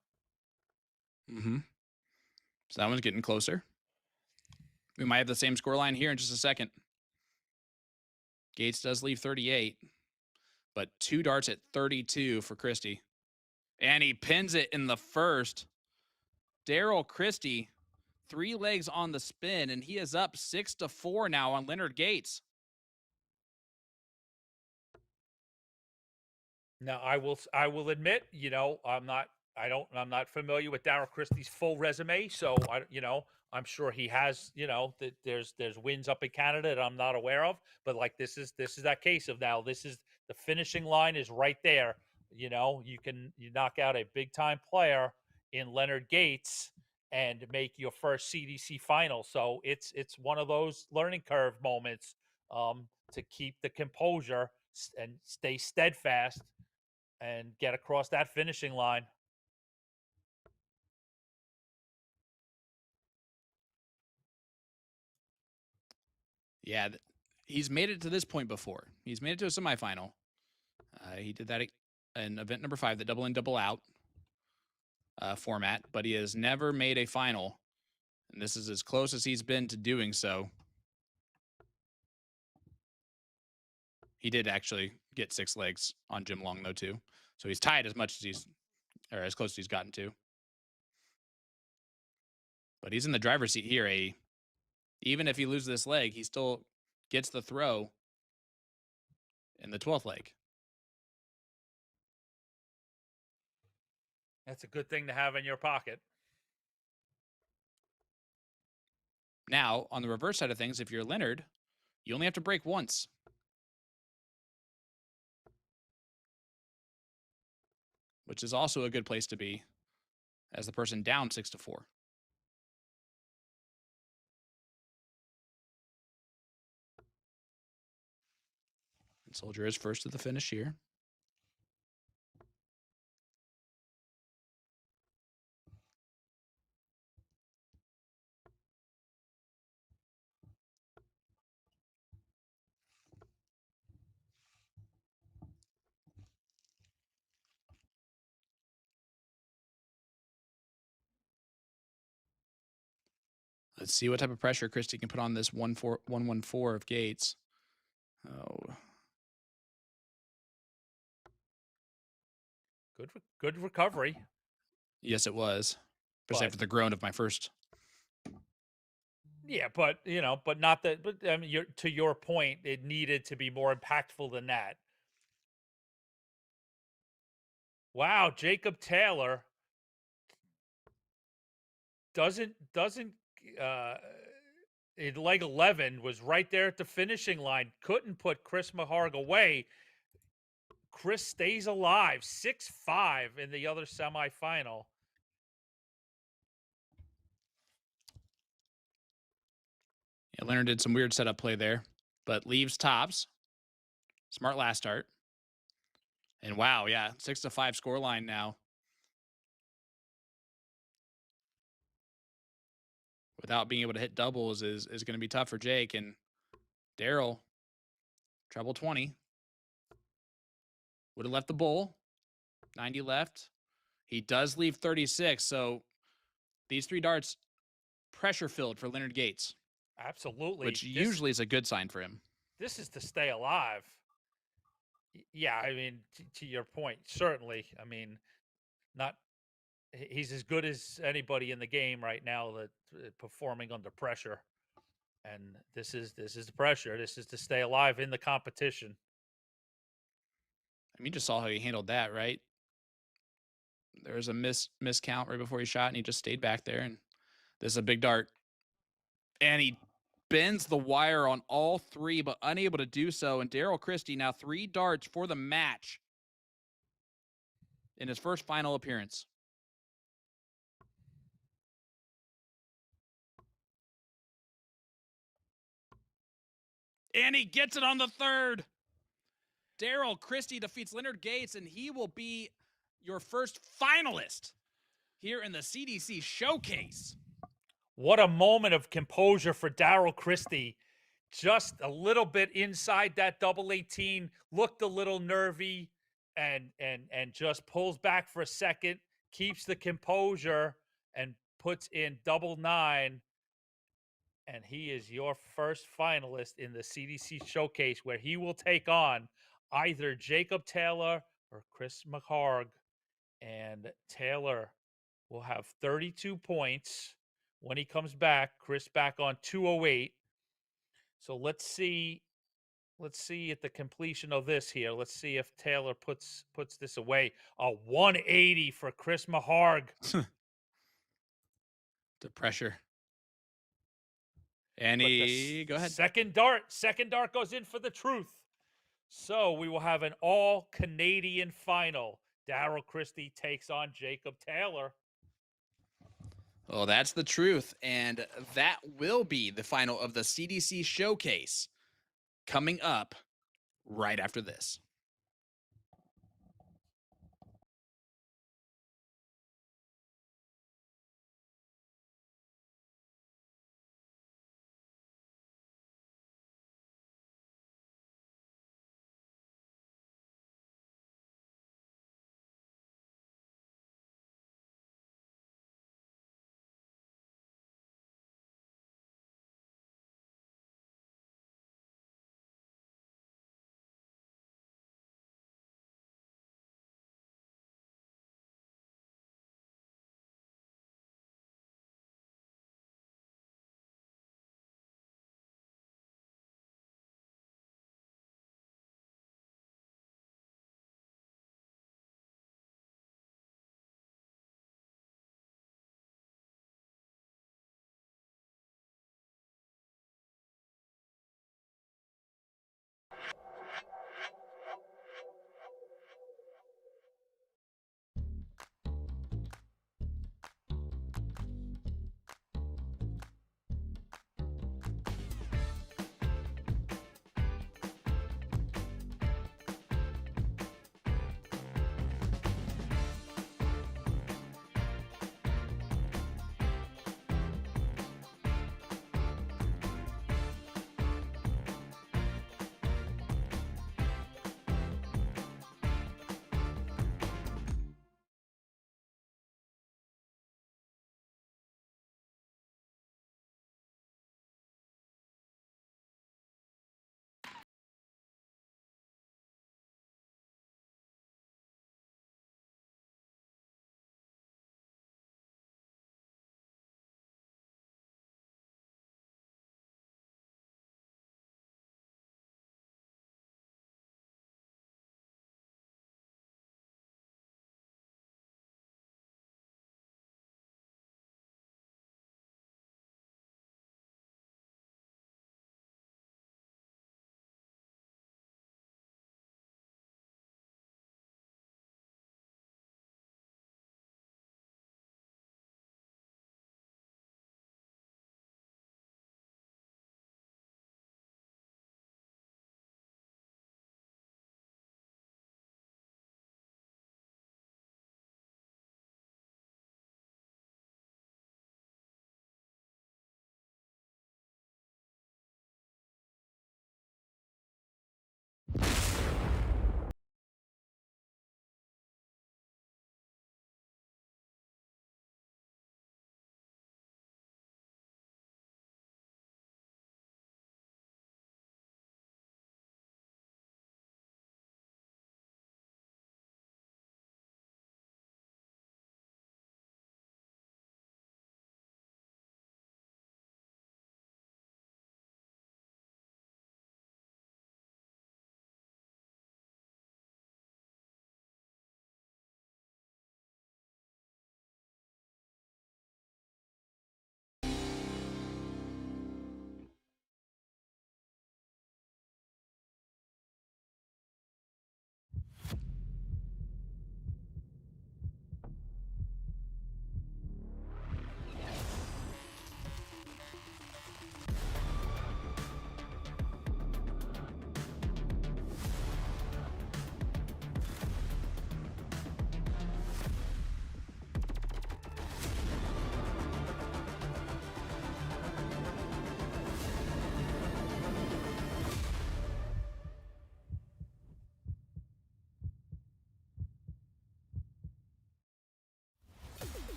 Mm-hmm. So that one's getting closer. We might have the same scoreline here in just a second. Gates does leave 38, but 2 darts at 32 for Christie. And he pins it in the first. Darryl Christie, 3 legs on the spin, and he is up 6-4 now on Leonard Gates. Now I will admit, I'm not familiar with Darryl Christie's full resume, so I'm sure he has, there's wins up in Canada that I'm not aware of, but like this is that case of now this is the finishing line is right there. You knock out a big time player in Leonard Gates and make your first CDC final. So it's one of those learning curve moments to keep the composure and stay steadfast and get across that finishing line. Yeah, he's made it to this point before. He's made it to a semifinal. He did that in event number 5, the double in, double out format, but he has never made a final. And this is as close as he's been to doing so. He did actually get 6 legs on Jim Long, though, too. So he's tied as much as as close as he's gotten to. But he's in the driver's seat here. Even if he loses this leg, he still gets the throw in the 12th leg. That's a good thing to have in your pocket. Now, on the reverse side of things, if you're Leonard, you only have to break once. Which is also a good place to be as the person down 6-4. And Soldier is first to the finish here. Let's see what type of pressure Christie can put on this 114 of Gates. Oh, Good recovery. yes, it was. Especially But- after the groan of my first. Yeah, but but not that. But I mean, to your point, it needed to be more impactful than that. Wow, Jacob Taylor doesn't in leg 11 was right there at the finishing line. Couldn't put Chris Maharg away. Chris stays alive, 6-5 in the other semifinal. Yeah, Leonard did some weird setup play there, but leaves tops. Smart last start. And wow, yeah, 6-5 scoreline now. Without being able to hit doubles is going to be tough for Jake. And Daryl, treble 20. Would have left the bowl. 90 left. He does leave 36. So these 3 darts pressure filled for Leonard Gates, Absolutely. which usually is a good sign for him. This is to stay alive. Yeah, I mean, to your point, certainly. I mean, not he's as good as anybody in the game right now that performing under pressure. And this is the pressure. This is to stay alive in the competition. I mean, you just saw how he handled that, right? There was a miscount right before he shot, and he just stayed back there. And this is a big dart. And he bends the wire on all 3, but unable to do so. And Daryl Christie now 3 darts for the match in his first final appearance. And he gets it on the 3rd. Daryl Christie defeats Leonard Gates, and he will be your first finalist here in the CDC Showcase. What a moment of composure for Daryl Christie. Just a little bit inside that double 18, looked a little nervy, and just pulls back for a second, keeps the composure, and puts in double 9. And he is your first finalist in the CDC Showcase, where he will take on either Jacob Taylor or Chris McCarg. And Taylor will have 32 points when he comes back. Chris back on 208. So let's see at the completion of this here. Let's see if Taylor puts this away. A 180 for Chris Maharg. The pressure. And But the he, go ahead. Second dart goes in for the truth. So we will have an all Canadian final. Daryl Christie takes on Jacob Taylor. Oh, that's the truth. And that will be the final of the CDC Showcase coming up right after this.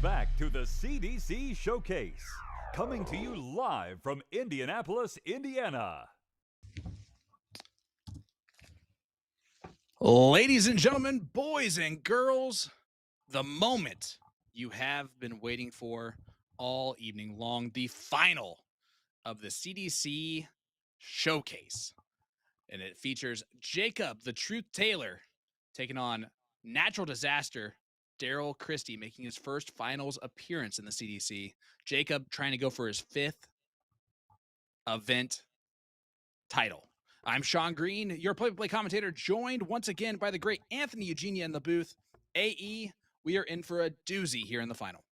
Welcome back to the CDC Showcase, coming to you live from Indianapolis, Indiana. Ladies and gentlemen, boys and girls, the moment you have been waiting for all evening long, the final of the CDC Showcase. And it features Jacob, the Truth Taylor, taking on natural disaster Daryl Christie, making his first finals appearance in the CDC. Jacob trying to go for his 5th event title. I'm Sean Green, your play-by-play commentator, joined once again by the great Anthony Eugenia in the booth. AE, we are in for a doozy here in the final.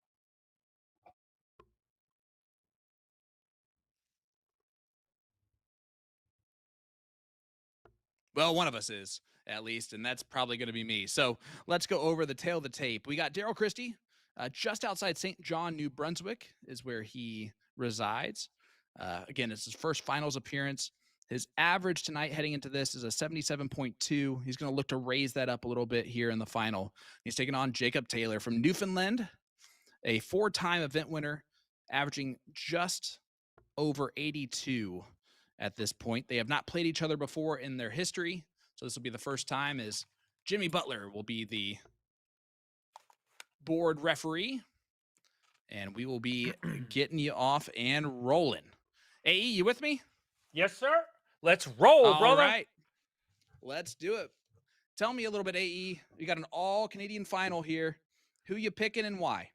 Well, one of us is, at least, and that's probably going to be me. So let's go over the tail of the tape. We got Daryl Christie, just outside St. John, New Brunswick, is where he resides. Again, it's his first finals appearance. His average tonight heading into this is a 77.2. He's going to look to raise that up a little bit here in the final. He's taking on Jacob Taylor from Newfoundland, a 4-time event winner, averaging just over 82 at this point. They have not played each other before in their history, so this will be the first time as Jimmy Butler will be the board referee, and we will be getting you off and rolling. AE, you with me? Yes, sir. Let's roll, brother. All right. Let's do it. Tell me a little bit, AE. You got an all-Canadian final here. Who you picking and why?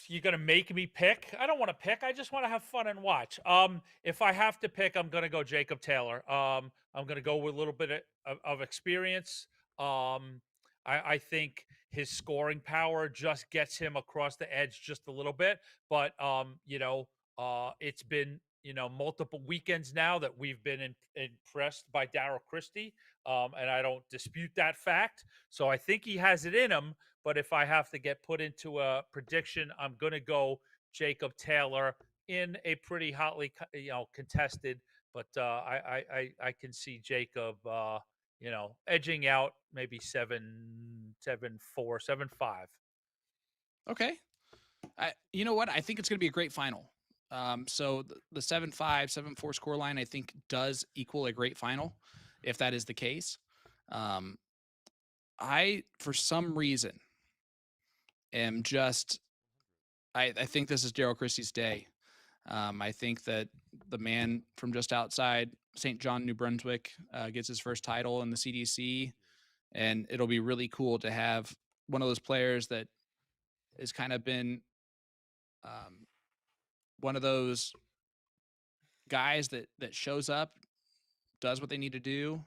You're gonna make me pick. I don't want to pick. I just want to have fun and watch. If I have to pick, I'm gonna go Jacob Taylor. I'm gonna go with a little bit of experience. I think his scoring power just gets him across the edge just a little bit. But it's been multiple weekends now that we've been impressed by Daryl Christie, and I don't dispute that fact. So I think he has it in him. But if I have to get put into a prediction, I'm going to go Jacob Taylor in a pretty hotly, contested. But I can see Jacob, edging out maybe 7-4, 7-5. Okay. You know what? I think it's going to be a great final. So the 7-5, 7-4 scoreline, I think, does equal a great final, if that is the case. I, for some reason, am just I think this is Daryl Christie's day. I think that the man from just outside St. John, New Brunswick, gets his first title in the CDC, and it'll be really cool to have one of those players that has kind of been one of those guys that shows up, does what they need to do.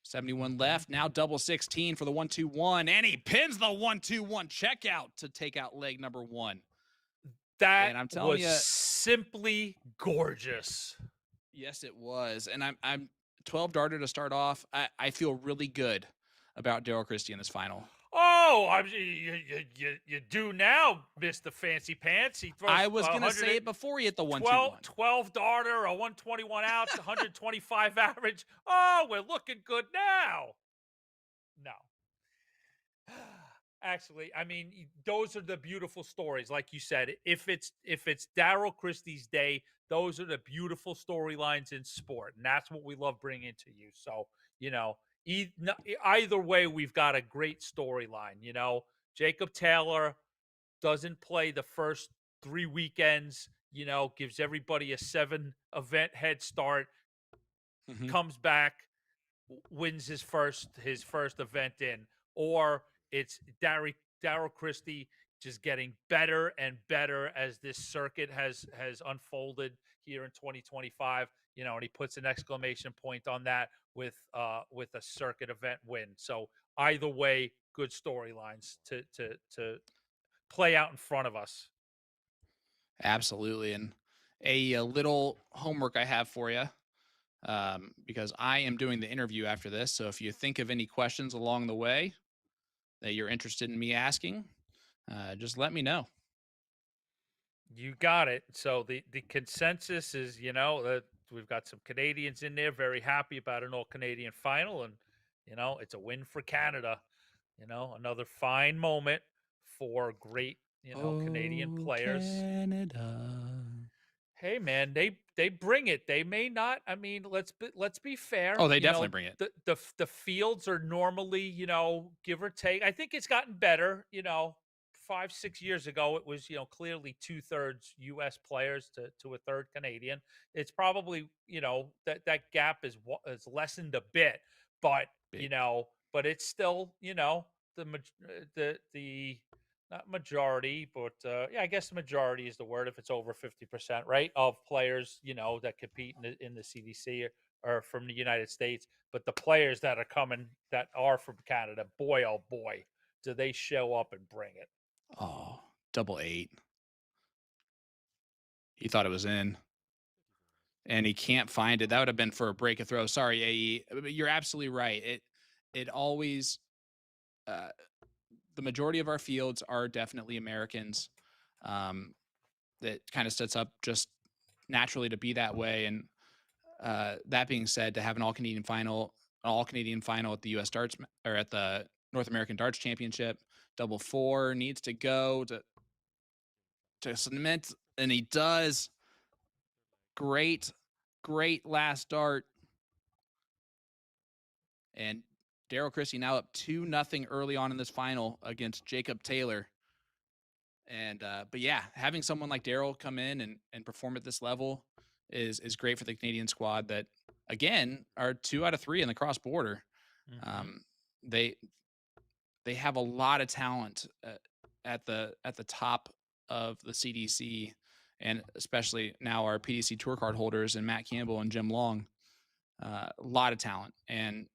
71 left, now double 16 for the 1-2-1, and he pins the 1-2-1 checkout to take out leg number 1. That and I'm telling was you, simply gorgeous. Yes, it was. And I'm 12 darter to start off. I feel really good about Daryl Christie in this final. Oh, you do now, Mr. Fancy Pants. He throws I was going to say it before he hit the 1-2-1. 12 darter, a 121 out, 125 average. Oh, we're looking good now. No. Actually, I mean, those are the beautiful stories. Like you said, if it's Daryl Christie's day, those are the beautiful storylines in sport. And that's what we love bringing to you. So, either way, we've got a great storyline. Jacob Taylor doesn't play the first 3 weekends, gives everybody a 7-event head start, comes back, wins his first event in, or it's Daryl Christie just getting better and better as this circuit has unfolded here in 2025. And he puts an exclamation point on that with a circuit event win. So either way, good storylines to play out in front of us. Absolutely. And a little homework I have for you, because I am doing the interview after this. So if you think of any questions along the way that you're interested in me asking, just let me know. You got it. So the consensus is, that we've got some Canadians in there, very happy about an all-Canadian final. And, it's a win for Canada. Another fine moment 4 great, Canadian players. Canada. Hey man, they bring it. They may not. I mean, let's be fair. Oh, they definitely bring it. The fields are normally, give or take. I think it's gotten better. 5-6 years ago, it was clearly 2/3 U.S. players to a third Canadian. It's probably that gap is lessened a bit, but Big. but it's still the not majority, but yeah, I guess the majority is the word if it's over 50%, right? Of players, that compete in the CDC are from the United States. But the players that are coming that are from Canada, boy, oh boy, do they show up and bring it. Oh, 8. He thought it was in, and he can't find it. That would have been for a break a throw. Sorry, AE. But you're absolutely right. It always the majority of our fields are definitely Americans. That kind of sets up just naturally to be that way. And that being said, to have an all Canadian final at the U.S. Darts or at the North American Darts Championship, double 4 needs to go to cement, and he does. Great last dart. And Daryl Christie now up 2-0 early on in this final against Jacob Taylor. And but yeah, having someone like Daryl come in and perform at this level is great for the Canadian squad that again are 2 out of 3 in the cross border. Mhm. They have a lot of talent at the top of the CDC, and especially now our PDC tour card holders and Matt Campbell and Jim Long. A lot of talent, and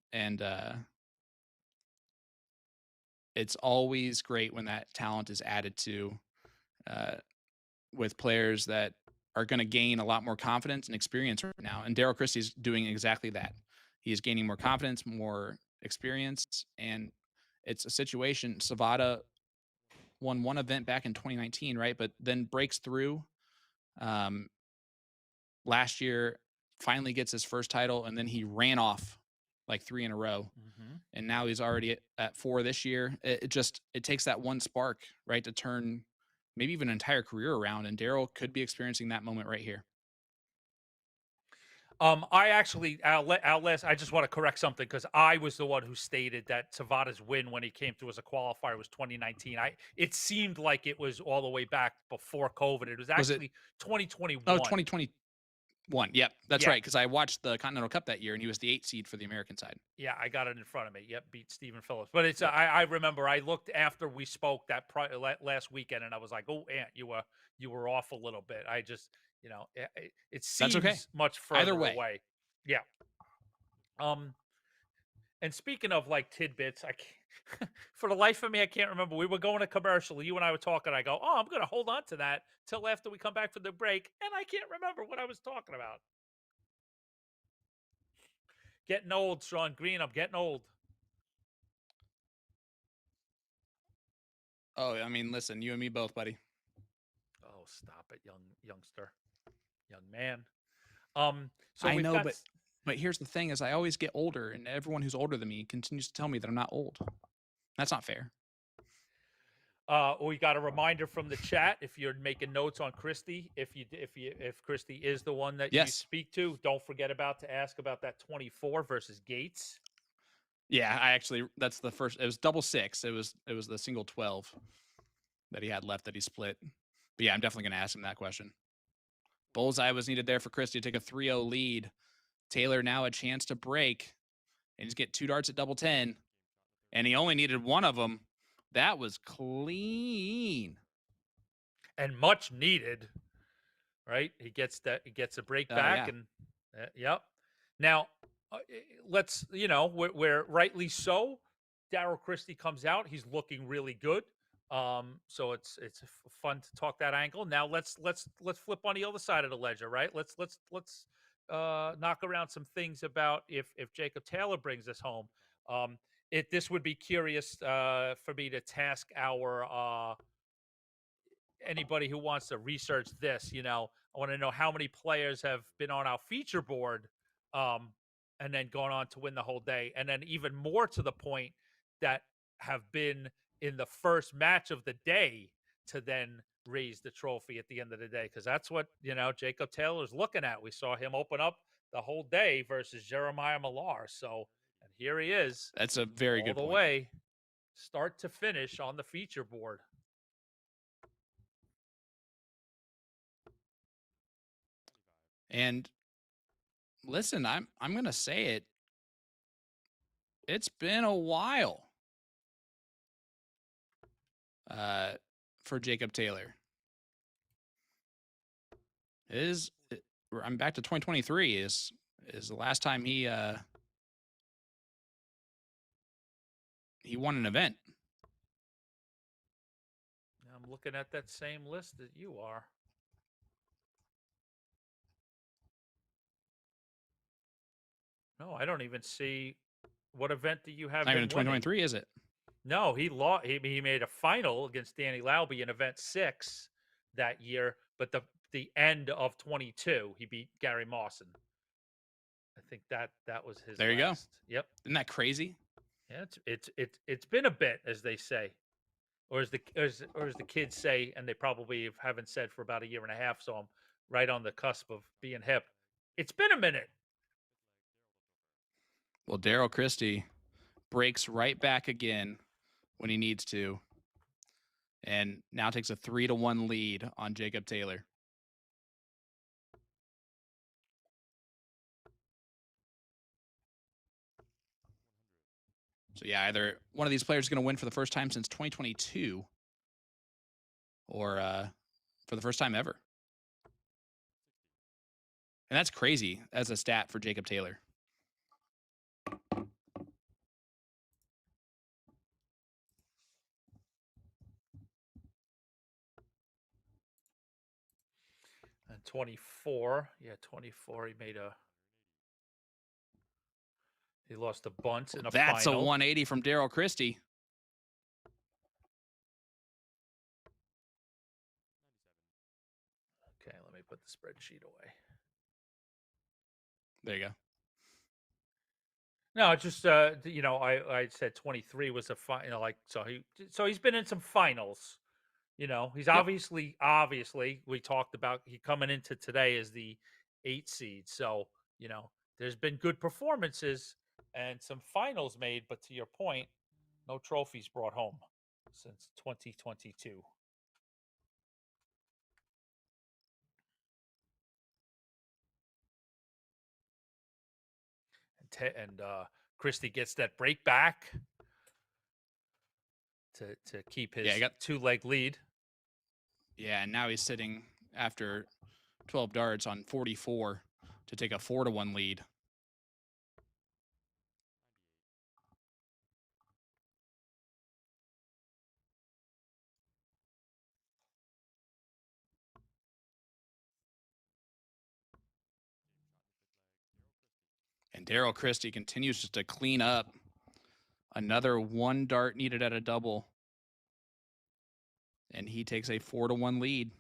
it's always great when that talent is added to with players that are going to gain a lot more confidence and experience right now. And Daryl Christie is doing exactly that. He is gaining more confidence, more experience, and it's a situation. Savada won one event back in 2019, right? But then breaks through last year, finally gets his first title, and then he ran off like 3 in a row. Mhm. And now he's already at 4 this year. It takes that one spark, right, to turn maybe even an entire career around. And Daryl could be experiencing that moment right here. I actually, I just want to correct something because I was the one who stated that Savada's win when he came through as a qualifier was 2019. It seemed like it was all the way back before COVID. It was Was it? actually 2021. Oh, 2021. Yep, that's Yeah. right. Because I watched the Continental Cup that year, and he was the 8 seed for the American side. Yeah, I got it in front of me. Yep, beat Stephen Phillips. But it's Yep. I remember I looked after we spoke that last weekend, and I was like, "Oh, Ant, you were off a little bit." I just, it That's okay. seems much Either further way. away. Yeah. And speaking of like tidbits, I can't, for the life of me, I can't remember. We were going to commercial. You and I were talking. I go, "Oh, I'm going to hold on to that till after we come back from the break," and I can't remember what I was talking about. Getting old, Sean Green. I'm getting old. Oh, I mean, listen, you and me both, buddy. Oh, stop it, youngster, young man. So I we've know, got but here's the thing: is I always get older, and everyone who's older than me continues to tell me that I'm not old. That's not fair. we got a reminder from the chat. If you're making notes on Christy, if Christy is the one that you Yes. speak to, don't forget to ask about that 24 versus Gates. Yeah, that's the first. It was double 6. It was the single 12 that he had left that he split. But yeah, I'm definitely going to ask him that question. Bullseye was needed there for Christie to take a 3-0 lead. Taylor now a chance to break, and he's get 2 darts at double 10, and he only needed one of them. That was clean and much needed. Right, he gets a break back, yeah. and yep. Now, let's where rightly so, Daryl Christie comes out. He's looking really good. So it's fun to talk that angle. Now let's flip on the other side of the ledger, right? Let's knock around some things about if Jacob Taylor brings us home. This would be curious for me to task our anybody who wants to research this. I want to know how many players have been on our feature board, and then gone on to win the whole day, and then even more to the point that have been in the first match of the day to then raise the trophy at the end of the day, because that's what Jacob Taylor's looking at. We saw him open up the whole day versus Jeremiah Millar. So, and here he is. That's a very all good the point. way, start to finish on the feature board. And listen, I'm going to say it. It's been a while for Jacob Taylor. I'm back to 2023 is the last time he won an event. I'm looking at that same list that you are. No, I don't even see what event do you have. Not even him in 2023, winning? is it? No, he lost. He made a final against Danny Lauby in event 6 that year, but the end of 22, he beat Gary Mawson. I think that was his. There you last. go. Yep. Isn't that crazy? Yeah, it's been a bit, as they say, or as the kids say, and they probably haven't said for about a year and a half. So I'm right on the cusp of being hip. It's been a minute. Well, Daryl Christie breaks right back again when he needs to, and now takes a 3-1 lead on Jacob Taylor. So yeah, either one of these players is going to win for the first time since 2022, or for the first time ever. And that's crazy as a stat for Jacob Taylor. And 24, yeah, 24. He lost a bunt in a That's final. a 180 from Daryl Christie. Okay, let me put the spreadsheet away. There you go. No, just I said 23 was a final. So he's been in some finals. He's Yep. obviously we talked about he coming into today as the 8 seed. So there's been good performances and some finals made, but to your point, no trophies brought home since 2022. And Christie gets that break back to keep his 2-leg lead. Yeah, and now he's sitting after 12 darts on 44 to take a 4-1 lead. And Daryl Christie continues just to clean up. Another 1 dart needed at a double. And he takes a 4-1 lead.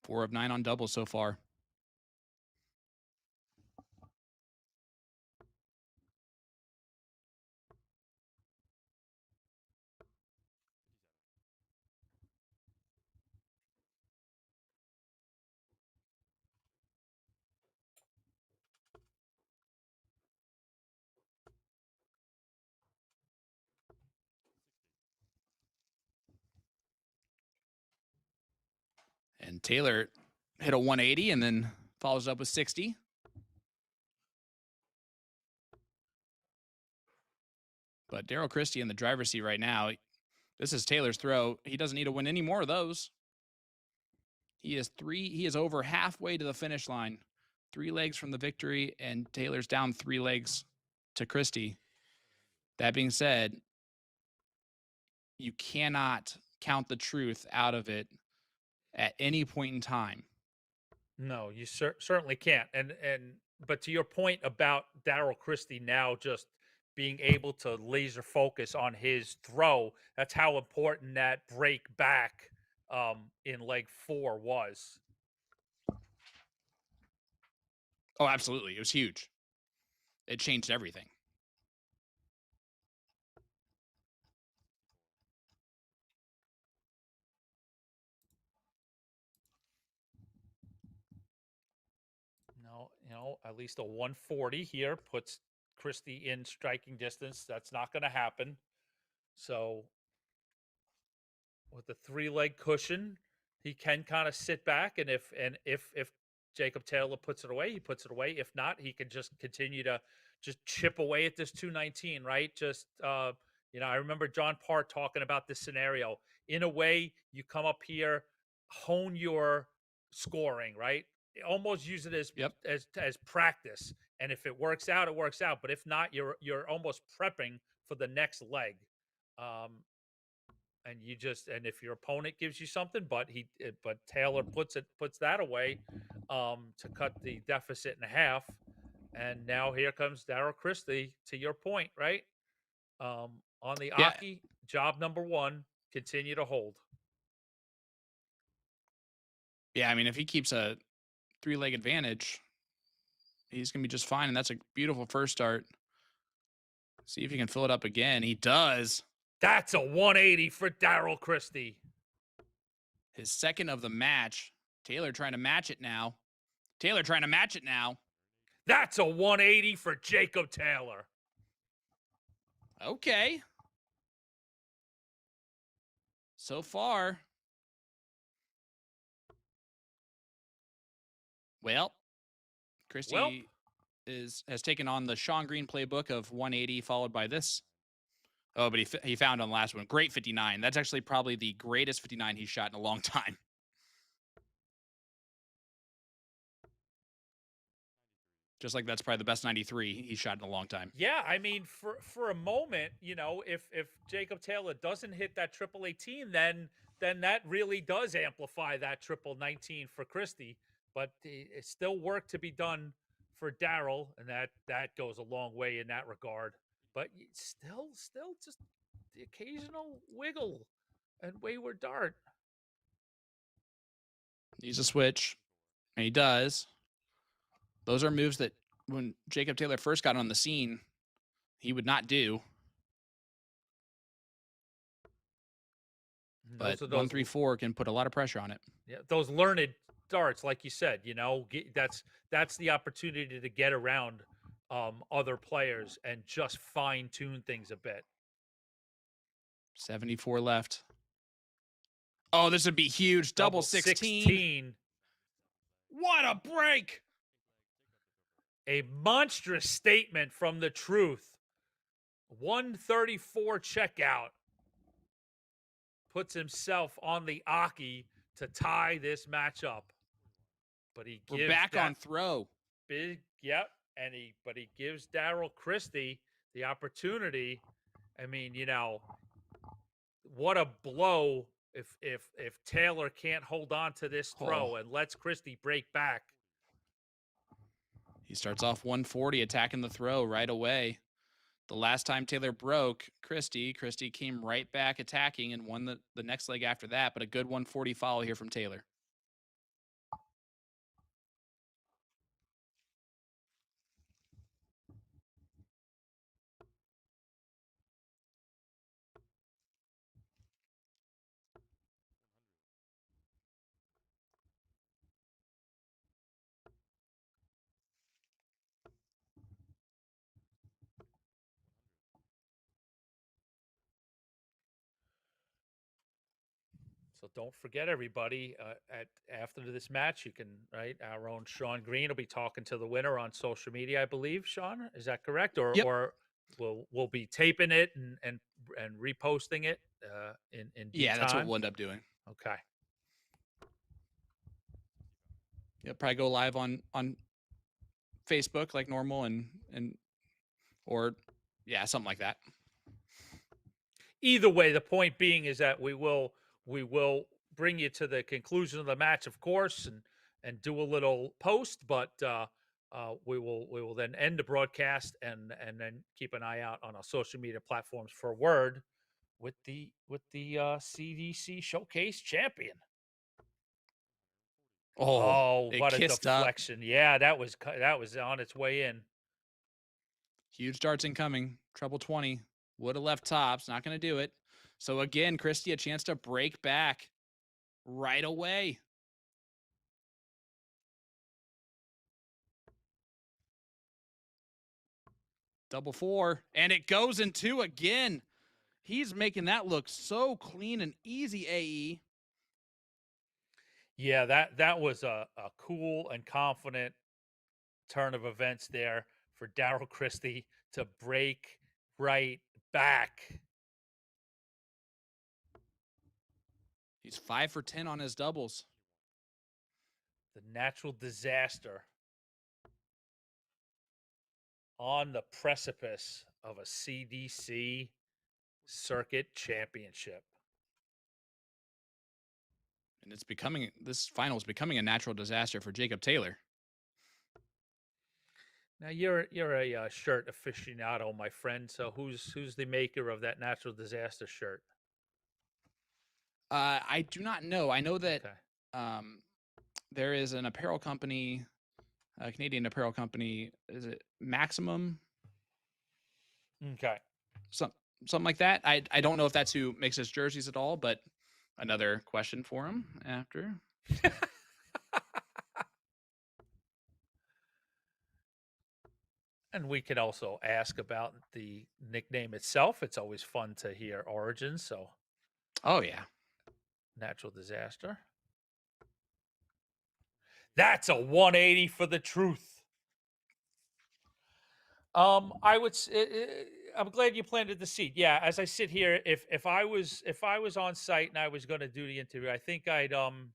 Four of 9 on doubles so far. And Taylor hit a 180 and then follows up with 60. But Daryl Christie in the driver's seat right now. This is Taylor's throw. He doesn't need to win any more of those. He is over halfway to the finish line. 3 legs from the victory, and Taylor's down 3 legs to Christie. That being said, you cannot count the truth out of it at any point in time. No, you certainly can't. But to your point about Daryl Christie now just being able to laser focus on his throw, that's how important that break back in leg 4 was. Oh, absolutely. It was huge. It changed everything. No, at least a 140 here puts Christie in striking distance. That's not going to happen. So with the 3-leg cushion, he can kind of sit back, and if Jacob Taylor puts it away, he puts it away. If not, he can just continue to just chip away at this 219, right? Just I remember John Parr talking about this scenario. In a way, you come up here, hone your scoring, right? Almost use it as practice. And if it works out, it works out. But if not, you're almost prepping for the next leg. And if your opponent gives you something, but Taylor puts that away to cut the deficit in half. And now here comes Darryl Christie, to your point, right? On the Aki, job number 1, continue to hold. Yeah, I mean, if he keeps a 3-leg advantage, he's going to be just fine. And that's a beautiful first start. See if he can fill it up again. He does. That's a 180 for Darryl Christie. His second of the match. Taylor trying to match it now. That's a 180 for Jacob Taylor. Okay. So far. Well, Christie has taken on the Sean Green playbook of 180 followed by this. Oh, but he found on the last one. Great 59. That's actually probably the greatest 59 he's shot in a long time. Just like that's probably the best 93 he's shot in a long time. Yeah, I mean, for a moment, if Jacob Taylor doesn't hit that triple 18, then that really does amplify that triple 19 for Christie. But it's still work to be done for Darryl, and that goes a long way in that regard. But still just the occasional wiggle and wayward dart. Needs a switch, and he does. Those are moves that when Jacob Taylor first got on the scene, he would not do. But 134 can put a lot of pressure on it. Yeah, those learned darts, like you said, that's the opportunity to get around other players and just fine tune things a bit. 74 left. Oh, this would be huge. Double 16. What a break. A monstrous statement from the Truth. 134 checkout. Puts himself on the Aki to tie this matchup. But we're back on throw. Big, yep. But he gives Darryl Christie the opportunity. I mean, what a blow if Taylor can't hold on to this throw and lets Christie break back. He starts off 140, attacking the throw right away. The last time Taylor broke Christie came right back attacking and won the next leg after that, but a good 140 follow here from Taylor. So don't forget, everybody, after this match, you can, our own Sean Green will be talking to the winner on social media, I believe. Sean, is that correct? Or we'll be taping it and reposting it in due time? That's what we'll end up doing. Okay. Yeah, probably go live on Facebook like normal and something like that. Either way, the point being is that we will bring you to the conclusion of the match, of course, and do a little post, but we will then end the broadcast and then keep an eye out on our social media platforms for word with the CDC Showcase champion. Oh, it what a kissed up. deflection. Yeah, that was on its way in. Huge darts incoming. Treble 20. Would have left tops. Not going to do it. So again, Christie, a chance to break back right away. Double 4. And it goes in 2 again. He's making that look so clean and easy, AE. Yeah, that was a cool and confident turn of events there for Daryl Christie to break right back. He's 5 for 10 on his doubles. The natural disaster on the precipice of a CDC circuit championship. And this final is becoming a natural disaster for Jacob Taylor. Now you're a shirt aficionado, my friend. So who's the maker of that natural disaster shirt? I do not know. I know that Okay. there is an apparel company, a Canadian apparel company. Is it Maximum? Okay. Something like that. I don't know if that's who makes his jerseys at all, but another question for him after. And we could also ask about the nickname itself. It's always fun to hear origins. So Oh yeah. natural disaster. That's a 180 for the truth. I would. I'm glad you planted the seed. Yeah, as I sit here, if I was on site and I was going to do the interview, I think I'd I'd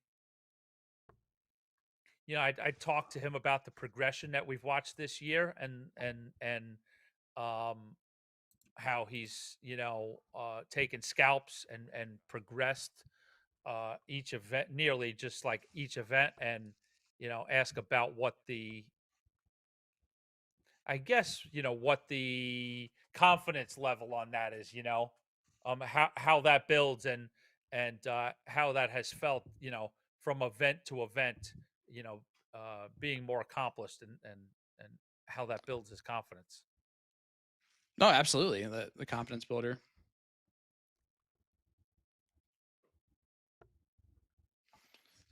talk to him about the progression that we've watched this year and how he's taken scalps and progressed each event, nearly just like each event, and ask about what the I guess what the confidence level on that is, how that builds and how that has felt, from event to event, being more accomplished and how that builds his confidence. No, absolutely. The confidence builder.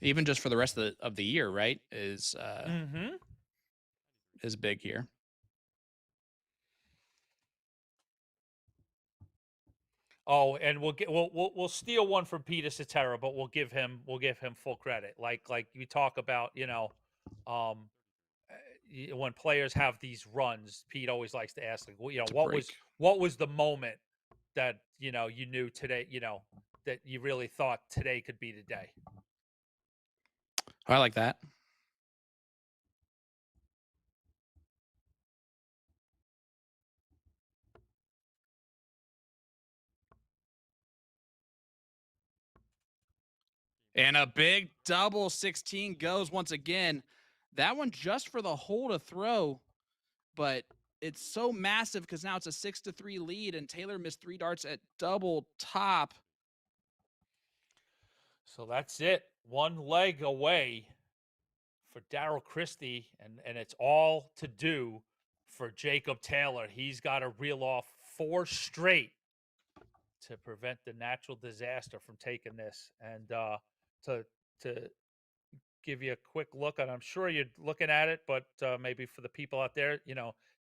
Even just for the rest of the year, right? Is big here. Oh, and we'll steal one from Peter Cetera, but we'll give him full credit. Like you talk about, when players have these runs, Pete always likes to ask, like, what was the moment that you knew today, that you really thought today could be the day. I like that. And a big double 16 goes once again. That one just for the hole to throw, but it's so massive because now it's a 6-3 lead, and Taylor missed 3 darts at double top. So that's it. One leg away for Daryl Christie, and it's all to do for Jacob Taylor. He's got to reel off 4 straight to prevent the natural disaster from taking this. And to give you a quick look, and I'm sure you're looking at it, but maybe for the people out there,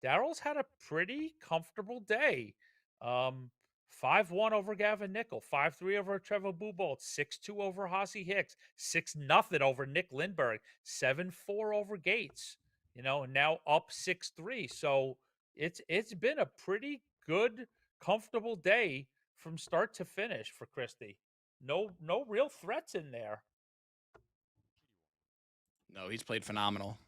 Daryl's had a pretty comfortable day. 5-1 over Gavin Nickel, 5-3 over Trevor Bubolt, 6-2 over Hossie Hicks, 6-0 over Nick Lindberg, 7-4 over Gates, and now up 6-3. So it's been a pretty good, comfortable day from start to finish for Christie. No real threats in there. No, he's played phenomenal.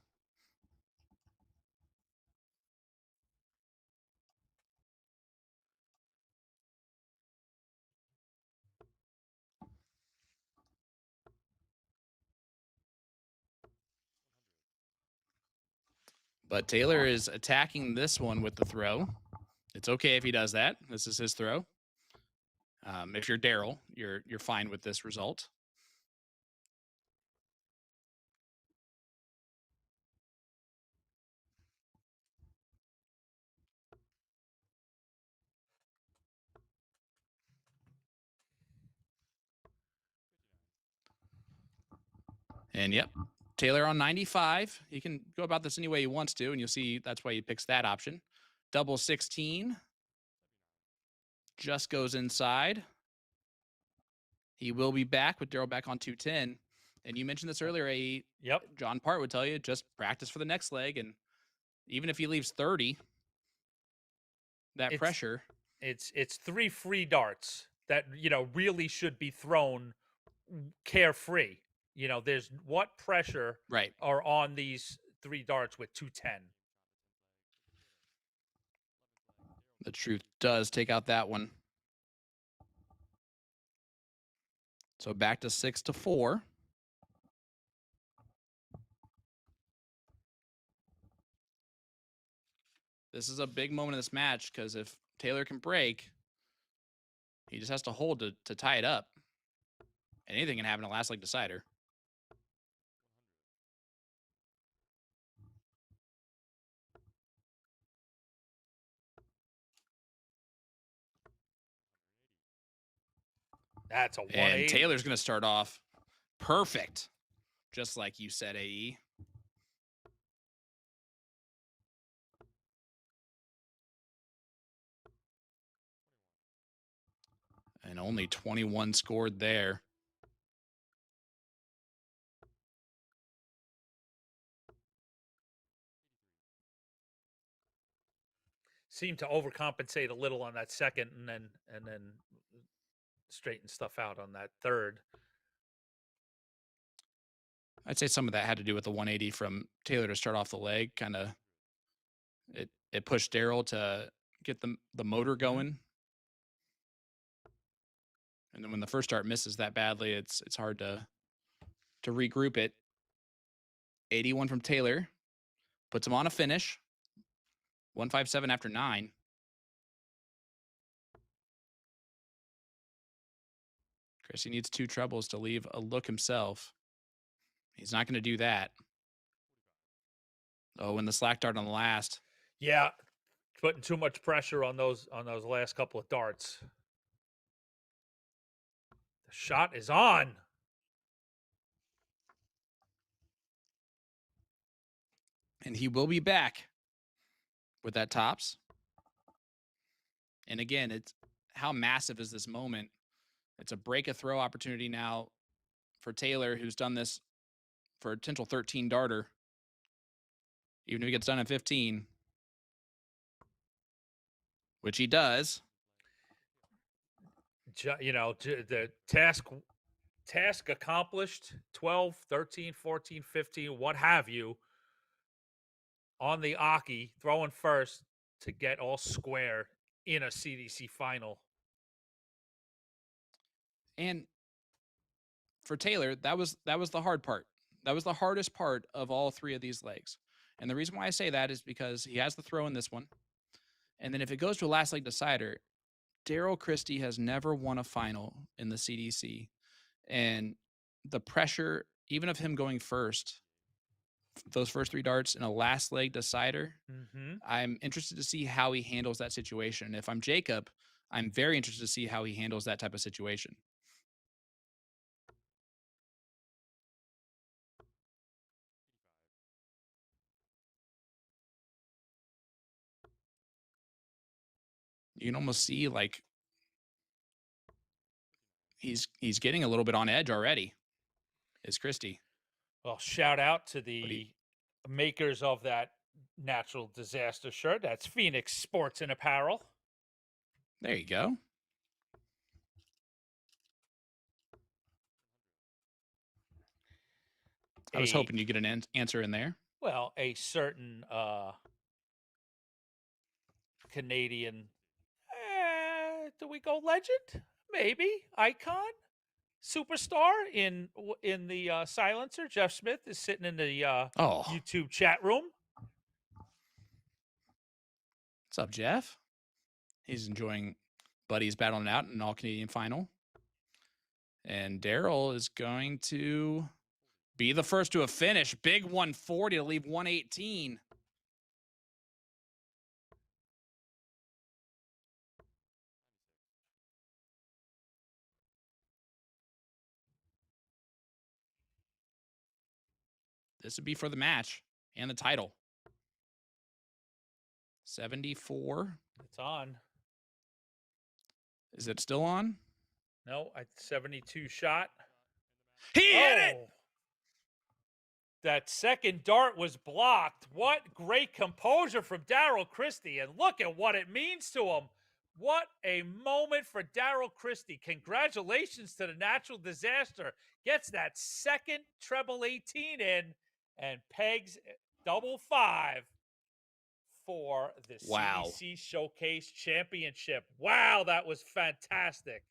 But Taylor is attacking this one with the throw. It's okay if he does that. This is his throw. If you're Daryl, you're fine with this result. And yep, Taylor on 95. He can go about this any way he wants to, and you'll see that's why he picks that option. Double 16. Just goes inside. He will be back with Daryl back on 210. And you mentioned this earlier, Yep. John Part would tell you, just practice for the next leg. And even if he leaves 30, that pressure. It's 3 free darts that, really should be thrown carefree. There's what pressure Right. are on these 3 darts with 210. The truth does take out that one. So back to 6-4. This is a big moment in this match because if Taylor can break, he just has to hold to tie it up. Anything can happen in a last leg decider. That's a 180. And Taylor's going to start off perfect, just like you said, AE. And only 21 scored there. Seemed to overcompensate a little on that second, and then straighten stuff out on that third. I'd say some of that had to do with the 180 from Taylor to start off the leg. Kind of, it pushed Daryl to get the motor going. And then when the first start misses that badly, it's hard to regroup it. 81 from Taylor puts him on a finish. 157 after 9. Chris, he needs 2 trebles to leave a look himself. He's not going to do that. Oh, and the slack dart on the last. Yeah, putting too much pressure on those last couple of darts. The shot is on. And he will be back with that tops. And again, it's how massive is this moment? It's a break a throw opportunity now for Taylor, who's done this for a potential 13 darter. Even if he gets done at 15, which he does. The task accomplished. 12, 13, 14, 15, what have you, on the Aki, throwing first to get all square in a CDC final. And for Taylor, that was the hard part. That was the hardest part of all 3 of these legs. And the reason why I say that is because he has the throw in this one. And then if it goes to a last leg decider, Daryl Christie has never won a final in the CDC. And the pressure, even of him going first, those first 3 darts in a last leg decider, I'm interested to see how he handles that situation. If I'm Jacob, I'm very interested to see how he handles that type of situation. You can almost see like he's getting a little bit on edge already. Is Christie. Well, shout out to the makers of that natural disaster shirt. That's Phoenix Sports and Apparel. There you go. I was hoping you get an answer in there. Well, a certain Canadian, do we go legend? Maybe icon, superstar in the silencer. Jeff Smith is sitting in the YouTube chat room. What's up, Jeff? He's enjoying Buddy's battling out in an all-Canadian final. And Daryl is going to be the first to a finish. Big 140 to leave 118. This would be for the match and the title. 74. It's on. Is it still on? No, 72 shot. He hit it! That second dart was blocked. What great composure from Daryl Christie. And look at what it means to him. What a moment for Daryl Christie. Congratulations to the natural disaster. Gets that second treble 18 in and pegs double 5 for the Wow. CDC Showcase Championship. Wow, that was fantastic.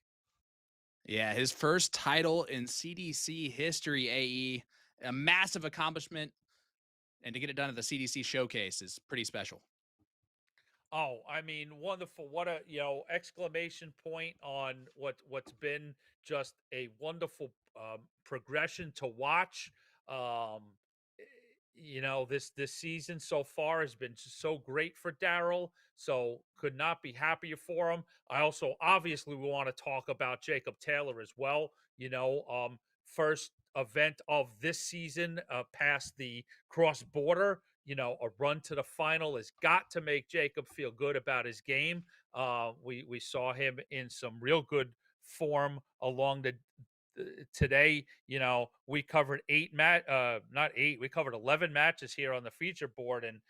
Yeah, his first title in CDC history, AE. A massive accomplishment. And to get it done at the CDC Showcase is pretty special. Oh, I mean, wonderful. What a, exclamation point on what's been just a wonderful progression to watch. This season so far has been just so great for Daryl. So could not be happier for him. I also obviously we want to talk about Jacob Taylor as well. First event of this season past the cross border. A run to the final has got to make Jacob feel good about his game. We saw him in some real good form along today. We covered we covered 11 matches here on the feature board, and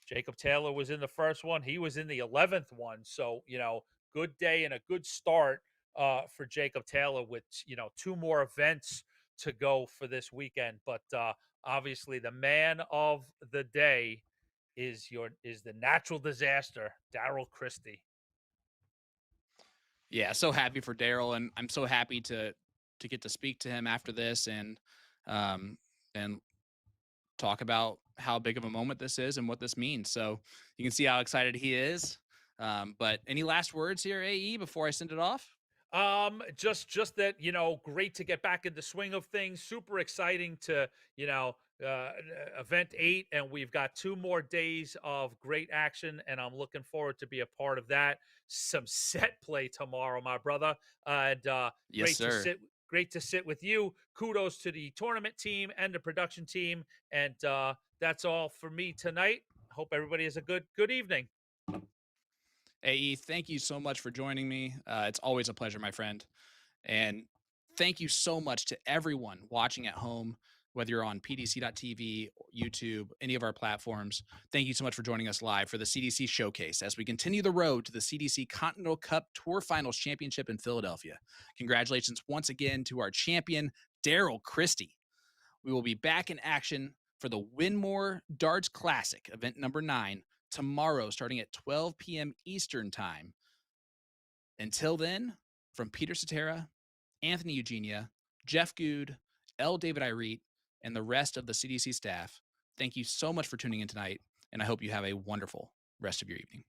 Jacob Taylor was in the first one. He was in the 11th one. So good day and a good start for Jacob Taylor with 2 more events to go for this weekend. But obviously the man of the day is the natural disaster, Daryl Christie. Yeah, so happy for Daryl, and I'm so happy to get to speak to him after this and talk about how big of a moment this is and what this means. So you can see how excited he is. But any last words here, AE, before I send it off? Just that, great to get back in the swing of things. Super exciting to, event 8, and we've got 2 more days of great action, and I'm looking forward to be a part of that. Some set play tomorrow, my brother. And Yes, sir. Great to sit with you. Kudos to the tournament team and the production team. And that's all for me tonight. Hope everybody has a good evening. AE, thank you so much for joining me. It's always a pleasure, my friend. And thank you so much to everyone watching at home, whether you're on pdc.tv, YouTube, any of our platforms. Thank you so much for joining us live for the CDC Showcase as we continue the road to the CDC Continental Cup Tour Finals Championship in Philadelphia. Congratulations once again to our champion, Daryl Christie. We will be back in action for the Winmore Darts Classic, event number 9, tomorrow starting at 12 p.m. Eastern Time. Until then, from Peter Cetera, Anthony Eugenia, Jeff Good, L. David Irete, and the rest of the CDC staff, thank you so much for tuning in tonight, and I hope you have a wonderful rest of your evening.